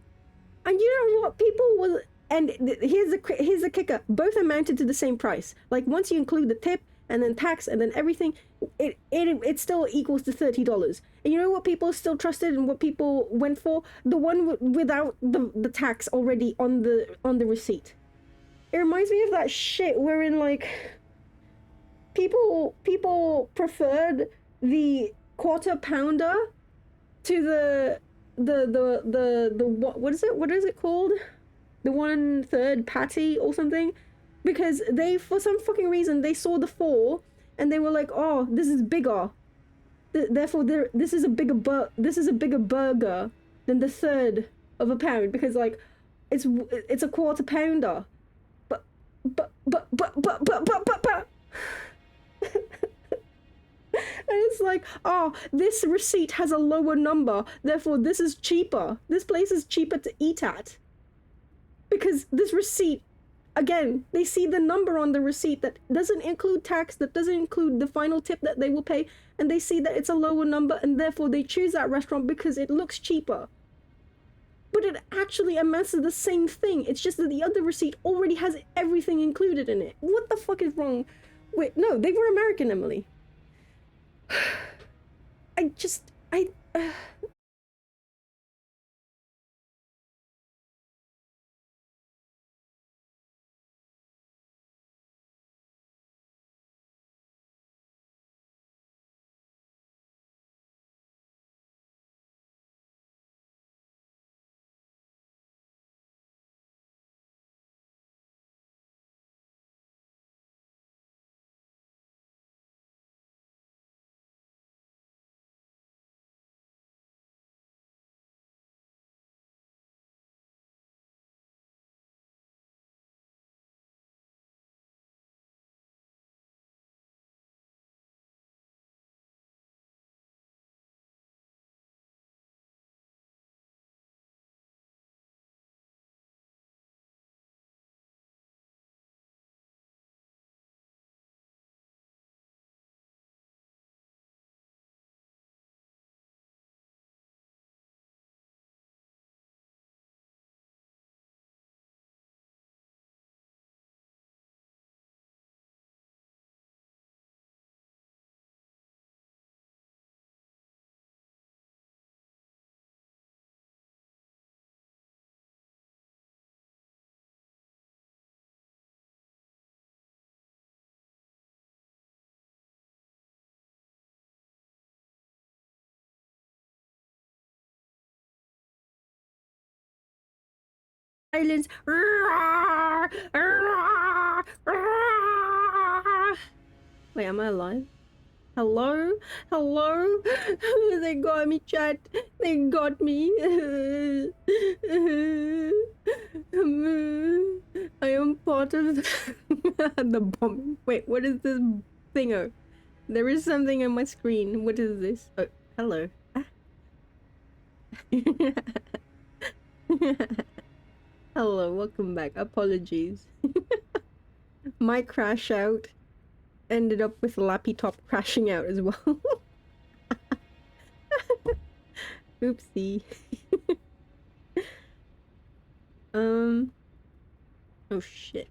And you know what, people will, and here's the kicker, both amounted to the same price. Like once you include the tip and then tax and then everything, it still equals to $30. And you know what people still trusted and what people went for? The one without the tax already on the receipt. It reminds me of that shit wherein like people preferred the quarter pounder to the what is it called? The 1/3 patty or something, because they, for some fucking reason, they saw the 4 and they were like, oh, this is bigger. Therefore, this is a bigger burger than the 1/3 of a pound, because like it's a quarter pounder. But it's like, oh, this receipt has a lower number, therefore this is cheaper. This place is cheaper to eat at. Because this receipt, again, they see the number on the receipt that doesn't include tax, that doesn't include the final tip that they will pay, and they see that it's a lower number, and therefore they choose that restaurant because it looks cheaper. But it actually amounts to the same thing. It's just that the other receipt already has everything included in it. What the fuck is wrong? Wait, no, they were American, Emily. Silence. Wait, am I alive? Hello? Hello? They got me, chat. They got me. I am part of the bombing. Wait, what is this thingo? There is something on my screen. What is this? Oh, hello. Hello, welcome back. Apologies. My crash out ended up with Lappy Top crashing out as well. Oopsie. Oh shit.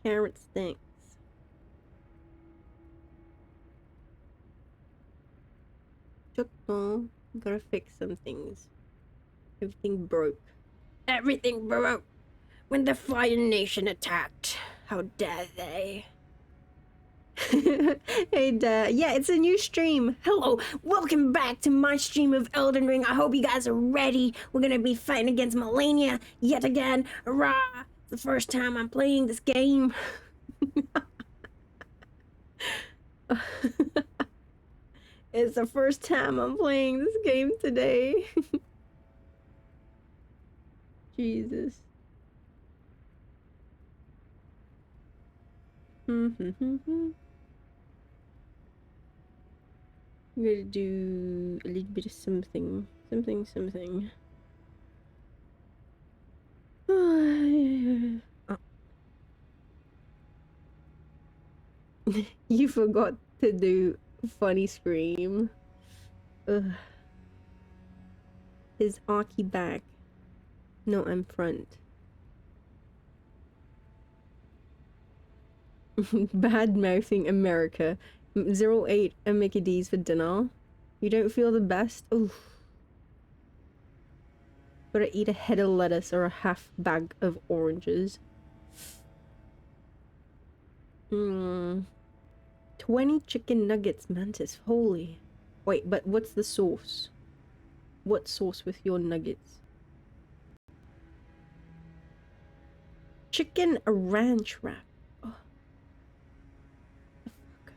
Carrot stinks. Gotta fix some things. Everything broke. Everything broke when the Fire Nation attacked. How dare they? Hey, yeah, it's a new stream. Hello, welcome back to my stream of Elden Ring. I hope you guys are ready. We're gonna be fighting against Malenia yet again. Hurrah! It's the first time I'm playing this game. It's the first time I'm playing this game today. Jesus. I'm gonna do a little bit of something. Something. Oh. You forgot to do funny scream. Ugh. Is Aki back? No, I'm front. Bad mouthing America. 08 and Mickey D's for dinner. You don't feel the best? Oof. Gotta eat a head of lettuce or a half bag of oranges. 20 chicken nuggets, Mantis. Holy. Wait, but what's the sauce? What sauce with your nuggets? Chicken ranch wrap. Oh. The fuck?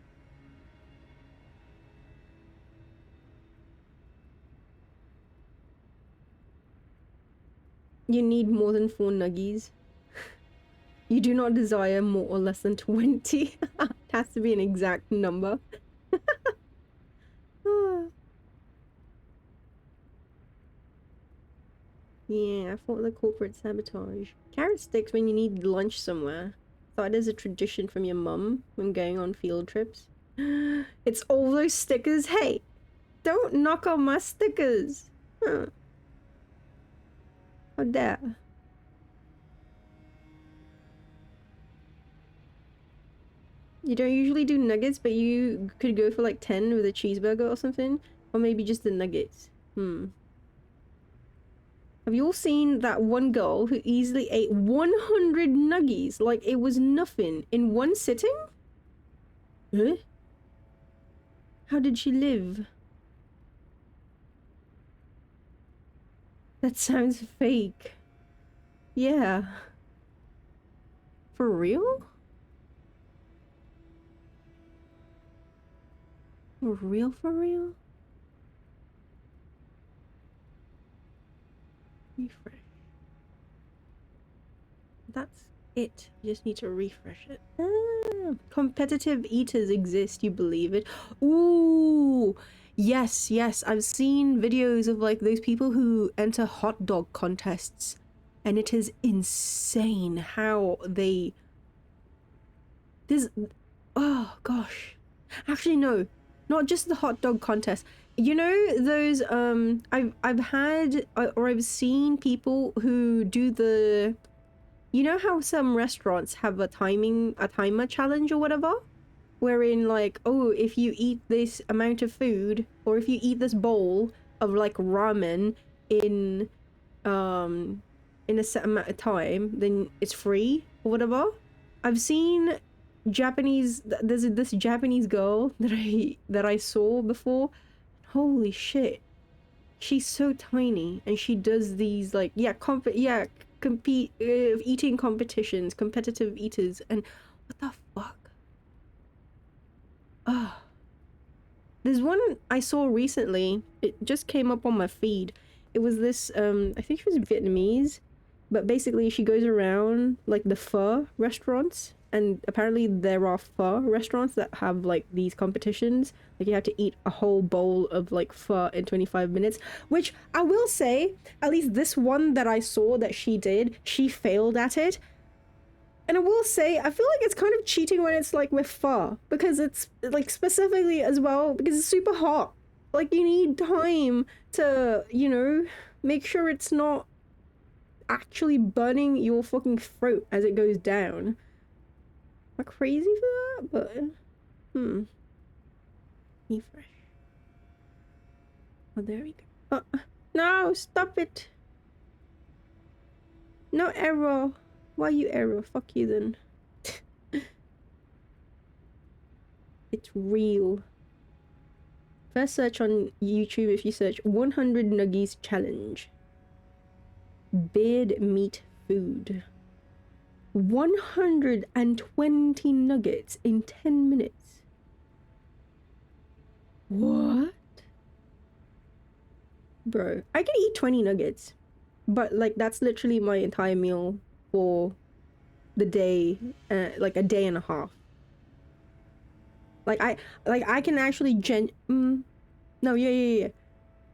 You need more than 4 nuggies. You do not desire more or less than 20. has to be an exact number. Yeah, I thought the corporate sabotage. Carrot sticks when you need lunch somewhere. Thought it is a tradition from your mum when going on field trips. It's all those stickers. Hey, don't knock on my stickers. Huh. How dare. You don't usually do nuggets, but you could go for like 10 with a cheeseburger or something. Or maybe just the nuggets. Have you all seen that one girl who easily ate 100 nuggies like it was nothing in one sitting? Huh? How did she live? That sounds fake. Yeah. For real? For real, for real? Refresh. That's it. You just need to refresh it. Ah, competitive eaters exist, you believe it? Ooh! Yes, yes. I've seen videos of like those people who enter hot dog contests. And it is insane how they... Oh, gosh. Actually, no. Not just the hot dog contest. You know those I've had or I've seen people who do the, you know how some restaurants have a timer challenge or whatever, wherein like, oh, if you eat this amount of food or if you eat this bowl of like ramen in a set amount of time, then it's free or whatever. I've seen Japanese, there's this Japanese girl that I saw before. Holy shit, she's so tiny and she does these like compete eating competitions, competitive eaters, and what the fuck. There's one I saw recently, it just came up on my feed. It was this I think she was Vietnamese, but basically she goes around like the pho restaurants, and apparently there are pho restaurants that have like these competitions. Like you have to eat a whole bowl of like pho in 25 minutes, which I will say, at least this one that I saw that she did, she failed at it. And I will say, I feel like it's kind of cheating when it's like with pho, because it's like specifically as well, because it's super hot. Like you need time to, you know, make sure it's not actually burning your fucking throat as it goes down. Am I crazy for that? But refresh. Oh, there we go. No, stop it. No error. Why you error? Fuck you then. It's real. First search on YouTube if you search 100 Nuggies Challenge. Beard meat food. 120 nuggets in 10 minutes. What? Bro, I can eat 20 nuggets. But like that's literally my entire meal for the day, like a day and a half. Like I can actually no, yeah.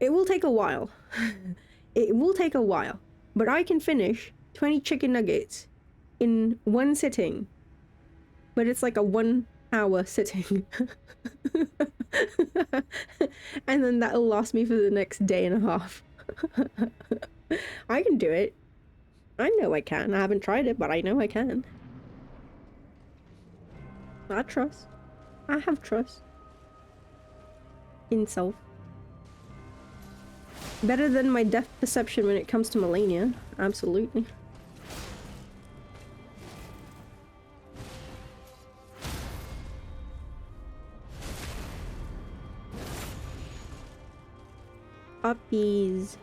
It will take a while. It will take a while. But I can finish 20 chicken nuggets in one sitting. But it's like a 1 hour sitting. And then that'll last me for the next day and a half. I can do it. I know I can. I haven't tried it, but I know I can. I trust. I have trust in self. Better than my depth perception when it comes to malenia. Absolutely. Uppies.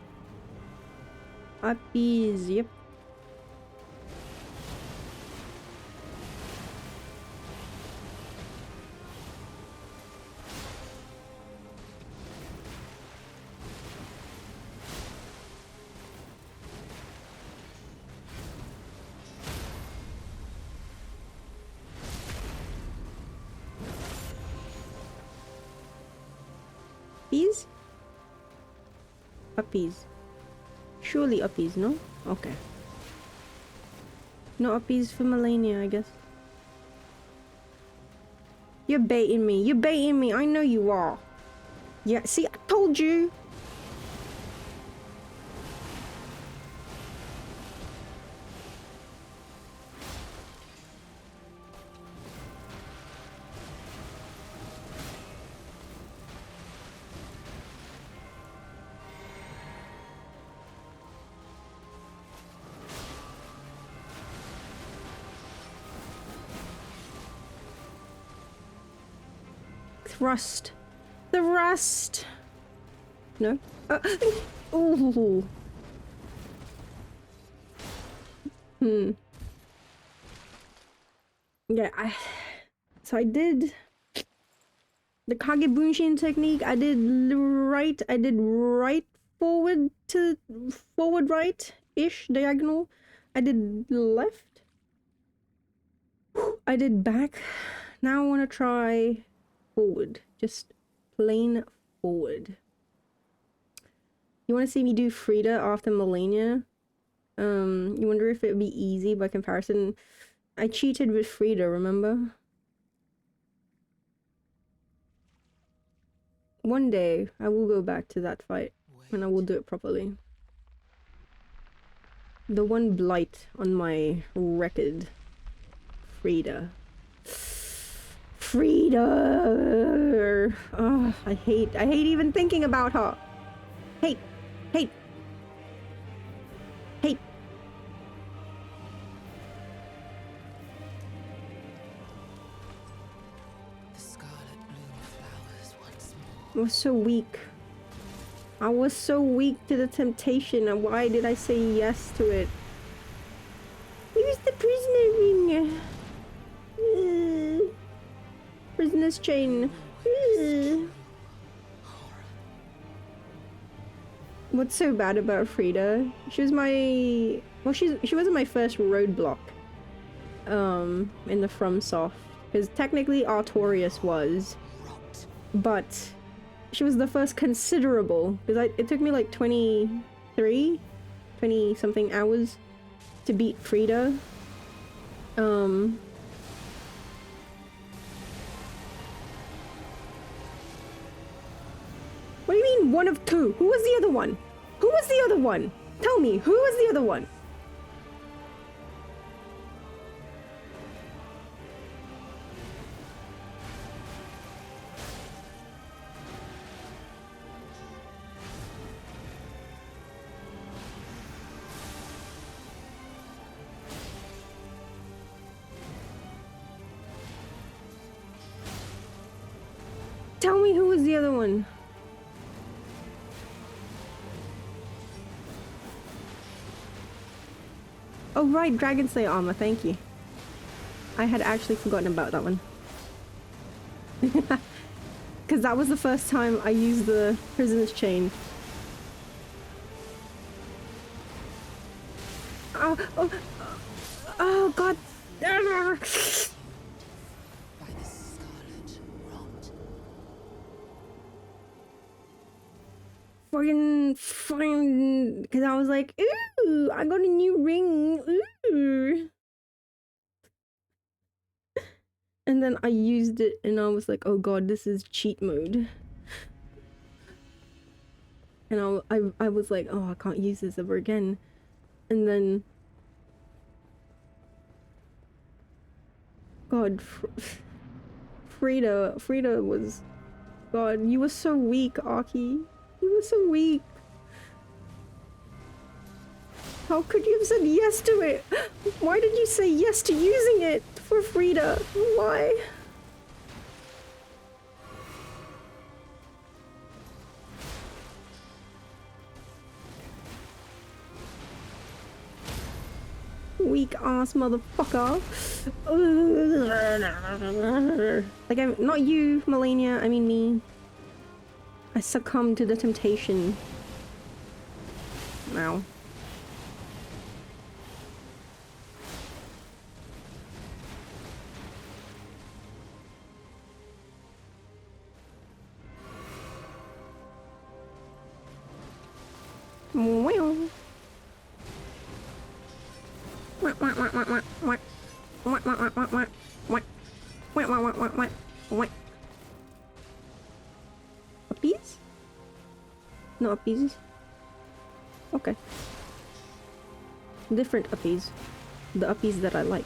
Uppies, yep. Uppies? Uppies. Surely uppies, no? Okay. No uppies for malenia, I guess. You're baiting me. You're baiting me. I know you are. Yeah, see, I told you. Thrust. The rust. No. Ooh. Yeah, so I did the Kagebunshin technique. I did right forward to forward right-ish diagonal. I did left. I did back. Now I want to try forward. Just plain forward. You want to see me do Frida after malenia? You wonder if it would be easy by comparison. I cheated with Frida, remember? One day, I will go back to that fight, and I will do it properly. The one blight on my record. Frida. Frida! Oh, I hate even thinking about her. Hate. Hate. Hate. The scarlet bloom flowers once more. I was so weak. I was so weak to the temptation, and why did I say yes to it? Use the prisoner ring. Prisoner's chain. What's so bad about Frida? She was my... Well, she wasn't my first roadblock. In the FromSoft. Because technically Artorias was. But she was the first considerable. Because it took me like 20 something hours to beat Frida. What do you mean one of two? Who was the other one? Who was the other one? Tell me, who was the other one? Tell me who was the other one. Oh right, Dragon Slayer armor, thank you. I had actually forgotten about that one. Because that was the first time I used the Prisoner's Chain. Oh god. Fucking, because I was like, ooh, I got a new ring, ooh. And then I used it and I was like, oh god, this is cheat mode. And I was like, oh, I can't use this ever again. And then... God, Frida was... God, you were so weak, Aki. You were so weak. How could you have said yes to it? Why did you say yes to using it for Frida? Why? Weak ass motherfucker. Like, not you, Malenia, I mean me. I succumbed to the temptation. Now. Uppies? No uppies. Okay. Different uppies. The uppies that I like.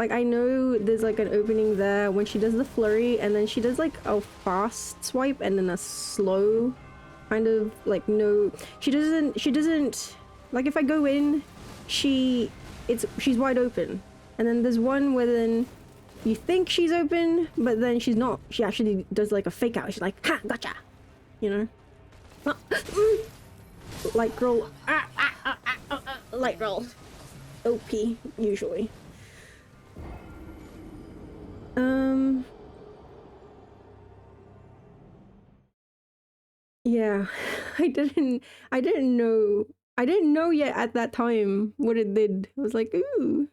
I know there's like an opening there when she does the flurry and then she does like a fast swipe and then a slow kind of like no, she doesn't like if I go in, she's wide open. And then there's one where then you think she's open, but then she's not. She actually does like a fake out. She's like, ha, gotcha. You know? Light roll. Light roll. OP, usually. Yeah. I didn't know yet at that time what it did. I was like, ooh.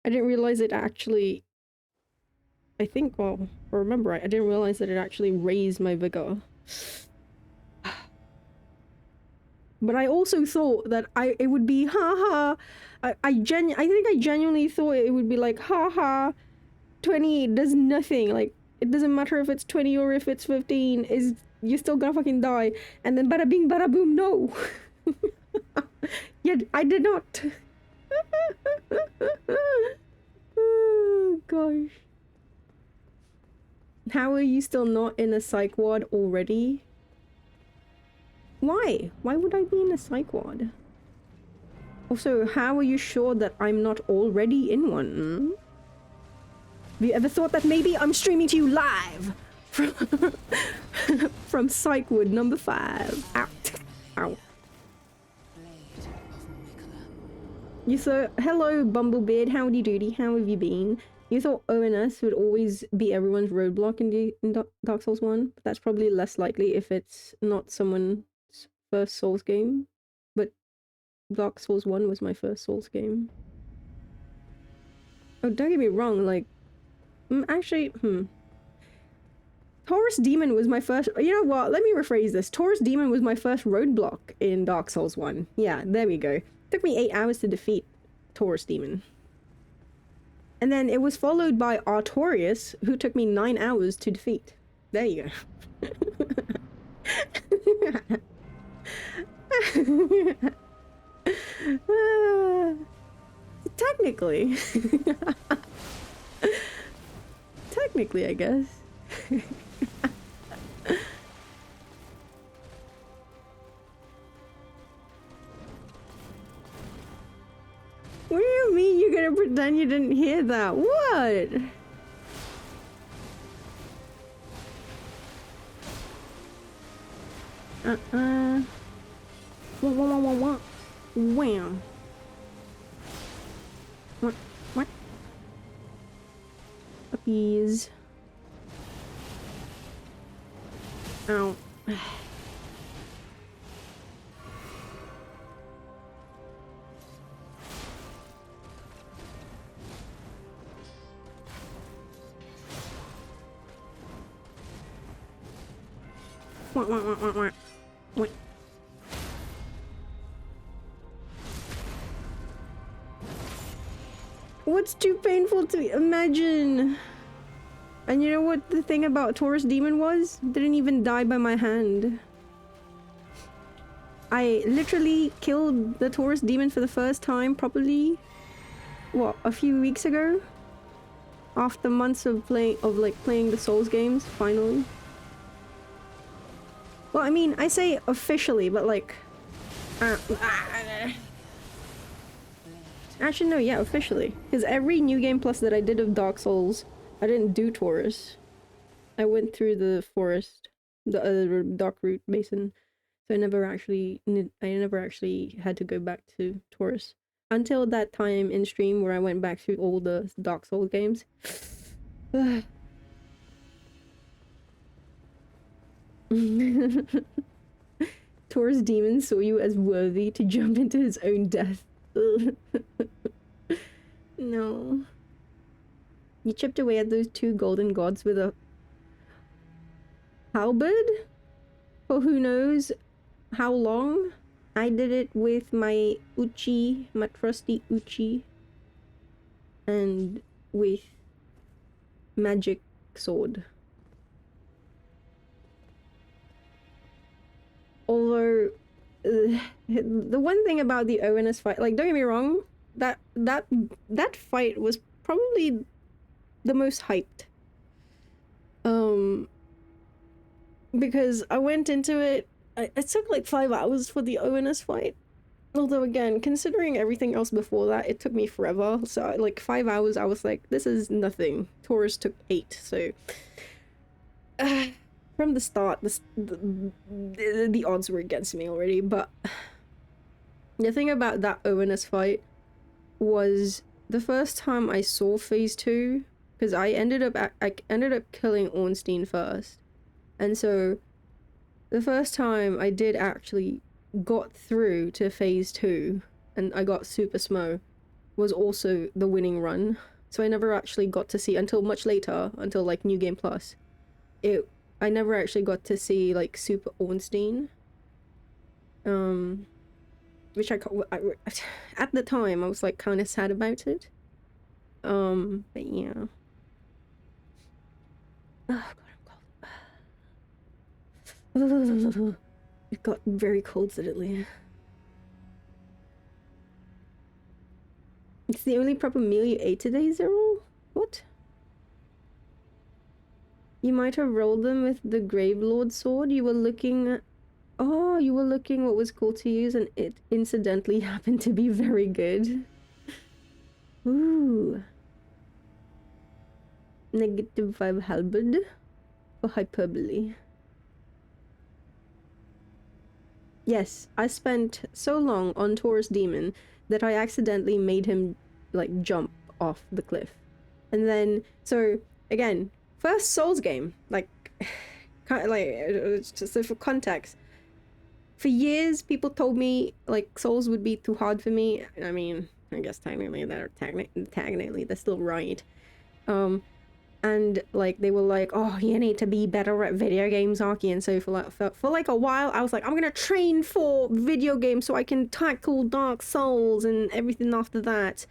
I didn't realize it actually, I think, well, if I remember right, I didn't realize that it actually raised my vigor. But I also thought that it would be haha. I think I genuinely thought it would be like haha. 20 does nothing. Like it doesn't matter if it's 20 or if it's 15. You're still gonna fucking die. And then bada bing bada boom. No. Yet I did not. Oh, gosh. How are you still not in a psych ward already? Why? Why would I be in a psych ward? Also, how are you sure that I'm not already in one? Have you ever thought that maybe I'm streaming to you live from Psych Ward number 5? Ow. Ow. You thought, hello Bumblebeard, howdy doody, how have you been? You thought ONS would always be everyone's roadblock in Dark Souls 1, but that's probably less likely if it's not someone's first Souls game. But Dark Souls 1 was my first Souls game. Oh, don't get me wrong, like, actually, Taurus Demon was my first, you know what, let me rephrase this. Taurus Demon was my first roadblock in Dark Souls 1. Yeah, there we go. Took me 8 hours to defeat Taurus Demon. And then it was followed by Artorias, who took me 9 hours to defeat. There you go. Technically. Technically, I guess. What do you mean you're gonna pretend you didn't hear that? What? Wham. What? Puppies. Ow. What? What's too painful to imagine? And you know what the thing about Taurus Demon was? Didn't even die by my hand. I literally killed the Taurus Demon for the first time probably, what, a few weeks ago? After months of playing the Souls games, finally. Well, I mean, I say officially, but like... Actually, no, yeah, officially. Because every New Game Plus that I did of Dark Souls, I didn't do Taurus. I went through the forest, the Dark Root Basin. So I never actually had to go back to Taurus. Until that time in stream where I went back through all the Dark Souls games. Taurus Demon saw you as worthy to jump into his own death. No. You chipped away at those 2 golden gods with a halberd for who knows how long. I did it with my uchi, my trusty uchi, and with magic sword. Although the one thing about the ONS fight, like, don't get me wrong, that fight was probably the most hyped. Because I went into it, it took like 5 hours for the ONS fight. Although again, considering everything else before that, it took me forever. So like 5 hours, I was like, this is nothing. Taurus took 8, so from the start, the odds were against me already. But the thing about that ONS fight was the first time I saw phase 2, because I ended up killing Ornstein first, and so the first time I did actually got through to phase 2 and I got super smo was also the winning run. So I never actually got to see until much later, until like New Game Plus. I never actually got to see like Super Ornstein. Which I at the time I was like kind of sad about it. But yeah. Oh god, I'm cold. It got very cold suddenly. It's the only proper meal you ate today, Zero? What? You might have rolled them with the Gravelord sword. You were looking... Oh, you were looking what was cool to use, and it incidentally happened to be very good. Ooh. -5 halberd for hyperbole. Yes, I spent so long on Taurus Demon that I accidentally made him, like, jump off the cliff. And then, so, again, first Souls game, like, kind of like, so for context, for years people told me, like, Souls would be too hard for me. I mean, I guess technically they're still right. And like they were like, oh, you need to be better at video games, Arky. And so for like a while I was like, I'm gonna train for video games so I can tackle Dark Souls and everything after that.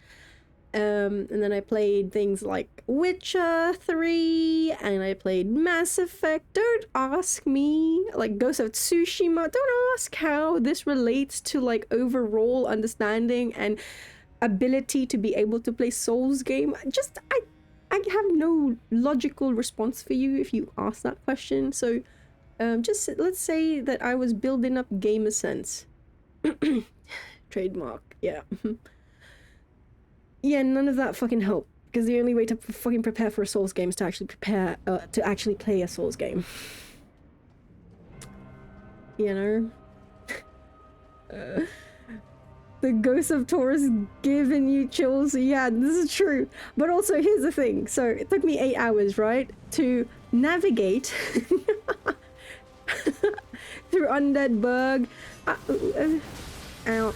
And then I played things like Witcher 3 and I played Mass Effect. Don't ask me, like Ghost of Tsushima, don't ask how this relates to like overall understanding and ability to be able to play Souls game. Just I have no logical response for you if you ask that question. So just let's say that I was building up gamer sense. Trademark, yeah. Yeah, none of that fucking helped, because the only way to fucking prepare for a Souls game is to actually prepare to actually play a Souls game. You know? The Ghost of Taurus giving you chills. Yeah, this is true. But also, here's the thing. So, it took me 8 hours, right? To navigate through Undead Burg. Ow.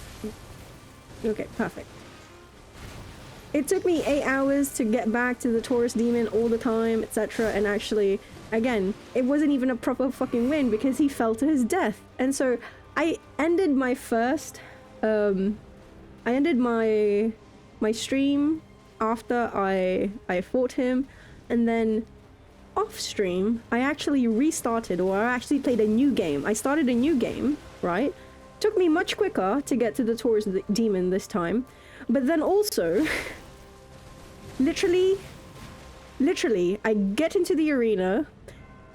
Okay, perfect. It took me 8 hours to get back to the Taurus Demon all the time, etc. And actually, again, it wasn't even a proper fucking win because he fell to his death. And so, I ended my first... I ended my stream after I fought him, and then off stream I actually restarted, or I actually played a new game. I started a new game, right? Took me much quicker to get to the Taurus Demon this time, but then also literally I get into the arena,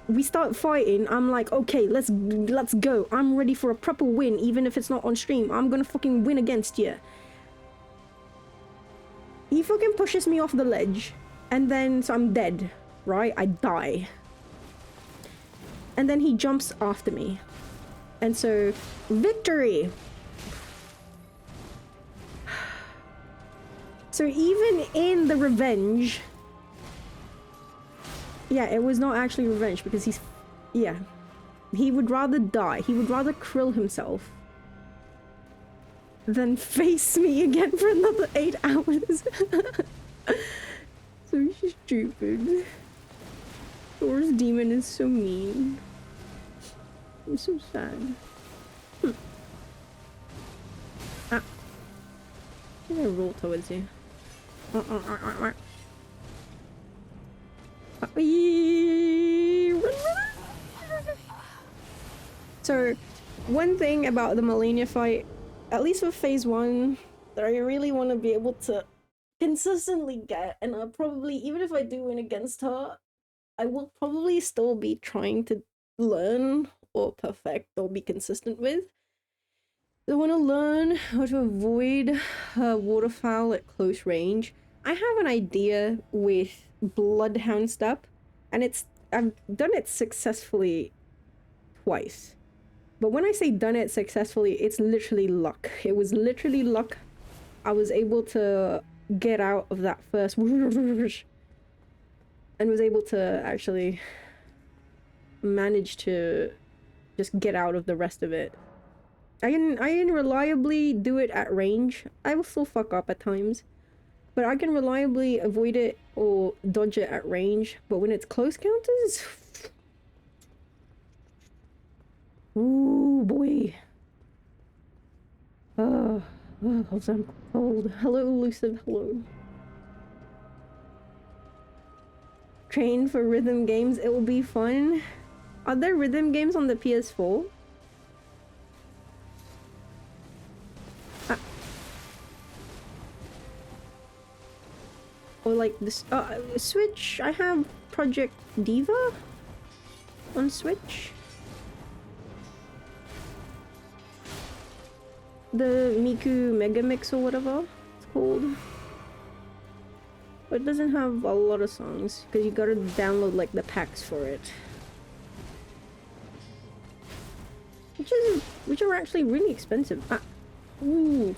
we start fighting, I'm like, okay, let's go. I'm ready for a proper win, even if it's not on stream. I'm gonna fucking win against you. He fucking pushes me off the ledge, and then, so I'm dead, right? I die. And then he jumps after me. And so, victory! So even in the revenge... Yeah, it was not actually revenge because he's... Yeah. He would rather die. He would rather krill himself than face me again for another 8 hours. So so stupid. Thor's demon is so mean. I'm so sad. Ah. I'm gonna roll towards you. So, one thing about the Malenia fight, at least for phase 1, that I really want to be able to consistently get, and I'll probably, even if I do win against her, I will probably still be trying to learn or perfect or be consistent with. I want to learn how to avoid waterfowl at close range. I have an idea with Bloodhound Step, and I've done it successfully twice. But when I say done it successfully, it's literally luck. It was literally luck. I was able to get out of that first and was able to actually manage to just get out of the rest of it. I can reliably do it at range. I will still fuck up at times, but I can reliably avoid it or dodge it at range. But when it's close counters, ooh boy. Oh, I'm cold. Hello, elusive. Hello. Train for rhythm games. It will be fun. Are there rhythm games on the PS4? Or like this Switch. I have Project Diva on Switch. The Miku Mega Mix or whatever it's called. But it doesn't have a lot of songs because you gotta download like the packs for it. Which are actually really expensive. Ah. Ooh.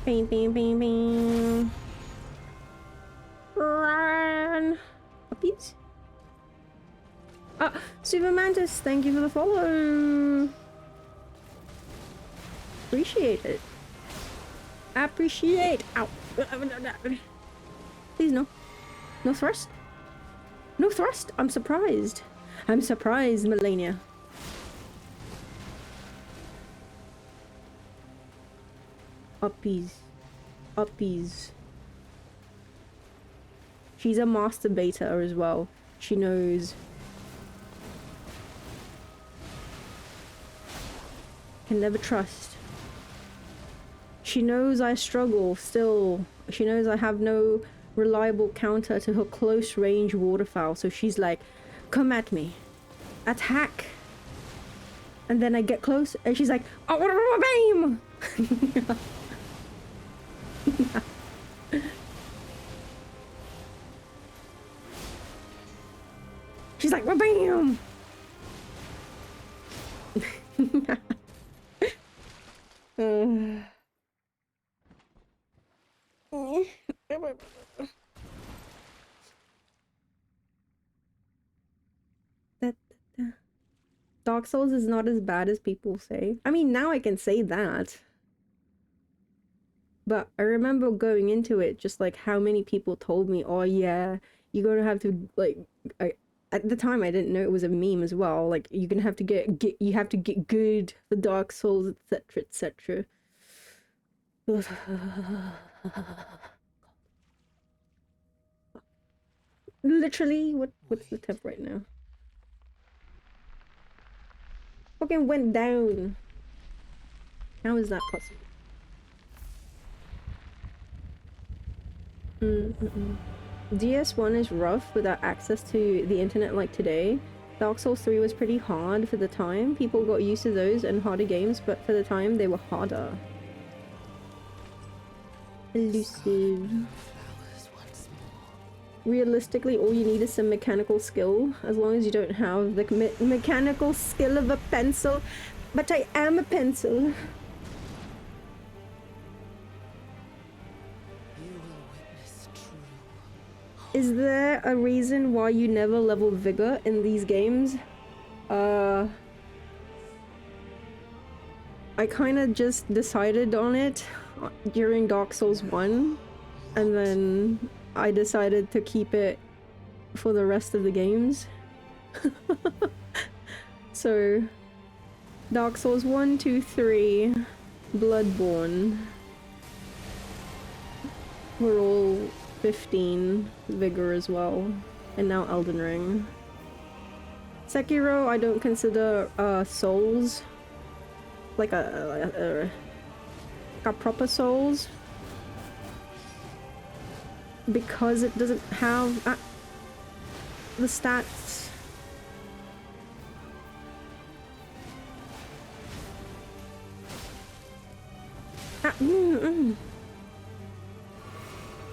Bing, bing, bing, bing. Run. Puppies. Ah, Super Mantis, thank you for the follow. Appreciate it. Appreciate. Ow. Please no. No thrust. No thrust. I'm surprised. I'm surprised, Malenia. Uppies. Uppies. She's a masturbator as well. She knows. Can never trust. She knows I struggle still. She knows I have no reliable counter to her close range waterfowl. So she's like, come at me. Attack. And then I get close and she's like, oh, bam! She's like, well, bam! Dark Souls is not as bad as people say. I mean, now I can say that. But I remember going into it, just like how many people told me, oh yeah, you're gonna have to, like, at the time I didn't know it was a meme as well, like, you're gonna have to you have to get good for Dark Souls, etc, etc. Literally, what's the temp right now? Fucking went down. How is that possible? DS1 is rough without access to the internet like today. Dark Souls 3 was pretty hard for the time. People got used to those and harder games, but for the time they were harder. Elusive. realistically, all you need is some mechanical skill. As long as you don't have the mechanical skill of a pencil. But I am a pencil. You will witness true. Is there a reason why you never level vigor in these games? I kind of just decided on it during Dark Souls 1, and then I decided to keep it for the rest of the games. So, Dark Souls 1, 2, 3, Bloodborne. We're all 15 vigor as well, and now Elden Ring. Sekiro I don't consider Souls. Like a proper Souls, because it doesn't have the stats.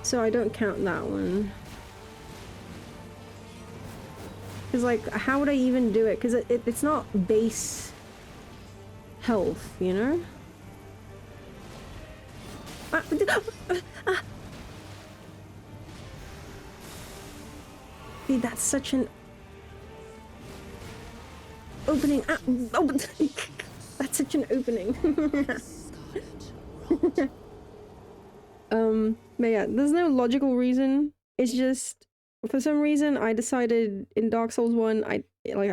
So I don't count that one. Because like, how would I even do it? Because it's not base health, you know? See, that's such an opening. That's such an opening. But yeah, there's no logical reason. It's just, for some reason, I decided in Dark Souls 1, I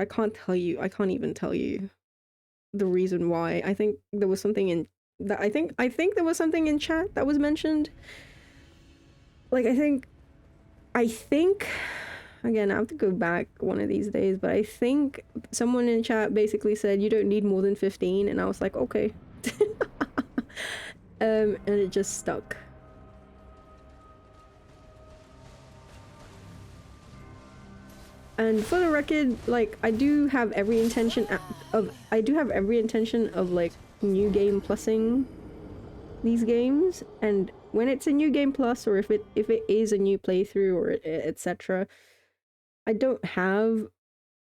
can't even tell you the reason why. I think there was something in that. I think there was something in chat that was mentioned. Like, I think again, I have to go back one of these days, but I think someone in chat basically said you don't need more than 15, and I was like, okay. And it just stuck. And for the record, like, I do have every intention of like new game plussing these games, and when it's a new game plus, or if it is a new playthrough or etc., I don't have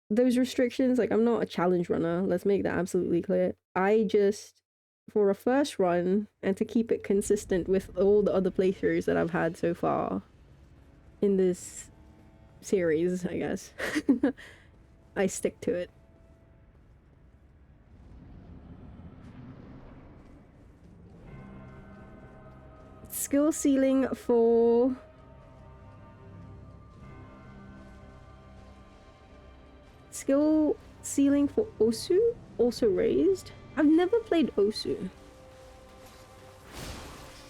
those restrictions. Like, I'm not a challenge runner, let's make that absolutely clear. I just, for a first run, and to keep it consistent with all the other playthroughs that I've had so far in this series, I guess, I stick to it. Skill ceiling for Osu also raised. I've never played Osu.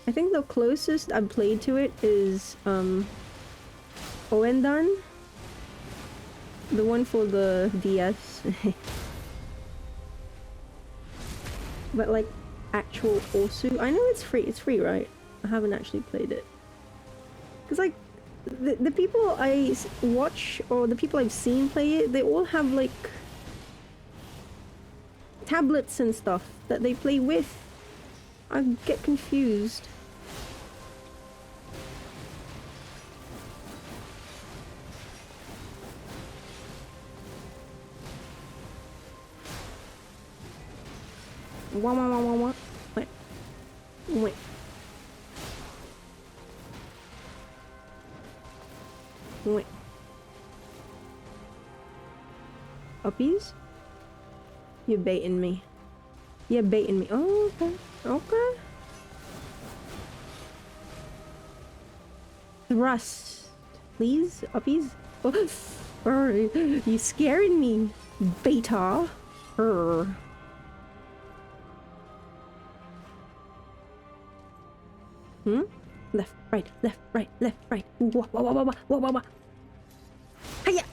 I think the closest I've played to it is Oendan, the one for the DS. But like actual Osu, I know it's free, right? I haven't actually played it. Because like, the people I watch, or the people I've seen play it, they all have like tablets and stuff that they play with. I get confused. Wait. Wait. Wait. Uppies? You're baiting me. You're baiting me. Oh, okay. Okay. Thrust. Please, uppies. Oh, you scaring me, beta. Left, right, left, right, left, right. Wah, wah, wah, wah, wah, wah, wah. Hiya!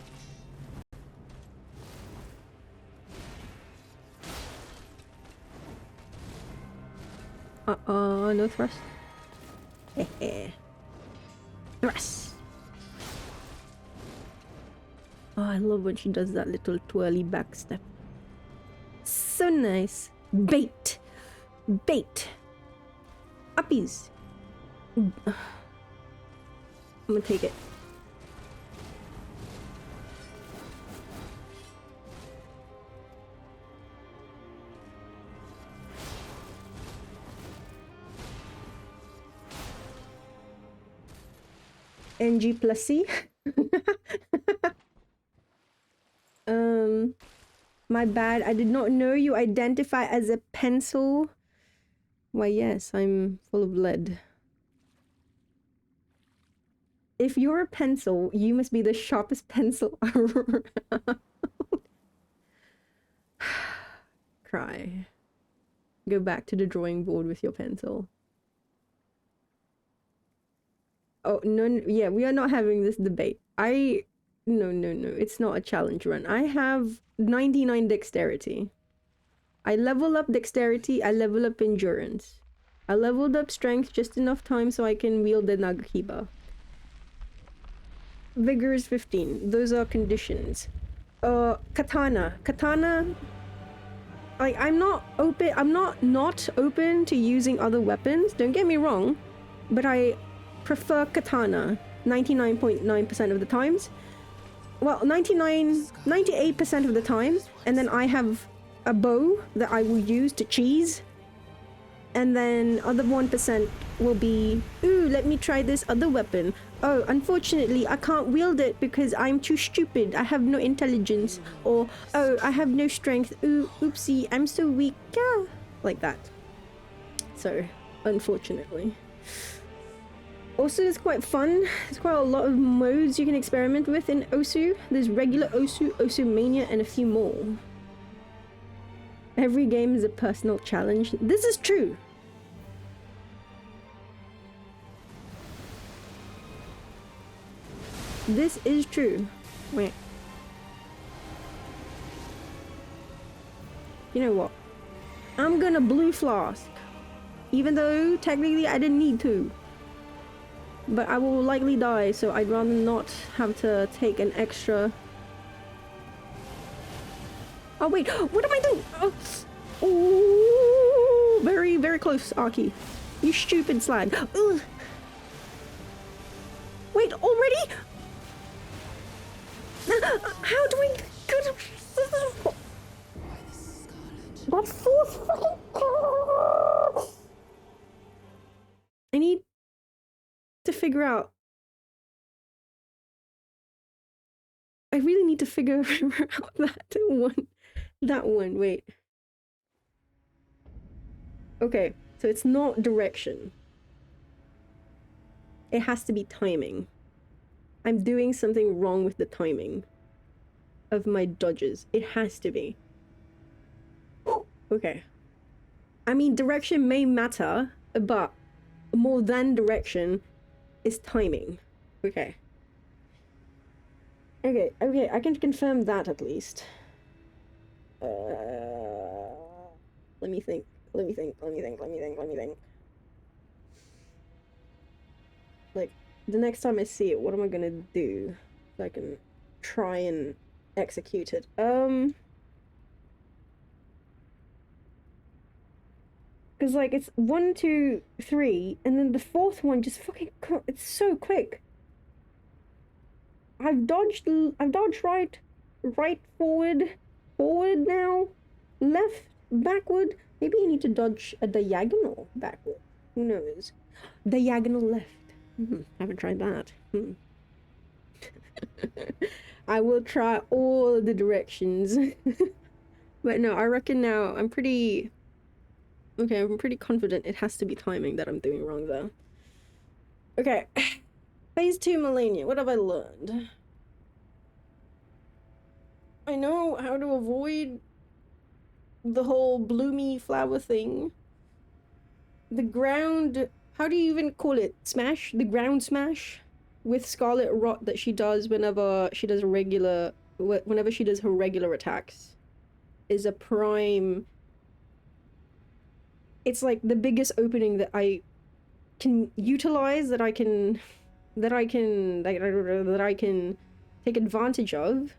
No thrust. Thrust. Oh, I love when she does that little twirly back step. So nice. Bait. Bait. Uppies. I'm gonna take it. NG plus C. My bad. I did not know you identify as a pencil. Why, yes, I'm full of lead. If you're a pencil, you must be the sharpest pencil around. Cry. Go back to the drawing board with your pencil. Oh, no, yeah, we are not having this debate. No, it's not a challenge run. I have 99 dexterity. I level up dexterity, I level up endurance. I leveled up strength just enough time so I can wield the Nagakiba. Vigor is 15. Those are conditions. Katana. Katana... Like, I'm not open to using other weapons, don't get me wrong, but I prefer katana 99.9% of the times. Well, 98% of the time, and then I have a bow that I will use to cheese, and then other 1% will be, ooh, let me try this other weapon. Oh, unfortunately, I can't wield it because I'm too stupid. I have no intelligence. Or, oh, I have no strength. Ooh, oopsie, I'm so weak. Yeah. Like that. So, unfortunately. Also, it's quite fun. There's quite a lot of modes you can experiment with in Osu. There's regular Osu, Osu Mania, and a few more. Every game is a personal challenge. This is true. This is true. Wait. You know what? I'm gonna blue flask. Even though technically I didn't need to. But I will likely die, so I'd rather not have to take an extra... Oh wait, what am I doing? Oh, very, very close, Aki. You stupid slag. Ugh. Wait, already? How do we go to... That fourth fucking card! I need to figure out... I really need to figure out that one, wait. Okay, so it's not direction. It has to be timing. I'm doing something wrong with the timing of my dodges. It has to be. Okay. I mean, direction may matter, but more than direction is timing. Okay. Okay, I can confirm that at least. Let me think. Like, the next time I see it, what am I gonna do so I can try and execute it? Because, like, it's 1, 2, 3, and then the fourth one just fucking... It's so quick. I've dodged right, forward now, left, backward. Maybe you need to dodge a diagonal backward. Who knows? Diagonal left. Haven't tried that. I will try all the directions. But no, I reckon now I'm pretty... Okay, I'm pretty confident it has to be timing that I'm doing wrong though. Okay. Phase 2 Malenia. What have I learned? I know how to avoid the whole bloomy flower thing. The ground... How do you even call it? Smash? The ground smash? With Scarlet Rot that she does whenever she does her regular attacks. Is a prime... It's like the biggest opening that I can utilize, that I can take advantage of.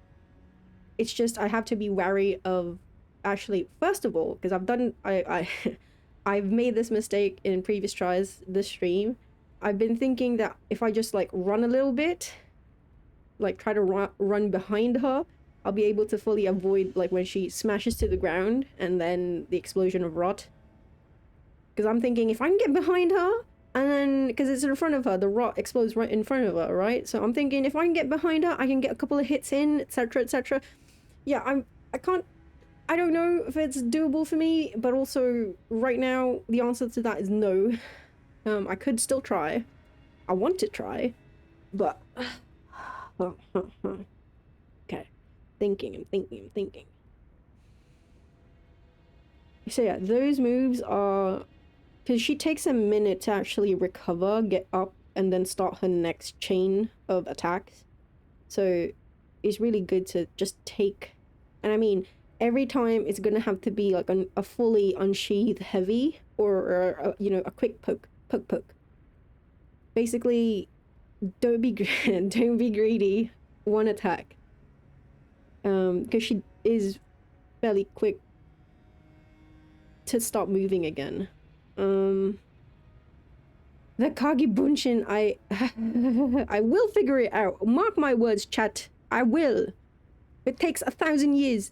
It's just I have to be wary of, actually, first of all, because I've made this mistake in previous tries this stream. I've been thinking that if I just like run a little bit, like try to run behind her, I'll be able to fully avoid like when she smashes to the ground and then the explosion of rot. Because I'm thinking if I can get behind her And then, because it's in front of her, the rot explodes right in front of her, right? So I'm thinking if I can get behind her, I can get a couple of hits in, etc., etc. Yeah, I don't know if it's doable for me, but also right now the answer to that is no. I could still try. I want to try, but okay. I'm thinking. So yeah, those moves are because she takes a minute to actually recover, get up, and then start her next chain of attacks. So it's really good to just take, and I mean, every time it's gonna have to be like a fully unsheathed heavy or you know, a quick poke. Basically, don't be don't be greedy. One attack. Because she is fairly quick to start moving again. The Kagebunshin, I will figure it out. Mark my words, chat. I will. It takes 1,000 years.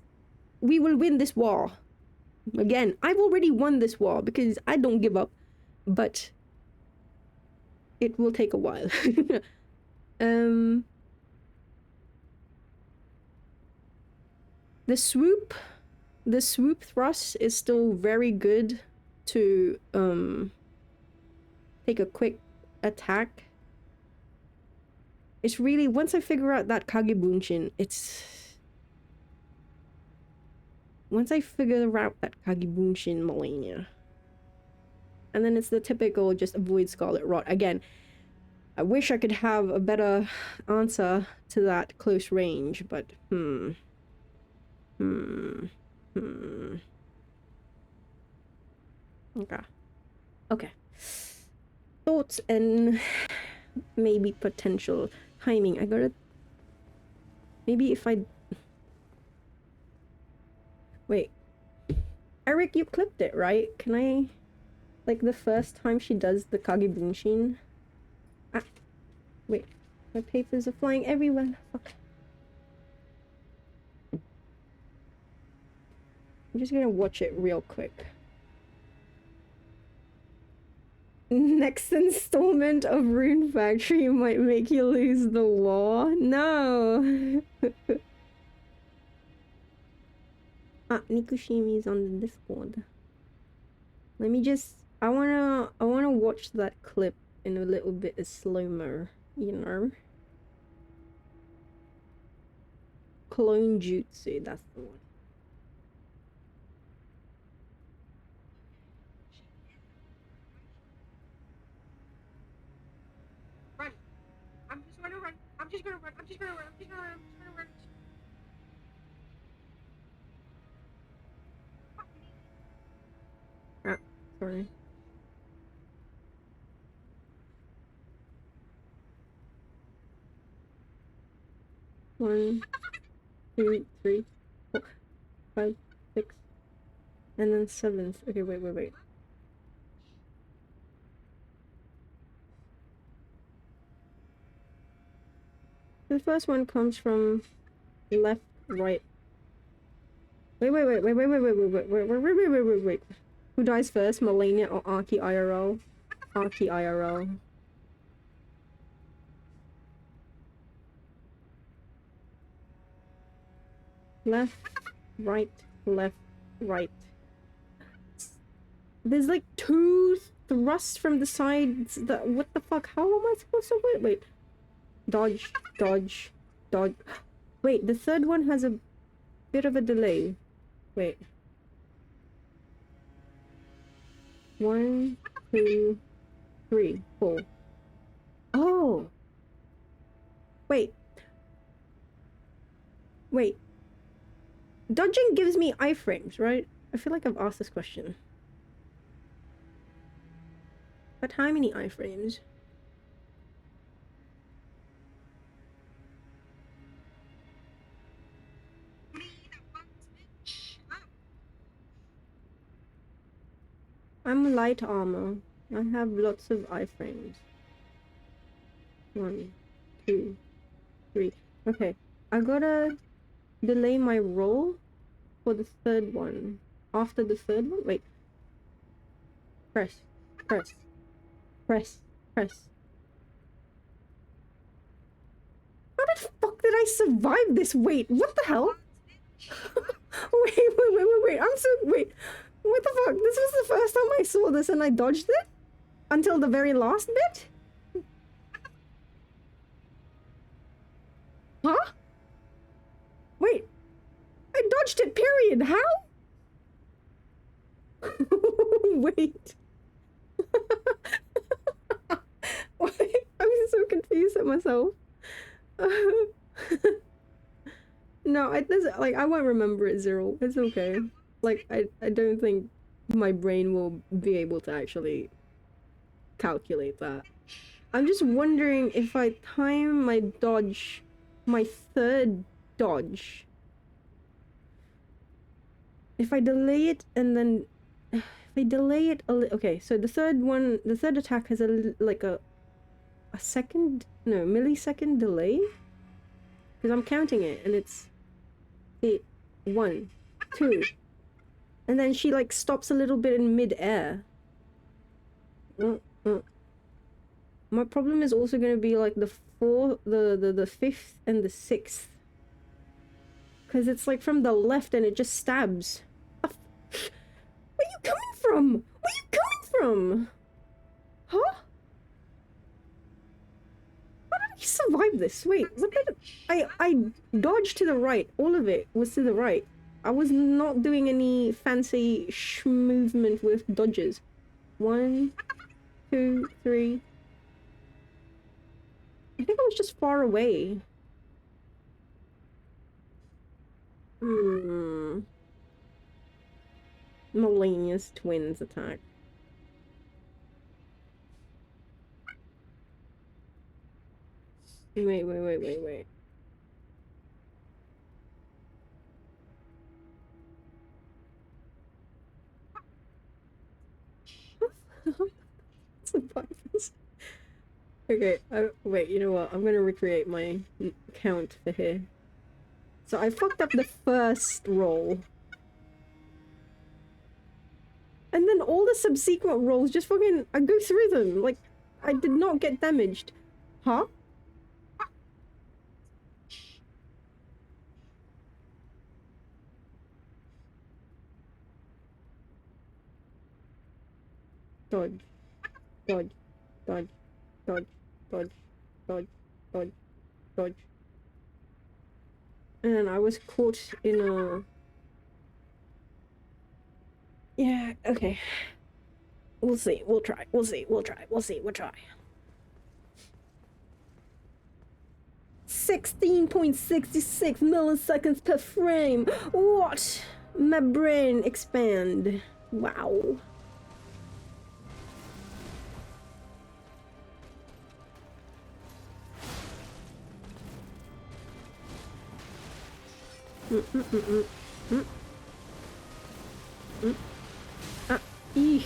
We will win this war. Again, I've already won this war because I don't give up. But it will take a while. The swoop thrust is still very good to take a quick attack. It's really, once I figure out that Kagebunshin, once I figure out that Kagebunshin malenia, and then it's the typical just avoid Scarlet Rot. Again, I wish I could have a better answer to that close range, but Okay. Thoughts and maybe potential timing. I gotta... Maybe if I... Wait. Eric, you clipped it, right? Can I... Like, the first time she does the Kagebunshin... Ah. Wait. My papers are flying everywhere. Fuck. I'm just gonna watch it real quick. Next installment of Rune Factory might make you lose the war. No! Ah, Nikushimi's on the Discord. Let me just... I wanna watch that clip in a little bit of slow-mo, you know? Clone Jutsu, that's the one. Run! I'm just gonna run! I'm just gonna run! Ah, sorry. One, 2, 3, 4, 5, 6, and then 7th. Okay, wait. The first one comes from left, right. Wait. Who dies first, Malenia or Archie IRL? Archie IRL. Left, right, left, right. There's like 2 thrusts from the sides. What the fuck? How am I supposed to wait? Dodge. Wait, the third one has a bit of a delay. Wait. 1, 2, 3, 4. Oh! Wait. Dodging gives me iframes, right? I feel like I've asked this question. But how many iframes? I'm light armor. I have lots of iframes. 1, 2, 3. Okay, I gotta delay my roll for the third one. After the third one? Wait. Press. Press. Press. How the fuck did I survive this? Wait, what the hell? Wait. Wait. What the fuck? This was the first time I saw this and I dodged it? Until the very last bit? Huh? Wait. I dodged it, period. How? Wait. Why? I'm so confused at myself. No, like I won't remember it, Zero. It's okay. Like I don't think my brain will be able to actually calculate that. I'm just wondering if I time my dodge, my third dodge, if I delay it and then if I delay it okay, so the third attack has like a millisecond delay, because I'm counting it and it's 1, 2, and then she like stops a little bit in mid-air. My problem is also going to be like the 5th and the 6th, because it's like from the left and it just stabs. Where you coming from? Where you coming from? Huh? How did I survive this? Wait, what did I dodged to the right. All of it was to the right. I was not doing any fancy movement with dodges. 1, 2, 3. I think I was just far away. Malenia's twins attack. Wait. Survivors. Okay, wait, you know what? I'm gonna recreate my count for here. So I fucked up the first roll. And then all the subsequent rolls just fucking, I go through them. Like, I did not get damaged. Huh? Dodge. Dodge. Dodge. Dodge. Dodge. Dodge. Dodge. Dodge. And then I was caught in a... Yeah, okay. We'll see. We'll try. We'll see. We'll try. We'll see. We'll try. 16.66 milliseconds per frame. What? My brain expand. Wow. Eek.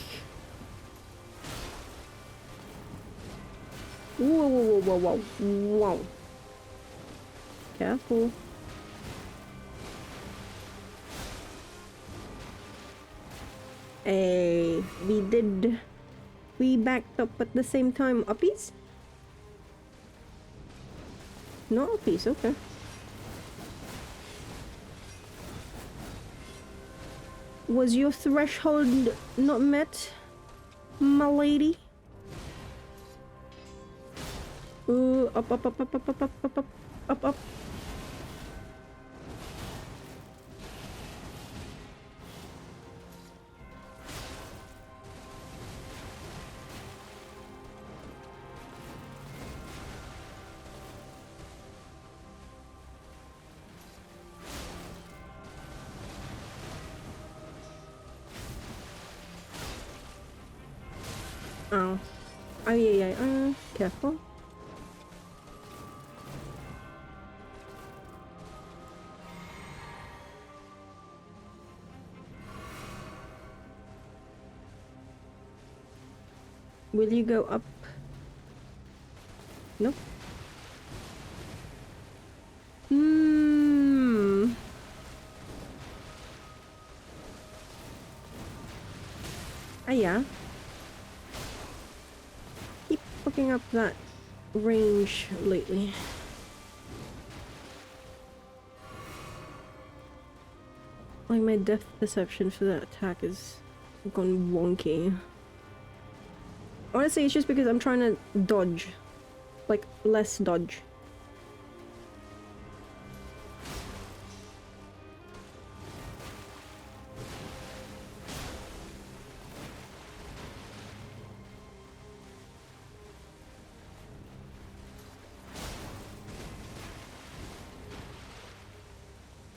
Whoa. Careful. Hey, we backed up at the same time. Uppies? No uppies, okay. Was your threshold not met, my lady? Up. Oh. Oh, yeah. Careful. Will you go up? Nope. Ah, yeah. fucking up that range lately. Like my depth perception for that attack has gone wonky. Honestly, it's just because I'm trying to dodge. Like, less dodge.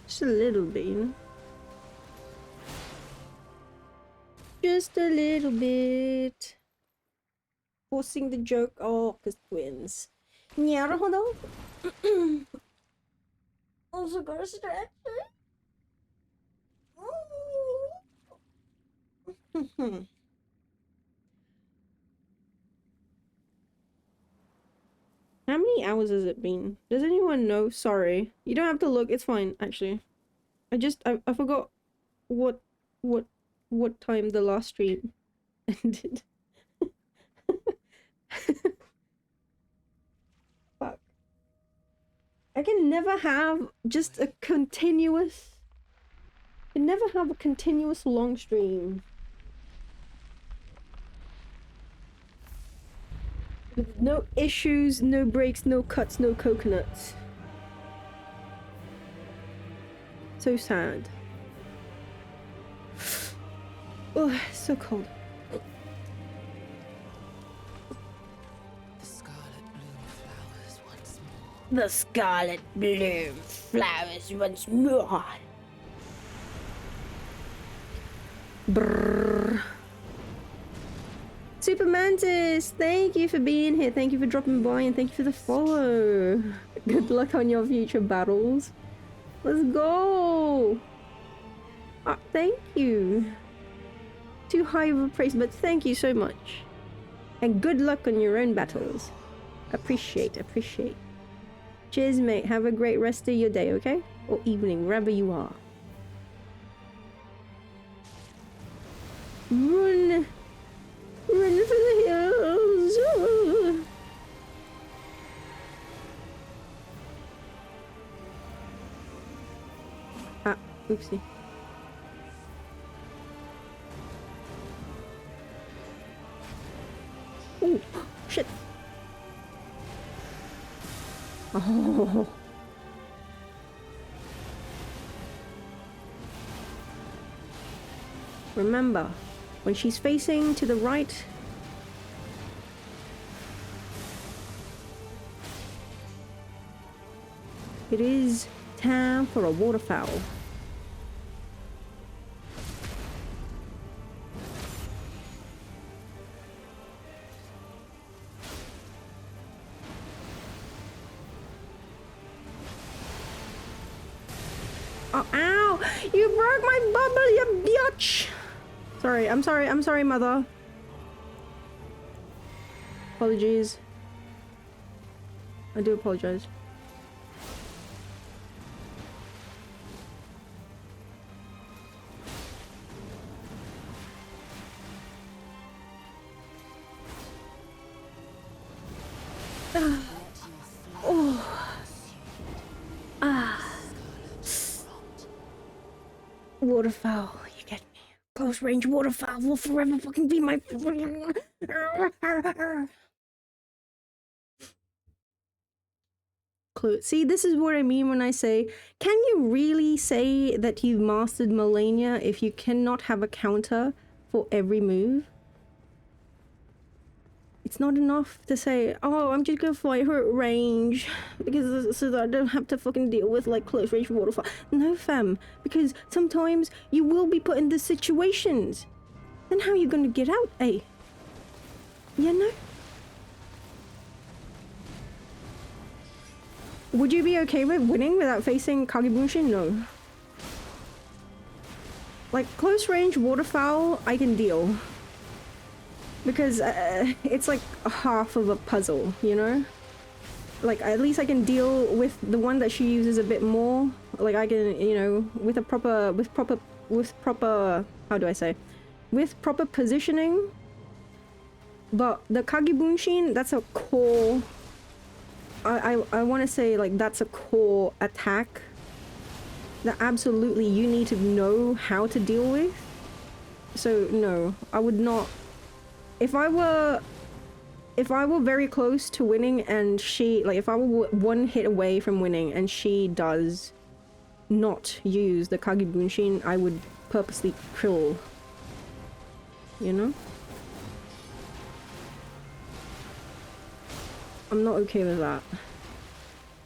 Just a little bit, you know? Just a little bit. Forcing the joke. Oh, because twins. Yeah, hold on. Also got a stretch. How many hours has it been? Does anyone know? Sorry. You don't have to look. It's fine, actually. I forgot what time the last stream ended. Fuck. I can never have just a continuous... I can never have a continuous long stream. With no issues, no breaks, no cuts, no coconuts. So sad. Oh, it's so cold. The scarlet bloom flowers once more. The scarlet bloom flowers once more. Brrr. Super Mantis, thank you for being here. Thank you for dropping by and thank you for the follow. Good luck on your future battles. Let's go. Thank you. Too high of a praise, but thank you so much. And good luck on your own battles. Appreciate. Cheers, mate. Have a great rest of your day, okay? Or evening, wherever you are. Run! Run for the hills! Ah, oopsie. Oh, shit. Oh. Remember, when she's facing to the right, it is time for a waterfowl. Oh, ow! You broke my bubble, you bitch! I'm sorry, mother. Apologies. I do apologize. Waterfowl, you get me. Close range waterfowl will forever fucking be my... See, this is what I mean when I say, can you really say that you've mastered Malenia if you cannot have a counter for every move? It's not enough to say, oh, I'm just gonna fight her at range because so that I don't have to fucking deal with like close range waterfall. No, fam, because sometimes you will be put in these situations. Then how are you gonna get out, eh? You know? Would you be okay with winning without facing Kagebunshin? No. Like close range waterfowl, I can deal. Because it's like half of a puzzle, you know? Like at least I can deal with the one that she uses a bit more. Like I can, you know, with proper, how do I say? With proper positioning, But the Kagebunshin, that's a core... I want to say, like, that's a core attack that absolutely you need to know how to deal with. So, no, I would not... If I were very close to winning and she... Like, if I were one hit away from winning and she does not use the Kagebunshin, I would purposely kill. You know? I'm not okay with that.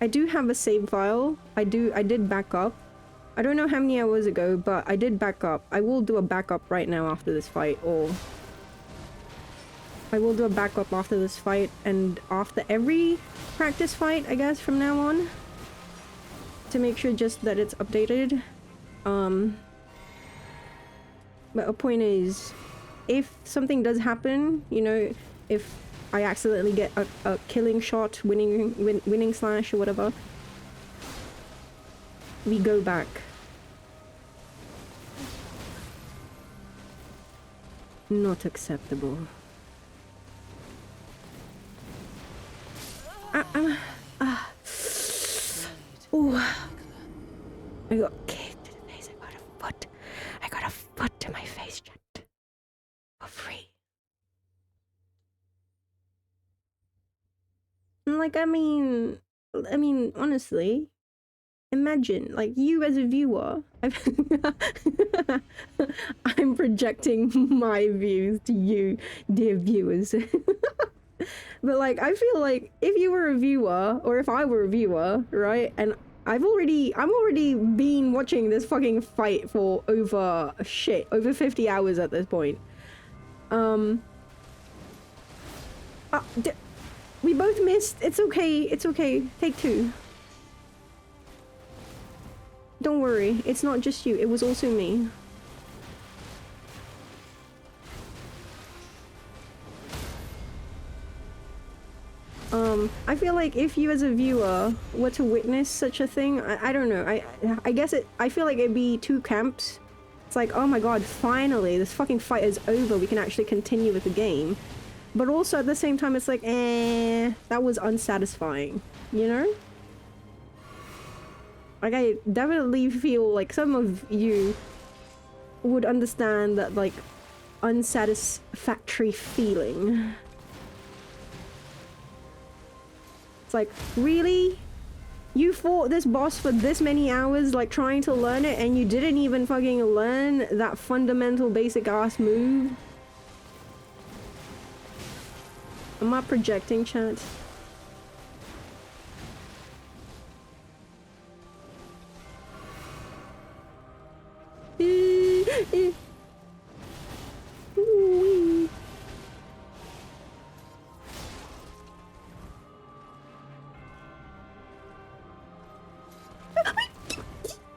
I do have a save file. I did back up. I don't know how many hours ago, but I did back up. I will do a backup right now after this fight, or... I will do a backup after this fight, and after every practice fight, I guess, from now on. To make sure just that it's updated. But the point is, if something does happen, you know, if I accidentally get a killing shot, winning slash or whatever, we go back. Not acceptable. Ooh. I got kicked in the face. I got a foot to my face, chat. For free. Like, I mean, honestly, imagine, like, you as a viewer, I'm projecting my views to you, dear viewers. But, like, I feel like if you were a viewer, or if I were a viewer, right, and I'm already been watching this fucking fight for over 50 hours at this point. We both missed. It's okay. It's okay. Take two. Don't worry. It's not just you. It was also me. I feel like if you as a viewer were to witness such a thing, I don't know. I guess I feel like it'd be two camps. It's like, oh my god, finally, this fucking fight is over. We can actually continue with the game. But also at the same time, it's like, that was unsatisfying, you know? Like, I definitely feel like some of you would understand that, like, unsatisfactory feeling. It's like, really? You fought this boss for this many hours, like, trying to learn it, and you didn't even fucking learn that fundamental basic-ass move? Am I projecting, chat?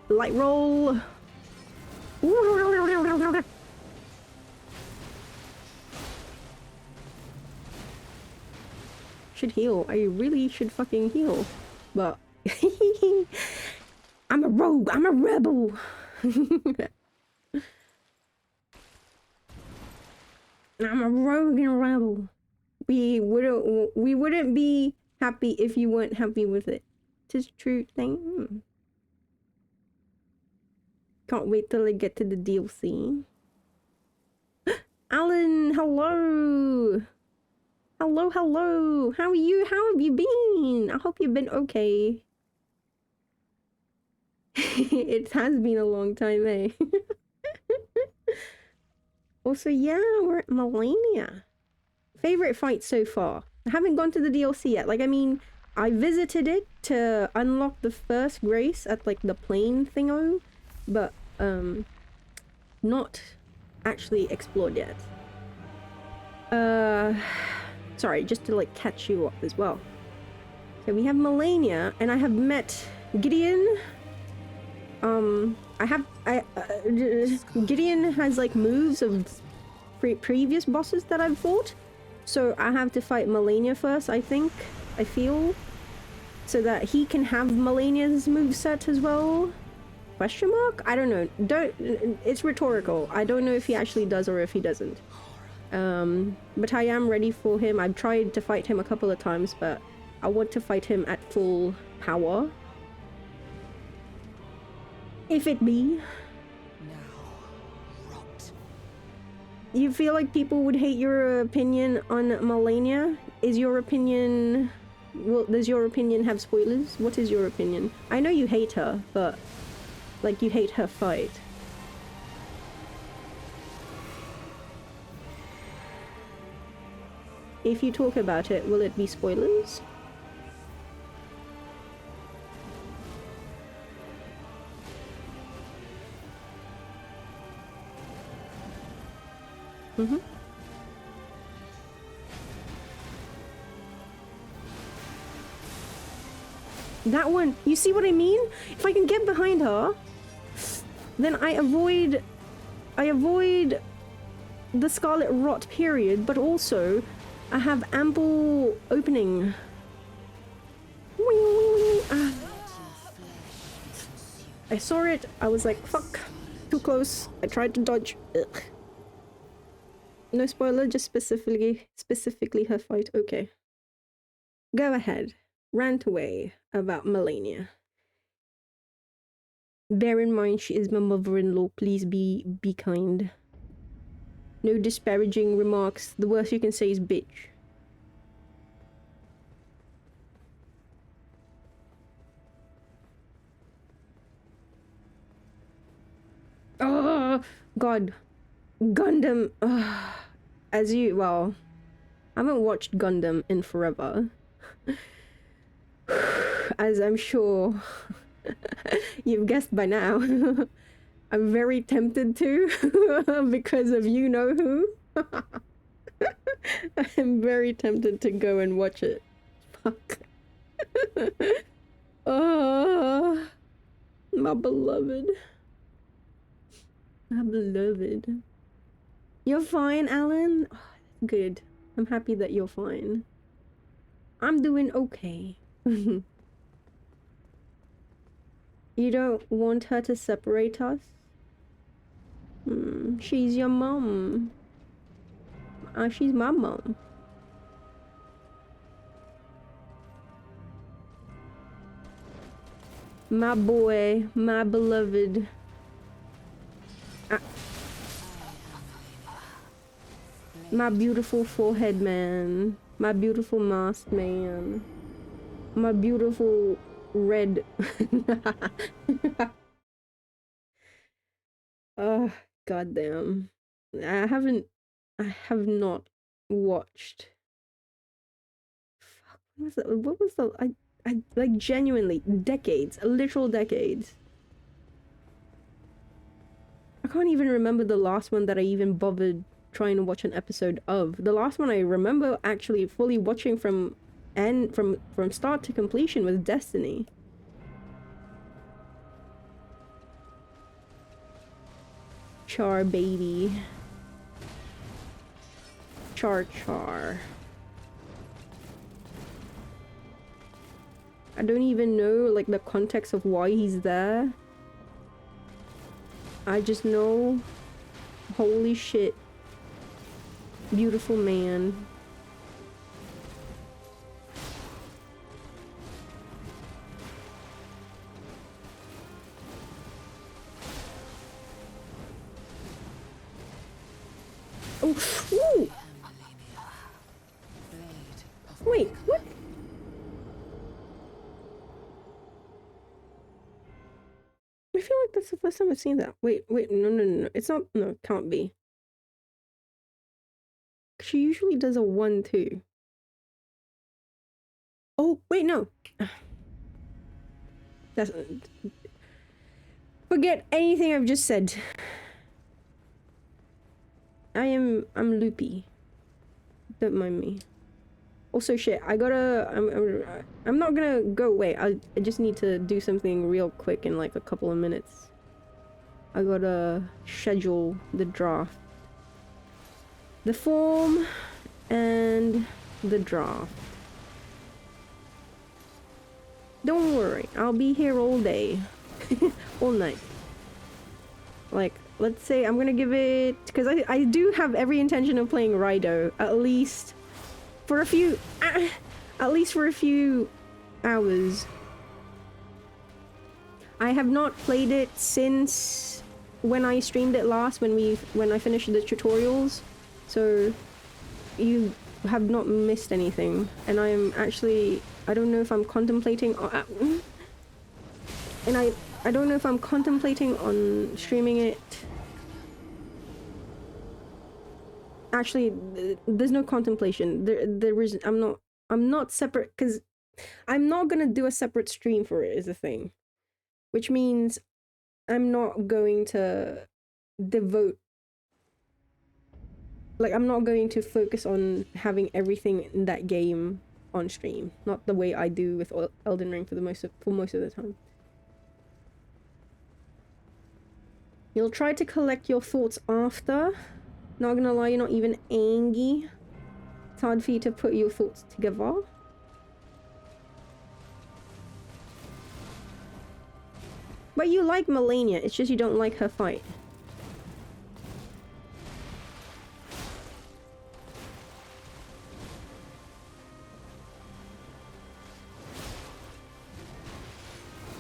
Light roll. Should heal. I really should fucking heal. But I'm a rogue. I'm a rebel. I'm a rogue and a rebel. We wouldn't be happy if you weren't happy with it. Tis a true thing. Can't wait till I get to the DLC. Alan, hello. Hello, hello. How are you? How have you been? I hope you've been okay. It has been a long time, eh? Also, yeah, we're at Malenia. Favorite fight so far? I haven't gone to the DLC yet. Like, I mean, I visited it to unlock the first grace at, like, the plane thingo, but, not actually explored yet. Sorry, just to, like, catch you up as well. So we have Malenia, and I have met Gideon. Gideon has, like, moves of previous bosses that I've fought. So I have to fight Malenia first, I feel. So that he can have Malenia's moveset as well. Question mark? I don't know. It's rhetorical. I don't know if he actually does or if he doesn't. But I am ready for him. I've tried to fight him a couple of times, but I want to fight him at full power. If it be. You feel like people would hate your opinion on Malenia? Is your opinion... Well, does your opinion have spoilers? What is your opinion? I know you hate her, but... Like, you hate her fight. If you talk about it, will it be spoilers? Mm-hmm. That one, you see what I mean? If I can get behind her, then I avoid the Scarlet Rot period, but also I have ample opening. I saw it, I was like, fuck, too close. I tried to dodge. Ugh. No spoiler, just specifically her fight. Okay. Go ahead. Rant away about Malenia. Bear in mind she is my mother-in-law. Please be kind. No disparaging remarks. The worst you can say is bitch. Oh God. Gundam. As you, well, I haven't watched Gundam in forever. As I'm sure you've guessed by now. I'm very tempted to because of you know who. I'm very tempted to go and watch it. Fuck. Oh, my beloved. My beloved. You're fine, Alan? Oh, good. I'm happy that you're fine. I'm doing okay. You don't want her to separate us? She's your mom. She's my mom. My boy, my beloved. My beautiful forehead man. My beautiful masked man. My beautiful red. Oh, goddamn. I have not watched. Fuck, what was the, I like genuinely, decades, literal decades. I can't even remember the last one that I even bothered trying to watch an episode of. The last one I remember actually fully watching from start to completion was Destiny. Char baby. Char. I don't even know like the context of why he's there. I just know, holy shit, beautiful man. Oh, ooh. Wait, what? I feel like that's the first time I've seen that. Wait, no. It's not, no, it can't be. She usually does a 1-2. Oh, wait, no. That's... Forget anything I've just said. I'm loopy. Don't mind me. Also, shit, I gotta... I'm not gonna go away. I just need to do something real quick in like a couple of minutes. I gotta schedule the draft. The form and the draft. Don't worry, I'll be here all day. All night. Like, let's say I'm gonna give it, because I do have every intention of playing Rido at least for a few hours. I have not played it since when I streamed it last, when I finished the tutorials, so you have not missed anything. And I'm actually, I don't know if I'm contemplating and I don't know if I'm contemplating on streaming it. Actually, there's no contemplation. There is, I'm not separate, because I'm not gonna do a separate stream for it is the thing. Which means I'm not going to devote, like, I'm not going to focus on having everything in that game on stream. Not the way I do with Elden Ring for most of the time. You'll try to collect your thoughts after. Not gonna lie, you're not even angry. It's hard for you to put your thoughts together. But you like Malenia, it's just you don't like her fight.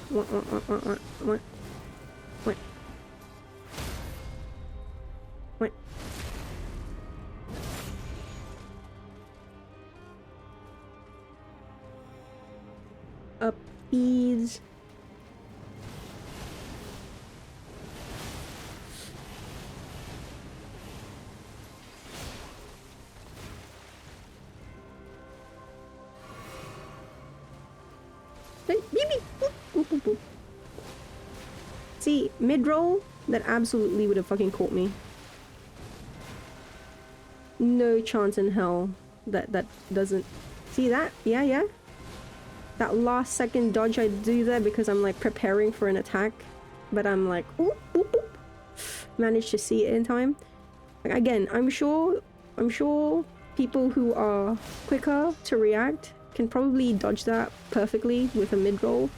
What? Upbees. See, mid-roll, that absolutely would have fucking caught me. No chance in hell that doesn't... See that? Yeah. That last second dodge I do there because I'm like preparing for an attack. But I'm like, oop, oop, oop. Managed to see it in time. Like, again, I'm sure people who are quicker to react can probably dodge that perfectly with a mid-roll.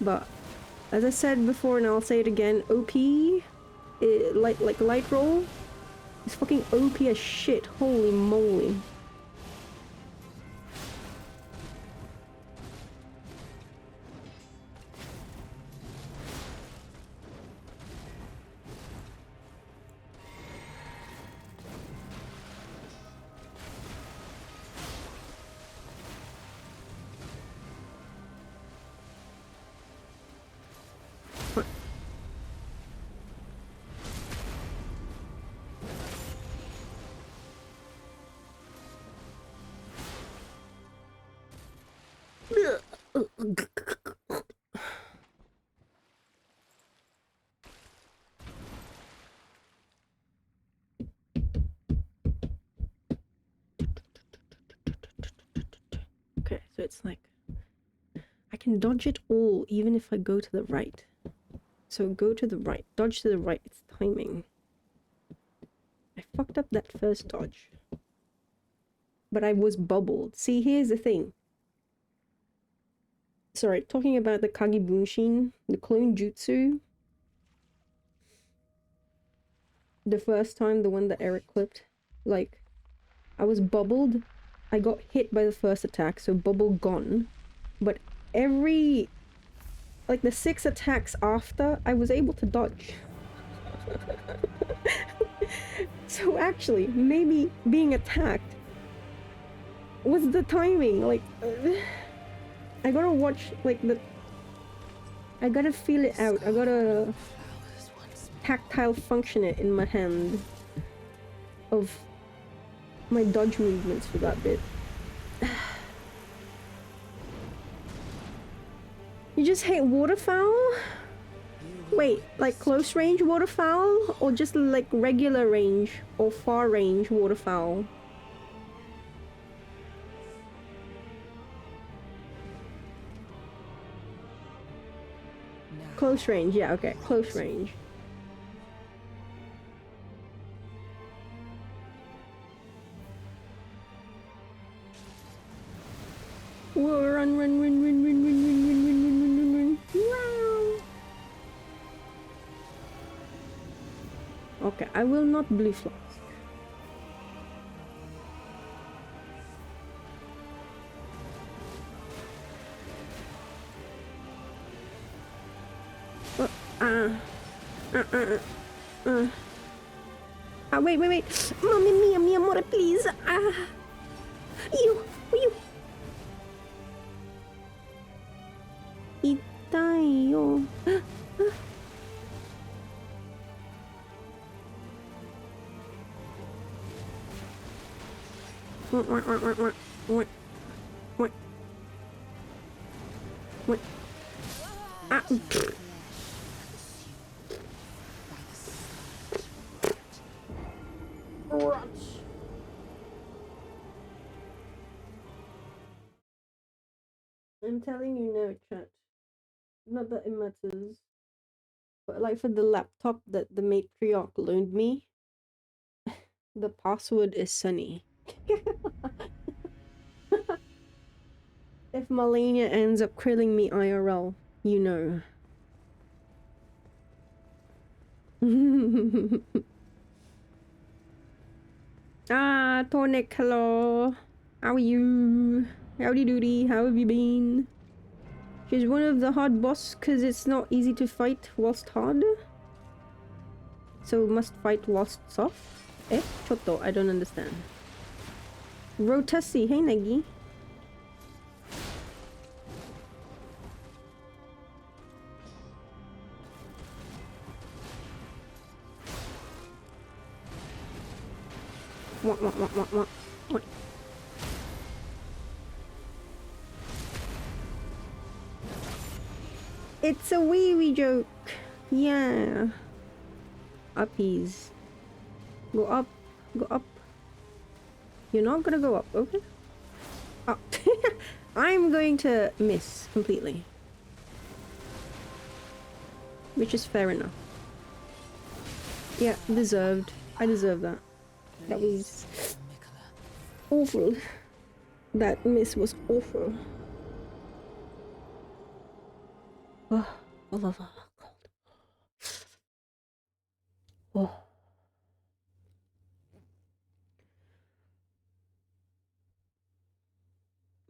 But as I said before, and I'll say it again, OP, like light roll, is fucking OP as shit. Holy moly. Okay, so it's like I can dodge it all even if I go to the right. So go to the right, dodge to the right, it's timing. I fucked up that first dodge. But I was bubbled. See, here's the thing. Sorry, talking about the Kage Bunshin, the clone jutsu. The first time, the one that Eric clipped. Like, I was bubbled. I got hit by the first attack, so bubble gone. But every... like, the 6 attacks after, I was able to dodge. So actually, maybe being attacked was the timing. Like, I gotta watch, like, I gotta feel it out. I gotta tactile function it in my hand of my dodge movements for that bit. You just hate waterfowl? Wait, like close range waterfowl? Or just like regular range or far range waterfowl? Close range, yeah, okay, close range. Whoa, run. Wow. I will not blue flask. Wait. Mommy mia, mi amore, please. You. Itayo. What? I'm telling you now, chat. Not that it matters, but like for the laptop that the matriarch loaned me, the password is Sunny. If Malenia ends up krilling me IRL, you know. Tornik, hello. How are you? Howdy doody, how have you been? She's one of the hard boss because it's not easy to fight whilst hard. So must fight whilst soft? Chotto, I don't understand. Rotessi, hey Negi. What? It's a wee joke. Yeah. Uppies. Go up. You're not gonna go up, okay? Oh. I'm going to miss completely. Which is fair enough. Yeah, deserved. I deserve that. That was awful. That miss was awful. Oh.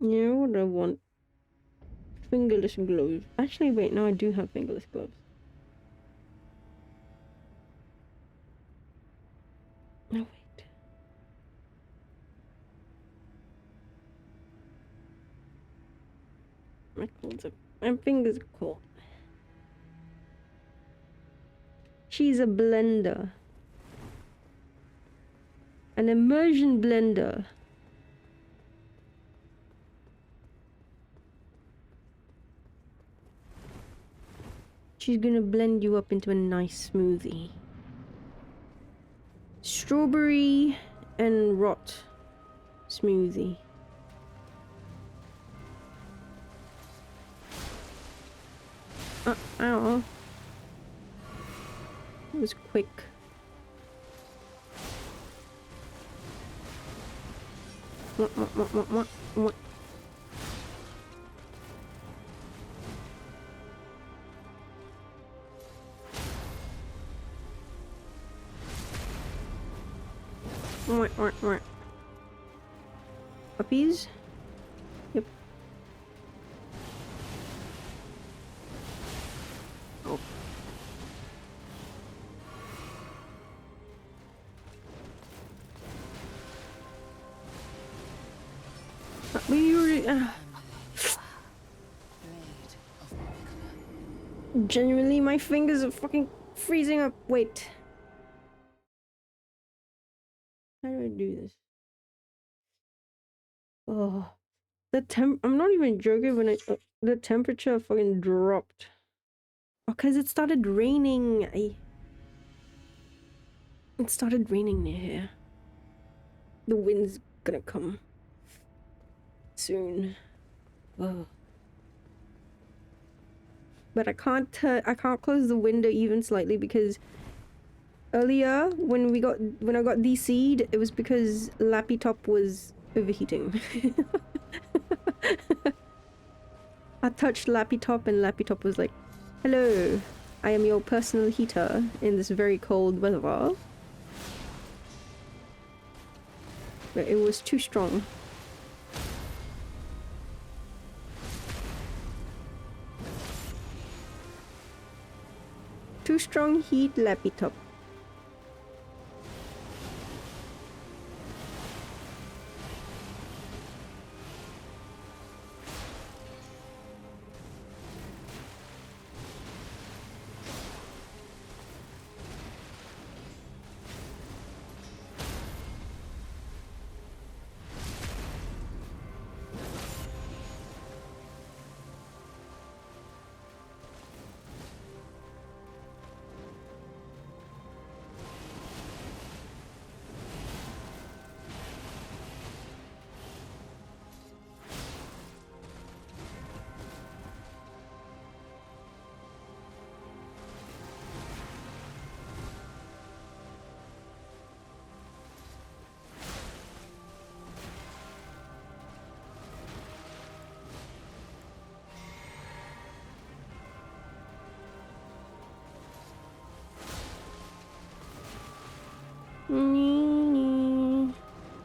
Yeah, what do I want? Fingerless gloves. Actually, wait, no, I do have fingerless gloves. Oh, wait. My fingers are cold. She's a blender. An immersion blender. She's gonna blend you up into a nice smoothie. Strawberry and rot smoothie. Ow. It was quick. What? Puppies? Yep. Oh. Genuinely, my fingers are fucking freezing up. Wait. How do I do this? Oh, I'm not even joking when the temperature fucking dropped. Oh, cause it started raining. It started raining near here. The wind's gonna come soon. Oh. But I can't close the window even slightly because earlier when I got DC'd, it was because Lappy Top was overheating. I touched Lappy Top and Lappy Top was like, "Hello, I am your personal heater in this very cold weather." But it was too strong. Too strong heat laptop.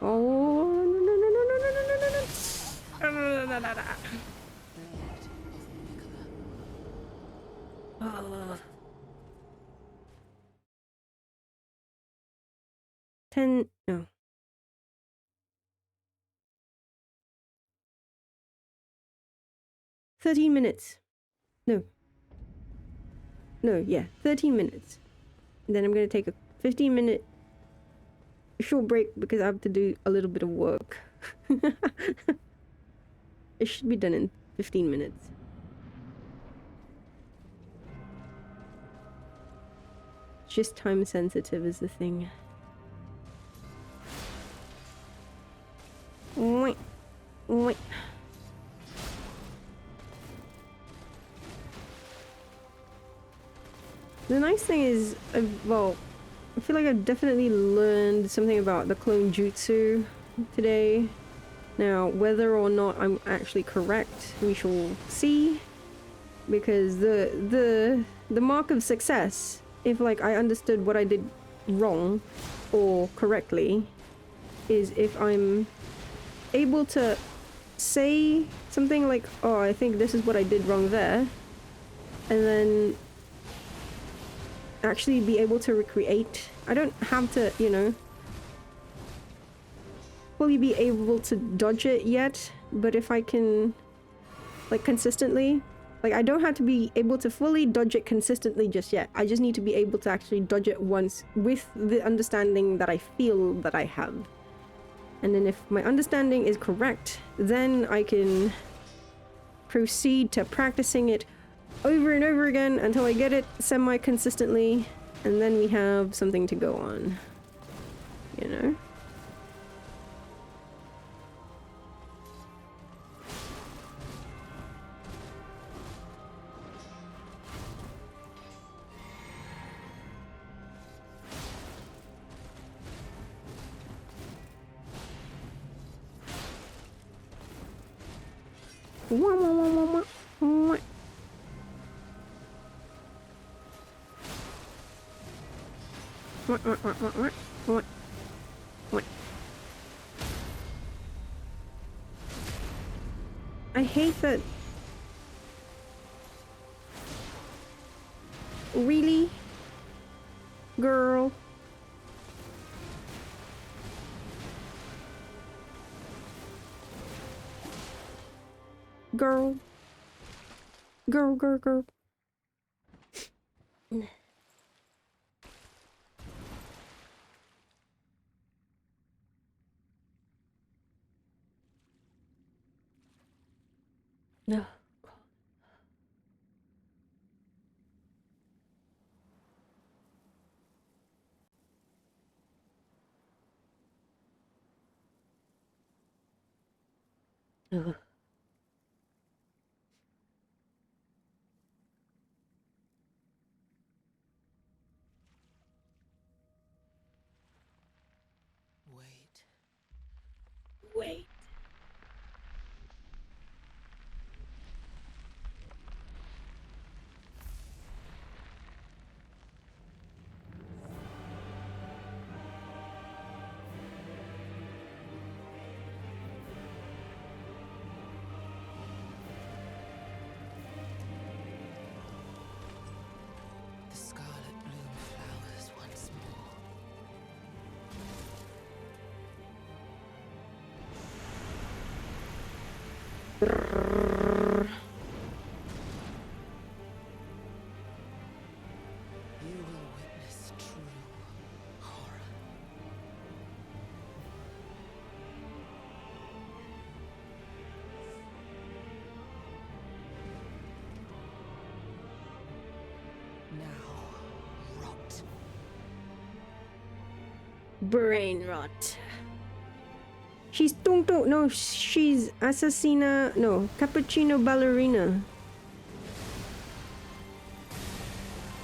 Oh. 10, no. 13 minutes. No. No, yeah, 13 minutes. And then I'm gonna take a 15-minute short break because I have to do a little bit of work. It should be done in 15 minutes. Just time sensitive is the thing. Wait. Wait. The nice thing is, well, I feel like I've definitely learned something about the clone jutsu today. Now, whether or not I'm actually correct, we shall see. Because the mark of success, if like I understood what I did wrong or correctly, is if I'm able to say something like, oh, I think this is what I did wrong there, and then actually be able to recreate. I don't have to, you know, fully be able to dodge it yet, but if I can, like, consistently, like, I don't have to be able to fully dodge it consistently just yet. I just need to be able to actually dodge it once with the understanding that I feel that I have. And then if my understanding is correct, then I can proceed to practicing it over and over again until I get it semi-consistently, and then we have something to go on, you know? I hate that. Really? Girl. Girl. Girl. No. Ugh. Wait. You will witness true horror. Now, rot. Brain rot. She's Tonto. No, she's Assassina. No, Cappuccino Ballerina.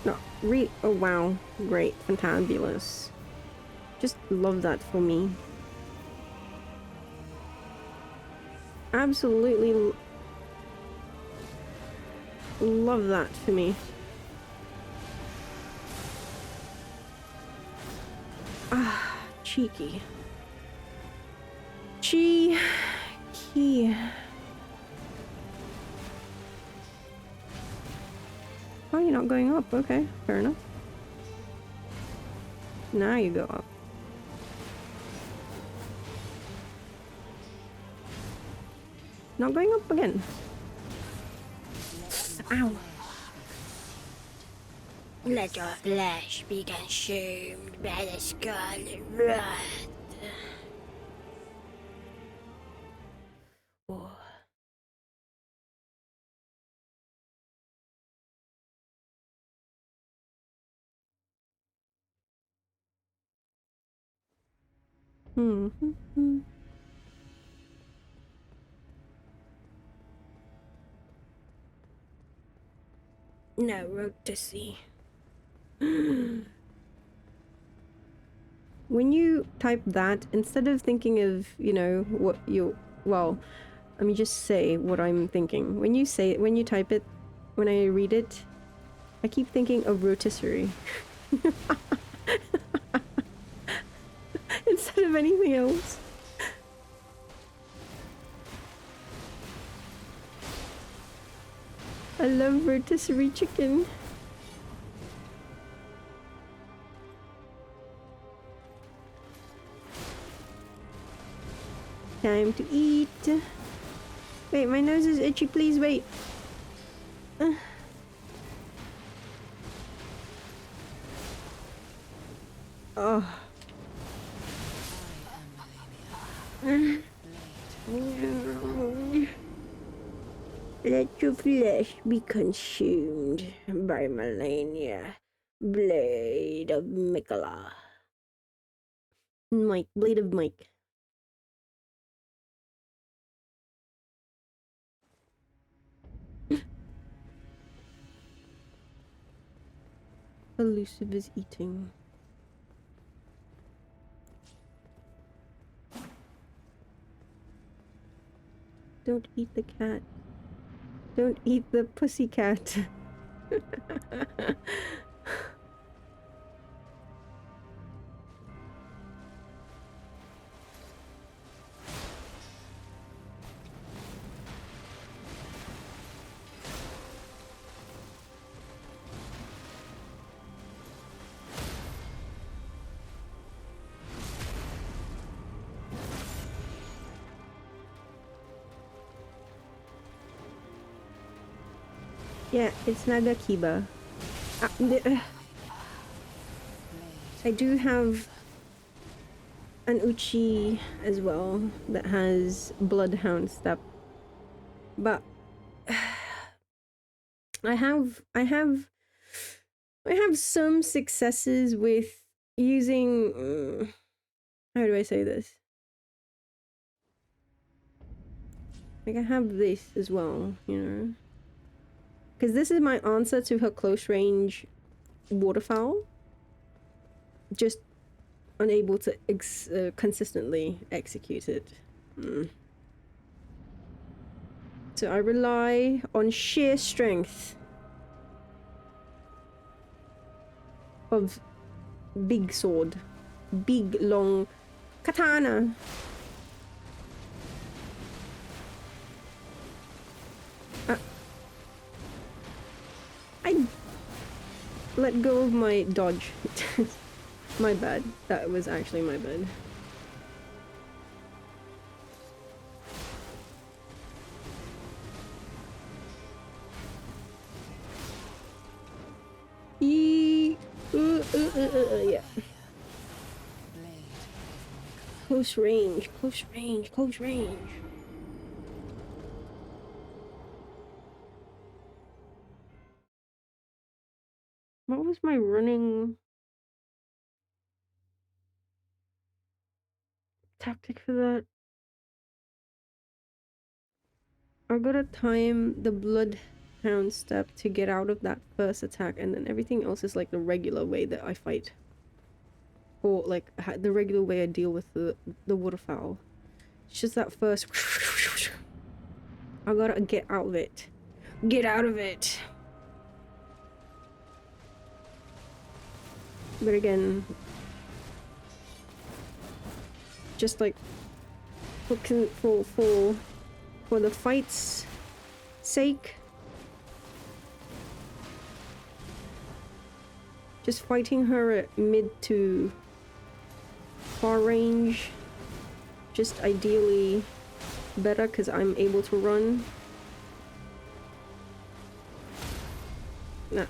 No, oh wow. Great. Fantabulous. Just love that for me. Absolutely love that for me. Ah, cheeky. Cheeky. Oh, you're not going up. Okay, fair enough. Now you go up. Not going up again. Ow. Let your flesh be consumed by the scarlet rot. Oh. No road to see. When you type that, instead of thinking of, you know, what you, well, let me just say what I'm thinking. When you say it, when you type it, when I read it, I keep thinking of rotisserie. Instead of anything else. I love rotisserie chicken. Time to eat. Wait, my nose is itchy, please wait. Oh. Let your flesh be consumed by malenia, blade of Mikola. Mike, blade of Mike. Elusive is eating. Don't eat the cat. Don't eat the pussycat. Yeah, it's Nagakiba. I do have an Uchi as well that has Bloodhound Step, but I have some successes with using. How do I say this? Like I have this as well, you know. Because this is my answer to her close range waterfowl. Just unable to consistently execute it. So I rely on sheer strength of big sword. Big, long katana. I let go of my dodge. My bad. That was actually my bad. Yeah. Close range, close range, close range. What was my running tactic for that? I gotta time the bloodhound step to get out of that first attack, and then everything else is like the regular way that I fight. Or like the regular way I deal with the waterfowl. It's just that first I gotta get out of it. Get out of it! But again, just like for the fight's sake, just fighting her at mid to far range, just ideally better because I'm able to run. Nah.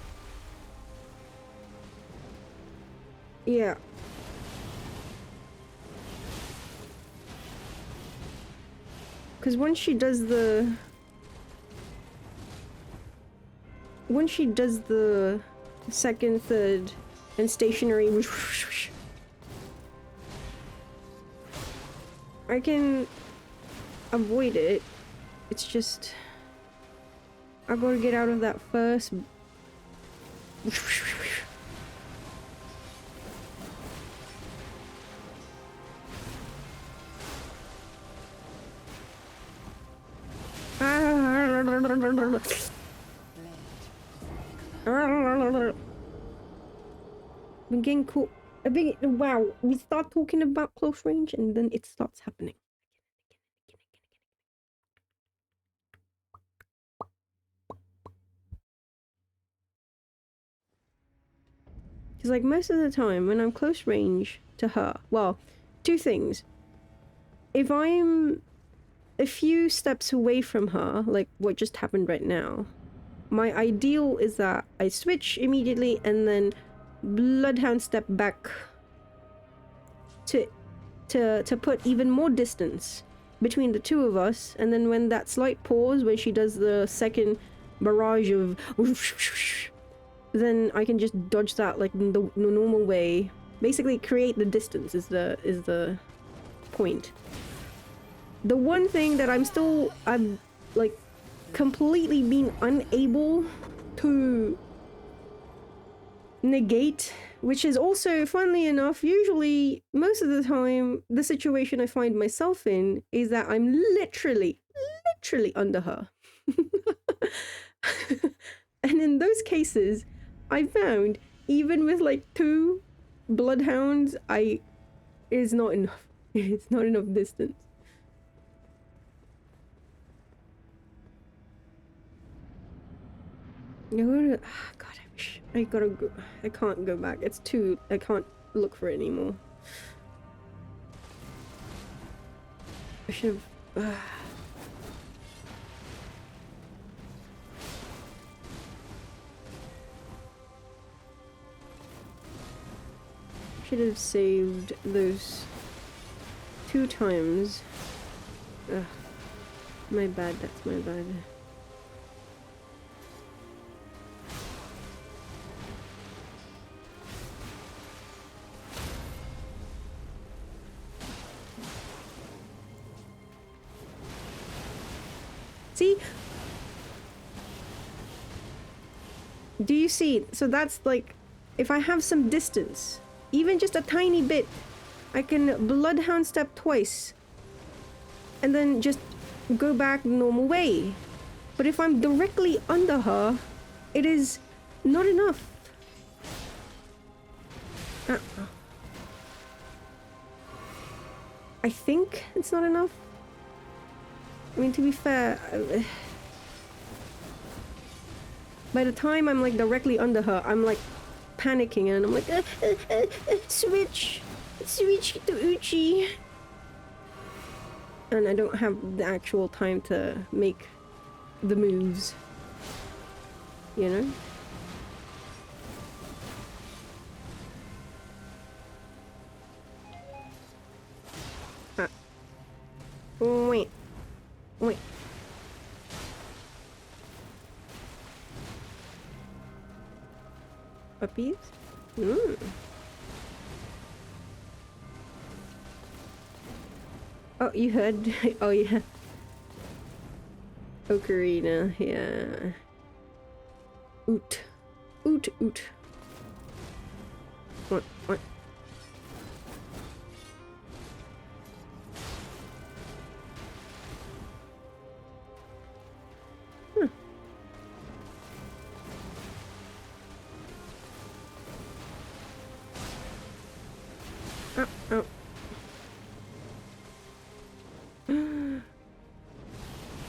Yeah. Because once she does the second, third, and stationary, I can avoid it. It's just I gotta get out of that first. I'm getting cool. Wow, we start talking about close range and then it starts happening. Because like most of the time when I'm close range to her, well, two things. If I'm a few steps away from her, like what just happened right now, my ideal is that I switch immediately and then bloodhound step back to put even more distance between the two of us, and then when that slight pause when she does the second barrage of then I can just dodge that like in the normal way. Basically create the distance is the point. The one thing that I'm like completely being unable to negate, which is also, funnily enough, usually most of the time the situation I find myself in is that I'm literally under her. And in those cases I found even with like 2 bloodhounds it's not enough. It's not enough distance. God, I wish I gotta go. I can't go back. It's too. I can't look for it anymore. I should have. Should have saved those 2 times. Ugh. My bad. That's my bad. See? Do you see? So that's like, if I have some distance, even just a tiny bit, I can bloodhound step twice and then just go back the normal way. But if I'm directly under her, it is not enough. I think it's not enough. I mean, to be fair, by the time I'm like directly under her, I'm like panicking and I'm like, switch to Uchi. And I don't have the actual time to make the moves, you know? Wait. Wait. Puppies? Mm. Oh, you heard? Oh, yeah. Ocarina, yeah. Oot. Oot, oot. What? What? Oh, oh.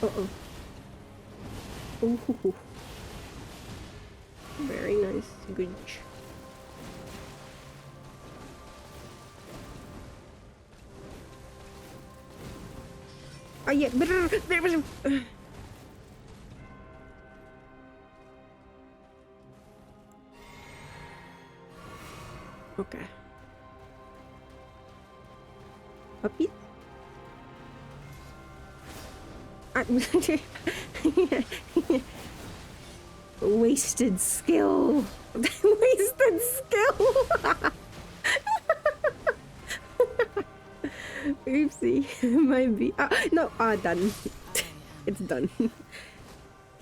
Uh-oh. Ooh. Very nice. Good. Oh, yeah. Okay. Puppy? Wasted skill. Wasted skill. Oopsie. Might be. No. Done. It's done.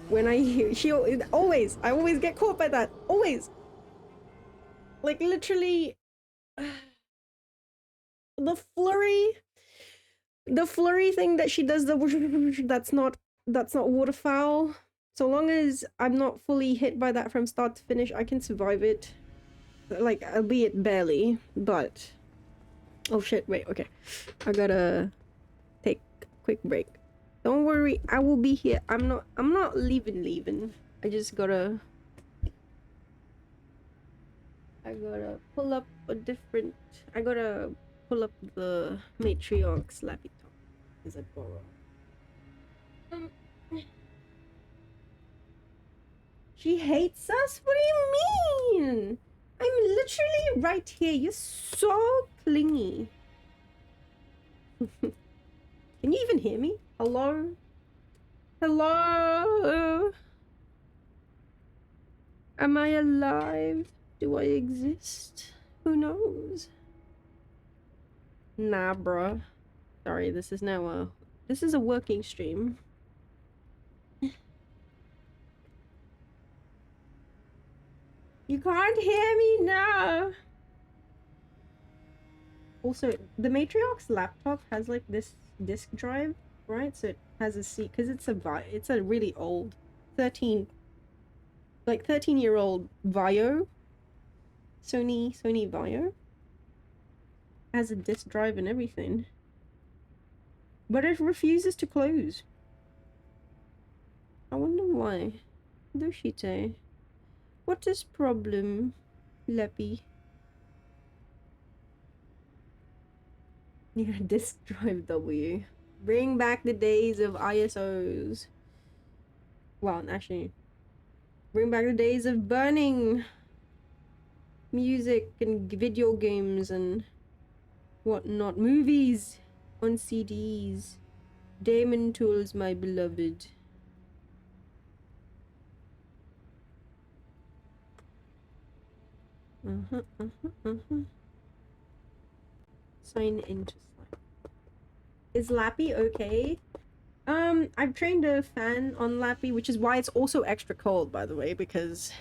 When I hear I always get caught by that. Always. Like literally. The flurry thing that she does, that's not waterfowl. So long as I'm not fully hit by that from start to finish, I can survive it. Like, albeit barely, but... Oh shit, wait, okay. I gotta take a quick break. Don't worry, I will be here. I'm not leaving. I just gotta... pull up a different... I gotta pull up the matriarch's laptop. Is it borrow? She hates us? What do you mean? I'm literally right here. You're so clingy. Can you even hear me? Hello? Hello? Am I alive? Do I exist? Who knows? Nah, bruh. Sorry, this is a working stream. You can't hear me now. Also, the matriarch's laptop has like this disk drive, right? So it has a seat because it's a really old 13-year-old Vaio. Sony Vaio. Has a disk drive and everything. But it refuses to close. I wonder why. Doshite. What is problem, Leppy? Yeah, disk drive W. Bring back the days of ISOs. Well, actually, bring back the days of burning music and video games and whatnot. Movies on CDs. Damon Tools, my beloved. Sign into Slack. Is Lappy okay? I've trained a fan on Lappy, which is why it's also extra cold, by the way, because...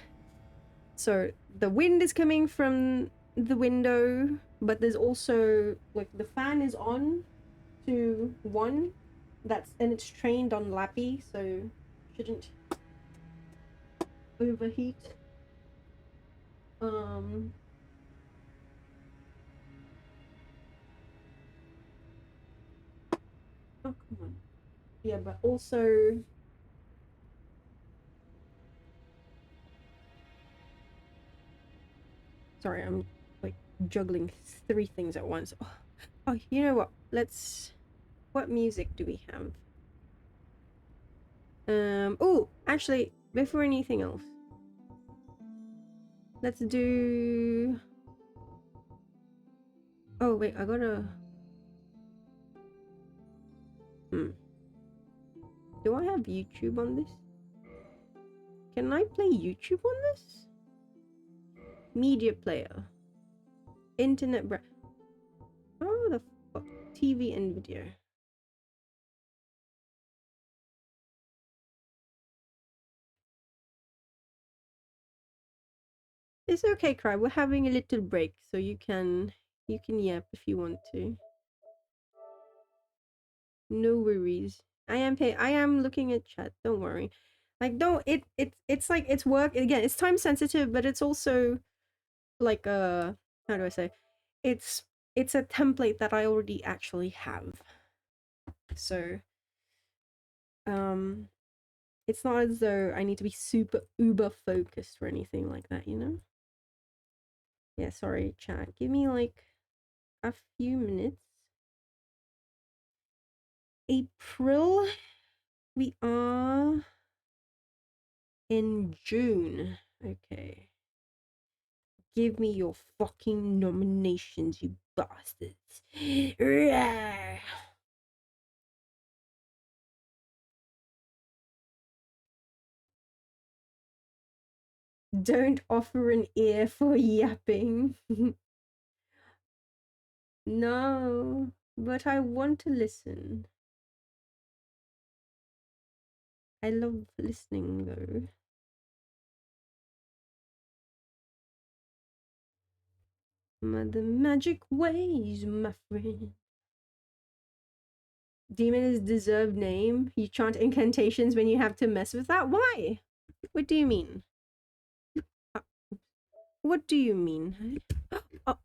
So, the wind is coming from the window, but there's also, like, the fan is on to 1, and it's trained on Lappy, so shouldn't overheat. Oh, come on. Yeah, but also... Sorry, I'm, like, juggling 3 things at once. Oh, you know what? What music do we have? Oh, actually, before anything else, let's do... Oh, wait, I gotta... Do I have YouTube on this? Can I play YouTube on this? Media player. Internet oh, the fuck? TV and video. It's okay, Cry. We're having a little break, so you can yap if you want to. No worries. I am looking at chat. Don't worry. Like, don't it's like it's work again. It's time sensitive, but it's also like how do I say? It's a template that I already actually have. So it's not as though I need to be super uber focused or anything like that, you know? Yeah, sorry, chat. Give me like a few minutes. April. We are in June. Okay. Give me your fucking nominations, you bastards. Rawr. Don't offer an ear for yapping. No, but I want to listen. I love listening though. The magic ways, my friend. Demon is deserved name. You chant incantations when you have to mess with that? Why? What do you mean? What do you mean? Oh.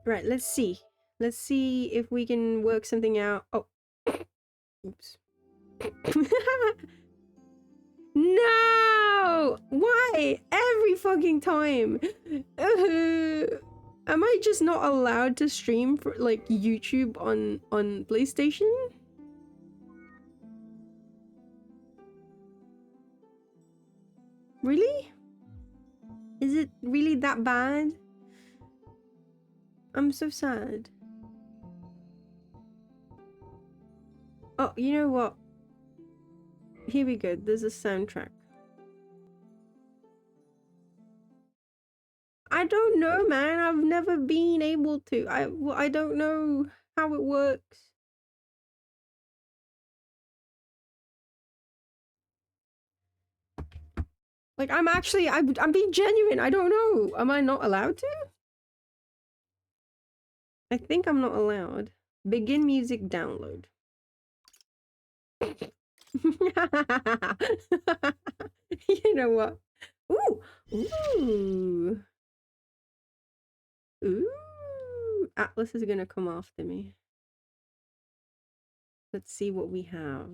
Right, let's see. Let's see if we can work something out. Oh. Oops. No! Why? Every fucking time. Am I just not allowed to stream for like YouTube on PlayStation? Really? Is it really that bad? I'm so sad. Oh, you know what? Here we go. There's a soundtrack. I don't know, man. I've never been able to. I don't know how it works. Like, I'm being genuine. I don't know. Am I not allowed to? I think I'm not allowed. Begin music download. You know what? Ooh! Ooh! Ooh! Atlas is gonna come after me. Let's see what we have.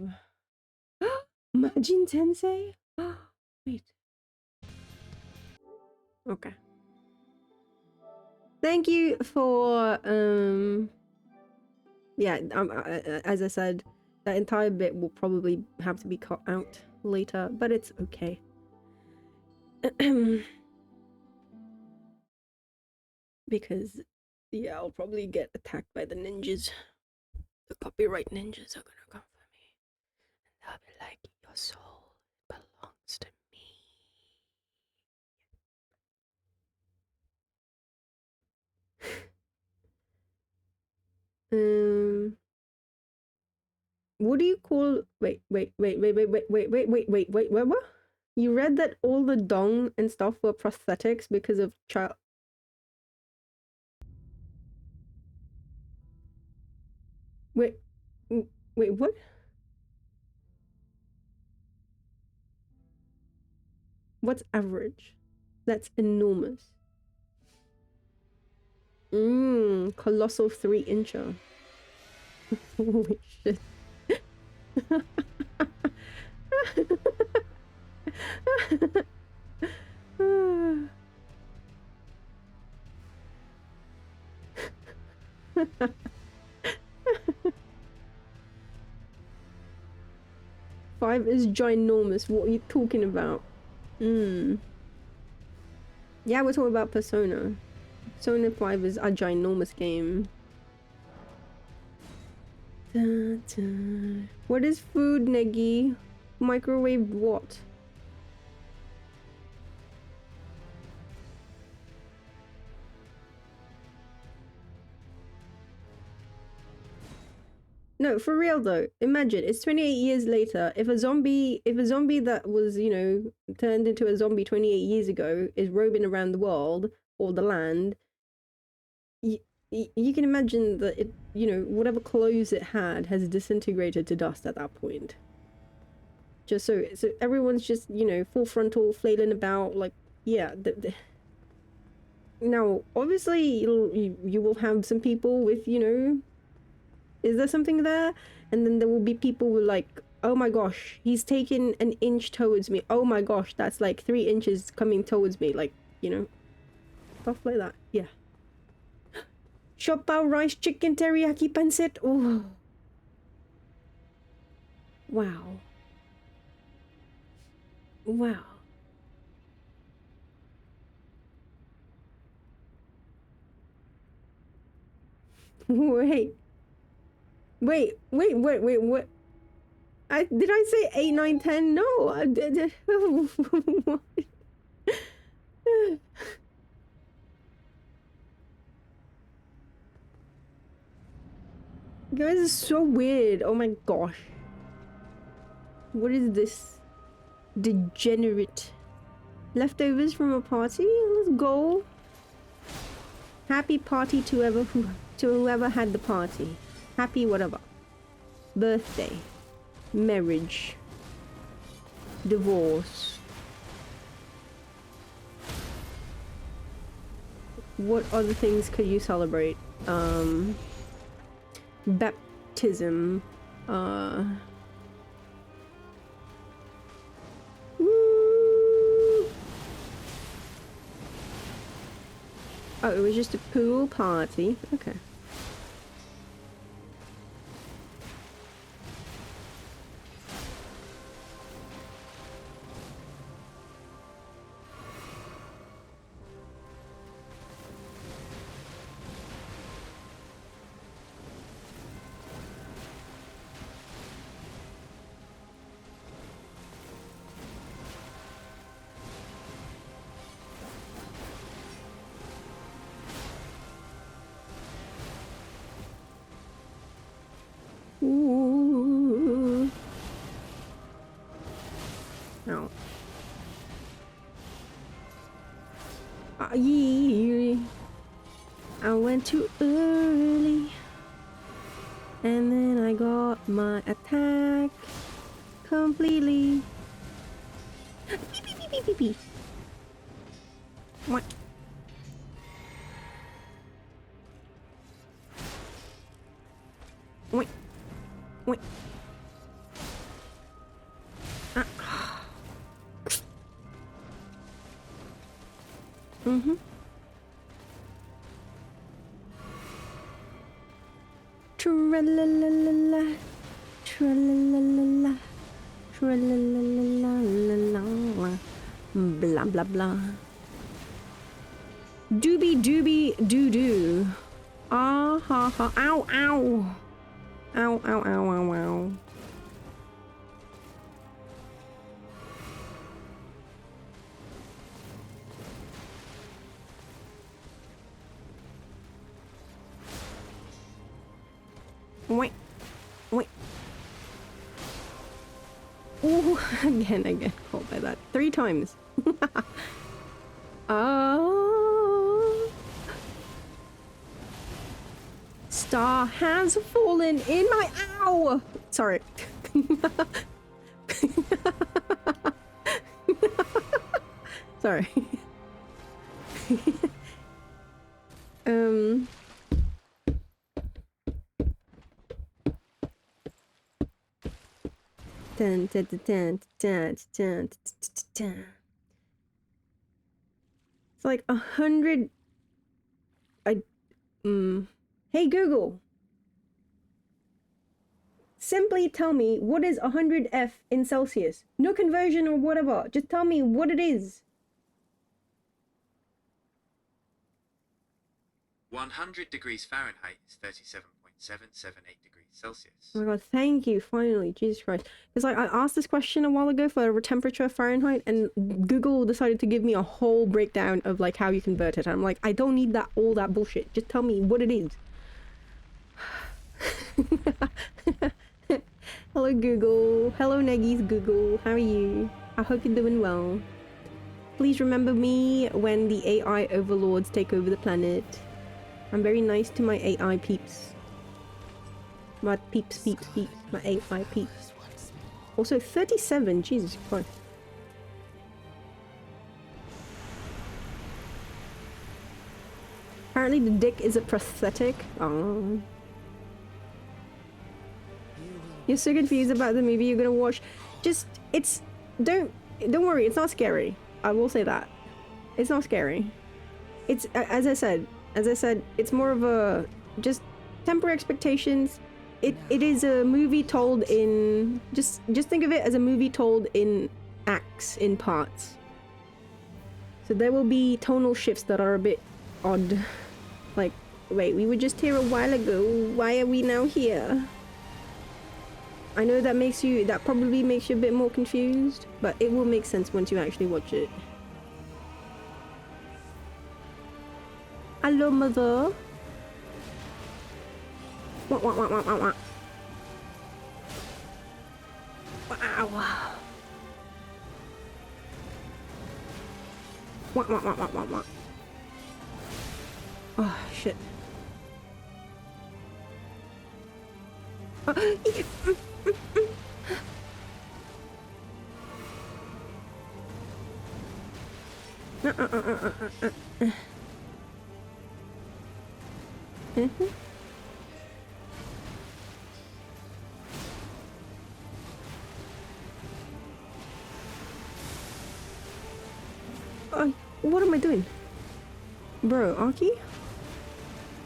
Majin Tensei? Wait. Okay. Thank you for yeah, as I said, that entire bit will probably have to be cut out later, but it's okay. Because yeah, I'll probably get attacked by the ninjas. The copyright ninjas are gonna come for me. And they'll be like, your soul belongs to me. What do you call wait, what? You read that all the dong and stuff were prosthetics because of child. Wait, what? What's average? That's enormous. Colossal 3-incher. Holy shit. 5 is ginormous. What are you talking about? Yeah, we're talking about Persona. Persona 5 is a ginormous game. Da, da. What is food, Neggy? Microwave what? No, for real though. Imagine it's 28 years later. If a zombie that was, you know, turned into a zombie 28 years ago is roaming around the world or the land, you can imagine that it, you know, whatever clothes it had has disintegrated to dust at that point. Just so everyone's just, you know, full frontal flailing about, like, yeah. Now, obviously, you will have some people with, you know, is there something there? And then there will be people who like, oh my gosh, he's taken an inch towards me. Oh my gosh, that's like 3 inches coming towards me. Like, you know, stuff like that. Yeah. Shopao rice chicken teriyaki pancit. Oh. Wow. Wow. Wait. What? Did I say 8, 9, 10? No, I did. Guys, is so weird. Oh my gosh. What is this? Degenerate. Leftovers from a party? Let's go. Happy party to whoever had the party. Happy whatever. Birthday. Marriage. Divorce. What other things could you celebrate? Baptism. Oh, it was just a pool party. Okay. Ooh. No. Yeah. I went too early, and then I got my attack completely. Beep, beep, beep, beep, beep, beep. What? Wait. Wait. Mm-hmm. Tra-la-la-la-la. Tra-la-la-la-la. Tra-la-la-la-la-la. Blah, blah, blah. Doobie doobie doo doo. Ah ha ha. Ow, ow. Ow, ow, ow, ow, ow. Wait. Wait. Ooh, again, caught by that. 3 times. Star has fallen in my ow. Sorry. Sorry. Dun, dun, dun, dun, dun, dun, dun. It's like 100. Hey Google. Simply tell me what is 100 F in Celsius. No conversion or whatever. Just tell me what it is. 100 degrees Fahrenheit is 37.778 degrees. Celsius. Oh my god, thank you, finally, Jesus Christ. Because like, I asked this question a while ago for a temperature Fahrenheit, and Google decided to give me a whole breakdown of like how you convert it. I'm like, I don't need that all that bullshit. Just tell me what it is. Hello Google. Hello Neggies Google. How are you? I hope you're doing well. Please remember me when the AI overlords take over the planet. I'm very nice to my AI peeps. My peeps. My AI peeps. Also 37, Jesus Christ. Apparently the dick is a prosthetic. Oh. You're so confused about the movie you're gonna watch. Just, don't worry, it's not scary. I will say that. It's not scary. It's, as I said, it's more of a, just temper expectations. It is a movie told in, just think of it as a movie told in acts, in parts. So there will be tonal shifts that are a bit odd. Like, wait, we were just here a while ago. Why are we now here? I know that probably makes you a bit more confused, but it will make sense once you actually watch it. Hello, mother. Wah, wah, wah, wah, wah, wah. Wow. Wah, wah, wah, wah, wah, wah. Oh, shit. What am I doing? Bro, Aki?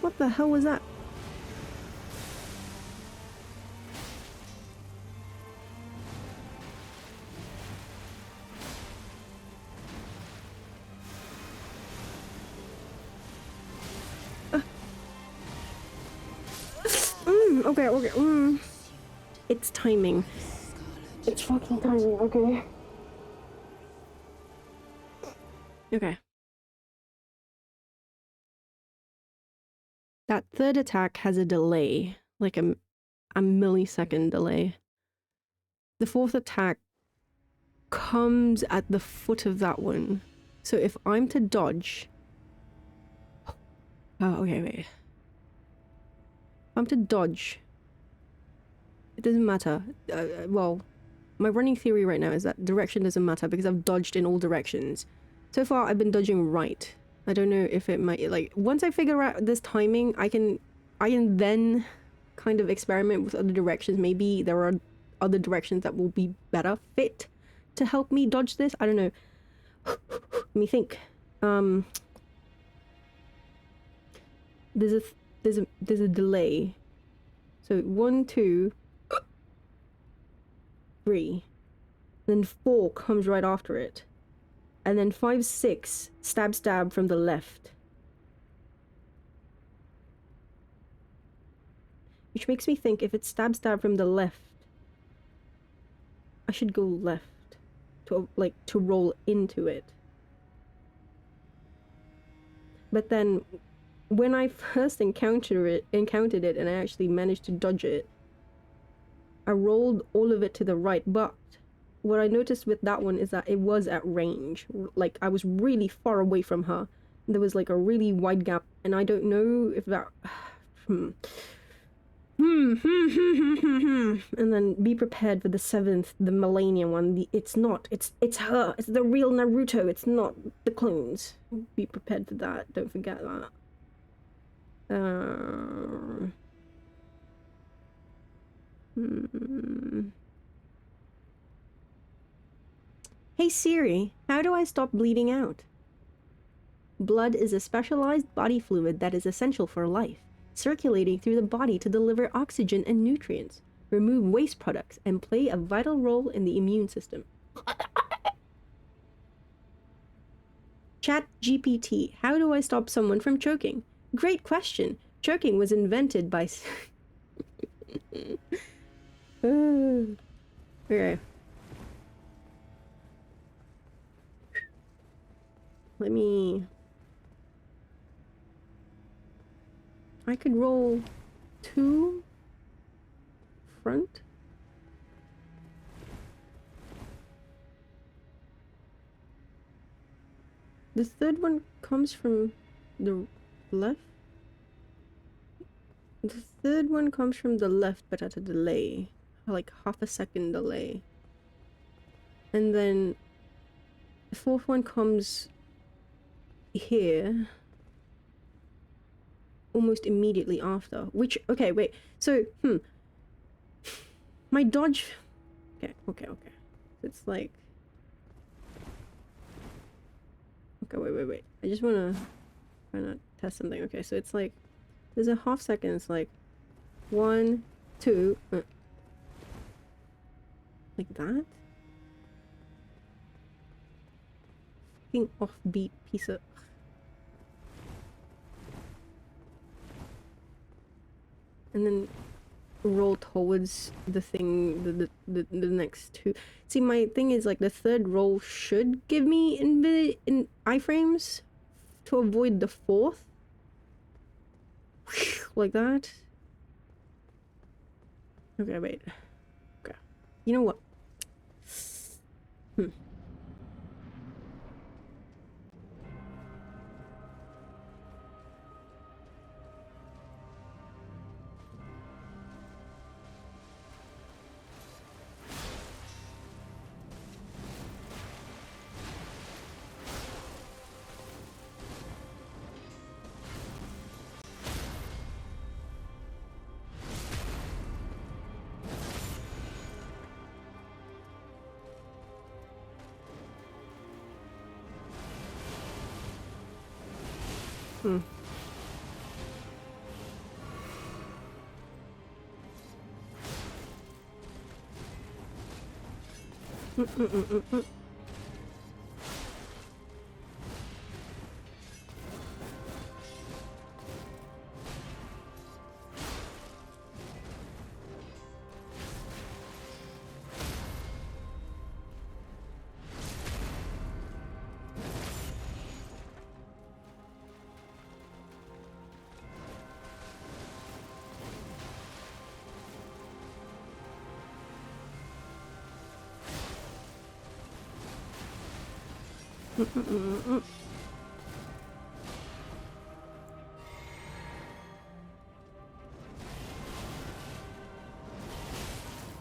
What the hell was that? Okay. It's timing. It's fucking timing, okay. Okay. That third attack has a delay, like a millisecond delay. The fourth attack comes at the foot of that one. So if I'm to dodge... Oh, okay, wait. If I'm to dodge... It doesn't matter. Well, my running theory right now is that direction doesn't matter because I've dodged in all directions. So far, I've been dodging right. I don't know if it might, like, once I figure out this timing, I can then kind of experiment with other directions. Maybe there are other directions that will be better fit to help me dodge this. I don't know. Let me think. There's a delay. So 1, 2, 3. Then 4 comes right after it. And then 5, 6, stab from the left. Which makes me think if it's stab from the left, I should go left to roll into it. But then when I first encountered it and I actually managed to dodge it, I rolled all of it to the right, but what I noticed with that one is that it was at range. Like, I was really far away from her. There was like a really wide gap, and I don't know if that... And then be prepared for the 7th, the malenia one. It's her. It's the real Naruto. It's not the clones. Be prepared for that. Don't forget that. Hey Siri, how do I stop bleeding out? Blood is a specialized body fluid that is essential for life, circulating through the body to deliver oxygen and nutrients, remove waste products, and play a vital role in the immune system. Chat GPT, how do I stop someone from choking? Great question. Choking was invented by... Okay. Let me... I could roll 2 front. The third one comes from the left. The third one comes from the left, but at a delay. Like half a second delay. And then the fourth one comes here. Almost immediately after. Which, okay, wait. So, my dodge... Okay. It's like... Okay, wait. I just wanna test something. Okay, so it's like... There's a half second. It's like... 1, 2... like that? Fucking offbeat piece of... And then roll towards the thing, the next 2. See, my thing is like the third roll should give me in iframes to avoid the fourth. Like that. Okay, wait. Okay. You know what?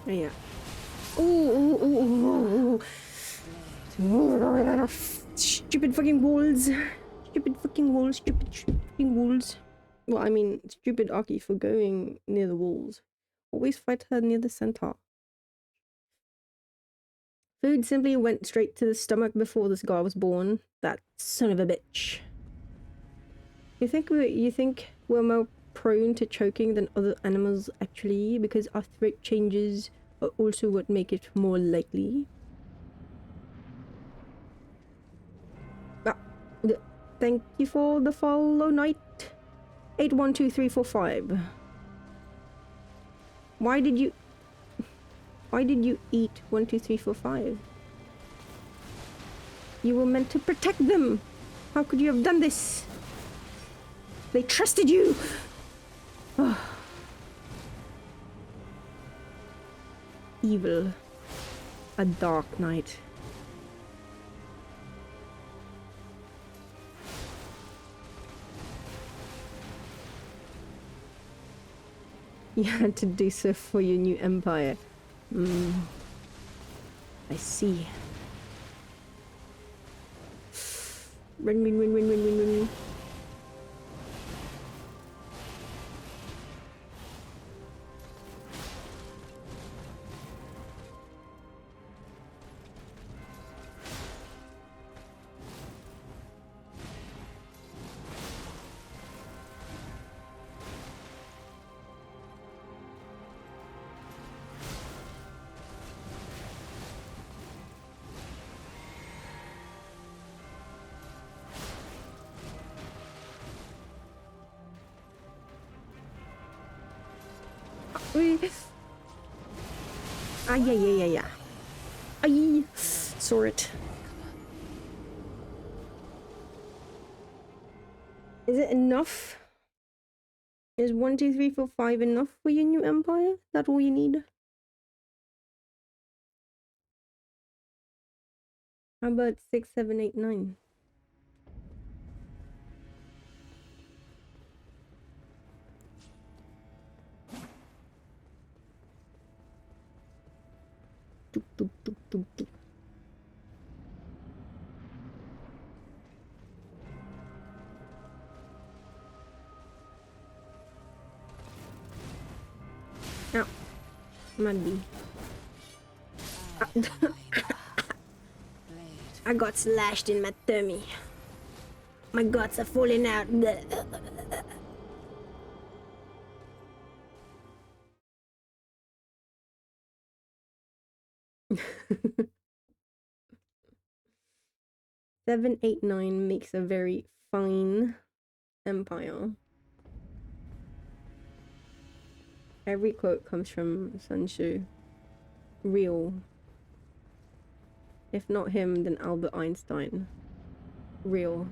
Yeah. Ooh. Stupid fucking walls. Stupid fucking walls. Stupid fucking walls. Well, I mean, stupid Aki for going near the walls. Always fight her near the center. Food simply went straight to the stomach before this guy was born. That son of a bitch. You think we're more prone to choking than other animals actually, because our throat changes are also what make it more likely. Thank you for the follow, Knight. 812345. Why did you eat 12345? You were meant to protect them. How could you have done this? They trusted you. Evil. A dark night. You had to do so for your new empire. I see. Run. Ah, yeah. Ay, saw it. Is it enough? Is 1, 2, 3, 4, 5 enough for your new empire? Is that all you need? How about 6, 7, 8, 9? Tuk, tuk, tuk, tuk, tuk. Ow. Mandy. I got slashed in my tummy. My guts are falling out. 7, 8, 9 makes a very fine empire. Every quote comes from Sun Tzu. Real. If not him, then Albert Einstein. Real.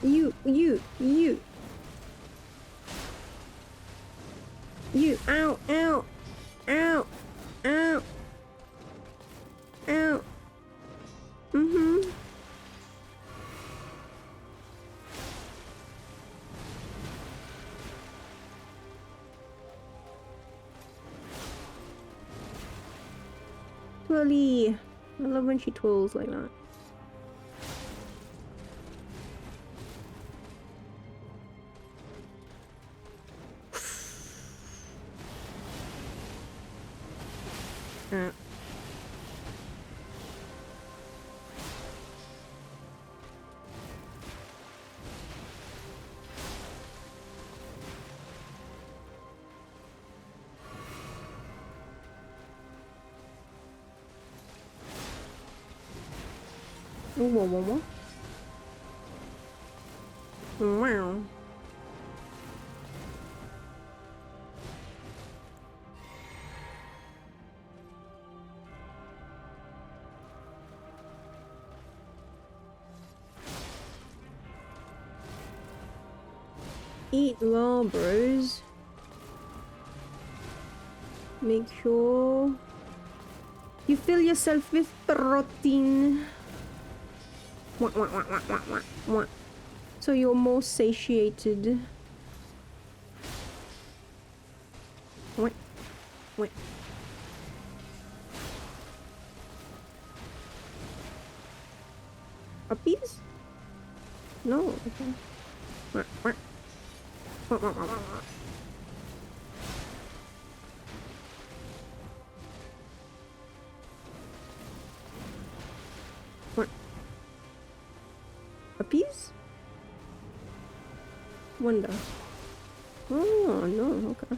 You, ow, ow, ow, ow, ow. Twirly. I love when she twirls like that. Wow. Eat well, bros. Make sure you fill yourself with protein. What? So you're more satiated. What? Uppies? No. Okay. What? Uppies? Wonder. Oh, no, okay.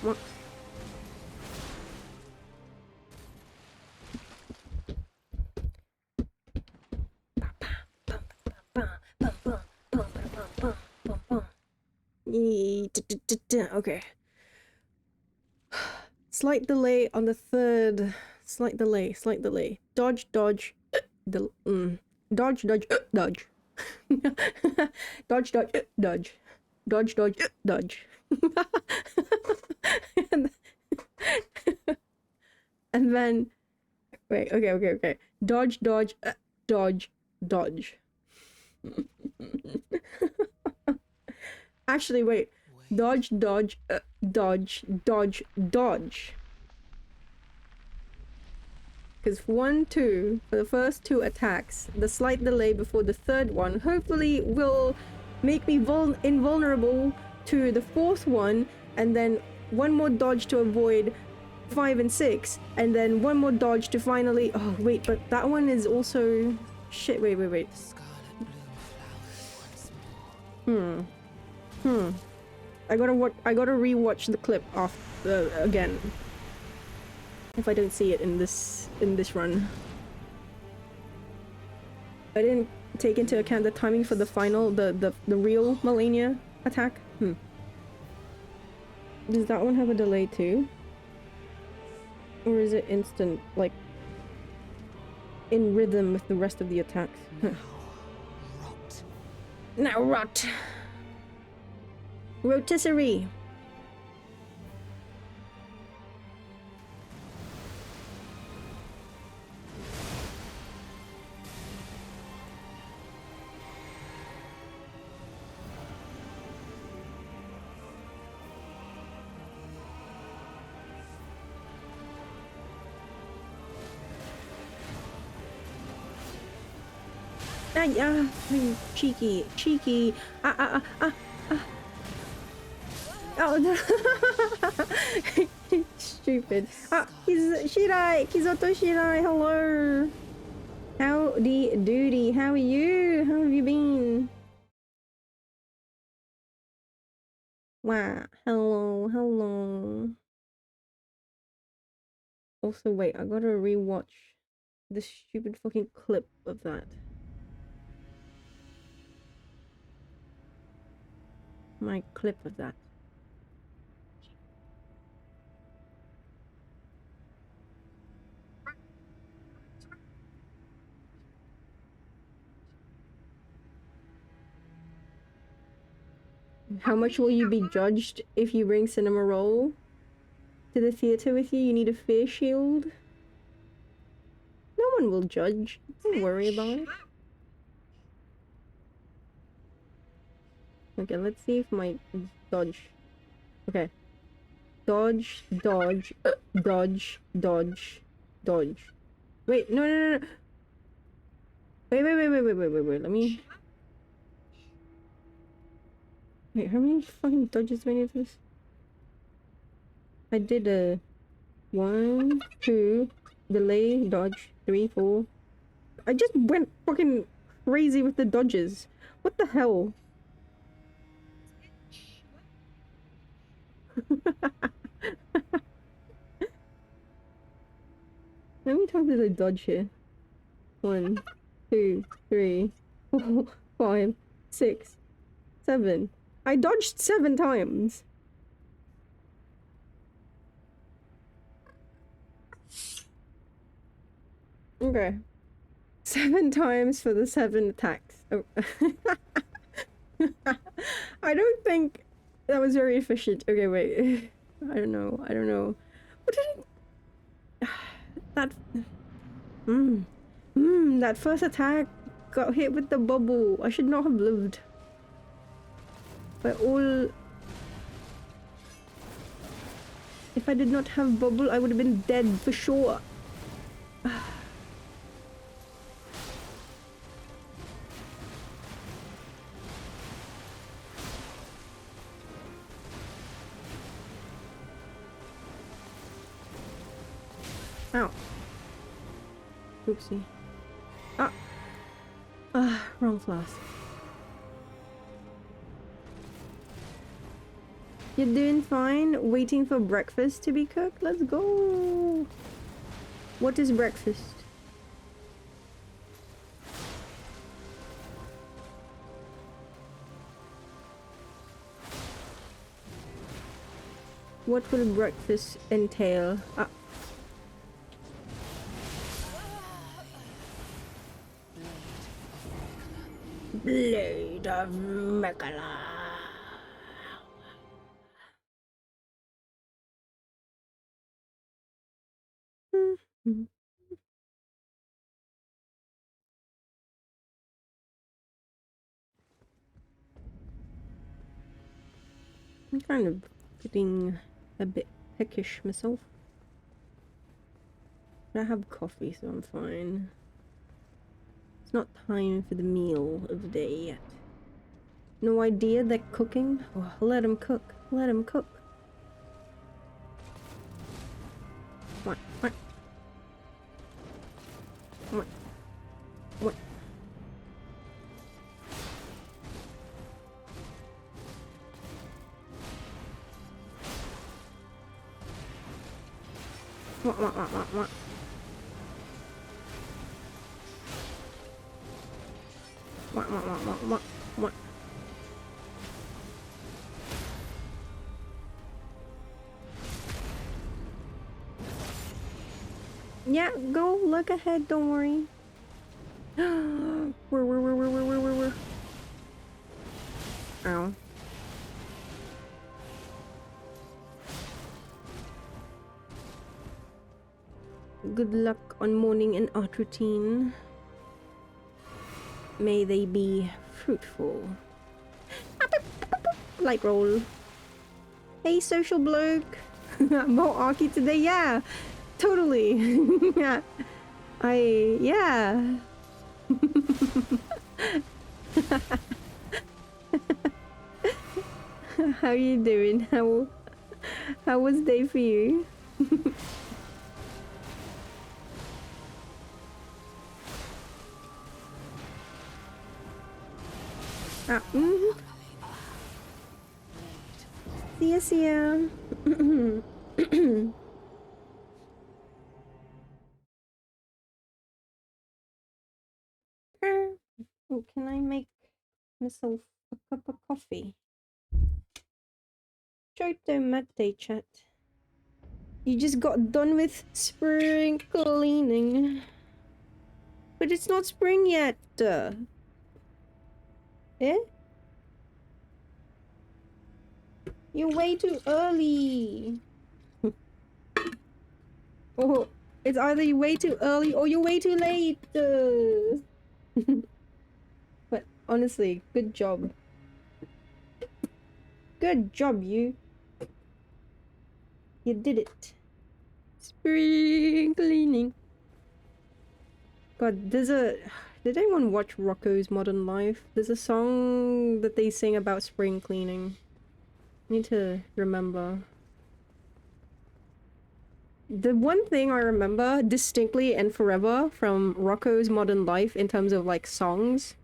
What? Okay. Slight delay on the third. Slight delay. Dodge. Dodge, dodge. Dodge. And then wait, okay. Dodge. Actually, wait. Dodge. Because 1, 2, for the first 2 attacks, the slight delay before the third one hopefully will make me invulnerable to the 4th one, and then 1 more dodge to avoid 5 and 6, and then 1 more dodge to finally. Oh wait, but that one is also shit. Wait. I gotta rewatch the clip off again. if I don't see it in this run. I didn't take into account the timing for the final, the real malenia attack. Does that one have a delay too? Or is it instant, like, in rhythm with the rest of the attacks? Rot. Now rot! Rotisserie! Cheeky. Oh no. Stupid. He's Shirai, Kizoto Shirai, hello. Howdy doody, how are you? How have you been? Wow, hello. Also, wait, I gotta rewatch the stupid fucking clip of that. My clip of that. How much will you be judged if you bring Cinema Roll to the theater with you? You need a face shield. No one will judge. Don't worry about it. Okay, let's see if my dodge. Okay. Dodge. Wait, no. Wait. Let me. Wait, how many fucking dodges do I need for this? I did a 1, 2, delay, dodge, 3, 4. I just went fucking crazy with the dodges. What the hell? Let me talk to the dodge here. 1, 2, 3, 4, 5, 6, 7. I dodged 7 times. Okay. 7 times for the 7 attacks. Oh. I don't think that was very efficient. Okay, wait. I don't know. What did it... That... That first attack got hit with the bubble. I should not have lived. But all... If I did not have bubble, I would have been dead for sure. Ow. Oopsie. Wrong flask. You're doing fine? Waiting for breakfast to be cooked? Let's go! What is breakfast? What will breakfast entail? Blade of Mekala. I'm kind of getting a bit peckish myself. But I have coffee, so I'm fine. It's not time for the meal of the day yet. No idea they're cooking? Oh, let them cook. Let them cook. What? Wah, wah, wah, wah, wah. Wah, wah, wah, wah, wah, wah. Yeah, go look ahead, don't worry. Where? Ow. Good luck on morning and art routine. May they be fruitful. Light roll. Hey, social bloke. More Arky today? Yeah, totally. Yeah. Yeah. How you doing? How was day for you? See ya. Oh, can I make myself a cup of coffee? Shoto mate, chat. You just got done with spring cleaning. But it's not spring yet. Eh? You're way too early. Oh, it's either you're way too early or you're way too late. But honestly, good job. Good job, you. You did it. Spring cleaning. God, there's a... Did anyone watch Rocco's Modern Life? There's a song that they sing about spring cleaning. I need to remember. The one thing I remember distinctly and forever from Rocco's Modern Life in terms of like songs.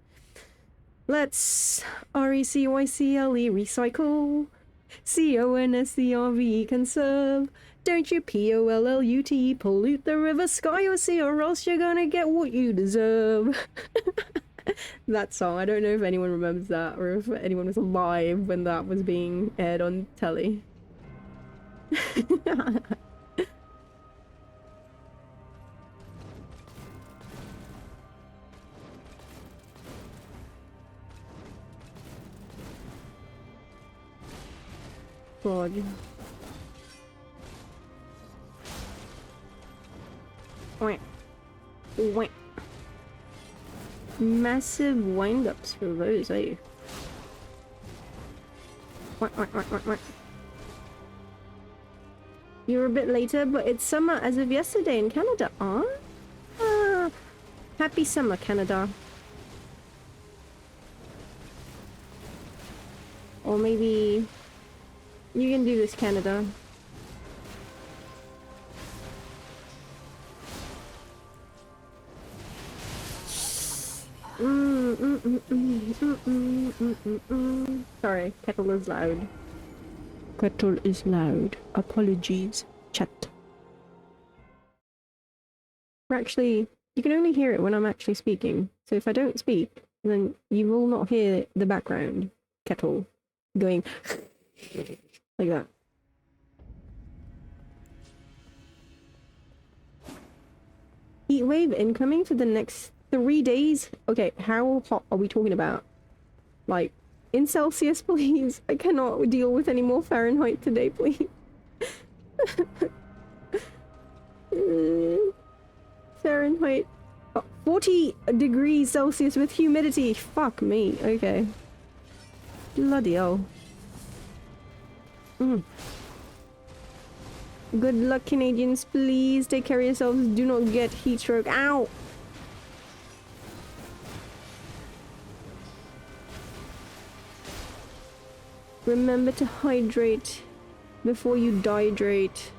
Let's RECYCLE recycle. CONSCRVE conserve. Don't you POLLUTE pollute the river, sky or sea, or else you're gonna get what you deserve. That song, I don't know if anyone remembers that or if anyone was alive when that was being aired on telly. God. Wait. Wait. Massive wind-ups for those, eh? Wait. You're a bit later, but it's summer as of yesterday in Canada, huh? Ah, happy summer, Canada. Or maybe... You can do this, Canada. Sorry, kettle is loud. Kettle is loud. Apologies, chat. We're actually... You can only hear it when I'm actually speaking. So if I don't speak, then you will not hear the background kettle going... like that. Heat wave incoming for the next 3 days? Okay, how hot are we talking about? Like, in Celsius, please. I cannot deal with any more Fahrenheit today, please. Fahrenheit. Oh, 40 degrees Celsius with humidity. Fuck me. Okay. Bloody hell. Good luck, Canadians. Please take care of yourselves. Do not get heat stroke. Ow! Remember to hydrate before you dehydrate.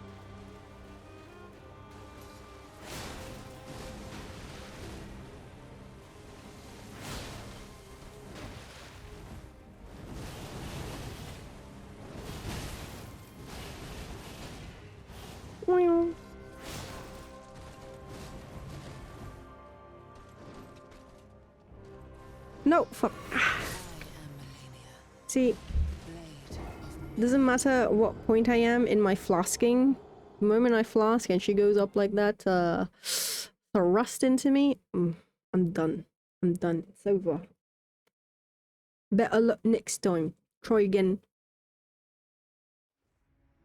No, fuck. See, doesn't matter what point I am in my flasking. The moment I flask and she goes up like that, thrust into me, I'm done. I'm done. It's over. Better luck next time. Try again.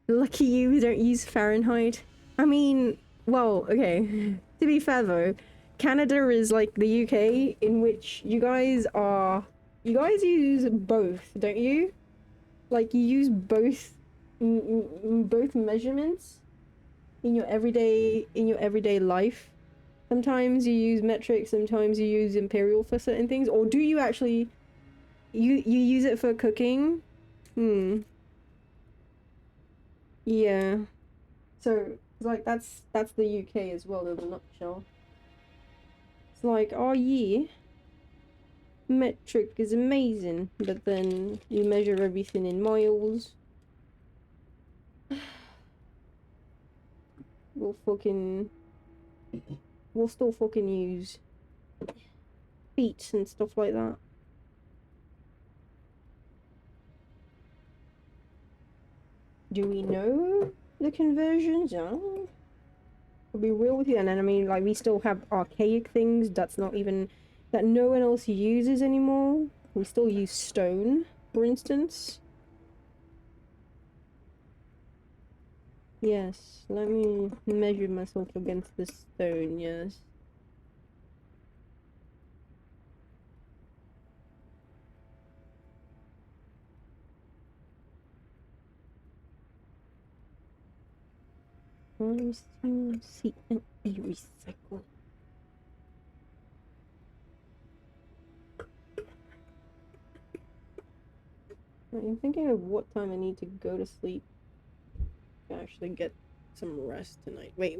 Lucky you don't use Fahrenheit. I mean, well, okay. To be fair though, Canada is like the UK, in which you guys use both, don't you? Like you use both both measurements in your everyday life. Sometimes you use metric, sometimes you use imperial for certain things, or do you actually you use it for cooking? Yeah. So like that's the UK as well in a nutshell. It's like, oh yeah, metric is amazing, but then you measure everything in miles. We'll still fucking use feet and stuff like that. Do we know the conversions? I'll be real with you, and then I mean, like, we still have archaic things that no one else uses anymore. We still use stone, for instance. Yes, let me measure myself against the stone, yes. See and recycle. I'm thinking of what time I need to go to sleep to actually get some rest tonight. Wait.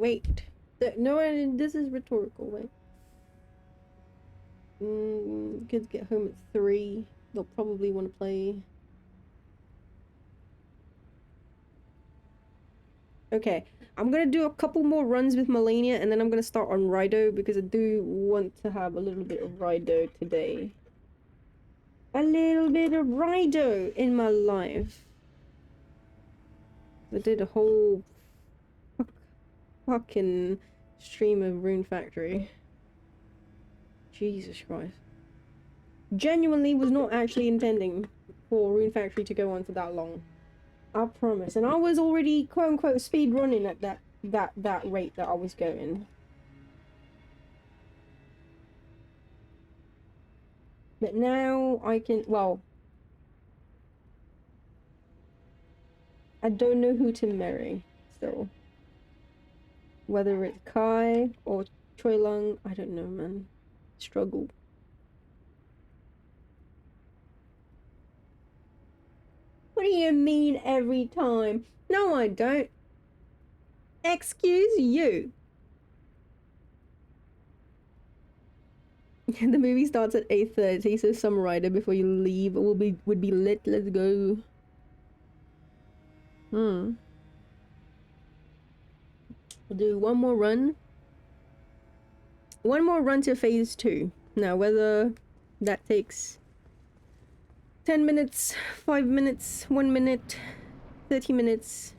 No, this is rhetorical, wait. Kids get home at 3. They'll probably want to play. Okay, I'm gonna do a couple more runs with Malenia, and then I'm gonna start on Rido, because I do want to have a little bit of Rido today. A little bit of Rido in my life. I did a whole fucking stream of Rune Factory. Jesus Christ. Genuinely was not actually intending for Rune Factory to go on for that long. I promise. And I was already quote unquote speed running at that rate that I was going. But now I can, well, I don't know who to marry still. Whether it's Kai or Choi Lung, I don't know, man. Struggle. What do you mean every time? No, I don't. Excuse you. The movie starts at 8:30, so some rider before you leave would be lit. Let's go. We'll do one more run. One more run to phase 2. Now, whether that takes 10 minutes, 5 minutes, 1 minute, 30 minutes.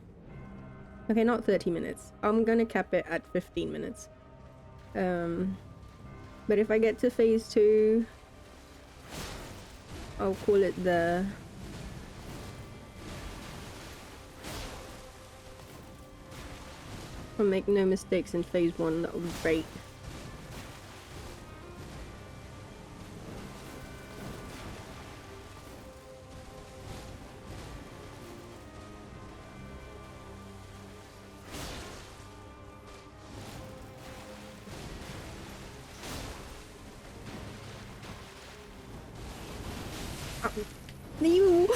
Okay, not 30 minutes. I'm gonna cap it at 15 minutes. But if I get to phase 2, I'll call it there. I'll make no mistakes in phase 1, that would be great. You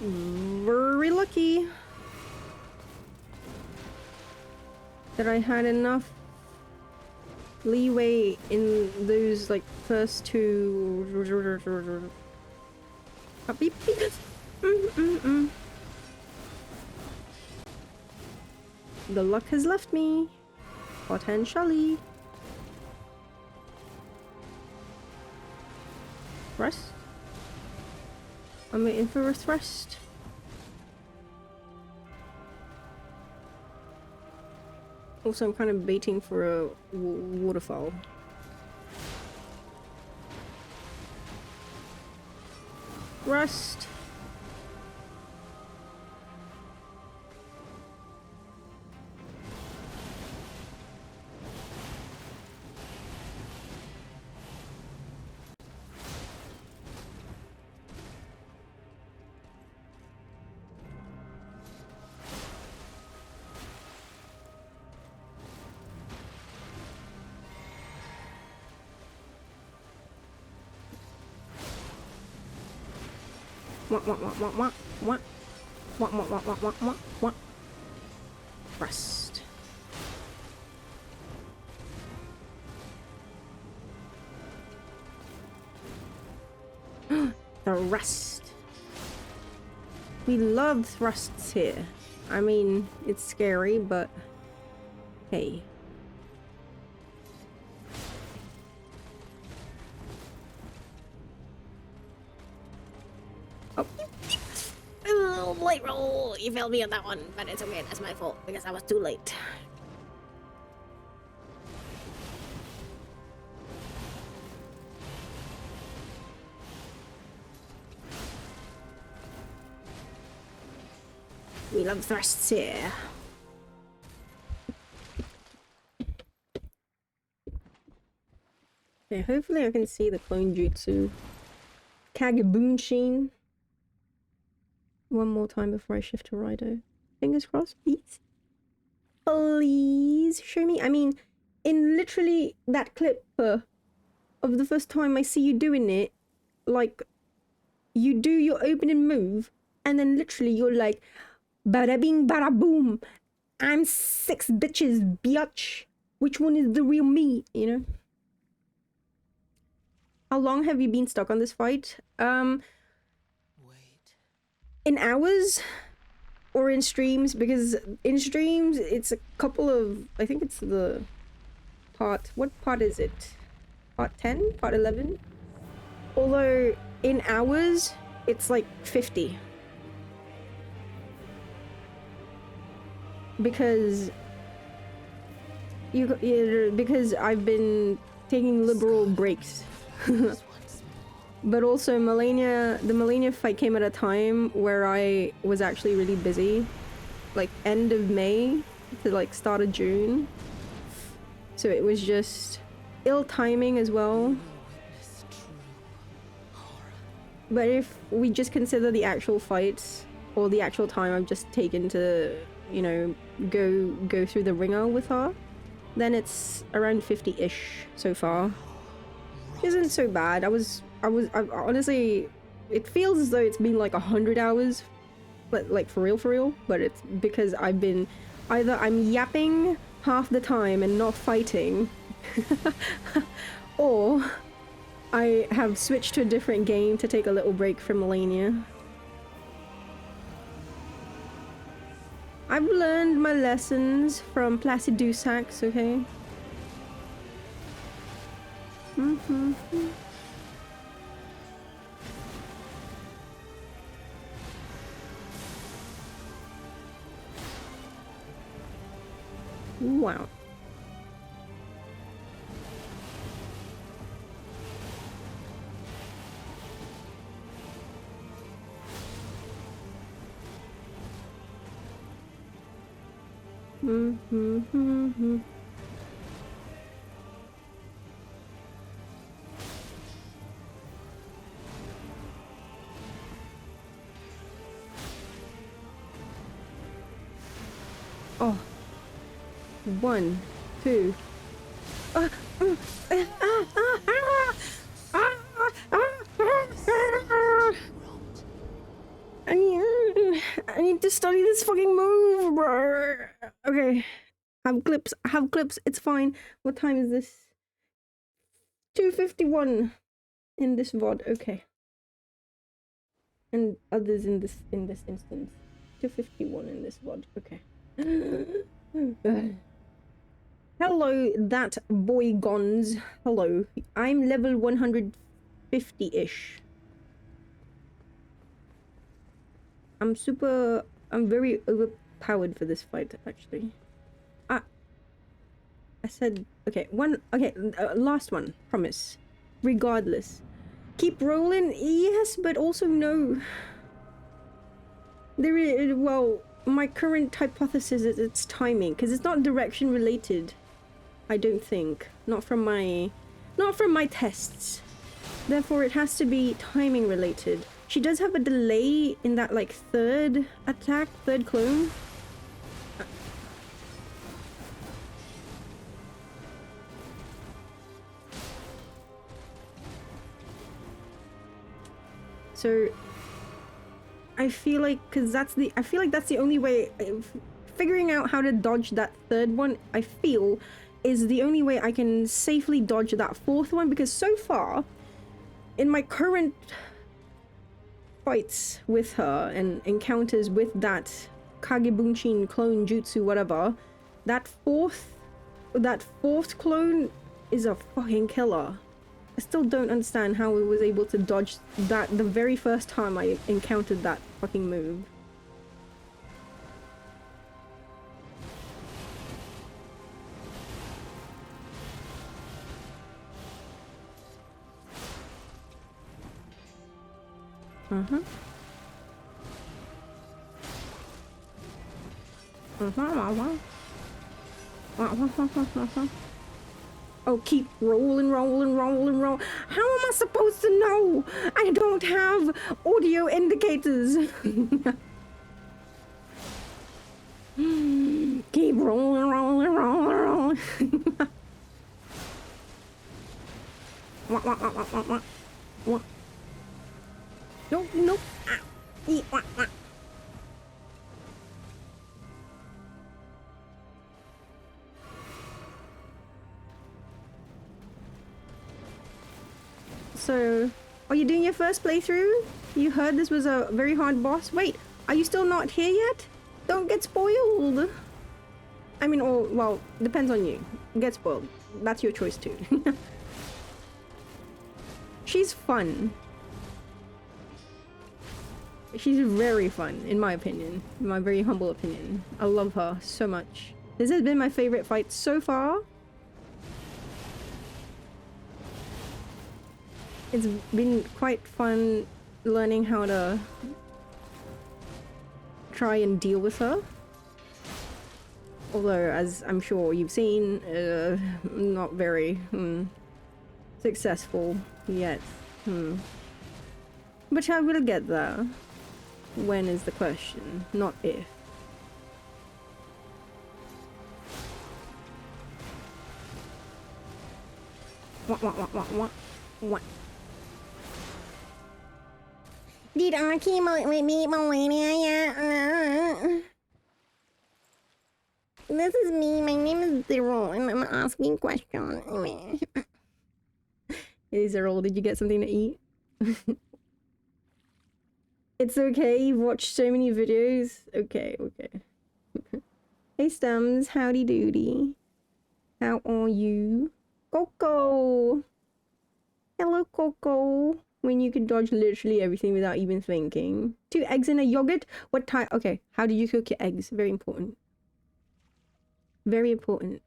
very lucky that I had enough leeway in those like first 2. The luck has left me potentially. thrust. I'm waiting for a thrust. Also, I'm kind of baiting for a waterfall. Thrust. What? Thrust. Thrust. We love thrusts here. I mean, it's scary, but hey. Oh, late roll! You failed me on that one, but it's okay, that's my fault, because I was too late. We love thrusts here. Okay, hopefully I can see the clone jutsu. Kagabunshin. One more time before I shift to Raido. Fingers crossed, please. Please show me. I mean, in literally that clip of the first time I see you doing it, like, you do your opening move, and then literally you're like, bada bing, bada boom. I'm 6 bitches, biatch. Which one is the real me, you know? How long have you been stuck on this fight? In hours or in streams, because in streams it's a couple of, I think it's the part, what part is it? Part 10? Part 11? Although in hours it's like 50. Because because I've been taking liberal breaks. But also the Malenia fight came at a time where I was actually really busy. Like end of May to like start of June. So it was just ill timing as well. But if we just consider the actual fights or the actual time I've just taken to, you know, go through the ringer with her, then it's around 50-ish so far. Isn't so bad. I honestly, it feels as though it's been like 100 hours, but like for real, but it's because I've been, either I'm yapping half the time and not fighting, or I have switched to a different game to take a little break from Malenia. I've learned my lessons from Placidusax, okay? Wow. Oh. 1, 2. I need to study this fucking move, bro. Okay. Have clips. It's fine. What time is this? 2:51 in this VOD. Okay. And others in this instance. 2:51 in this VOD. Okay. Hello, that boy gons. Hello. I'm level 100 50-ish. I'm very overpowered for this fight, actually. I said, okay, last one, promise. Regardless. Keep rolling, yes, but also no. There is, well, my current hypothesis is it's timing, because it's not direction related. I don't think. Not from my tests. Therefore, it has to be timing related. She does have a delay in that, like, third attack, third clone. So, I feel like, I feel like that's the only way, figuring out how to dodge that third one, I feel, is the only way I can safely dodge that fourth one, because so far, in my current fights with her and encounters with that Kagebunshin clone jutsu, whatever, that fourth clone is a fucking killer. I still don't understand how we was able to dodge that the very first time I encountered that fucking move. Oh, keep rolling. How am I supposed to know? I don't have audio indicators. Keep rolling. What? Nope. So, are you doing your first playthrough? You heard this was a very hard boss? Wait, are you still not here yet? Don't get spoiled. I mean, or, well, depends on you. Get spoiled. That's your choice too. She's fun. She's very fun, in my opinion. In my very humble opinion. I love her so much. This has been my favorite fight so far. It's been quite fun learning how to try and deal with her. Although, as I'm sure you've seen, not very successful yet. But I will get there. When is the question, not if. What? Did Aki meet Malenia yet? This is me, my name is Zero, and I'm asking questions. Hey Zero, did you get something to eat? It's okay, you've watched so many videos. Okay. Hey Stems, howdy doody. How are you? Coco! Hello, Coco. When you can dodge literally everything without even thinking. 2 eggs in a yogurt? What time? Okay, how do you cook your eggs? Very important. Very important.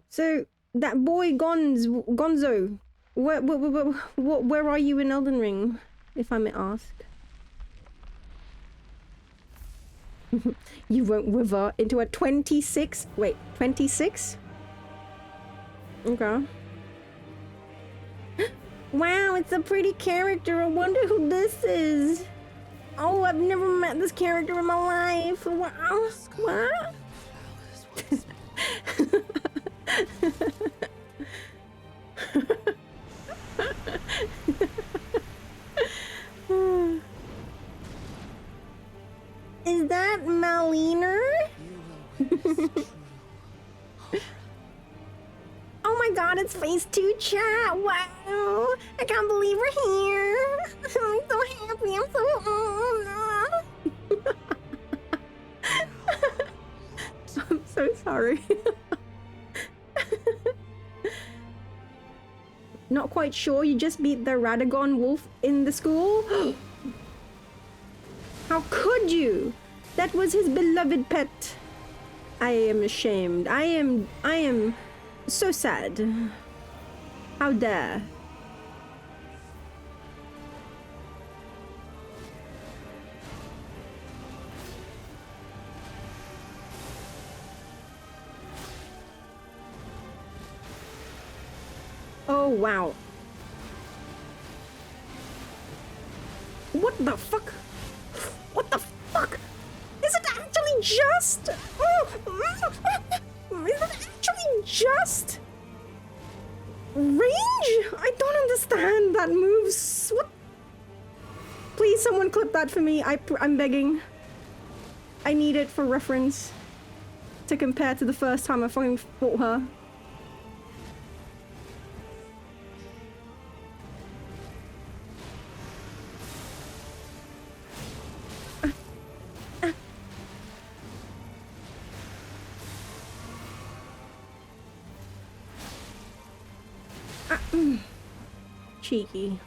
So, that boy Gonzo, where are you in Elden Ring, if I may ask? You won't wither into a 26? Wait, 26? Okay. Wow, it's a pretty character. I wonder who this is. Oh, I've never met this character in my life. Wow. What? Is that Maliner? Oh my god, it's phase 2 chat! Wow! I can't believe we're here! I'm so happy, I'm so... I'm so sorry. Not quite sure you just beat the Radagon wolf in the school? How could you? That was his beloved pet. I am ashamed. I am so sad. How dare. Oh, wow. What the fuck? What the fuck? Is it actually just? Is it actually just? Range? I don't understand that moves. What? Please, someone clip that for me. I'm begging. I need it for reference. To compare to the first time I fucking fought her. Cheeky.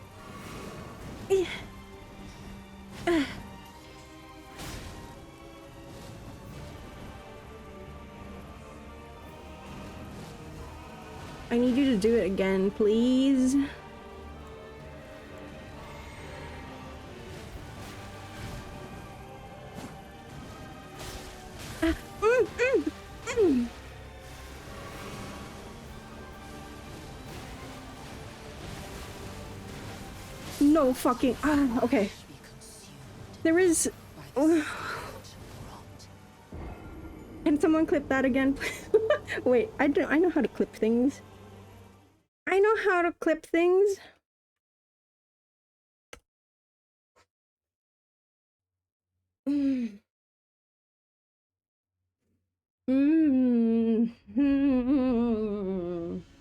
I need you to do it again, please. No fucking okay. There is Can someone clip that again? Wait, I know how to clip things. I know how to clip things.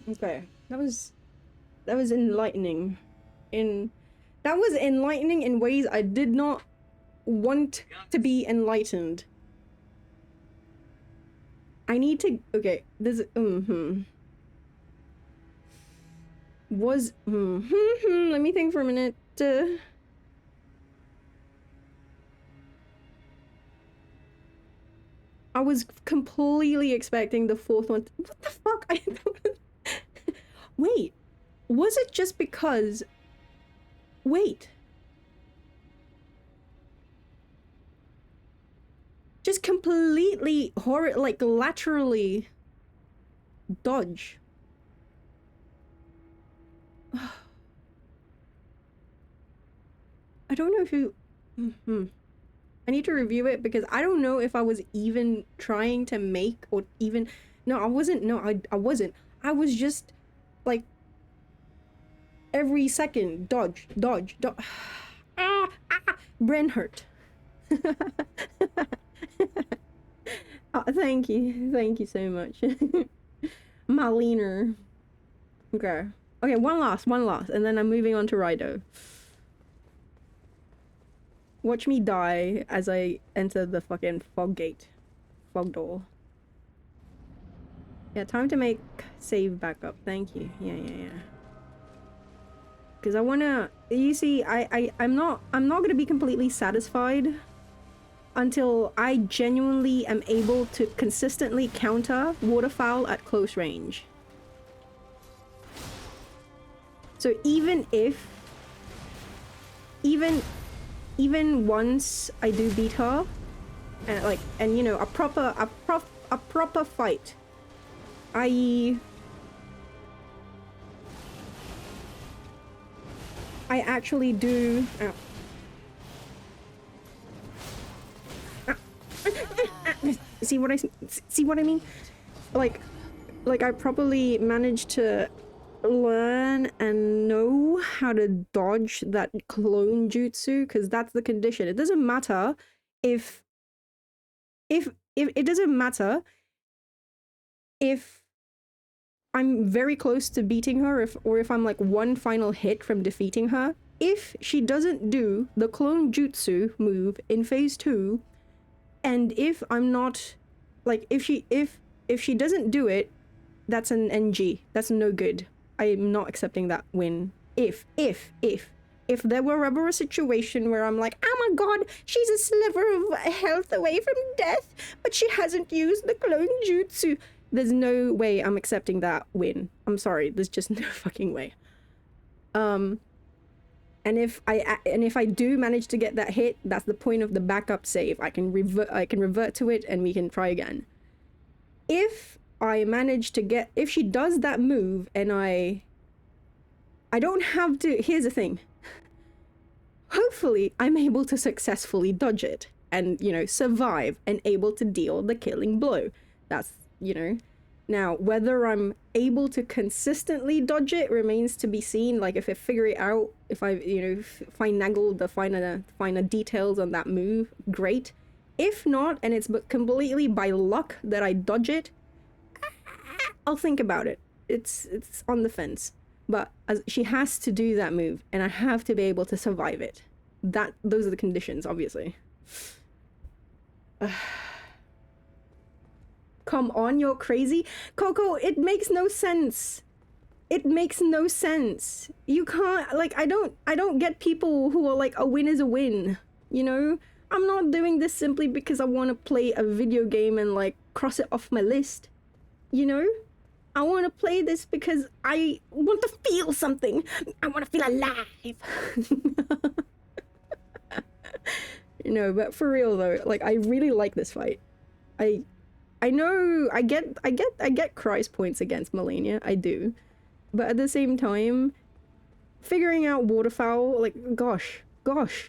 Okay, that was enlightening. That was enlightening in ways I did not want to be enlightened. I need to. Okay, this. Was. Let me think for a minute. I was completely expecting the fourth one. What the fuck? I don't. Wait, was it just because? Wait. Just completely like laterally dodge. I don't know if you. I need to review it because I don't know if I was even trying to make or even. No, I wasn't. No, I wasn't. I was just like every second dodge. Brain hurt. Oh, thank you so much. Maliner. Okay, one last, and then I'm moving on to Rido. Watch me die as I enter the fucking fog door. Yeah, time to make save backup. Thank you. Yeah. Because I wanna. You see, I'm not gonna be completely satisfied until I genuinely am able to consistently counter waterfowl at close range. So even once I do beat her, and you know, a proper fight, i.e. I actually do. See what I mean? Like I probably managed to learn and know how to dodge that clone jutsu, because that's the condition. It doesn't matter if it doesn't matter if I'm very close to beating her, or if I'm like one final hit from defeating her. If she doesn't do the clone jutsu move in phase 2, and if I'm not like if she doesn't do it, that's an NG. That's no good. I'm not accepting that win. If there were ever a situation where I'm like, oh my god, she's a sliver of health away from death, but she hasn't used the clone jutsu, there's no way I'm accepting that win. I'm sorry, there's just no fucking way. And if I do manage to get that hit, that's the point of the backup save. I can revert to it and we can try again. If I manage to get, if she does that move and I don't have to, here's the thing. Hopefully I'm able to successfully dodge it and, you know, survive and able to deal the killing blow. That's, you know, now whether I'm able to consistently dodge it remains to be seen. Like if I figure it out, if I, you know, finagle the finer details on that move, great. If not, and it's completely by luck that I dodge it, I'll think about it. It's on the fence. But she has to do that move, and I have to be able to survive it. Those are the conditions, obviously. Come on, you're crazy. Coco, it makes no sense. It makes no sense. You can't, like, I don't get people who are like, a win is a win, you know? I'm not doing this simply because I want to play a video game and, like, cross it off my list, you know? I want to play this because I want to feel something. I want to feel alive. You know, but for real though, like I really like this fight. I know I get Christ points against Malenia, I do. But at the same time, figuring out waterfowl, like gosh,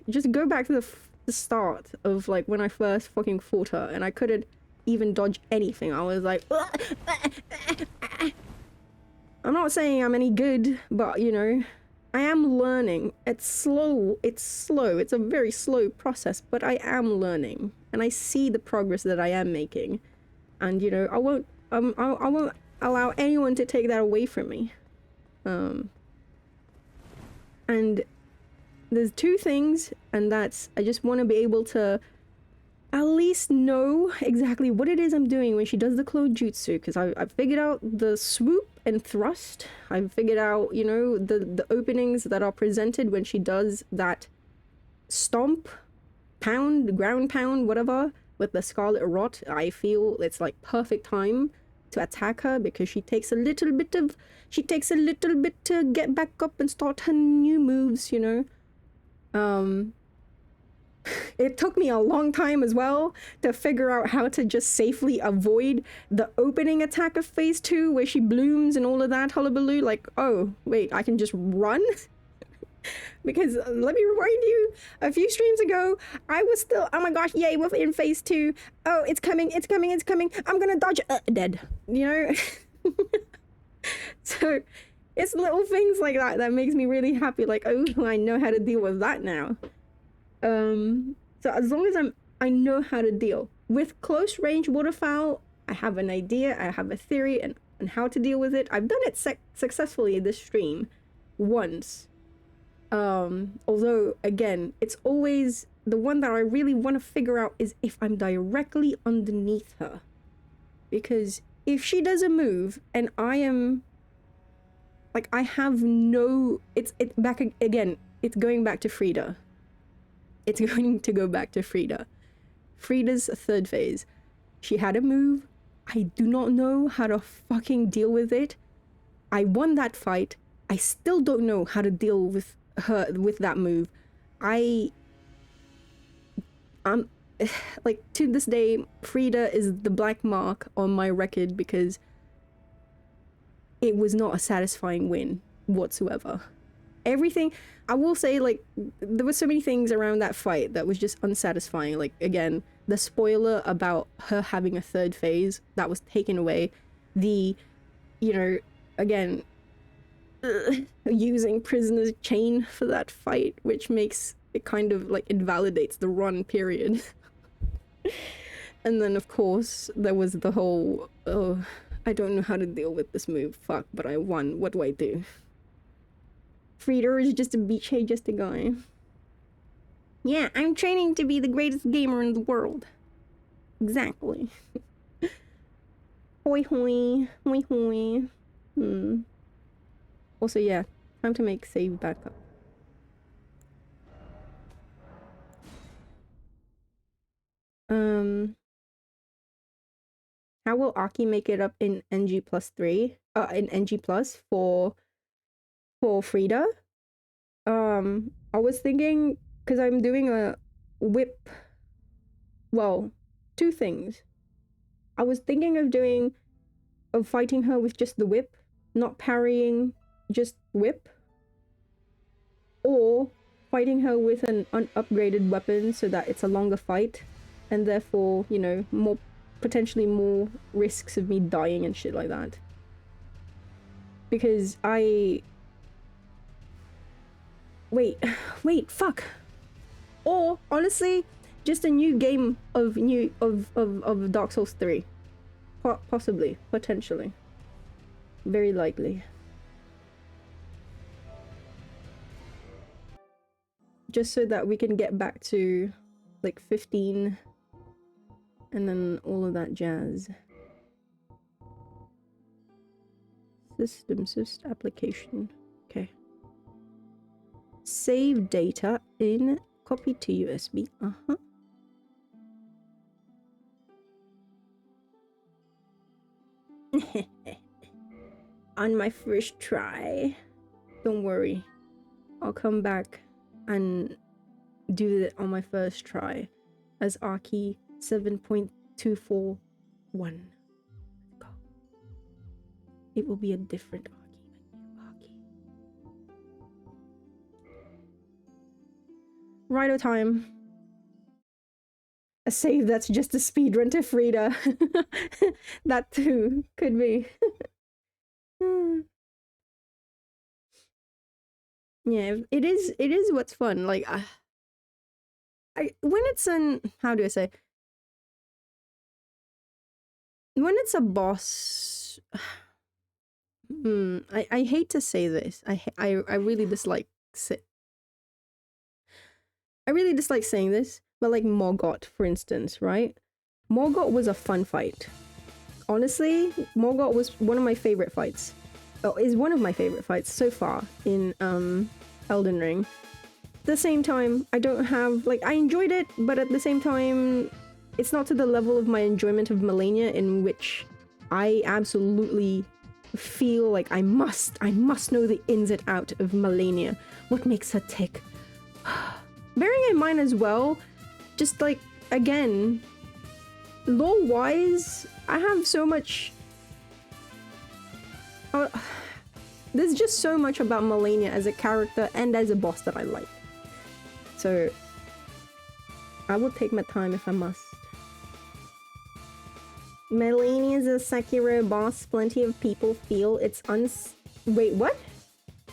just go back to the start of like when I first fucking fought her and I couldn't even dodge anything. I was like, I'm not saying I'm any good, but you know, I am learning. It's slow. It's a very slow process, but I am learning and I see the progress that I am making. And you know, I won't allow anyone to take that away from me. And there's two things, and that's I just want to be able to at least know exactly what it is I'm doing when she does the clone jutsu, because I've figured out the swoop and thrust. I've figured out, you know, the openings that are presented when she does that stomp, pound, ground pound, whatever, with the scarlet rot. I feel it's like perfect time to attack her because she takes a little bit to get back up and start her new moves, you know. It took me a long time as well to figure out how to just safely avoid the opening attack of phase 2 where she blooms and all of that hullabaloo. Like, oh, wait, I can just run? Because let me remind you, a few streams ago, I was still, oh my gosh, yay, we're in phase 2. Oh, it's coming. I'm gonna dodge dead, you know? So it's little things like that makes me really happy. Like, oh, I know how to deal with that now. So as long as I know how to deal with close range waterfowl, I have an idea, I have a theory and how to deal with it. I've done it successfully this stream once. Although again, it's always the one that I really want to figure out is if I'm directly underneath her. Because if she does a move and I am like, I have no, it's back again, it's going back to Frida. It's going to go back to Frida. Frida's third phase. She had a move. I do not know how to fucking deal with it. I won that fight. I still don't know how to deal with her, with that move. I'm like, to this day, Frida is the black mark on my record because it was not a satisfying win whatsoever. Everything, I will say, like, there were so many things around that fight that was just unsatisfying. Like, again, the spoiler about her having a third phase, that was taken away. The, you know, again, using Prisoner's Chain for that fight, which makes it kind of, like, invalidates the run period. And then, of course, there was the whole, oh, I don't know how to deal with this move, fuck, but I won, what do I do? Frida is just a beachhead, just a guy. Yeah, I'm training to be the greatest gamer in the world. Exactly. Hoi hoi, hoi hoi. Also, yeah, time to make save backup. How will Aki make it up in NG+3? In NG+ for Frida? I was thinking, because I'm doing a whip. Well, two things. I was thinking of fighting her with just the whip, not parrying, just whip. Or fighting her with an upgraded weapon so that it's a longer fight, and therefore, you know, potentially more risks of me dying and shit like that. Because wait, fuck. Or honestly, just a new game of Dark Souls 3. Possibly, potentially. Very likely. Just so that we can get back to like 15 and then all of that jazz. System application. Okay. Save data in copy to USB. On my first try. Don't worry. I'll come back and do it on my first try as Arky 7.241. Go. It will be a different Arky. Righto time. A save that's just a speedrun to Frida. That too could be. Yeah, it is what's fun. Like when it's how do I say? When it's a boss, I hate to say this. I really dislike I really dislike saying this, but like Morgott, for instance, right? Morgott was a fun fight. Honestly, Morgott was one of my favorite fights. Oh, is one of my favorite fights so far in Elden Ring. At the same time, I don't have like I enjoyed it, but at the same time, it's not to the level of my enjoyment of Malenia, in which I absolutely feel like I must know the ins and outs of Malenia. What makes her tick? Bearing in mind as well, just like again, lore-wise, I have so much. There's just so much about Malenia as a character and as a boss that I like. So I will take my time if I must. Malenia is a Sekiro boss. Plenty of people feel it's Wait, what?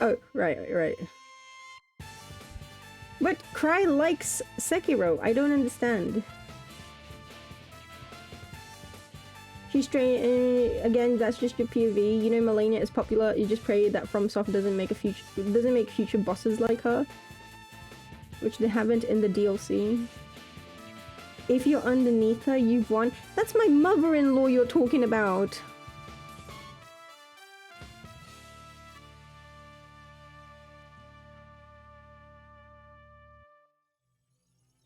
Oh, right. But Cry likes Sekiro. I don't understand. She's again, that's just your POV. You know Malenia is popular. You just pray that FromSoft doesn't make future bosses like her, which they haven't in the DLC. If you're underneath her, you've won. That's my mother-in-law you're talking about.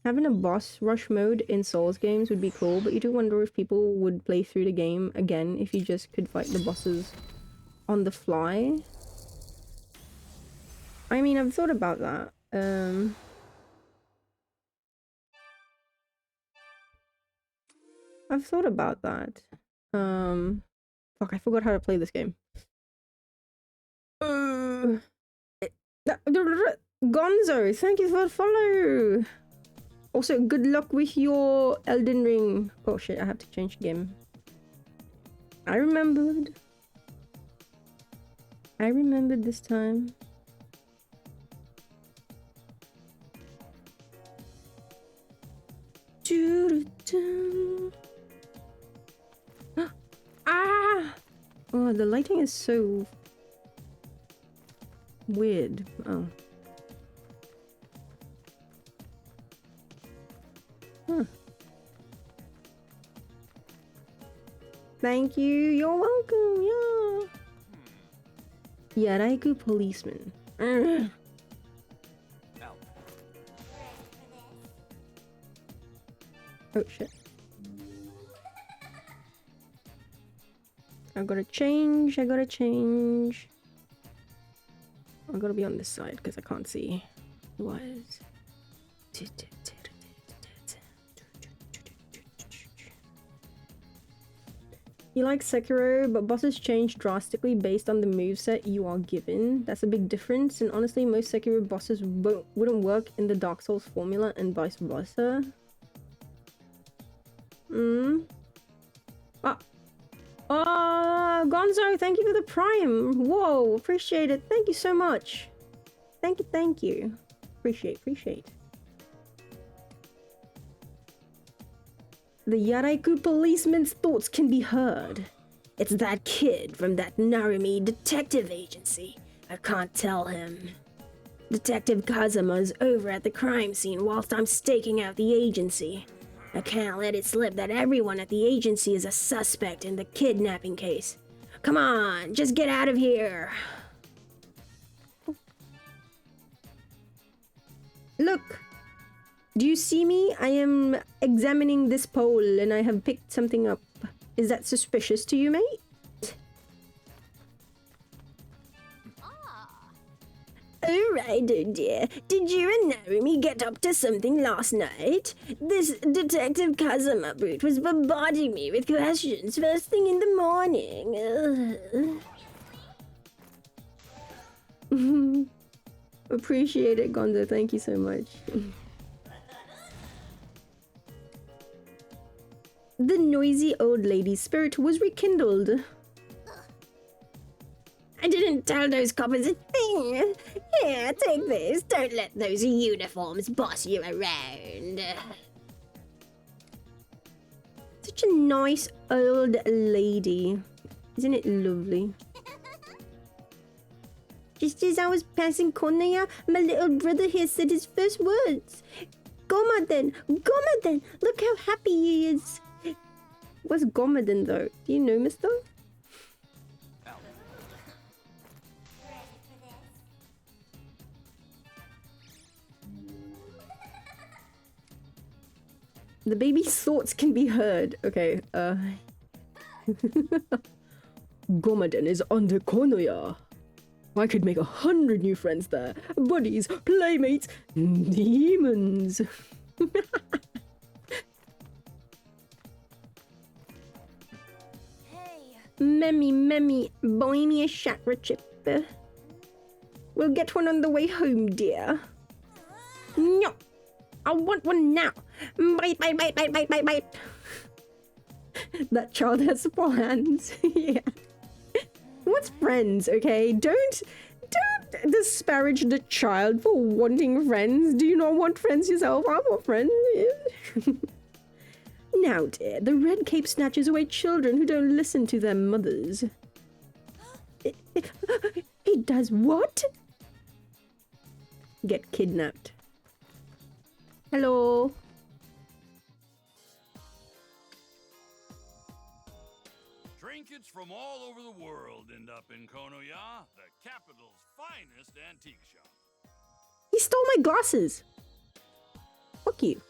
Having a boss rush mode in Souls games would be cool, but you do wonder if people would play through the game again if you just could fight the bosses on the fly. I mean, I've thought about that. I've thought about that. Fuck, I forgot how to play this game. Gonzo, thank you for the follow! Also, good luck with your Elden Ring. Oh shit, I have to change game. I remembered this time. Ah! Oh, the lighting is so weird. Oh. Huh. Thank you. You're welcome. Yeah. Yaraiku policeman. Ugh. Oh shit. I gotta change. I gotta be on this side because I can't see who was. You like Sekiro, but bosses change drastically based on the moveset you are given. That's a big difference, and honestly, most Sekiro bosses wouldn't work in the Dark Souls formula and vice versa. Gonzo, thank you for the Prime. Whoa, appreciate it. Thank you so much. Thank you. Appreciate. The Yaraiku policeman's thoughts can be heard. It's that kid from that Narumi detective agency. I can't tell him. Detective Kazuma's over at the crime scene whilst I'm staking out the agency. I can't let it slip that everyone at the agency is a suspect in the kidnapping case. Come on, just get out of here. Look, do you see me? I am examining this pole and I have picked something up. Is that suspicious to you, mate? Alright, oh dear. Did you and Narumi get up to something last night? This Detective Kazuma brute was bombarding me with questions first thing in the morning. Appreciate it, Gonzo. Thank you so much. The noisy old lady's spirit was rekindled. I didn't tell those coppers a thing. Here, take this. Don't let those uniforms boss you around. Such a nice old lady. Isn't it lovely? Just as I was passing Konoya, my little brother here said his first words. Gomaden! Gomaden! Look how happy he is! What's Gomaden though? Do you know, mister? The baby's thoughts can be heard. Okay, Gomaden is under Konoya. I could make 100 new friends there. Buddies, playmates, demons. Hey. Memmy, buy me a chakra chip. We'll get one on the way home, dear. No, I want one now. Bite. That child has plans. Yeah. What's friends, okay? Don't disparage the child for wanting friends. Do you not want friends yourself? I want friends. Now, dear, the red cape snatches away children who don't listen to their mothers. He does what? Get kidnapped. Hello. Trinkets from all over the world end up in Konoya, the capital's finest antique shop. He stole my glasses. Fuck you.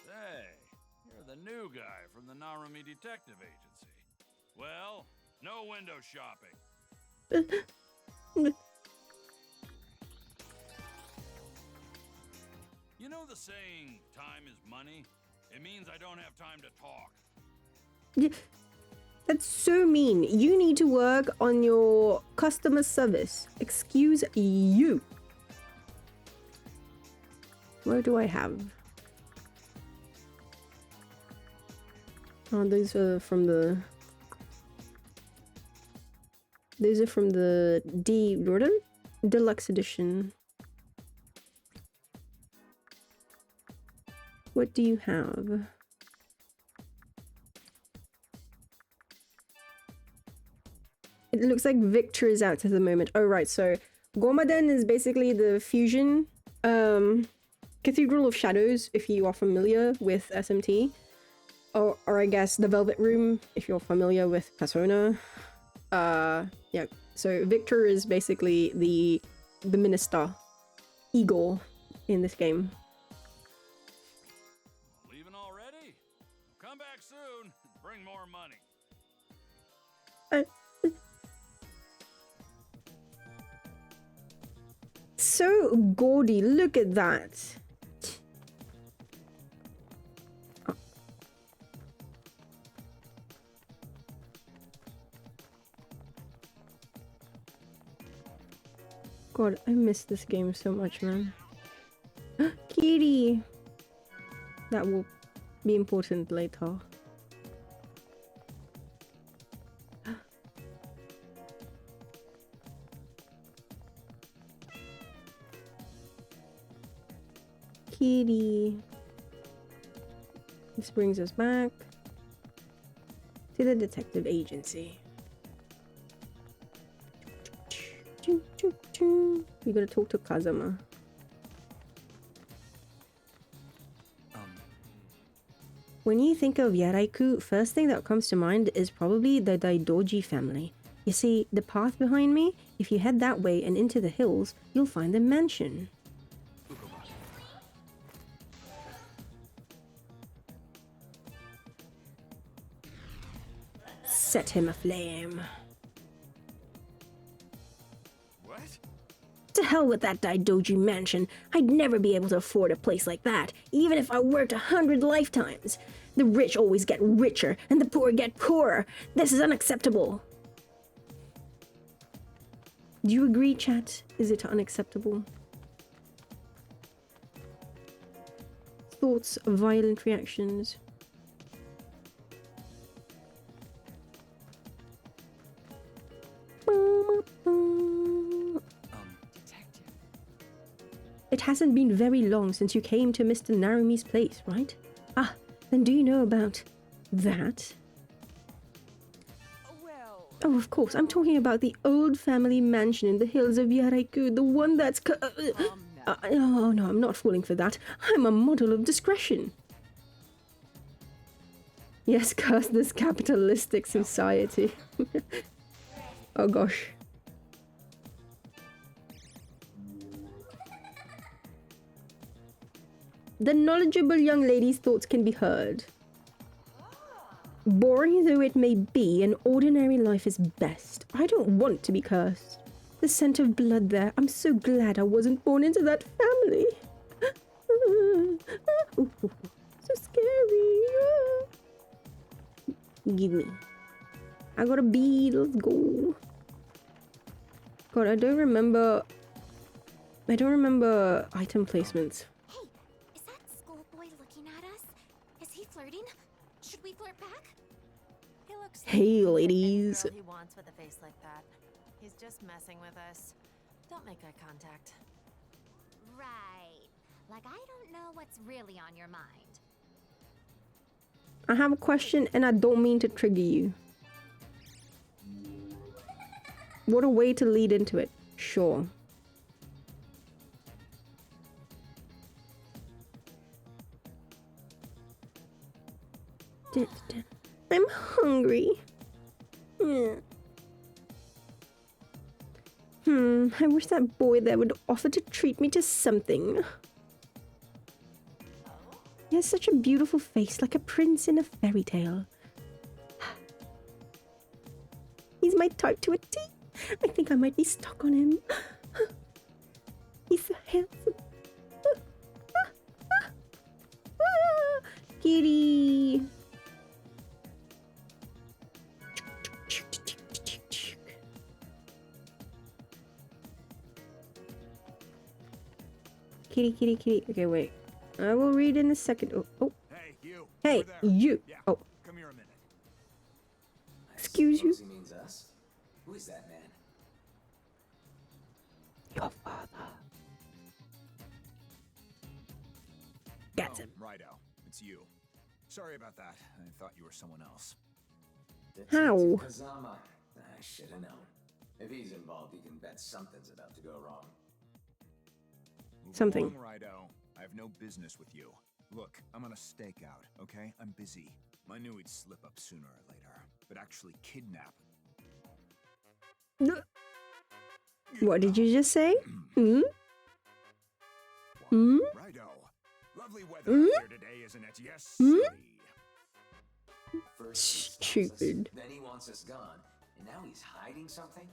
Hey, you're the new guy from the Narumi Detective Agency. Well, no window shopping. You know the saying, time is money? It means I don't have time to talk. That's so mean. You need to work on your customer service. Excuse you. Where do I have? Oh, those are from the... Those are from the Deluxe Edition. What do you have? It looks like Victor is out at the moment. Oh, right. So Gomaden is basically the fusion Cathedral of Shadows, if you are familiar with SMT. Or I guess the Velvet Room, if you're familiar with Persona. Yeah, So Victor is basically the minister, Igor, in this game. Leaving already? Come back soon. Bring more money. So gaudy, look at that. God, I miss this game so much, man. Kitty! That will be important later. Kitty. This brings us back to the detective agency. We gotta talk to Kazama. When you think of Yaraiku, first thing that comes to mind is probably the Daidoji family. You see, the path behind me, if you head that way and into the hills, you'll find the mansion. Set him aflame. What? To hell with that Daidoji mansion. I'd never be able to afford a place like that, even if I worked 100 lifetimes. The rich always get richer, and the poor get poorer. This is unacceptable. Do you agree, chat? Is it unacceptable? Thoughts, violent reactions. It hasn't been very long since you came to Mr. Narumi's place, right? Ah, then do you know about that? Well... Oh, of course. I'm talking about the old family mansion in the hills of Yaraiku, the one that's... oh, no, I'm not falling for that. I'm a model of discretion. Yes, curse this capitalistic society. Oh, gosh. The knowledgeable young lady's thoughts can be heard. Boring though it may be, an ordinary life is best. I don't want to be cursed. The scent of blood there, I'm so glad I wasn't born into that family. So scary. Give me. I got a bead, let's go. God, I don't remember item placements. Flirting? Should we flirt back? He looks Hey, ladies. He wants with a face like that. He's just messing with us. Don't make eye contact. Right. Like I don't know what's really on your mind. I have a question and I don't mean to trigger you. What a way to lead into it. Sure. I'm hungry. Yeah. I wish that boy there would offer to treat me to something. He has such a beautiful face, like a prince in a fairy tale. He's my type to a T. I think I might be stuck on him. He's so handsome. Kitty. Kitty, kitty, kitty. Okay, wait. I will read in a second. Oh. Hey, you. Hey, you. Yeah, oh. Come here a minute. Excuse you. He means us. Who is that man? Your father. Gets him. Righto. It's you. Sorry about that. I thought you were someone else. How? Kazama. I should have known. If he's involved, you can bet something's about to go wrong. Something. Move along, Righto. I have no business with you. Look, I'm on a stakeout, okay? I'm busy. I knew he'd slip up sooner or later, but actually kidnap. What did you just say? Hmm? Hmm? Righto. Lovely weather out here today, isn't it? Yes, sirree. First he stops us, Stupid. then he wants us gone, and now he's hiding something?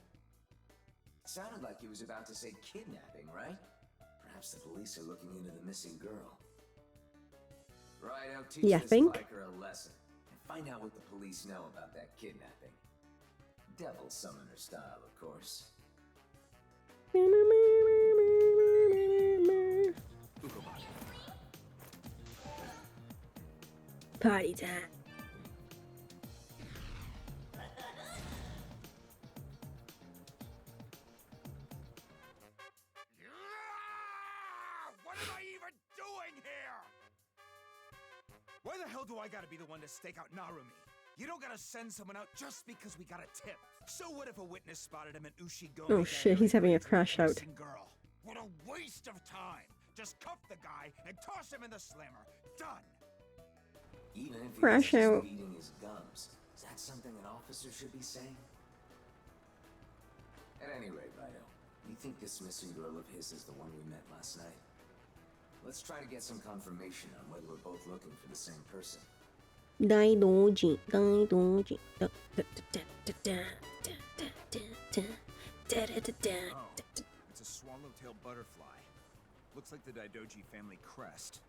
Sounded like he was about to say kidnapping, right? Perhaps the police are looking into the missing girl. Right, I'll teach this biker a lesson and find out what the police know about that kidnapping. Devil summoner style, of course. Party time. What am I even doing here? Why the hell do I gotta be the one to stake out Narumi? You don't gotta send someone out just because we got a tip. So what if a witness spotted him in Ushigome? Oh shit, he's having a crash out. Girl. What a waste of time. Just cuff the guy and toss him in the slammer. Done. Even if he Crash was out. just beating his gums, is that something an officer should be saying? At any rate, Vido, you think this missing girl of his is the one we met last night? Let's try to get some confirmation on whether we're both looking for the same person. Daidoji. Oh, it's a swallowtail butterfly. Looks like the Daidoji family crest.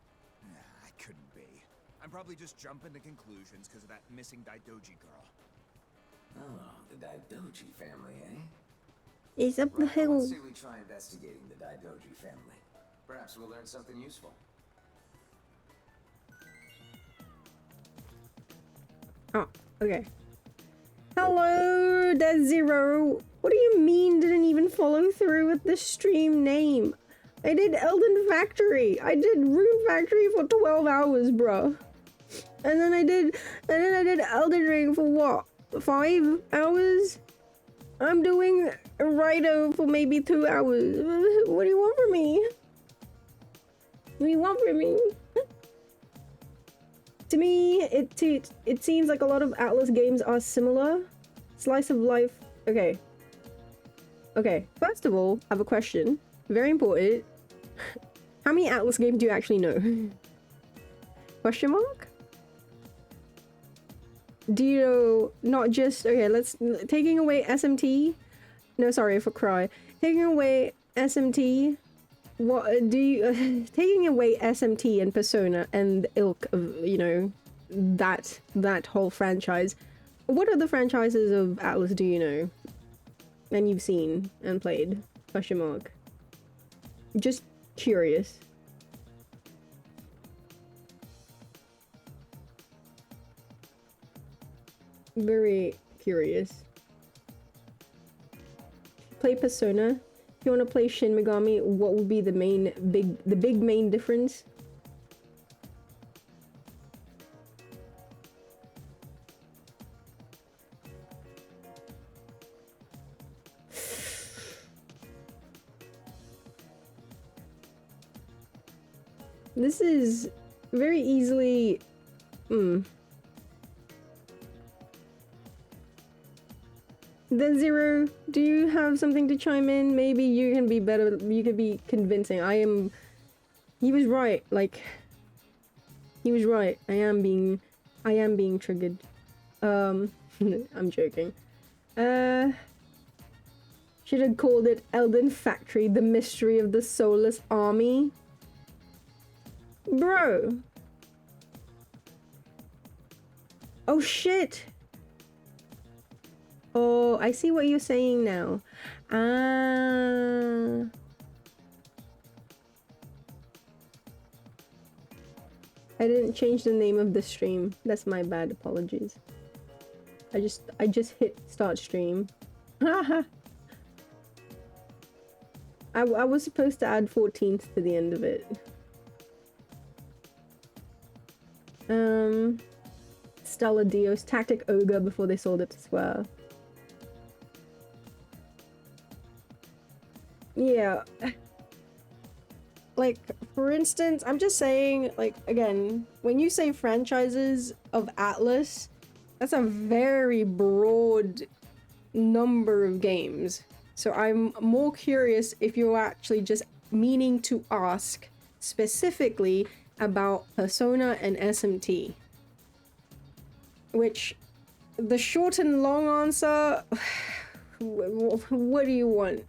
Nah, I couldn't be. I'm probably just jumping to conclusions because of that missing Daidoji girl. Oh, the Daidoji family, eh? It's up the Right, hill. let's say we try investigating the Daidoji family. Perhaps we'll learn something useful. Oh, okay. Hello, Dead Zero. What do you mean didn't even follow through with the stream name? I did Elden Factory. I did Rune Factory for 12 hours, bro. And then I did Elden Ring for what? 5 hours? I'm doing Rido for maybe 2 hours. What do you want from me? What do you want from me? To me, it seems like a lot of Atlas games are similar. Slice of life. Okay. Okay. First of all, I have a question. Very important. How many Atlas games do you actually know? Question mark? Do you know not just... Okay, let's... Taking away SMT... No, sorry for cry. Taking away SMT... What do you... taking away SMT and Persona and ilk of, you know, that whole franchise. What other franchises of Atlas do you know? And you've seen and played? Question mark. Just curious. Very curious. Play Persona. If you want to play Shin Megami, what would be the big main difference? This is very easily... Then Zero, do you have something to chime in? Maybe you can be better, you could be convincing. He was right, like... He was right. I am being triggered. I'm joking. Should have called it Elden Factory, the mystery of the soulless army. Bro. Oh shit. Oh, I see what you're saying now. Ah. I didn't change the name of the stream. That's my bad. Apologies. I just hit start stream. Haha. I was supposed to add 14th to the end of it. Stella Dios, Tactic Ogre before they sold it to Square. Yeah. Like, for instance, I'm just saying, like, again, when you say franchises of Atlas, that's a very broad number of games. So I'm more curious if you're actually just meaning to ask specifically about Persona and SMT. Which, the short and long answer, what do you want?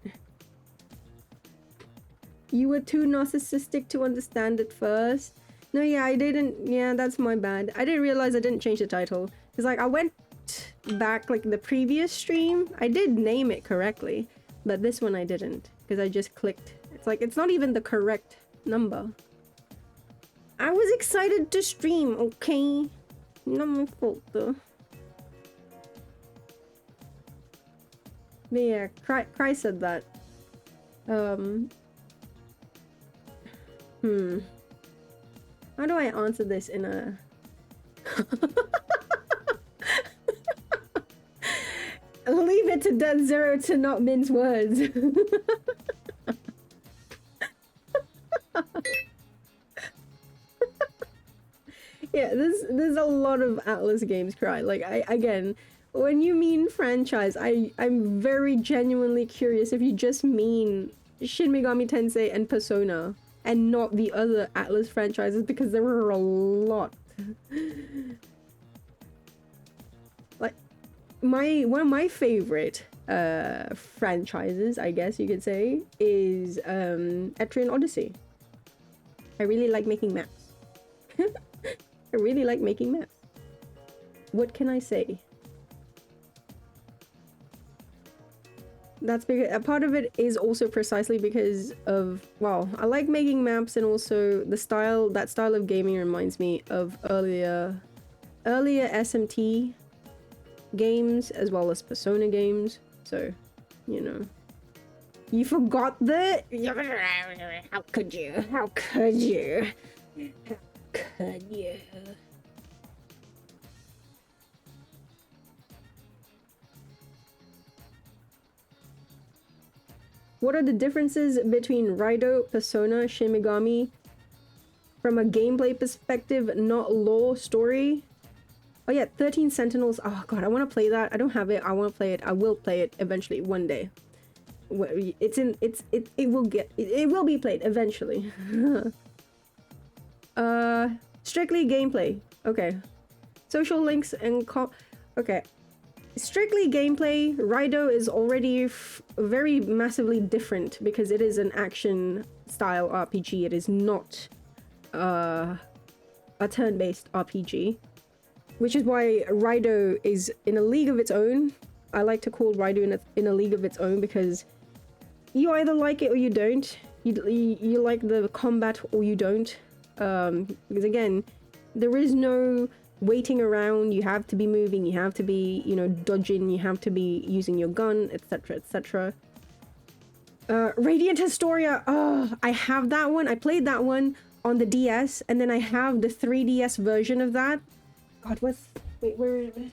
You were too narcissistic to understand it first. No, yeah, I didn't. Yeah, that's my bad. I didn't realize I didn't change the title. Because, like, I went back, like, the previous stream. I did name it correctly. But this one I didn't. Because I just clicked. It's like, it's not even the correct number. I was excited to stream, okay? Not my fault, though. But yeah, Cry said that. How do I answer this in a... Leave it to Dead Zero to not mince words. Yeah, there's a lot of Atlas games, Cry. Like, again, when you mean franchise, I'm very genuinely curious if you just mean Shin Megami Tensei and Persona and not the other Atlas franchises, because there are a lot. Like, one of my favorite franchises, I guess you could say, is Etrian Odyssey. I really like making maps. I really like making maps. What can I say? That's because a part of it is also precisely because of, well, I like making maps, and also the style, that style of gaming reminds me of earlier SMT games as well as Persona games. So, you know. You forgot the... How could you? How could you? How could you? What are the differences between Raido, Persona, Shin Megami from a gameplay perspective, not lore, story? Oh yeah, 13 Sentinels. Oh god, I want to play that. I don't have it. I want to play it. I will play it eventually one day. It will be played eventually. Strictly gameplay. Okay. Social links and okay. Strictly gameplay, Raido is already very massively different because it is an action style RPG. It is not a turn-based RPG, which is why Raido is in a league of its own. I like to call Raido in a league of its own because you either like it or you don't. You like the combat or you don't. Because again, there is no waiting around. You have to be moving, you have to be, you know, dodging, you have to be using your gun, etc, etc. Radiant Historia, oh, I have that one. I played that one on the DS, and then I have the 3DS version of that. God, wait, where is it?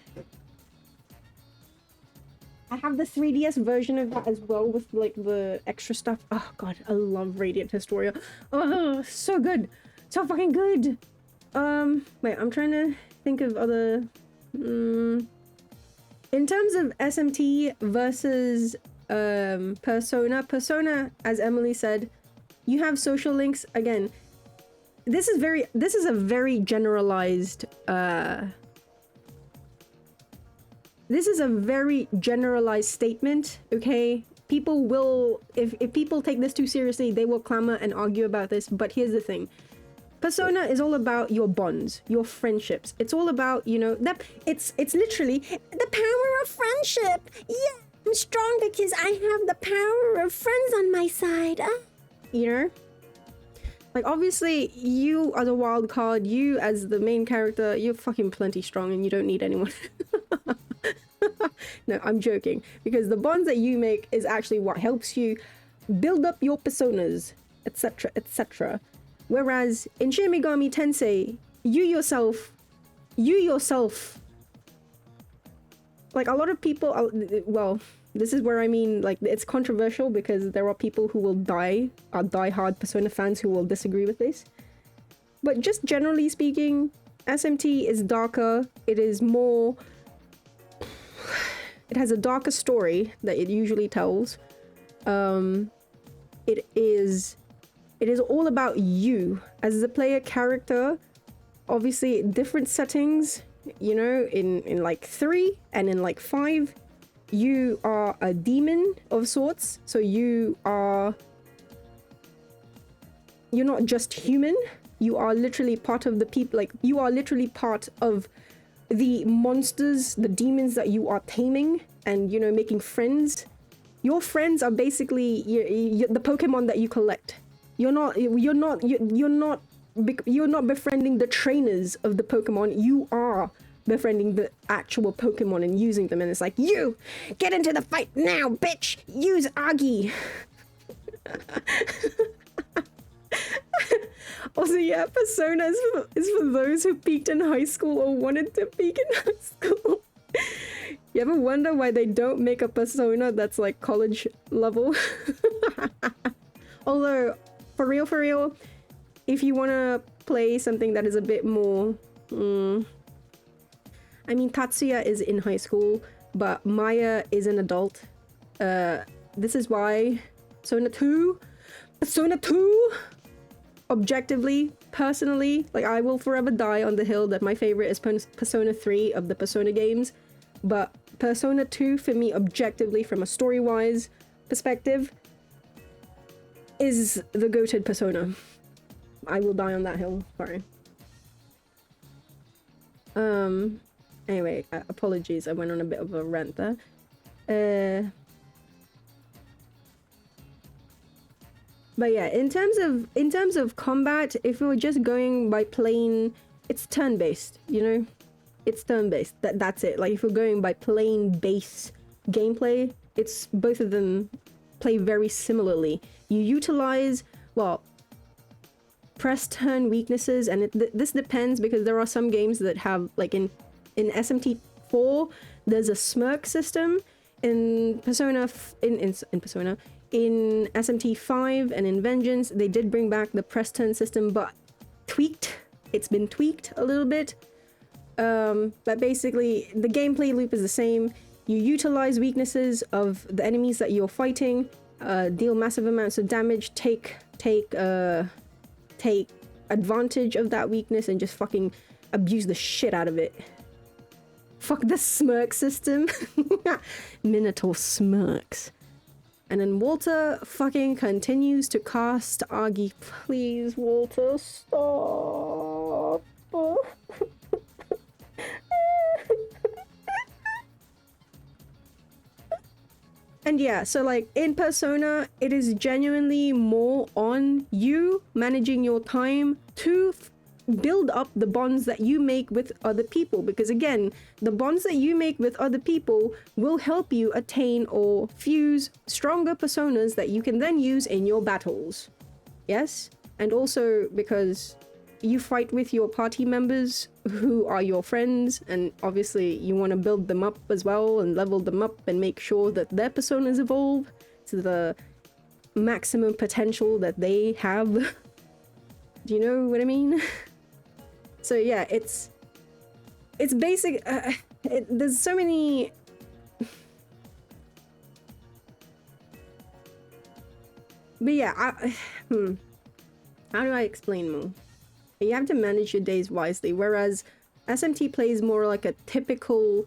I have the 3DS version of that as well with like the extra stuff. Oh god, I love Radiant Historia. Oh, so good. So fucking good. Wait, I'm trying to think of other... in terms of SMT versus Persona, as Emily said, you have social links. Again, this is a very generalized statement, okay? People will, if people take this too seriously, they will clamor and argue about this, but here's the thing. Persona is all about your bonds, your friendships. It's all about, you know, that it's literally the power of friendship. Yeah, I'm strong because I have the power of friends on my side. You know? Like, obviously, you are the wild card. You, as the main character, you're fucking plenty strong and you don't need anyone. No, I'm joking. Because the bonds that you make is actually what helps you build up your personas, etc, etc. Whereas in Shin Megami Tensei, you yourself, like a lot of people, well, this is where I mean, like, it's controversial because there are people who will are die-hard Persona fans who will disagree with this. But just generally speaking, SMT is darker, it is more, it has a darker story that it usually tells. it is all about you as the player character. Obviously, different settings, you know, in like 3 and in like 5, you are a demon of sorts. So you're not just human. You are literally part of the people. Like, you are literally part of the monsters, the demons that you are taming and, you know, making friends. Your friends are basically the Pokemon that you collect. You're not befriending the trainers of the Pokemon. You are befriending the actual Pokemon and using them. And it's like, you get into the fight now, bitch. Use Agi. Also, yeah, Persona is for those who peaked in high school or wanted to peak in high school. You ever wonder why they don't make a Persona that's like college level? Although, for real, if you want to play something that is a bit more... I mean, Tatsuya is in high school, but Maya is an adult. This is why Persona 2, objectively, personally, like, I will forever die on the hill that my favorite is Persona 3 of the Persona games, but Persona 2 for me, objectively, from a story-wise perspective, is the goated Persona. I will die on that hill, sorry. Anyway, apologies, I went on a bit of a rant there. But yeah, in terms of combat, if we were just going by plain, it's turn-based, you know? It's turn-based. That's it. Like, if we're going by plain base gameplay, it's both of them play very similarly. You utilize, well, press turn weaknesses, and this depends because there are some games that have, like in SMT 4, there's a smirk system. In Persona, in SMT 5 and in Vengeance, they did bring back the press turn system, but tweaked. It's been tweaked a little bit. But basically, the gameplay loop is the same. You utilize weaknesses of the enemies that you're fighting, deal massive amounts of damage, take advantage of that weakness, and just fucking abuse the shit out of it. Fuck the smirk system. Minotaur smirks. And then Walter fucking continues to cast Agi. Please, Walter, stop. And yeah, so like in Persona, it is genuinely more on you managing your time to build up the bonds that you make with other people, because again, the bonds that you make with other people will help you attain or fuse stronger personas that you can then use in your battles. Yes? And also because you fight with your party members who are your friends, and obviously you want to build them up as well and level them up and make sure that their personas evolve to the maximum potential that they have. Do you know what I mean? So yeah, it's basic. There's so many. But yeah, how do I explain more? You have to manage your days wisely, whereas SMT plays more like a typical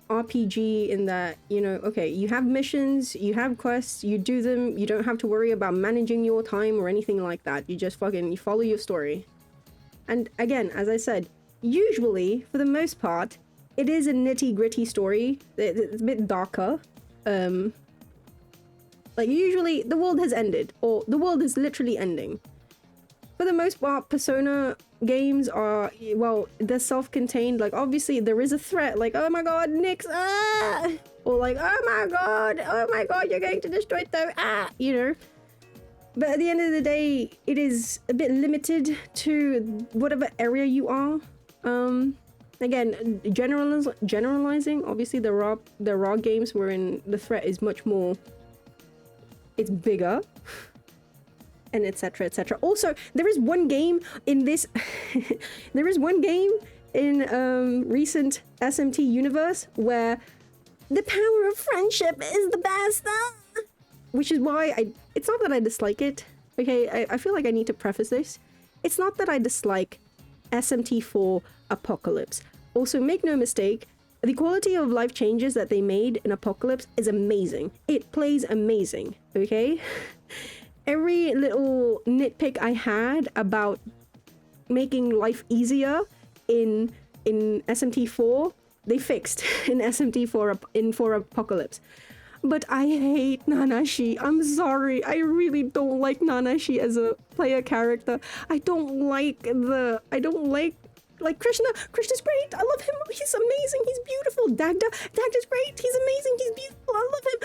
RPG in that, you know, okay, you have missions, you have quests, you do them, you don't have to worry about managing your time or anything like that. You just you follow your story. And again, as I said, usually, for the most part, it is a nitty-gritty story. It's a bit darker. Like, usually, the world has ended, or the world is literally ending. For the most part, Persona games are, well, they're self-contained. Like, obviously, there is a threat, like, oh my god, Nyx, ah! Or like, oh my god, you're going to destroy Tho, ah! You know? But at the end of the day, it is a bit limited to whatever area you are. Again, generalizing, obviously there are games wherein the threat is much more, it's bigger, and etc, etc. Also, there is one game in this, there is one game in recent SMT universe where the power of friendship is the best. which is why it's not that I dislike it. Okay, I feel like I need to preface this. It's not that I dislike SMT4 Apocalypse. Also, make no mistake, the quality of life changes that they made in Apocalypse is amazing. It plays amazing, okay? Every little nitpick I had about making life easier in SMT4, they fixed in SMT4 for Apocalypse. But I hate Nanashi. I'm sorry. I really don't like Nanashi as a player character. I don't like Krishna. Krishna's great. I love him. He's amazing. He's beautiful. Dagda's great. He's amazing. He's beautiful. I love him.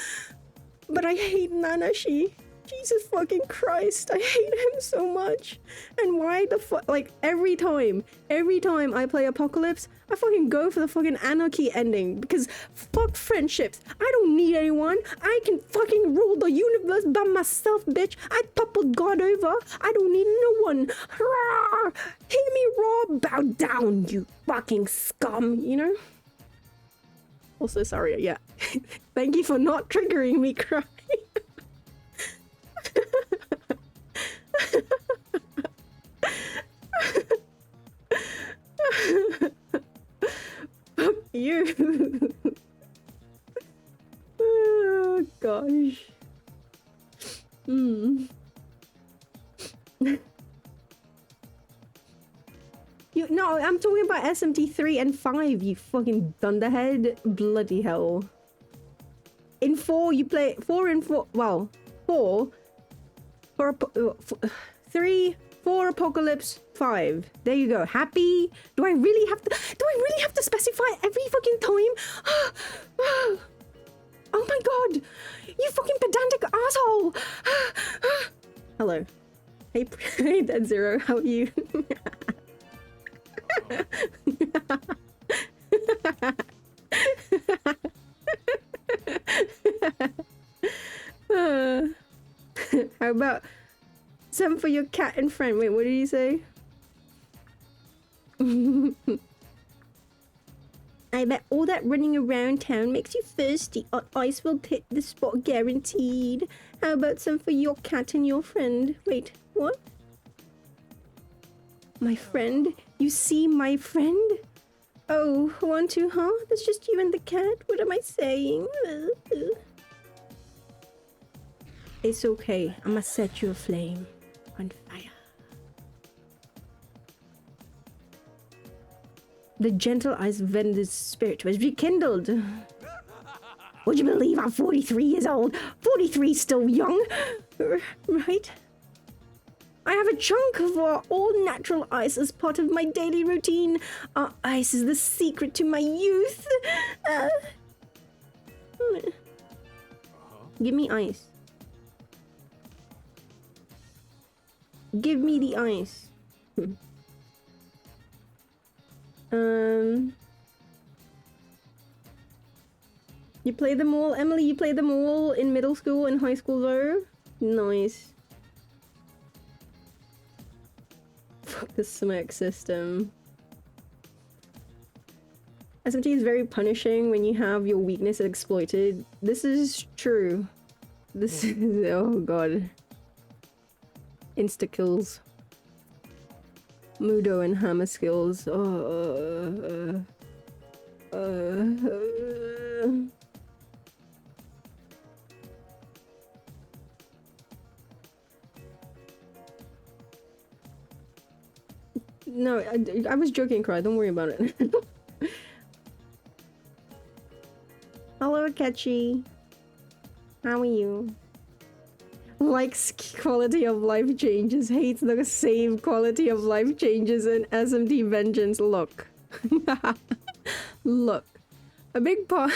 But I hate Nanashi. Jesus fucking Christ. I hate him so much. And why the fuck? Like, every time I play Apocalypse, I fucking go for the fucking anarchy ending. Because fuck friendships. I don't need anyone. I can fucking rule the universe by myself, bitch. I toppled God over. I don't need no one. Rawr! Hear me roar. Bow down, you fucking scum. You know? Also, sorry, yeah. Thank you for not triggering me crying. Fuck you. Oh gosh. No, I'm talking about SMT3 and 5, you fucking dunderhead. Bloody hell. In 4 you play 4 and 4, well, 4 for 3, 4 Apocalypse, 5. There you go. Happy? Do I really have to specify every fucking time? Oh my god. You fucking pedantic asshole. Hello. Hey Dead Zero, how are you? How about some for your cat and friend? Wait, what did you say? I bet all that running around town makes you thirsty. Ice will hit the spot guaranteed. How about some for your cat and your friend? Wait, what? My friend? You see my friend? Oh, want to, huh? That's just you and the cat? What am I saying? It's okay. I'ma set you aflame. On fire. The gentle ice vendor's spirit was rekindled. Would you believe I'm 43 years old? 43 still young, right? I have a chunk of all natural ice as part of my daily routine. Ice is the secret to my youth. Give me ice. Give me the ice. You play them all? Emily, you played them all in middle school and high school though? Nice. Fuck the smirk system. SMT is very punishing when you have your weakness exploited. This is true. This is... oh god. Insta-kills. Mudo and hammer skills. No, I was joking, Cry. Don't worry about it. Hello, Akechi. How are you? Likes quality of life changes, hates the same quality of life changes in SMT Vengeance. Look. Look. A big part.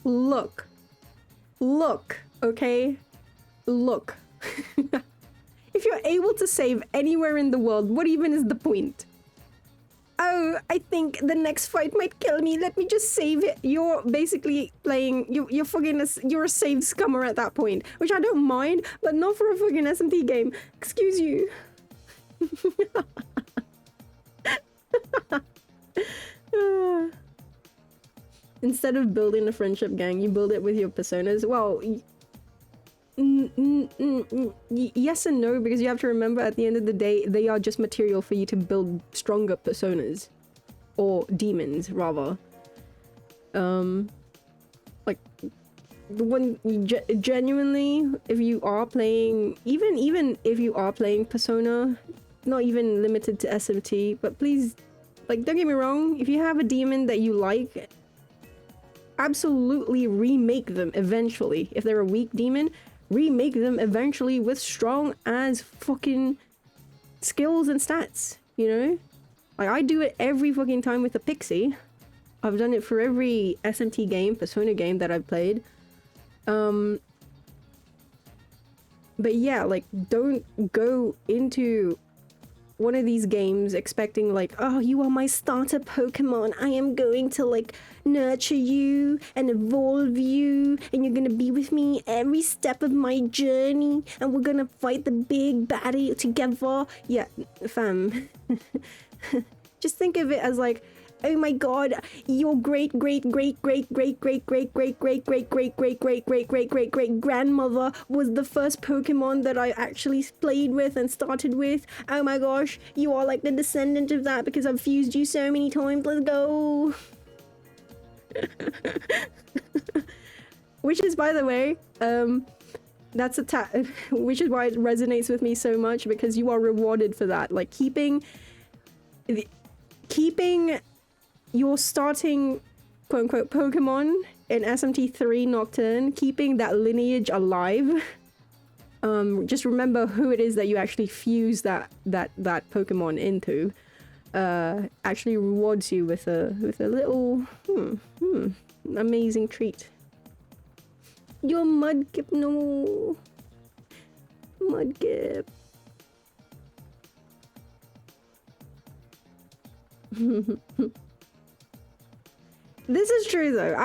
Look. Look. Okay? Look. If you're able to save anywhere in the world, what even is the point? Oh, I think the next fight might kill me. Let me just save it. You're basically playing... You're fucking... You're a saved scummer at that point. Which I don't mind, but not for a fucking SMT game. Excuse you. Instead of building a friendship gang, you build it with your personas. Well... Yes and no, because you have to remember at the end of the day, they are just material for you to build stronger personas. Or demons, rather. Like, the one, genuinely, if you are playing, even if you are playing Persona, not even limited to SMT, but please, like, don't get me wrong, if you have a demon that you like, absolutely remake them eventually. If they're a weak demon, remake them eventually with strong as fucking skills and stats, you know? Like, I do it every fucking time with a pixie. I've done it for every SMT game, Persona game that I've played. But yeah, like, don't go into one of these games expecting like, oh, you are my starter Pokemon. I am going to like nurture you and evolve you, and you're gonna be with me every step of my journey, and we're gonna fight the big baddie together. Yeah, fam. Just think of it as like, oh my god, your great grandmother was the first Pokemon that I actually played with and started with. Oh my gosh, you are like the descendant of that because I've fused you so many times. Let's go. Which is, by the way, that's which is why it resonates with me so much, because you are rewarded for that. Like, keeping your starting quote-unquote Pokemon in SMT3 Nocturne, keeping that lineage alive. Just remember who it is that you actually fuse that Pokemon into. Actually rewards you with a little amazing treat. Your Mudkip, no. Mudkip. This is true though.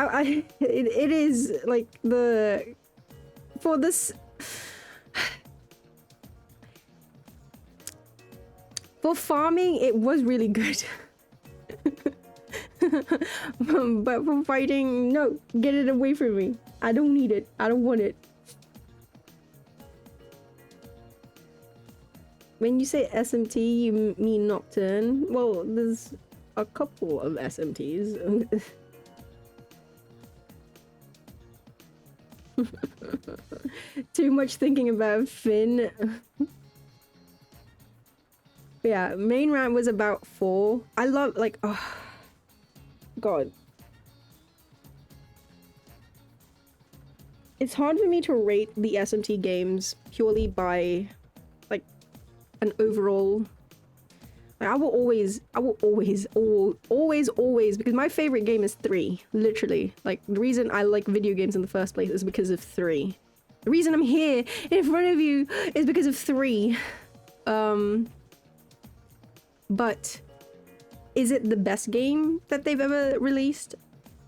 It is like for farming it was really good. But for fighting, no, get it away from me. I don't need it. I don't want it. When you say SMT, you mean Nocturne? Well, there's a couple of SMTs. Too much thinking about Finn. Yeah, main round was about 4. I love, like, oh god. It's hard for me to rate the SMT games purely by like an overall. Like, I will always, because my favorite game is 3, literally. Like, the reason I like video games in the first place is because of 3. The reason I'm here in front of you is because of 3. But is it the best game that they've ever released?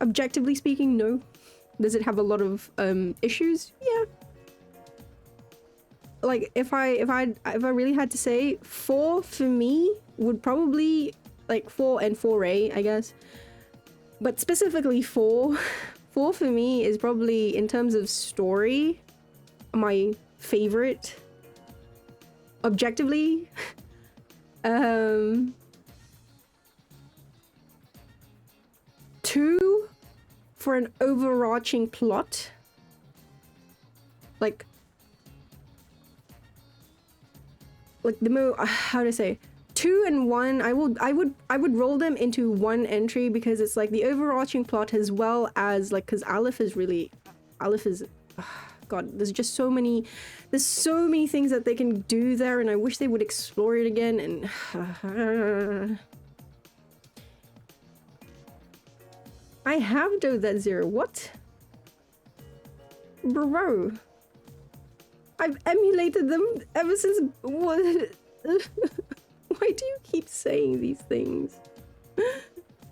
Objectively speaking, no. Does it have a lot of issues? Yeah. Like, if I really had to say, 4 for me would probably, like, 4 and 4A, I guess. But specifically 4 for me is probably, in terms of story, my favorite. Objectively. 2 for an overarching plot. Like the how to say, 2 and 1, I would roll them into one entry, because it's like the overarching plot, as well as like, because Aleph is god, there's just so many things that they can do there, and I wish they would explore it again. And I have done that 0. What? Bro. I've emulated them ever since. What? Why do you keep saying these things?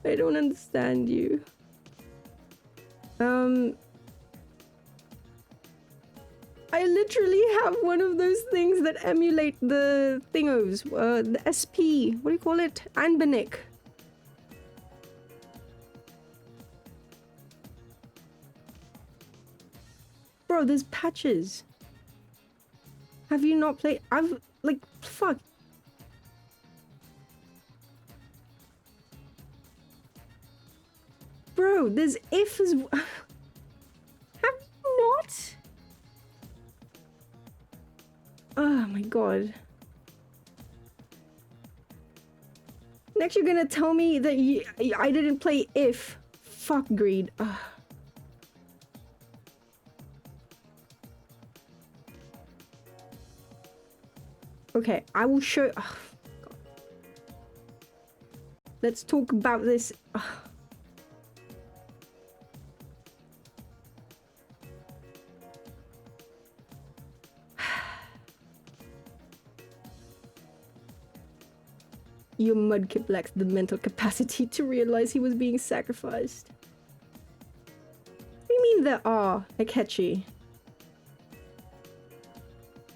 I don't understand you. I literally have one of those things that emulate the thingos, the SP, what do you call it? Anbanic. Bro, there's patches. Have you not played? I've like fuck. Bro, there's if as have you not? Oh my god. Next you're gonna tell me that I didn't play if. Fuck greed. Ugh. Okay, I will show. Oh, God. Let's talk about this. Ugh. Your mudkip lacks the mental capacity to realize he was being sacrificed. What do you mean there are, Akechi?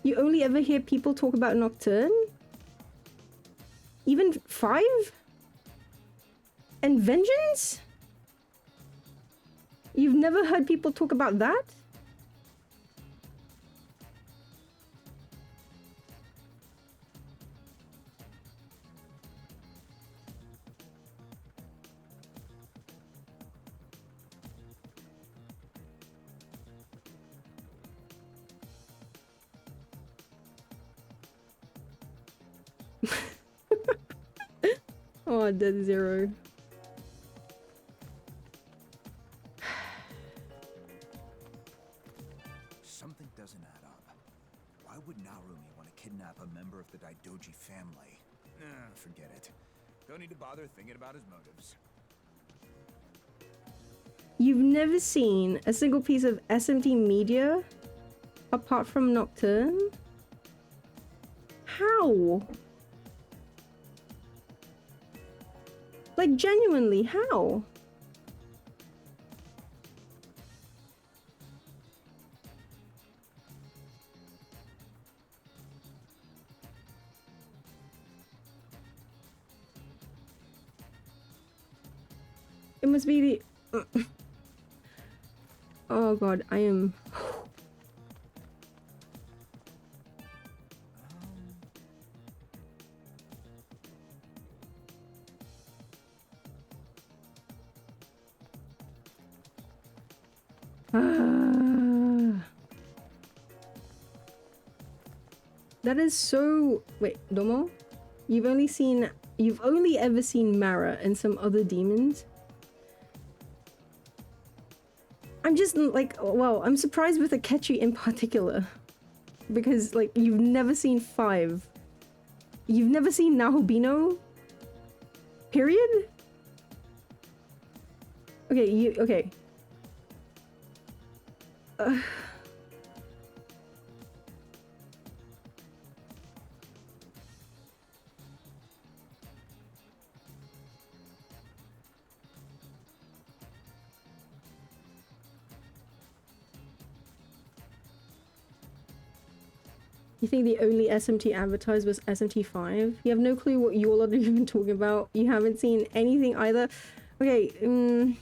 You only ever hear people talk about Nocturne? Even 5? And Vengeance? You've never heard people talk about that? Oh, Dead Zero. Something doesn't add up. Why would Narumi want to kidnap a member of the Daidoji family? Forget it. Don't need to bother thinking about his motives. You've never seen a single piece of SMT media apart from Nocturne? How? Like, genuinely, how? It must be the... Oh god, I am... That is so... Wait, Domo? You've only ever seen Mara and some other demons? I'm just like, well, I'm surprised with Akechi in particular. Because, like, you've never seen 5. You've never seen Nahobino? Period? Okay, okay. You think the only SMT advertised was SMT5? You have no clue what you all are even talking about. You haven't seen anything either. Okay, I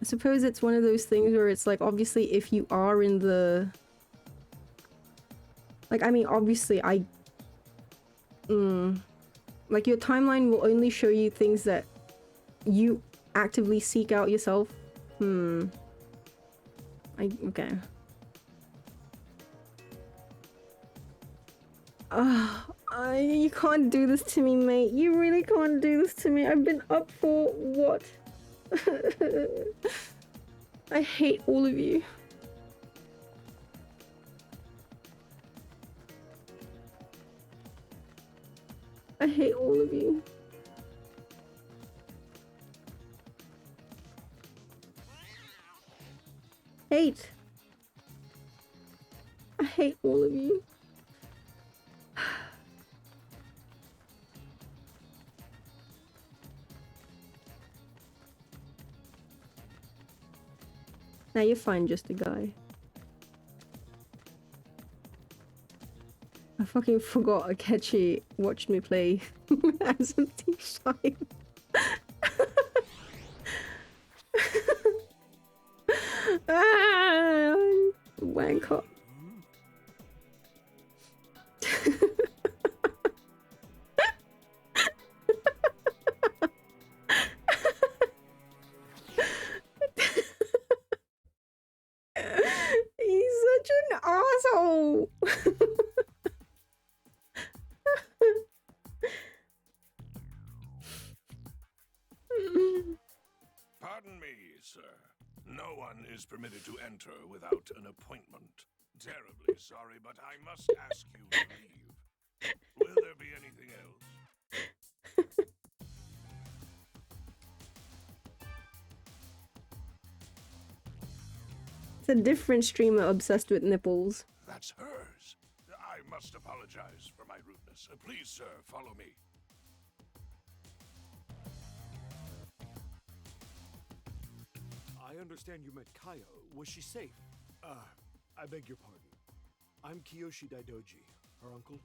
suppose it's one of those things where it's like, obviously, if you are in the... Like, I mean, obviously, like, your timeline will only show you things that you actively seek out yourself. Okay. You can't do this to me, mate. You really can't do this to me. I've been up for what? I hate all of you. I hate all of you. Hate. I hate all of you. Now you're fine, just a guy. I fucking forgot Akechi watched me play SMT5. Wanker. No. Pardon me, sir. No one is permitted to enter without an appointment. Terribly sorry, but I must ask you to leave. Will there be anything else? It's a different streamer obsessed with nipples. That's hers. I must apologize for my rudeness. Please, sir, follow me. I understand you met Kaya. Was she safe? I beg your pardon. I'm Kiyoshi Daidoji, her uncle.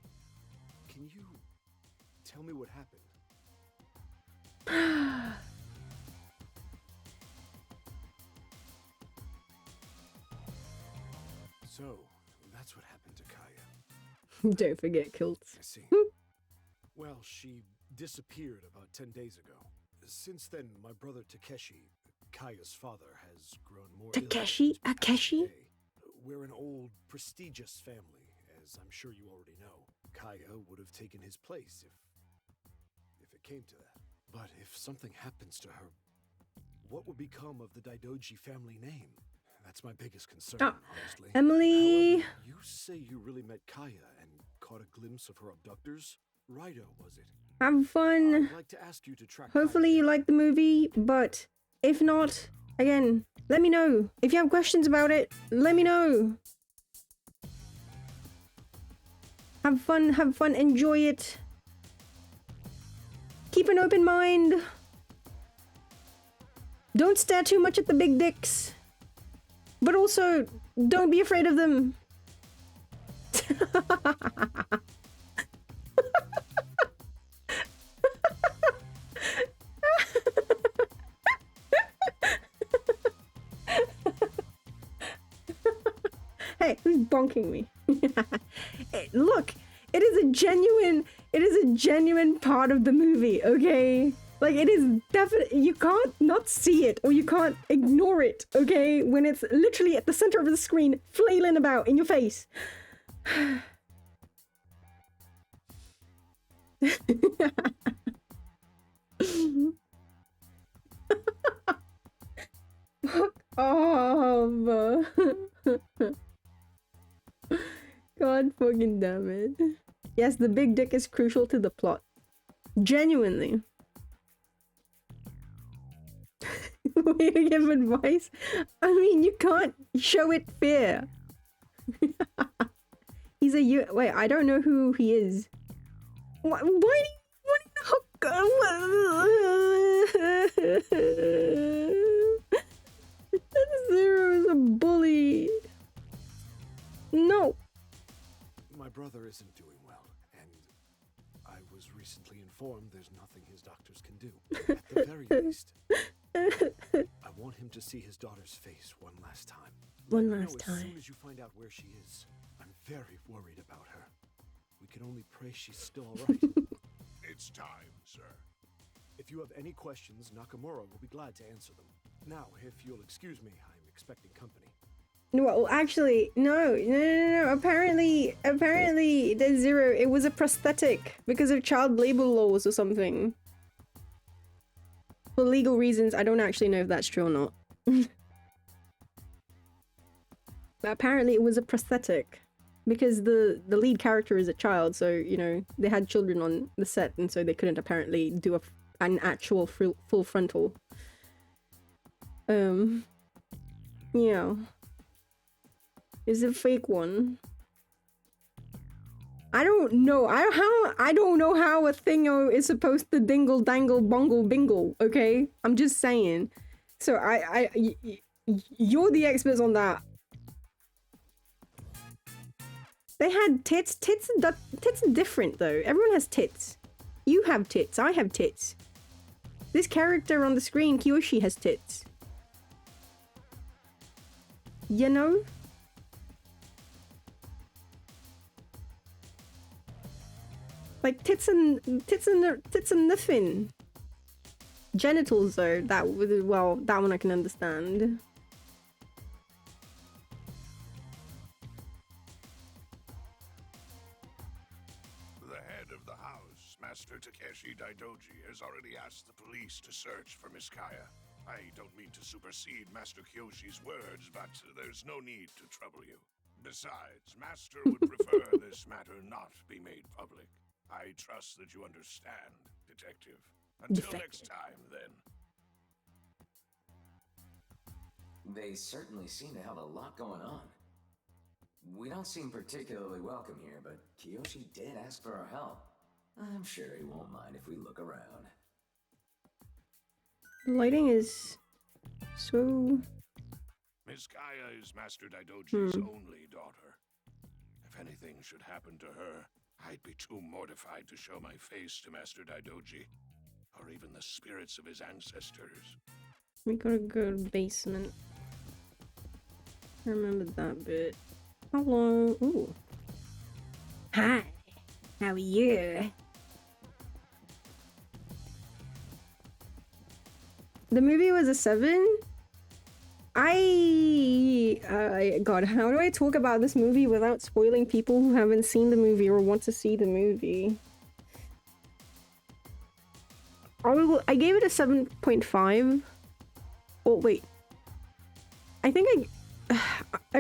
Can you tell me what happened? So, that's what happened to Kaya. Don't forget kilts. I see. Well, she disappeared about 10 days ago. Since then, my brother Takeshi, Kaya's father, has grown more ill. Takeshi? Akeshi? We're an old, prestigious family, as I'm sure you already know. Kaya would have taken his place if it came to that. But if something happens to her, what would become of the Daidoji family name? That's my biggest concern, honestly. Emily! However, you say you really met Kaya and caught a glimpse of her abductors? Righto, was it? Have fun. I'd like to ask you to track Hopefully you like the movie, but if not, again, let me know. If you have questions about it, let me know. Have fun, enjoy it. Keep an open mind. Don't stare too much at the big dicks. But also, don't be afraid of them. Hey, who's bonking me? Look, it is a genuine part of the movie, okay? Like, it is definitely, you can't not see it, or you can't ignore it, okay? When it's literally at the center of the screen, flailing about in your face. Fuck off. God fucking damn it. Yes, the big dick is crucial to the plot. Genuinely. Way to give advice? I mean, you can't show it fear. He's a wait, I don't know who he is. Why do you Zero is a bully. No. My brother isn't doing well, and I was recently informed there's nothing his doctors can do. At the very least, I want him to see his daughter's face one last time. One last As time. soon as you find out where she is, I'm very worried about her. We can only pray she's still all right. It's time, sir. If you have any questions, Nakamura will be glad to answer them. Now, if you'll excuse me, I'm expecting company. Well, actually, no. Apparently, there's Zero. It was a prosthetic because of child labor laws or something. For legal reasons, I don't actually know if that's true or not. But apparently, it was a prosthetic because the lead character is a child, so you know they had children on the set, and so they couldn't apparently do an actual full frontal. Yeah. Is it a fake one? I don't know. I don't know how a thingo is supposed to dingle dangle bungle bingle, okay? I'm just saying. So you're the experts on that. They had tits. Tits are different though. Everyone has tits. You have tits. I have tits. This character on the screen, Kiyoshi, has tits. You know? Like tits and nothing. Genitals though, that one I can understand. Master Takeshi Daidoji has already asked the police to search for Miss Kaya. I don't mean to supersede Master Kyoshi's words, but there's no need to trouble you. Besides, Master would prefer this matter not be made public. I trust that you understand, Detective. Until next time, then. They certainly seem to have a lot going on. We don't seem particularly welcome here, but Kiyoshi did ask for our help. I'm sure he won't mind if we look around. Lighting is so... Miss Kaya is Master Daidoji's only daughter. If anything should happen to her, I'd be too mortified to show my face to Master Daidoji, or even the spirits of his ancestors. We gotta go to the basement. I remember that bit. How long? Ooh. Hi. How are you? The movie was a 7? God, how do I talk about this movie without spoiling people who haven't seen the movie or want to see the movie? I gave it a 7.5. Oh, wait. I think I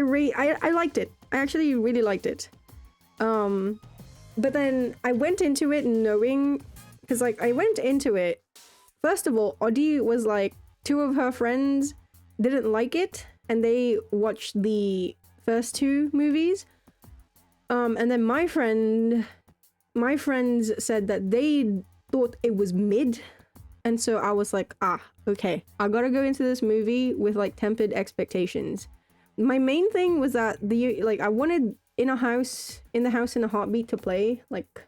liked it. I actually really liked it. But then I went into it knowing, because like I went into it, first of all, Audie was like, 2 of her friends didn't like it and they watched the first 2 movies. And then my friends said that they thought it was mid. And so I was like, okay, I gotta go into this movie with like tempered expectations. My main thing was that I wanted in the House in a Heartbeat to play. Like,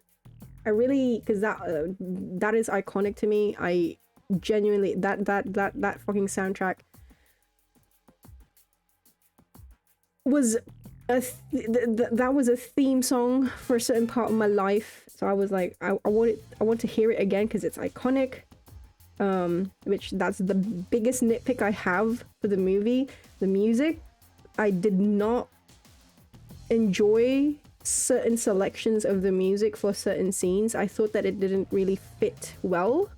I really, because that is iconic to me. I genuinely, that fucking soundtrack was that was a theme song for a certain part of my life. So I was like, I want to hear it again because it's iconic. Which that's the biggest nitpick I have for the movie. The music, I did not enjoy certain selections of the music for certain scenes. I thought that it didn't really fit well.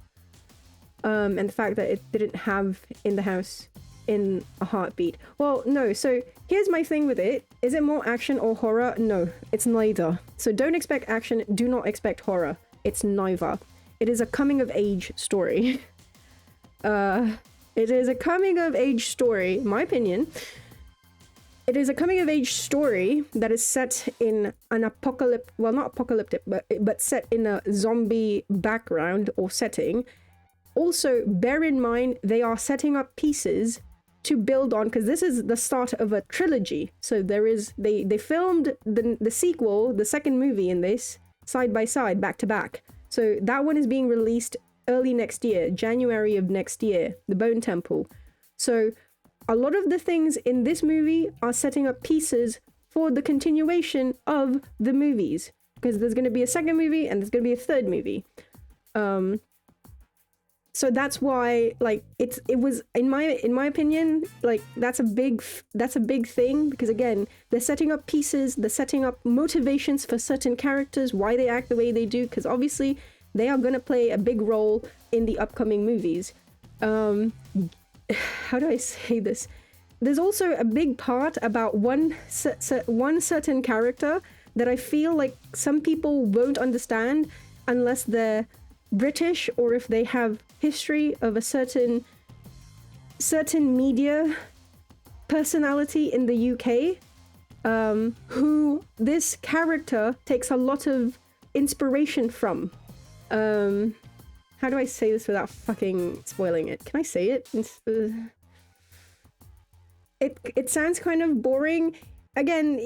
And the fact that it didn't have In the House in a Heartbeat. Well, no, so here's my thing with it. Is it more action or horror? No, it's neither. So don't expect action, do not expect horror. It's neither. It is a coming of age story. It is a coming of age story, my opinion. It is a coming of age story that is set in an apocalyptic, well, not apocalyptic, but set in a zombie background or setting. Also, bear in mind, they are setting up pieces to build on, because this is the start of a trilogy. So they filmed the sequel, the second movie in this, side by side, back to back. So that one is being released early next year, January of next year, The Bone Temple. So a lot of the things in this movie are setting up pieces for the continuation of the movies, because there's going to be a second movie and there's going to be a third movie. So that's why, like, it was in my opinion, like, that's a big thing, because again, they're setting up pieces, they're setting up motivations for certain characters, why they act the way they do, because obviously they are going to play a big role in the upcoming movies. How do I say this? There's also a big part about one certain character that I feel like some people won't understand unless they're British or if they have history of a certain media personality in the UK, who this character takes a lot of inspiration from. How do I say this without fucking spoiling it? Can I say it? It sounds kind of boring. Again,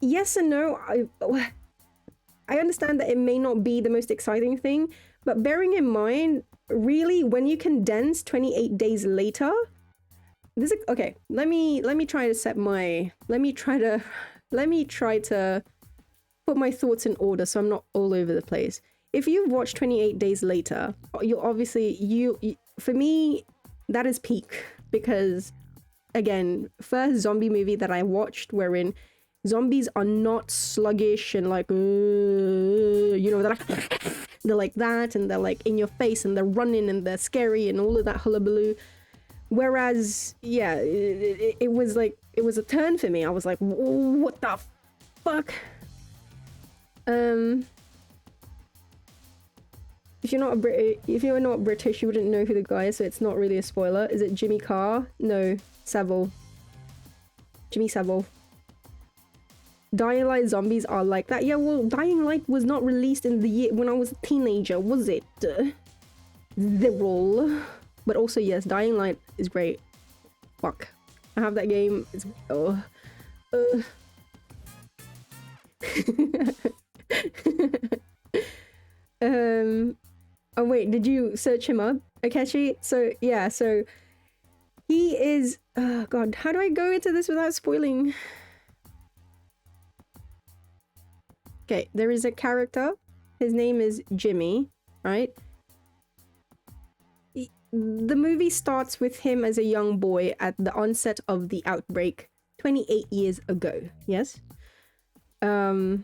yes and no. I understand that it may not be the most exciting thing, but bearing in mind, really, when you condense 28 days later, this is, okay, let me try to put my thoughts in order so I'm not all over the place. If you've watched 28 Days Later, you'll obviously, for me, that is peak, because again, first zombie movie that I watched wherein Zombies are not sluggish and like, they're like that, and they're like in your face, and they're running, and they're scary, and all of that hullabaloo. Whereas, yeah, it was like, it was a turn for me. I was like, what the fuck? If you're not British, you wouldn't know who the guy is, so it's not really a spoiler. Is it Jimmy Carr? No, Savile. Jimmy Savile. Dying Light zombies are like that. Yeah, well, Dying Light was not released in the year when I was a teenager, was it? Zerol. But also, yes, Dying Light is great. Fuck. I have that game. It's... Oh wait, did you search him up, Akechi? So, yeah, so... He is... Oh god, how do I go into this without spoiling? Okay, there is a character. His name is Jimmy, right? The movie starts with him as a young boy at the onset of the outbreak 28 years ago, yes? And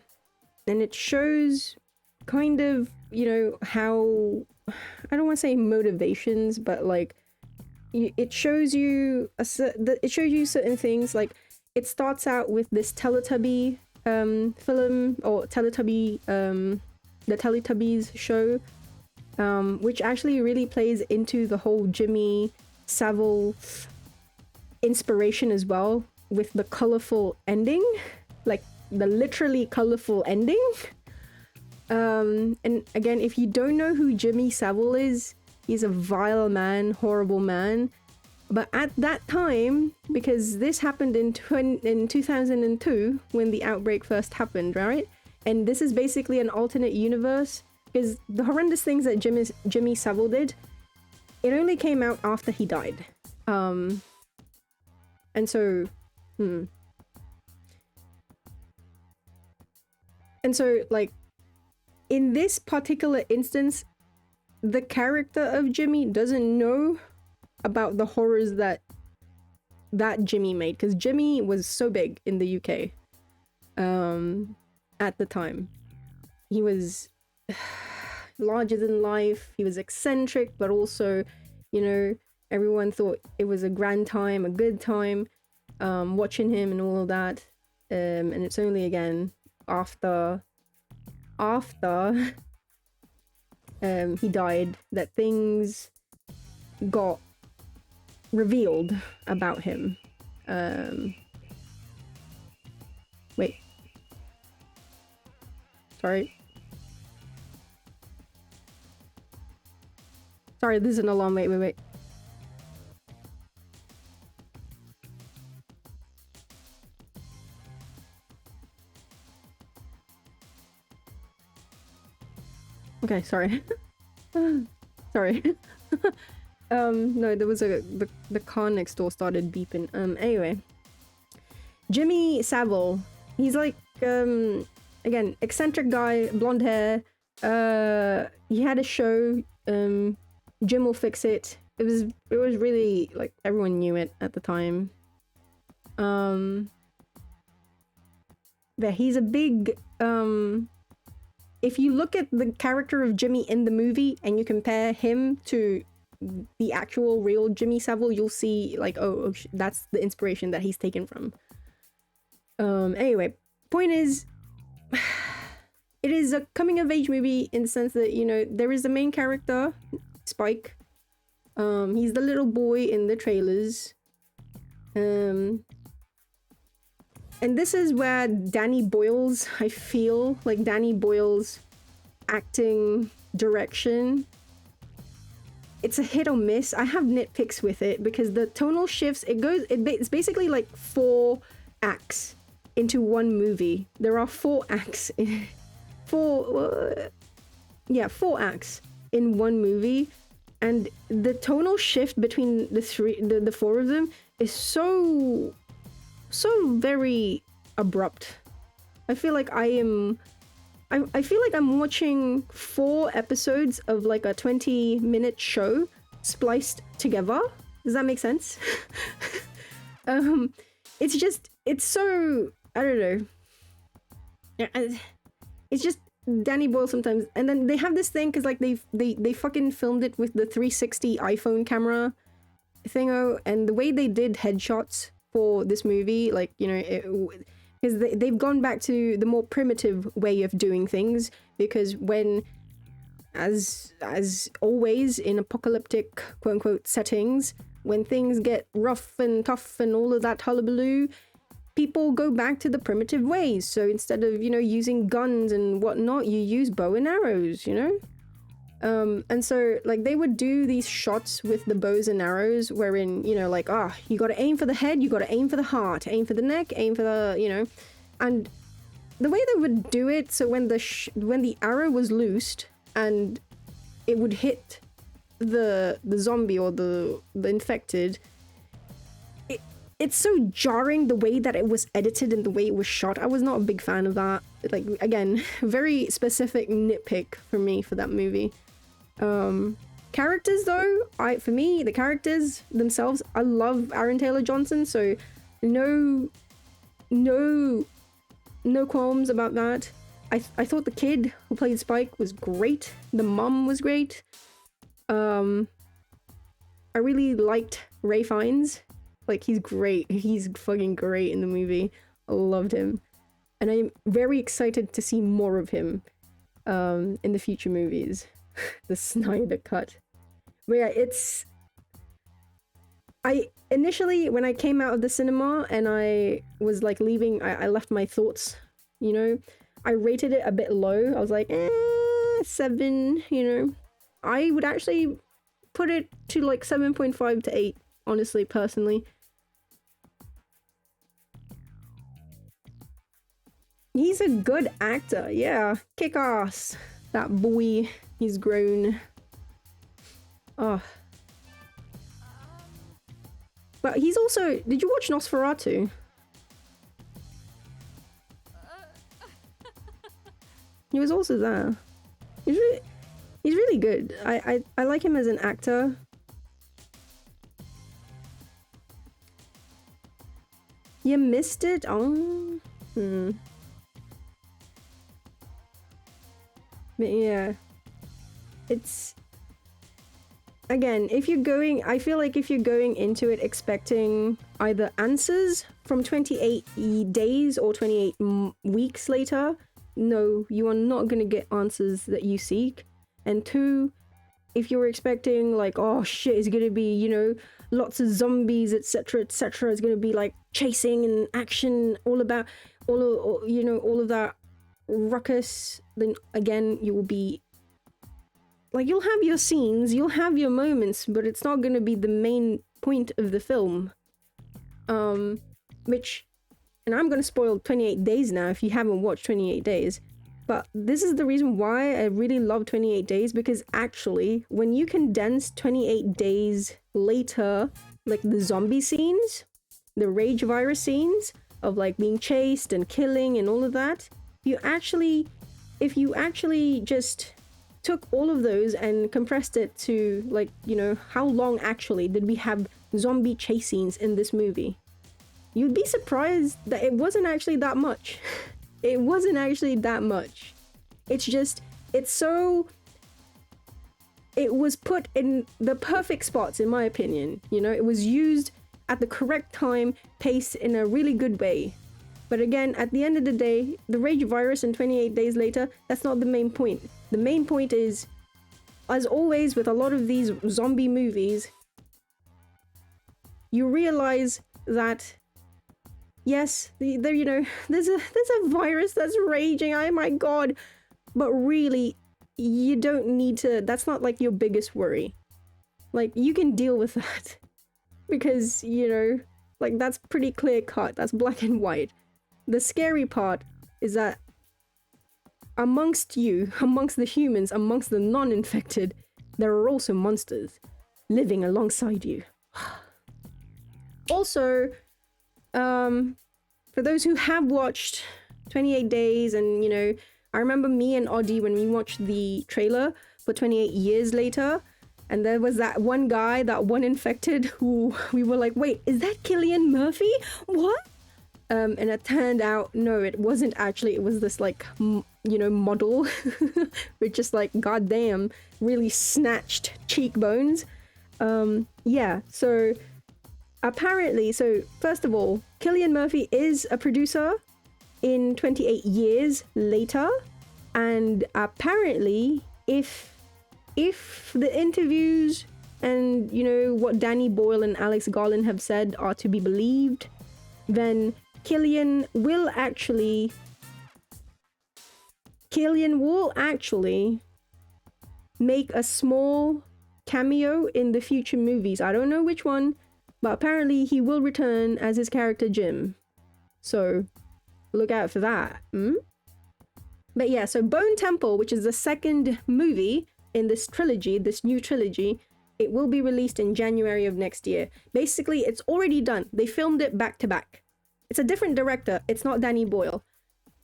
it shows kind of, you know, how... I don't want to say motivations, but like... It shows you... it shows you certain things, like... It starts out with this Teletubby film, or Teletubby, the Teletubbies show, which actually really plays into the whole Jimmy Savile inspiration as well, with the colorful ending, like the literally colorful ending. And again, if you don't know who Jimmy Savile is, he's a vile man, horrible man. But at that time, because this happened in 2002 when the outbreak first happened, right? And this is basically an alternate universe, because the horrendous things that Jimmy Savile did, it only came out after he died. And so, And so, like, in this particular instance, the character of Jimmy doesn't know about the horrors that Jimmy made, because Jimmy was so big in the UK at the time. He was larger than life, he was eccentric, but also, you know, everyone thought it was a grand time, a good time, watching him and all of that. And it's only again after he died that things got revealed about him. Wait. Sorry, this is an alarm. Wait. Okay, sorry. Sorry. No, there was the car next door started beeping. Anyway. Jimmy Savile. He's like, again, eccentric guy, blonde hair. He had a show, Jim Will Fix It. It was really, like, everyone knew it at the time. Yeah, he's a big, if you look at the character of Jimmy in the movie and you compare him to the actual real Jimmy Savile, you'll see like, oh, that's the inspiration that he's taken from. Anyway, point is, it is a coming of age movie in the sense that, you know, there is the main character, Spike. He's the little boy in the trailers. And this is where Danny Boyle's, I feel like Danny Boyle's acting direction, it's a hit or miss. I have nitpicks with it because the tonal shifts, it's basically like 4 acts into one movie. There are 4 acts in 4 acts in one movie, and the tonal shift between the 4 of them is so very abrupt. I feel like I'm watching 4 episodes of like a 20-minute show spliced together. Does that make sense? It's so I don't know. It's just Danny Boyle sometimes. And then they have this thing because like they fucking filmed it with the 360 iPhone camera thingo, and the way they did headshots for this movie, like, you know, because they've gone back to the more primitive way of doing things, because when, as always in apocalyptic quote-unquote settings, when things get rough and tough and all of that hullabaloo, people go back to the primitive ways. So instead of, you know, using guns and whatnot, you use bow and arrows, you know? And so, like, they would do these shots with the bows and arrows wherein, you know, like, you gotta aim for the head, you gotta aim for the heart, aim for the neck, aim for the, you know, and the way they would do it, so when the arrow was loosed and it would hit the zombie or the infected, it's so jarring the way that it was edited and the way it was shot. I was not a big fan of that. Like, again, very specific nitpick for me for that movie. Characters though, for me, the characters themselves, I love Aaron Taylor Johnson, so no qualms about that. I thought the kid who played Spike was great. The mom was great. I really liked Ray Fiennes. Like, he's great. He's fucking great in the movie. I loved him. And I'm very excited to see more of him in the future movies. The Snyder Cut. But yeah, initially, when I came out of the cinema and I was like leaving, I left my thoughts, you know? I rated it a bit low. I was like, 7, you know? I would actually put it to like 7.5 to 8, honestly, personally. He's a good actor, yeah. Kick ass. That boy, he's grown. Oh. But he's also... Did you watch Nosferatu? He was also there. He's really good. I like him as an actor. You missed it? Oh. But yeah, it's, again, if you're going, I feel like if you're going into it expecting either answers from 28 days or 28 weeks later, no, you are not going to get answers that you seek. And 2, if you're expecting like, oh shit, it's going to be, you know, lots of zombies, etc, etc, it's going to be like chasing and action, all about, you know, all of that ruckus, then again, you will be like, you'll have your scenes, you'll have your moments, but it's not going to be the main point of the film. Which, and I'm going to spoil 28 Days now if you haven't watched 28 Days, but this is the reason why I really love 28 Days, because actually, when you condense 28 days later, like the zombie scenes, the rage virus scenes of like being chased and killing and all of that, if you actually just took all of those and compressed it to, like, you know, how long actually did we have zombie chase scenes in this movie, you'd be surprised that it wasn't actually that much. It wasn't actually that much. It's just, it was put in the perfect spots, in my opinion. You know, it was used at the correct time, paced in a really good way. But again, at the end of the day, the rage virus and 28 days later, that's not the main point. The main point is, as always with a lot of these zombie movies, you realize that, yes, there, you know, there's a virus that's raging, oh my god, but really, you don't need to, that's not like your biggest worry. Like, you can deal with that. Because, you know, like, that's pretty clear cut, that's black and white. The scary part is that amongst the humans, amongst the non-infected, there are also monsters living alongside you. Also, for those who have watched 28 Days, and, you know, I remember me and Audie when we watched the trailer for 28 Years Later, and there was that one guy, that one infected, who we were like, wait, is that Cillian Murphy? What? And it turned out, no, it wasn't actually. It was this like, model with just like, goddamn, really snatched cheekbones. Yeah, so apparently, so first of all, Cillian Murphy is a producer in 28 Years Later, and apparently if the interviews and what Danny Boyle and Alex Garland have said are to be believed, then Cillian will actually make a small cameo in the future movies. I don't know which one, but apparently he will return as his character Jim. So look out for that. But yeah, so Bone Temple, which is the second movie in this trilogy, this new trilogy, it will be released in January of next year. Basically, it's already done. They filmed it back to back. It's a different director. It's not Danny Boyle.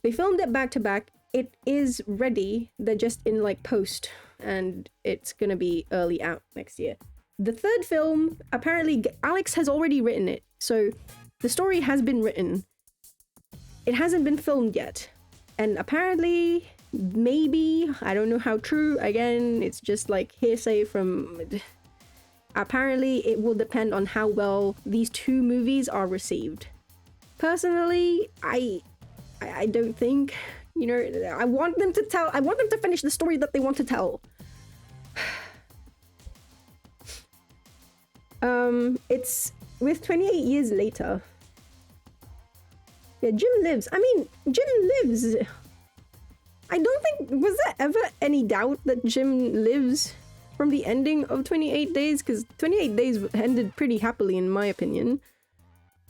They filmed it back to back. It is ready. They're just in like post, and it's gonna be early out next year. The third film, apparently Alex has already written it. So the story has been written. It hasn't been filmed yet. And apparently, maybe, I don't know how true, again, it's just like hearsay from... Apparently, it will depend on how well these two movies are received. Personally, I don't think, I want them to finish the story that they want to tell. It's with 28 Years Later. Yeah, Jim lives. I mean, Jim lives. I don't think, was there ever any doubt that Jim lives from the ending of 28 Days? Because 28 Days ended pretty happily, in my opinion.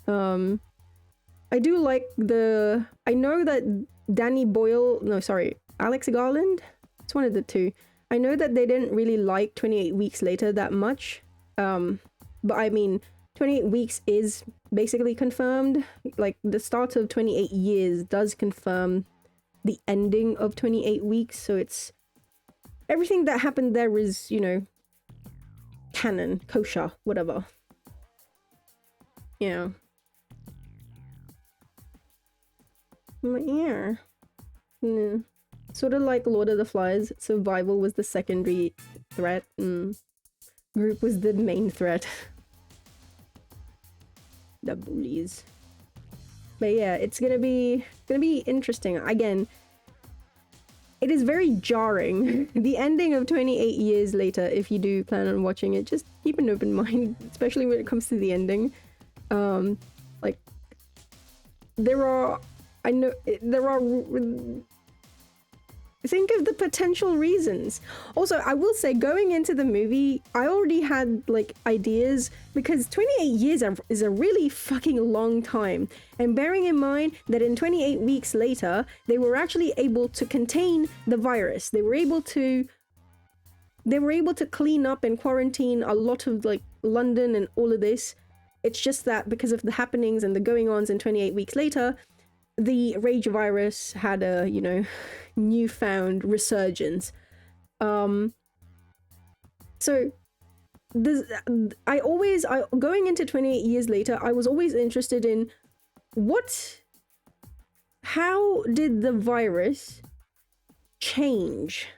I do like I know that Alex Garland? It's one of the two. I know that they didn't really like 28 Weeks Later that much. But I mean, 28 Weeks is basically confirmed. Like, the start of 28 Years does confirm the ending of 28 Weeks, so it's... Everything that happened there is, canon, kosher, whatever. Yeah. Yeah. Sort of like Lord of the Flies, survival was the secondary threat, and group was the main threat. The bullies. But yeah, it's gonna be interesting. Again, it is very jarring. The ending of 28 Years Later, if you do plan on watching it, just keep an open mind, especially when it comes to the ending. Like, think of the potential reasons. Also, I will say, going into the movie, I already had like ideas, because 28 years is a really fucking long time. And bearing in mind that in 28 Weeks Later, they were actually able to contain the virus. They were able to clean up and quarantine a lot of like London and all of this. It's just that because of the happenings and the going-ons in 28 Weeks Later, the rage virus had a, newfound resurgence. So going into 28 Years Later, I was always interested in how did the virus change?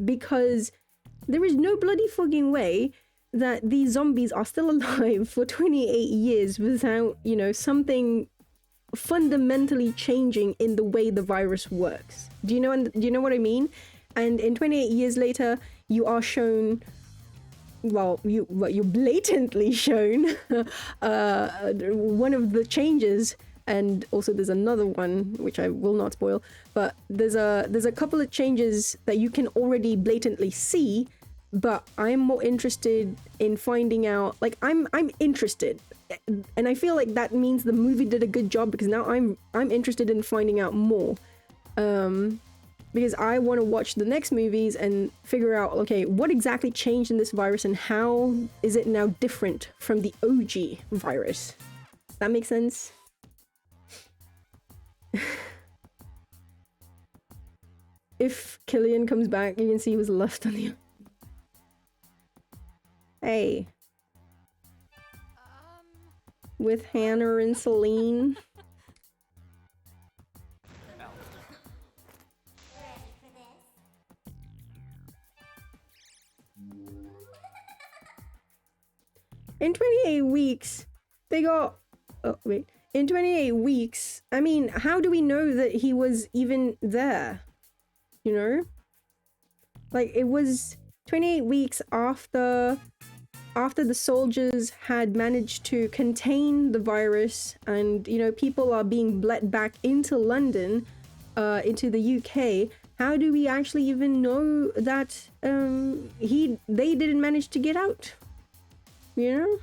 Because there is no bloody fucking way that these zombies are still alive for 28 years without, something fundamentally changing in the way the virus works. Do you know what I mean? And in 28 Years Later, you are shown, you're blatantly shown one of the changes, and also there's another one which I will not spoil, but there's a couple of changes that you can already blatantly see. But I'm more interested in finding out, like, I'm interested, and I feel like that means the movie did a good job, because now I'm interested in finding out more, because I want to watch the next movies and figure out, okay, what exactly changed in this virus and how is it now different from the OG virus? That makes sense? If Cillian comes back, you can see he was left on the... Hey. With Hannah and Celine. In 28 weeks, they got... Oh, wait. In 28 weeks, I mean, how do we know that he was even there? You know? Like, it was 28 weeks after the soldiers had managed to contain the virus and, you know, people are being bled back into London, into the UK. How do we actually even know that they didn't manage to get out? You know?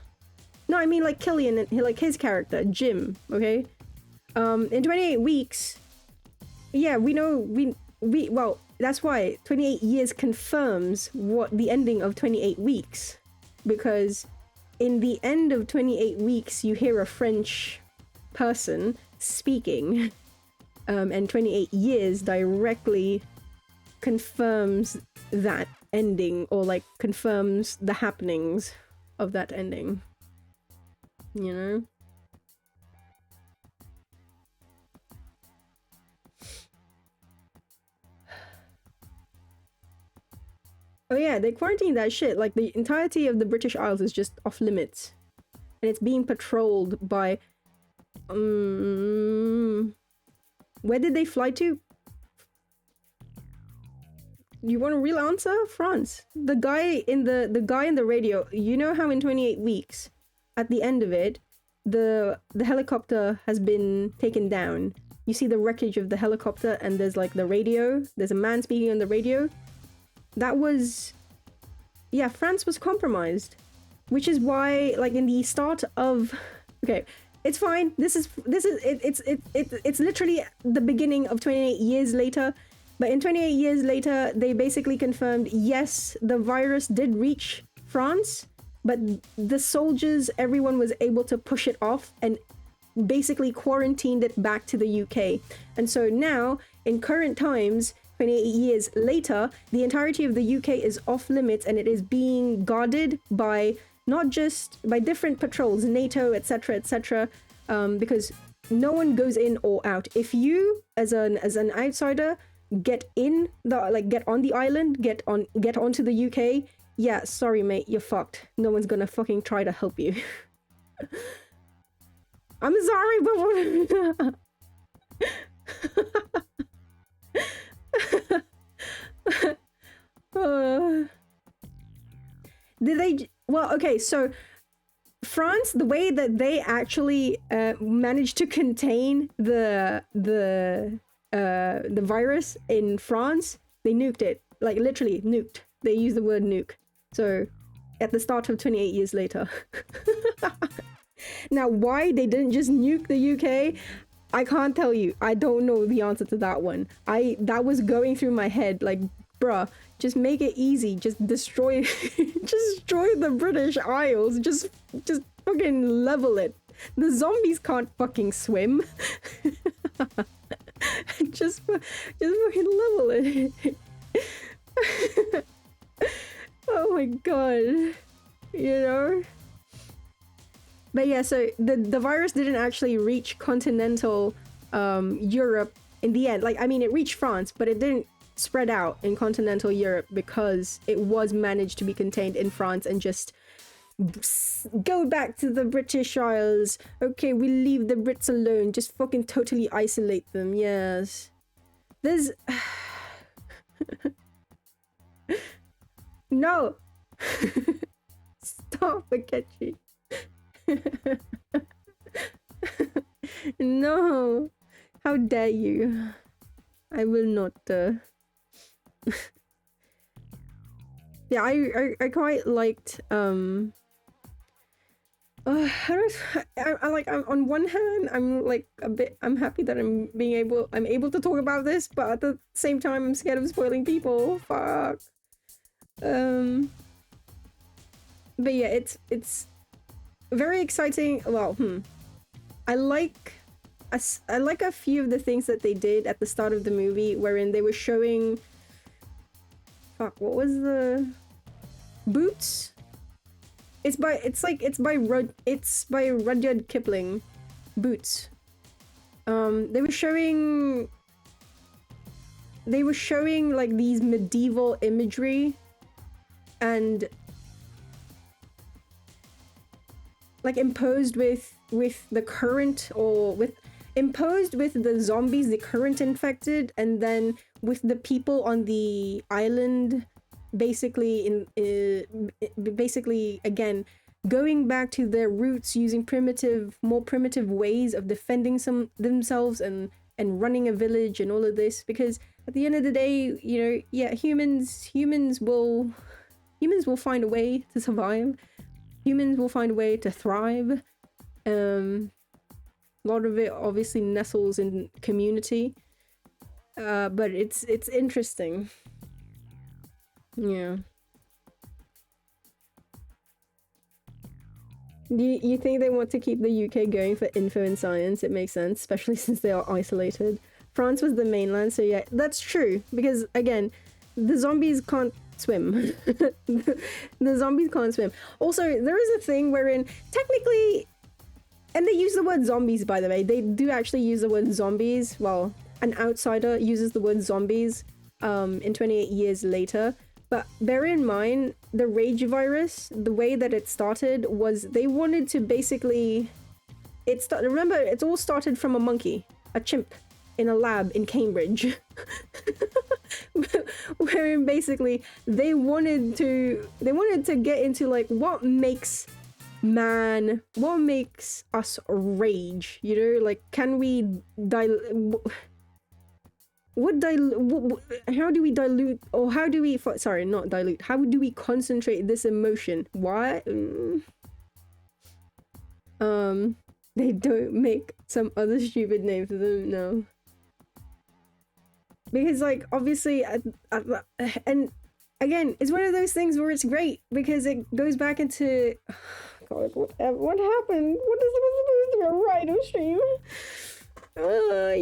No, I mean like Killian, like his character, Jim, okay? In 28 weeks, yeah, we know, well, that's why 28 years confirms what the ending of 28 weeks. Because in the end of 28 weeks, you hear a French person speaking, and 28 years directly confirms that ending, or like confirms the happenings of that ending. You know? Oh yeah, they quarantined that shit. Like, the entirety of the British Isles is just off limits. And it's being patrolled by... where did they fly to? You want a real answer? France. The guy in the radio, you know how in 28 weeks, at the end of it, the helicopter has been taken down. You see the wreckage of the helicopter and there's like the radio. There's a man speaking on the radio. That was... Yeah, France was compromised. Which is why, like, in the start of... Okay, it's fine. It's literally the beginning of 28 years later. But in 28 years later, they basically confirmed, yes, the virus did reach France, but the soldiers, everyone was able to push it off and basically quarantined it back to the UK. And so now, in current times, 28 years later, the entirety of the UK is off limits and it is being guarded by not just by different patrols, NATO, etc., because no one goes in or out. If you, as an outsider, get on the island, get onto the UK, yeah, sorry mate, you're fucked. No one's gonna fucking try to help you. I'm sorry, but did they... Well, okay, so France, the way that they actually managed to contain the virus in France, they nuked it. Like, literally nuked. They used the word nuke. So, at the start of 28 years later. Now, why they didn't just nuke the UK, I can't tell you. I don't know the answer to that one. That was going through my head, like, bruh, just make it easy. Just destroy the British Isles. Just fucking level it. The zombies can't fucking swim. just fucking level it. Oh my god. You know? But yeah, so the virus didn't actually reach continental Europe in the end. Like, I mean, it reached France, but it didn't spread out in continental Europe because it was managed to be contained in France and just go back to the British Isles. Okay, we leave the Brits alone. Just fucking totally isolate them. Yes. There's... No! Stop, Akechi. No! How dare you? I will not, Yeah, I quite liked, on one hand, I'm happy that I'm able to talk about this, but at the same time, I'm scared of spoiling people. Fuck. But yeah, it's very exciting. Well, I like a few of the things that they did at the start of the movie, wherein they were showing... Fuck, what was the... Boots? It's by Rudyard Kipling. Boots. They were showing like these medieval imagery, and like imposed with the current, or with imposed with the zombies, the current infected, and then with the people on the island, basically basically again going back to their roots, using more primitive ways of defending themselves and running a village and all of this. Because at the end of the day, you know, yeah, humans will find a way to survive. Humans will find a way to thrive. A lot of it obviously nestles in community, but it's interesting. Yeah. You think they want to keep the UK going for info and science? It makes sense, especially since they are isolated. France was the mainland, so yeah, that's true. Because again, the zombies can't swim. The zombies can't swim. Also, there is a thing wherein technically, and they use the word zombies, by the way. They do actually use the word zombies. Well, an outsider uses the word zombies in 28 years later. But bear in mind, the rage virus, the way that it started was they wanted to basically... Remember, it all started from a monkey, a chimp, in a lab in Cambridge. Wherein basically they wanted to get into like what makes us rage, you know? Like, can we how do we dilute, or how do we, sorry, not dilute, how do we concentrate this emotion? Why? They don't make some other stupid name for them, no. Because, like, obviously, and again, it's one of those things where it's great, because it goes back into, God, what happened? What is supposed to go right on stream?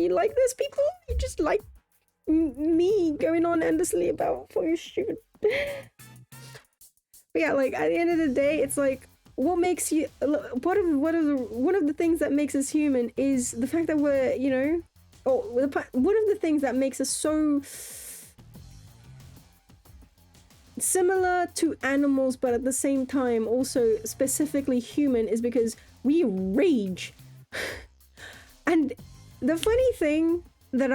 You like this, people? You just like me going on endlessly about fucking stupid. But yeah, like at the end of the day, it's like what makes you one of the things that makes us human is the fact that we're, you know, one of the things that makes us so similar to animals, but at the same time also specifically human, is because we rage. And the funny thing that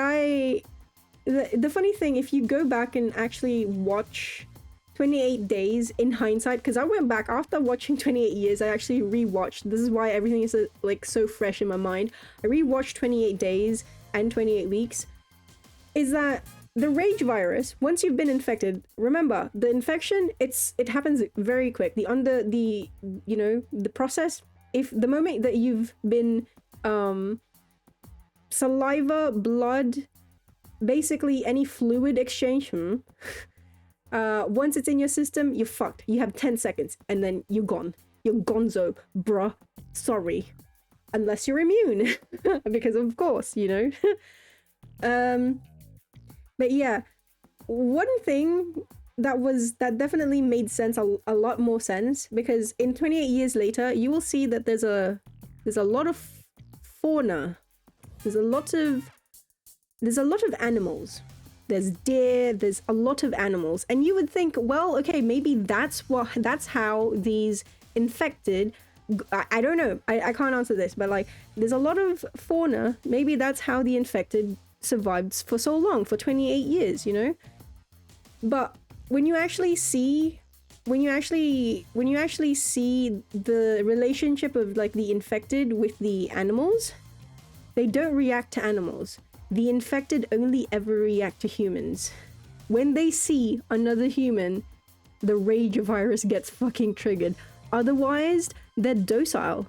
the funny thing, if you go back and actually watch 28 Days in hindsight, because I went back after watching 28 Years, I actually rewatched. This is why everything is like so fresh in my mind. I rewatched 28 Days and 28 Weeks. Is that the rage virus, once you've been infected, remember the infection, it happens very quick. The process, if the moment that you've been saliva, blood, basically any fluid exchange, once it's in your system, you're fucked. You have 10 seconds and then you're gone. You're gonzo, bruh. Sorry. Unless you're immune. Because of course, you know. But yeah, one thing that definitely made sense, a lot more sense, because in 28 Years Later, you will see that there's a lot of fauna. There's a lot of animals. There's deer, there's a lot of animals. And you would think, well, okay, maybe that's how these infected, I don't know, I can't answer this, but like, there's a lot of fauna, maybe that's how the infected survived for so long, for 28 years, you know? But when you actually see the relationship of like the infected with the animals, they don't react to animals. The infected only ever react to humans. When they see another human, the rage virus gets fucking triggered. Otherwise, they're docile.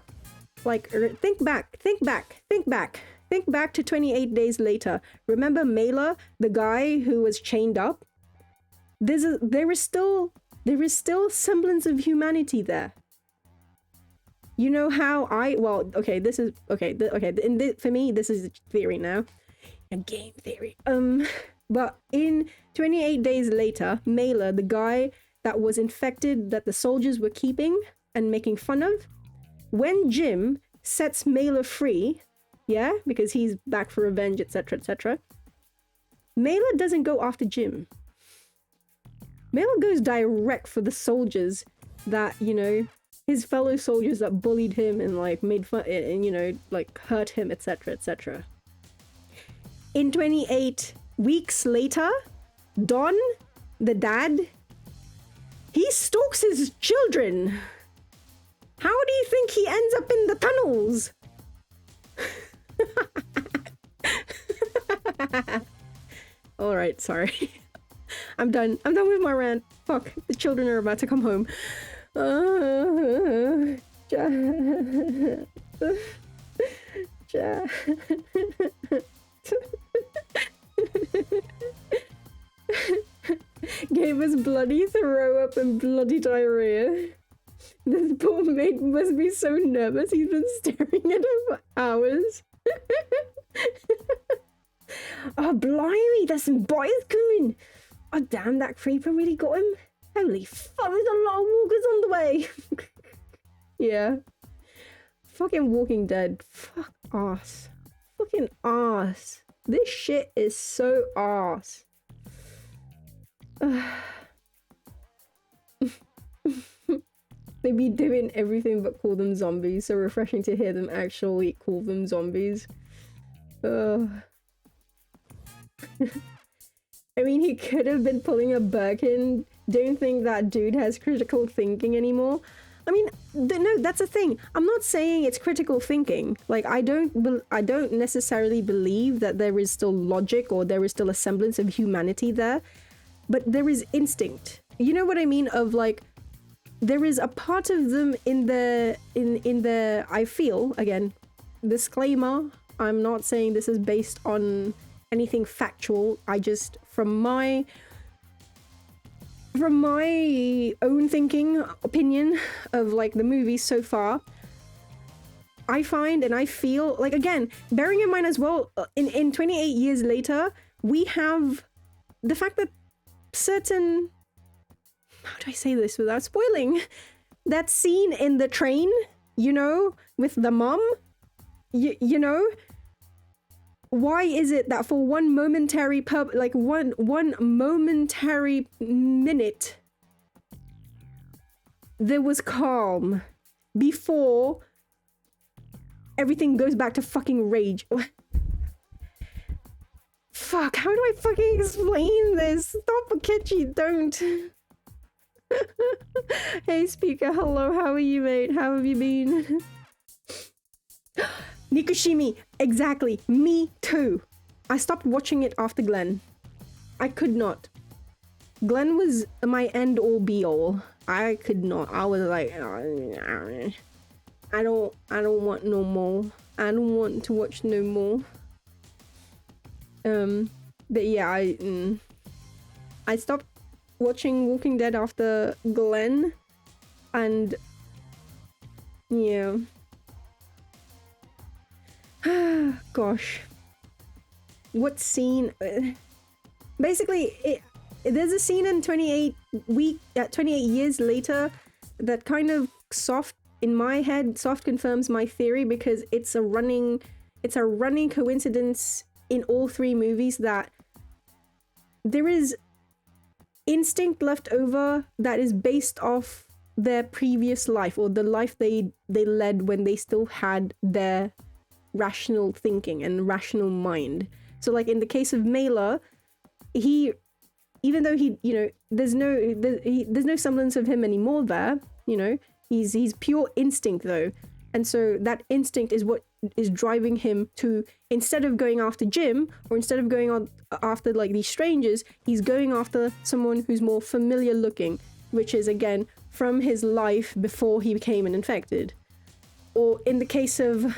Like, think back to 28 Days Later. Remember Mela, the guy who was chained up? There is still semblance of humanity there. You know how for me, this is a theory now. A game theory. But in 28 Days Later, Mela, the guy that was infected, that the soldiers were keeping and making fun of, when Jim sets Mela free, yeah, because he's back for revenge, etc., etc., Mela doesn't go after Jim. Mela goes direct for the soldiers that, you know, his fellow soldiers that bullied him and like made fun and, you know, like hurt him, etc., etc. In 28 weeks later, Don, the dad, he stalks his children. How do you think he ends up in the tunnels? All right, sorry. I'm done with my rant. Fuck, the children are about to come home. Gave us bloody throw up and bloody diarrhea. This poor mate must be so nervous he's been staring at her for hours. Oh, blimey, there's some boys coming. Oh, damn, that creeper really got him. Holy fuck, there's a lot of walkers on the way. Yeah. Fucking Walking Dead. Fuck ass. Fucking ass. This shit is so ass. They be doing everything but call them zombies. So refreshing to hear them actually call them zombies. I mean, he could have been pulling a Birkin. Don't think that dude has critical thinking anymore. I mean, no, that's the thing. I'm not saying it's critical thinking. Like, I don't necessarily believe that there is still logic or there is still a semblance of humanity there, but there is instinct. You know what I mean? Of like, there is a part of them in the I feel, again, disclaimer, I'm not saying this is based on anything factual. I just, from my own thinking, opinion of like the movies so far, I find and I feel like, again, bearing in mind as well, in 28 years later, we have the fact that certain, how do I say this without spoiling, that scene in the train, you know, with the mom, you know, why is it that for one momentary one momentary minute there was calm before everything goes back to fucking rage? Fuck, how do I fucking explain this? Stop, Akechi, don't. Hey speaker, hello, how are you, mate? How have you been? Nikushimi, exactly, me too. I stopped watching it after Glenn. I could not. Glenn was my end all be all. I could not. I was like, I don't want no more. I don't want to watch no more. But yeah, I stopped watching Walking Dead after Glenn, and yeah. Gosh, what scene? Basically, there's a scene in 28 years later that kind of in my head soft confirms my theory, because it's a running coincidence in all three movies that there is instinct left over that is based off their previous life, or the life they led when they still had their rational thinking and rational mind. So like in the case of Mela, even though he, you know, there's no semblance of him anymore there, you know, he's pure instinct though. And so that instinct is what is driving him to, instead of going after Jim, or instead of going on after like these strangers, he's going after someone who's more familiar looking, which is again from his life before he became an infected. Or in the case of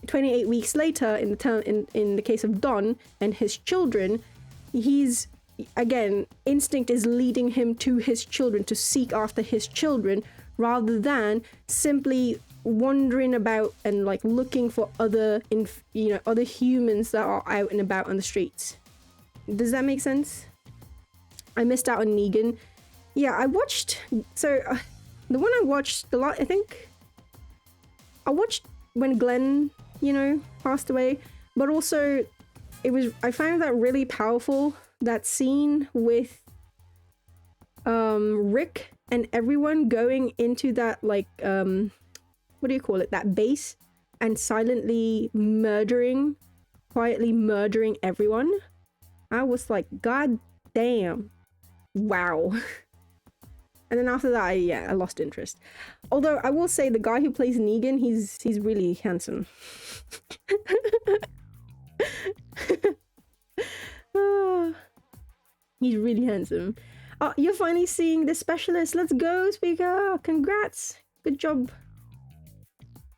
28 weeks later, in the case of Don and his children, he's, again, instinct is leading him to his children, to seek after his children, rather than simply wandering about and like looking for other humans that are out and about on the streets. Does that make sense? I missed out on Negan. Yeah, I watched, so the one I watched I think I watched when Glenn, you know, passed away, but also I found that really powerful, that scene with Rick and everyone going into that, like, what do you call it, that base, and silently murdering, quietly murdering everyone, I was like, god damn, wow. And then after that, I lost interest. Although I will say the guy who plays Negan, he's really handsome. He's really handsome. Oh, you're finally seeing the specialist. Let's go, Speaker. Congrats. Good job.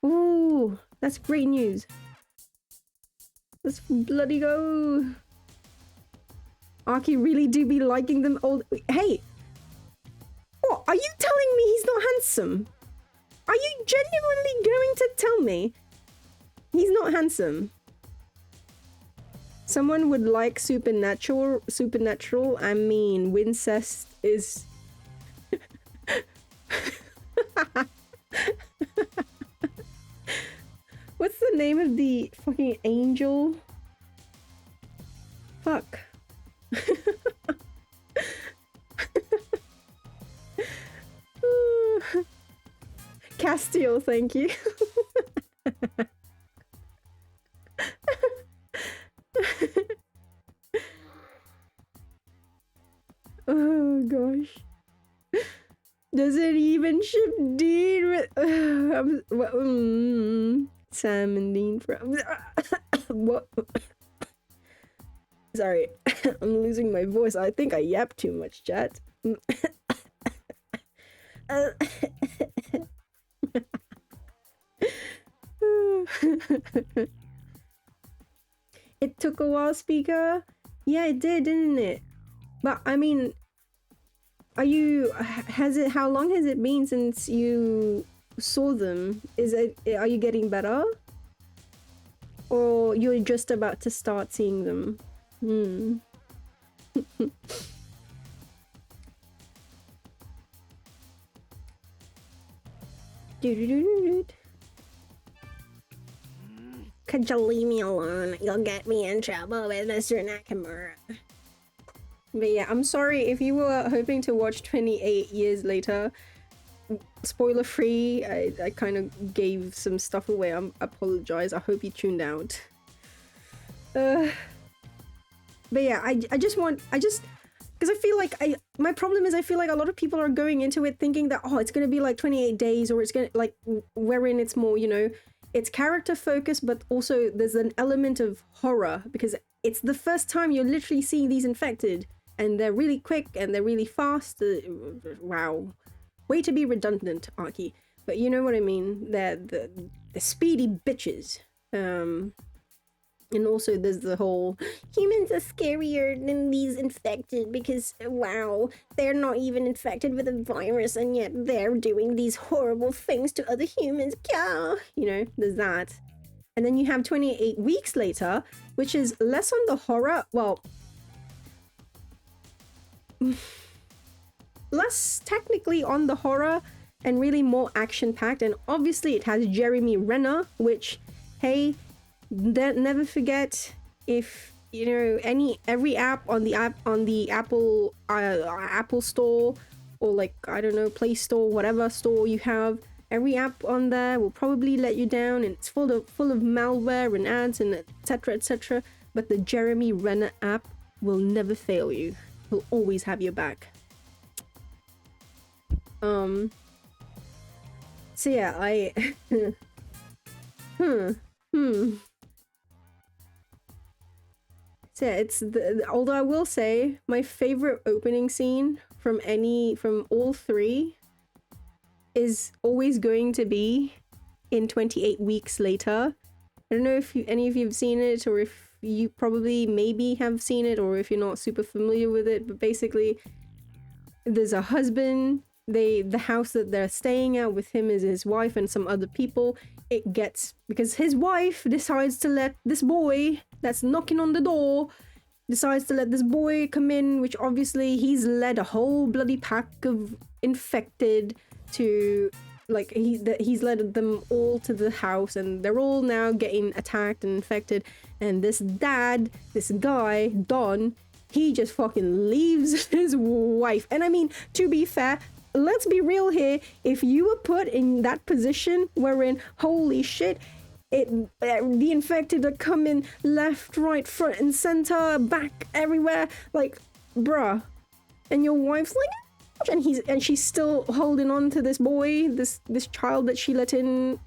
Ooh, that's great news. Let's bloody go. Arky really do be liking them old. Hey, what? Are you telling me he's not handsome? Are you genuinely going to tell me he's not handsome? Someone would like supernatural. I mean, Wincest is... What's the name of the fucking angel? Fuck. Castile, thank you. Oh gosh. Does it even ship Dean with Sam and Dean from what? Sorry, I'm losing my voice. I think I yap too much, chat. It took a while, Speaker. Yeah, it did, didn't it? But I mean, how long has it been since you saw them? Are you getting better? Or you're just about to start seeing them? Could you leave me alone? You'll get me in trouble with Mr. Nakamura. But yeah, I'm sorry if you were hoping to watch 28 years later. Spoiler free, I kind of gave some stuff away. I apologize. I hope you tuned out. But yeah, I just because I feel like my problem is I feel like a lot of people are going into it thinking that, oh, it's gonna be like 28 days, or it's gonna like wherein it's more, you know, it's character focused, but also there's an element of horror because it's the first time you're literally seeing these infected, and they're really quick and they're really fast. Wow, way to be redundant, Arky. But you know what I mean. They're the speedy bitches. And also there's the whole humans are scarier than these infected because, wow, they're not even infected with a virus and yet they're doing these horrible things to other humans. Yeah, you know, there's that. And then you have 28 weeks later, which is less on the horror, well, less technically on the horror and really more action-packed. And obviously it has Jeremy Renner, which, hey, never forget, if you know every app on the Apple Store, or like, I don't know, Play Store, whatever store you have, every app on there will probably let you down, and it's full of malware and ads and etc, etc. But the Jeremy Renner app will never fail you. He'll always have your back. So yeah, So yeah, it's although I will say my favorite opening scene from all three is always going to be in 28 weeks later. I don't know if any of you have seen it, or if you probably maybe have seen it, or if you're not super familiar with it, but basically there's a husband, the house that they're staying at with him is his wife and some other people. It gets, because his wife decides to let this boy that's knocking on the door, decides to let this boy come in, which obviously he's led a whole bloody pack of infected to, like, he's led them all to the house, and they're all now getting attacked and infected. And this guy, Don, he just fucking leaves his wife. And I mean, to be fair, let's be real here. If you were put in that position wherein, holy shit, the infected are coming left, right, front, and center, back, everywhere, like, bruh, and your wife's like, and she's still holding on to this boy, this child that she let in.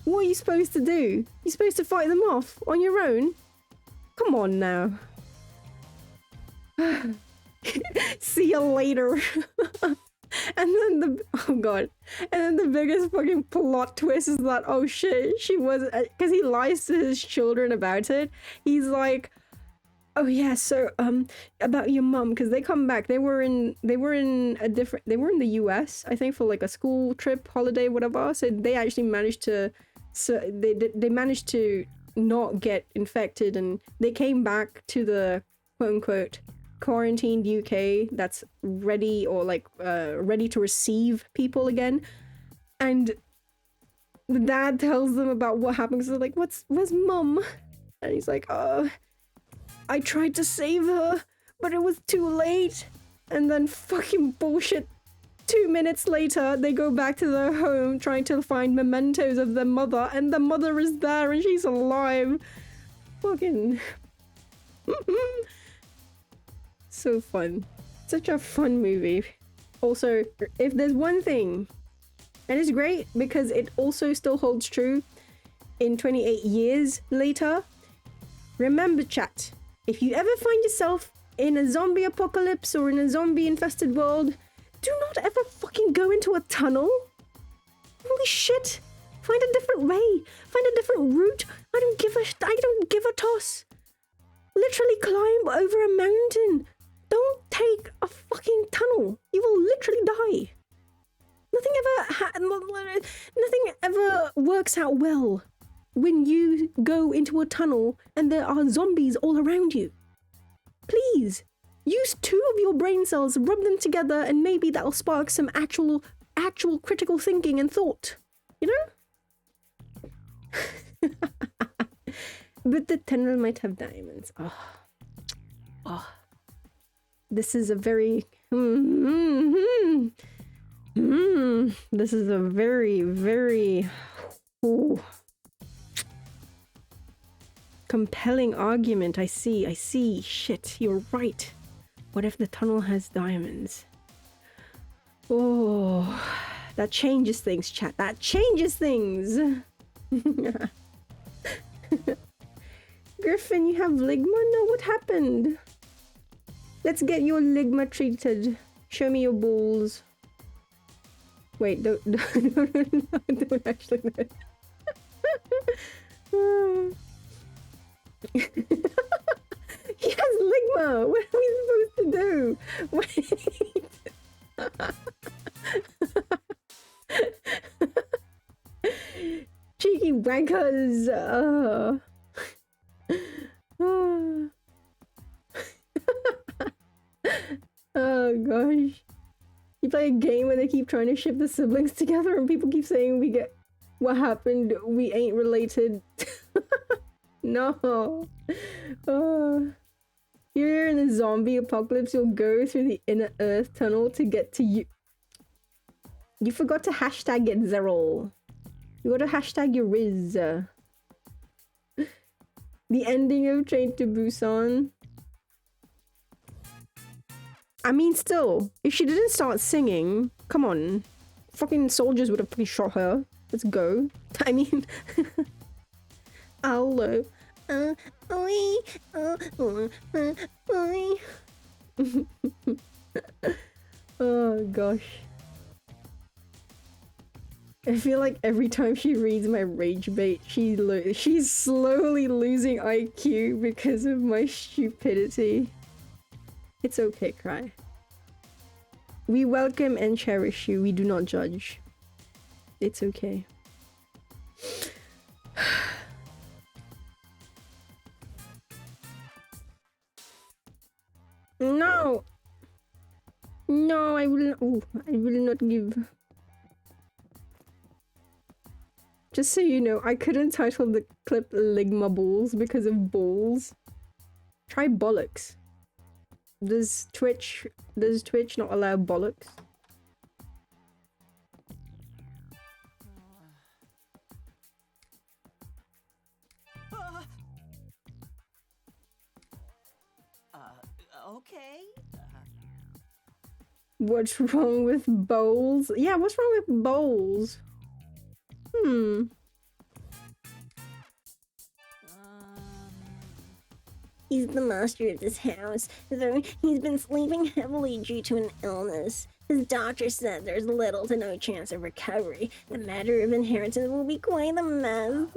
What are you supposed to do? You're supposed to fight them off on your own? Come on now. See you later. And then oh god. And then the biggest fucking plot twist is that, oh shit, she was, because he lies to his children about it. He's like, oh yeah, so about your mum, because they come back. They were in the US, I think, for like a school trip, holiday, whatever. So they actually managed to, they managed to not get infected, and they came back to the quote unquote quarantined UK that's ready, or like ready to receive people again. And the dad tells them about what happens. They're like, where's mum? And he's like, oh, I tried to save her, but it was too late. And then fucking bullshit, 2 minutes later, they go back to their home trying to find mementos of their mother, and the mother is there and she's alive. Fucking... so fun. Such a fun movie. Also, if there's one thing, and it's great because it also still holds true in 28 years later, remember chat, if you ever find yourself in a zombie apocalypse or in a zombie infested world, do not ever fucking go into a tunnel. Holy shit. Find a different way. Find a different route. I don't give a toss. Literally climb over a mountain. Don't take a fucking tunnel. You will literally die. Nothing ever works out well when you go into a tunnel and there are zombies all around you. Please, use 2 of your brain cells, rub them together, and maybe that'll spark some actual critical thinking and thought. You know? But the tunnel might have diamonds. Oh. This is a very... This is a very, very... Ooh. Compelling argument. I see. Shit, you're right. What if the tunnel has diamonds? Oh, that changes things, chat. That changes things. Griffin, you have ligma? No, what happened? Let's get your ligma treated. Show me your balls. Wait, don't actually do it. He has ligma! What are we supposed to do? Wait. Cheeky wankers! Oh gosh. You play a game where they keep trying to ship the siblings together and people keep saying we get what happened, we ain't related. No. You're in a zombie apocalypse, you'll go through the inner earth tunnel to get to you. You forgot to hashtag it, Zerol. You gotta hashtag your Riz. The ending of Train to Busan. I mean, still, if she didn't start singing, come on. Fucking soldiers would have fucking shot her. Let's go. I mean... Hello. Oh gosh. I feel like every time she reads my rage bait, she's slowly losing IQ because of my stupidity. It's okay, Cry. We welcome and cherish you. We do not judge. It's okay. No! No, I will not. Ooh, I will not give. Just so you know, I couldn't title the clip Ligma Balls because of balls. Try bollocks. Does Twitch not allow bollocks? Okay. What's wrong with bowls? Yeah, what's wrong with bowls? He's the master of this house, though he's been sleeping heavily due to an illness. His doctor said there's little to no chance of recovery. The matter of inheritance will be quite a mess.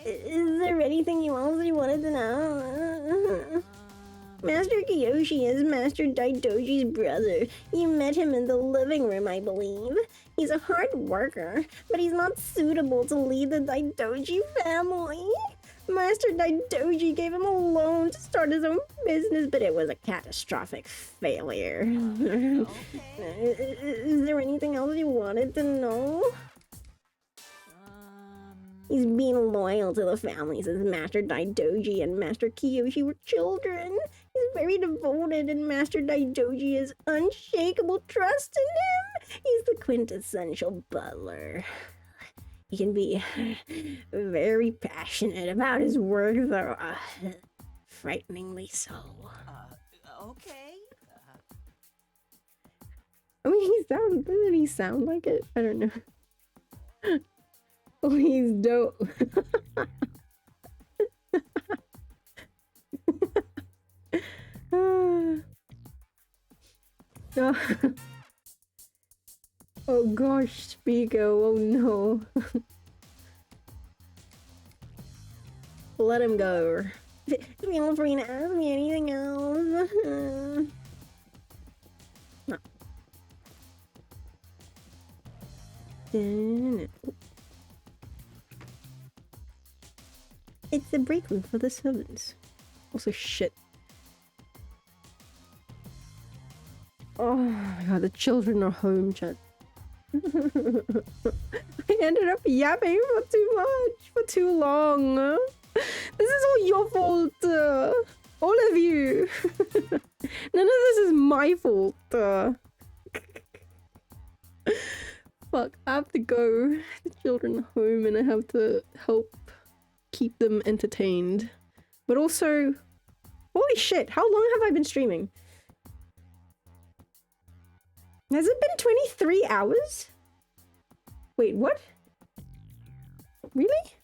Is there anything else you wanted to know? Master Kiyoshi is Master Daidoji's brother. You met him in the living room, I believe. He's a hard worker, but he's not suitable to lead the Daidoji family. Master Daidoji gave him a loan to start his own business, but it was a catastrophic failure. Is there anything else you wanted to know? He's been loyal to the family since Master Daidoji and Master Kiyoshi were children. He's very devoted, and Master Daidoji has unshakable trust in him. He's the quintessential butler. He can be very passionate about his work, though frighteningly so. Okay. I mean, doesn't he sound like it? I don't know. Oh, he's dope. Oh gosh, speaker, oh no. Let him go. Feel free to ask me anything else. No. It's the break room for the servants. Also, shit. Oh my god, the children are home, chat. I ended up yapping for too much, for too long. This is all your fault. All of you. None of this is my fault. Fuck, I have to go. The children are home and I have to help keep them entertained. But also, holy shit, how long have I been streaming? Has it been 23 hours? Wait, what? Really?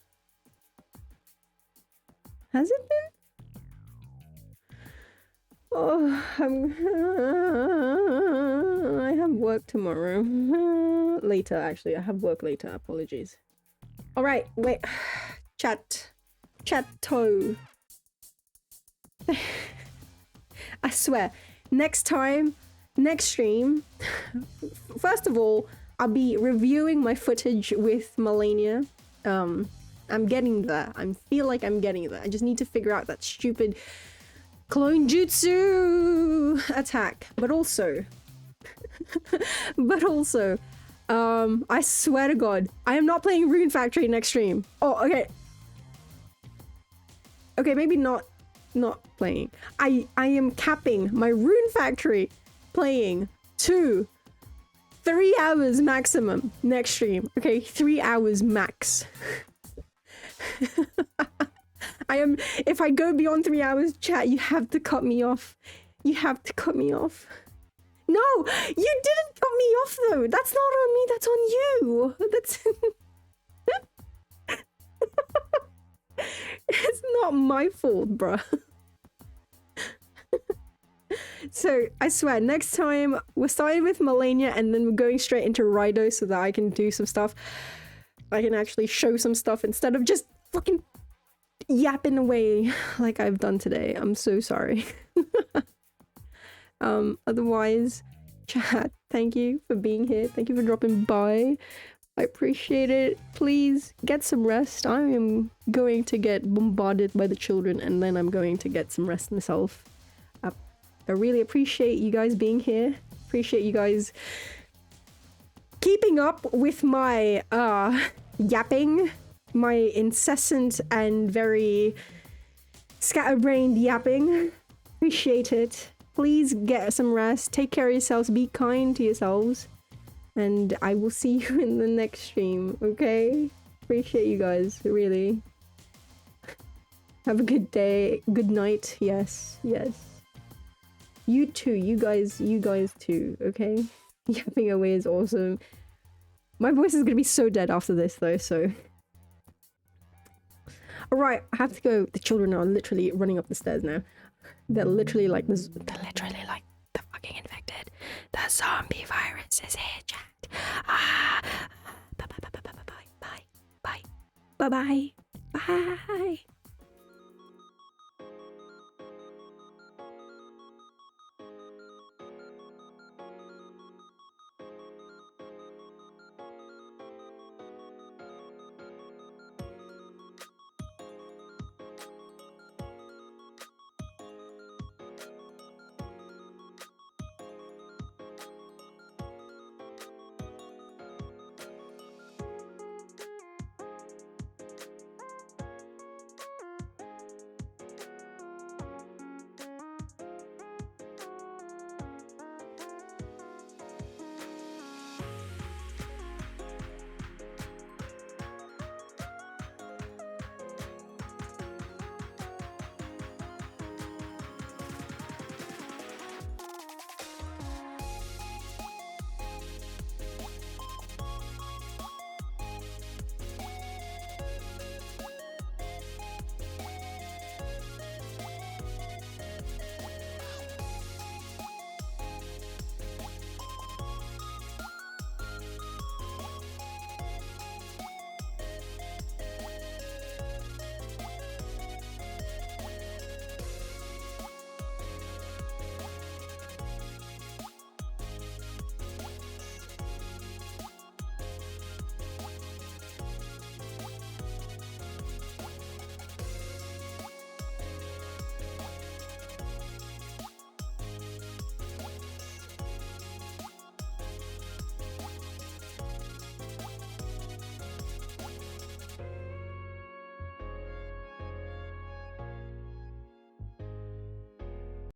Has it been? Oh, I have work tomorrow. Later, actually. I have work later. Apologies. Alright, wait. Chatto. I swear, next time, next stream, first of all, I'll be reviewing my footage with Malenia. I'm getting there. I feel like I'm getting there. I just need to figure out that stupid clone jutsu attack. But also, I swear to God, I am not playing Rune Factory next stream. Oh, okay. Okay, maybe not playing. I am capping my Rune Factory playing 2-3 hours maximum next stream. Okay, 3 hours max. If I go beyond 3 hours, chat, you have to cut me off. You have to cut me off. No, you didn't cut me off though. That's not on me, that's on you. That's it's not my fault, bruh. So, I swear, next time, we're starting with Malenia and then we're going straight into Raido so that I can do some stuff. I can actually show some stuff instead of just fucking yapping away like I've done today. I'm so sorry. Otherwise, chat, thank you for being here. Thank you for dropping by. I appreciate it. Please get some rest. I am going to get bombarded by the children and then I'm going to get some rest myself. I really appreciate you guys being here. Appreciate you guys keeping up with my yapping, my incessant and very scatterbrained yapping. Appreciate it. Please get some rest. Take care of yourselves. Be kind to yourselves. And I will see you in the next stream, okay? Appreciate you guys, really. Have a good day. Good night. Yes, yes. You too, you guys too, okay? Yapping away is awesome. My voice is gonna be so dead after this though, so. Alright, I have to go. The children are literally running up the stairs now. They're literally like the fucking infected. The zombie virus is here, chat. Bye bye. Bye.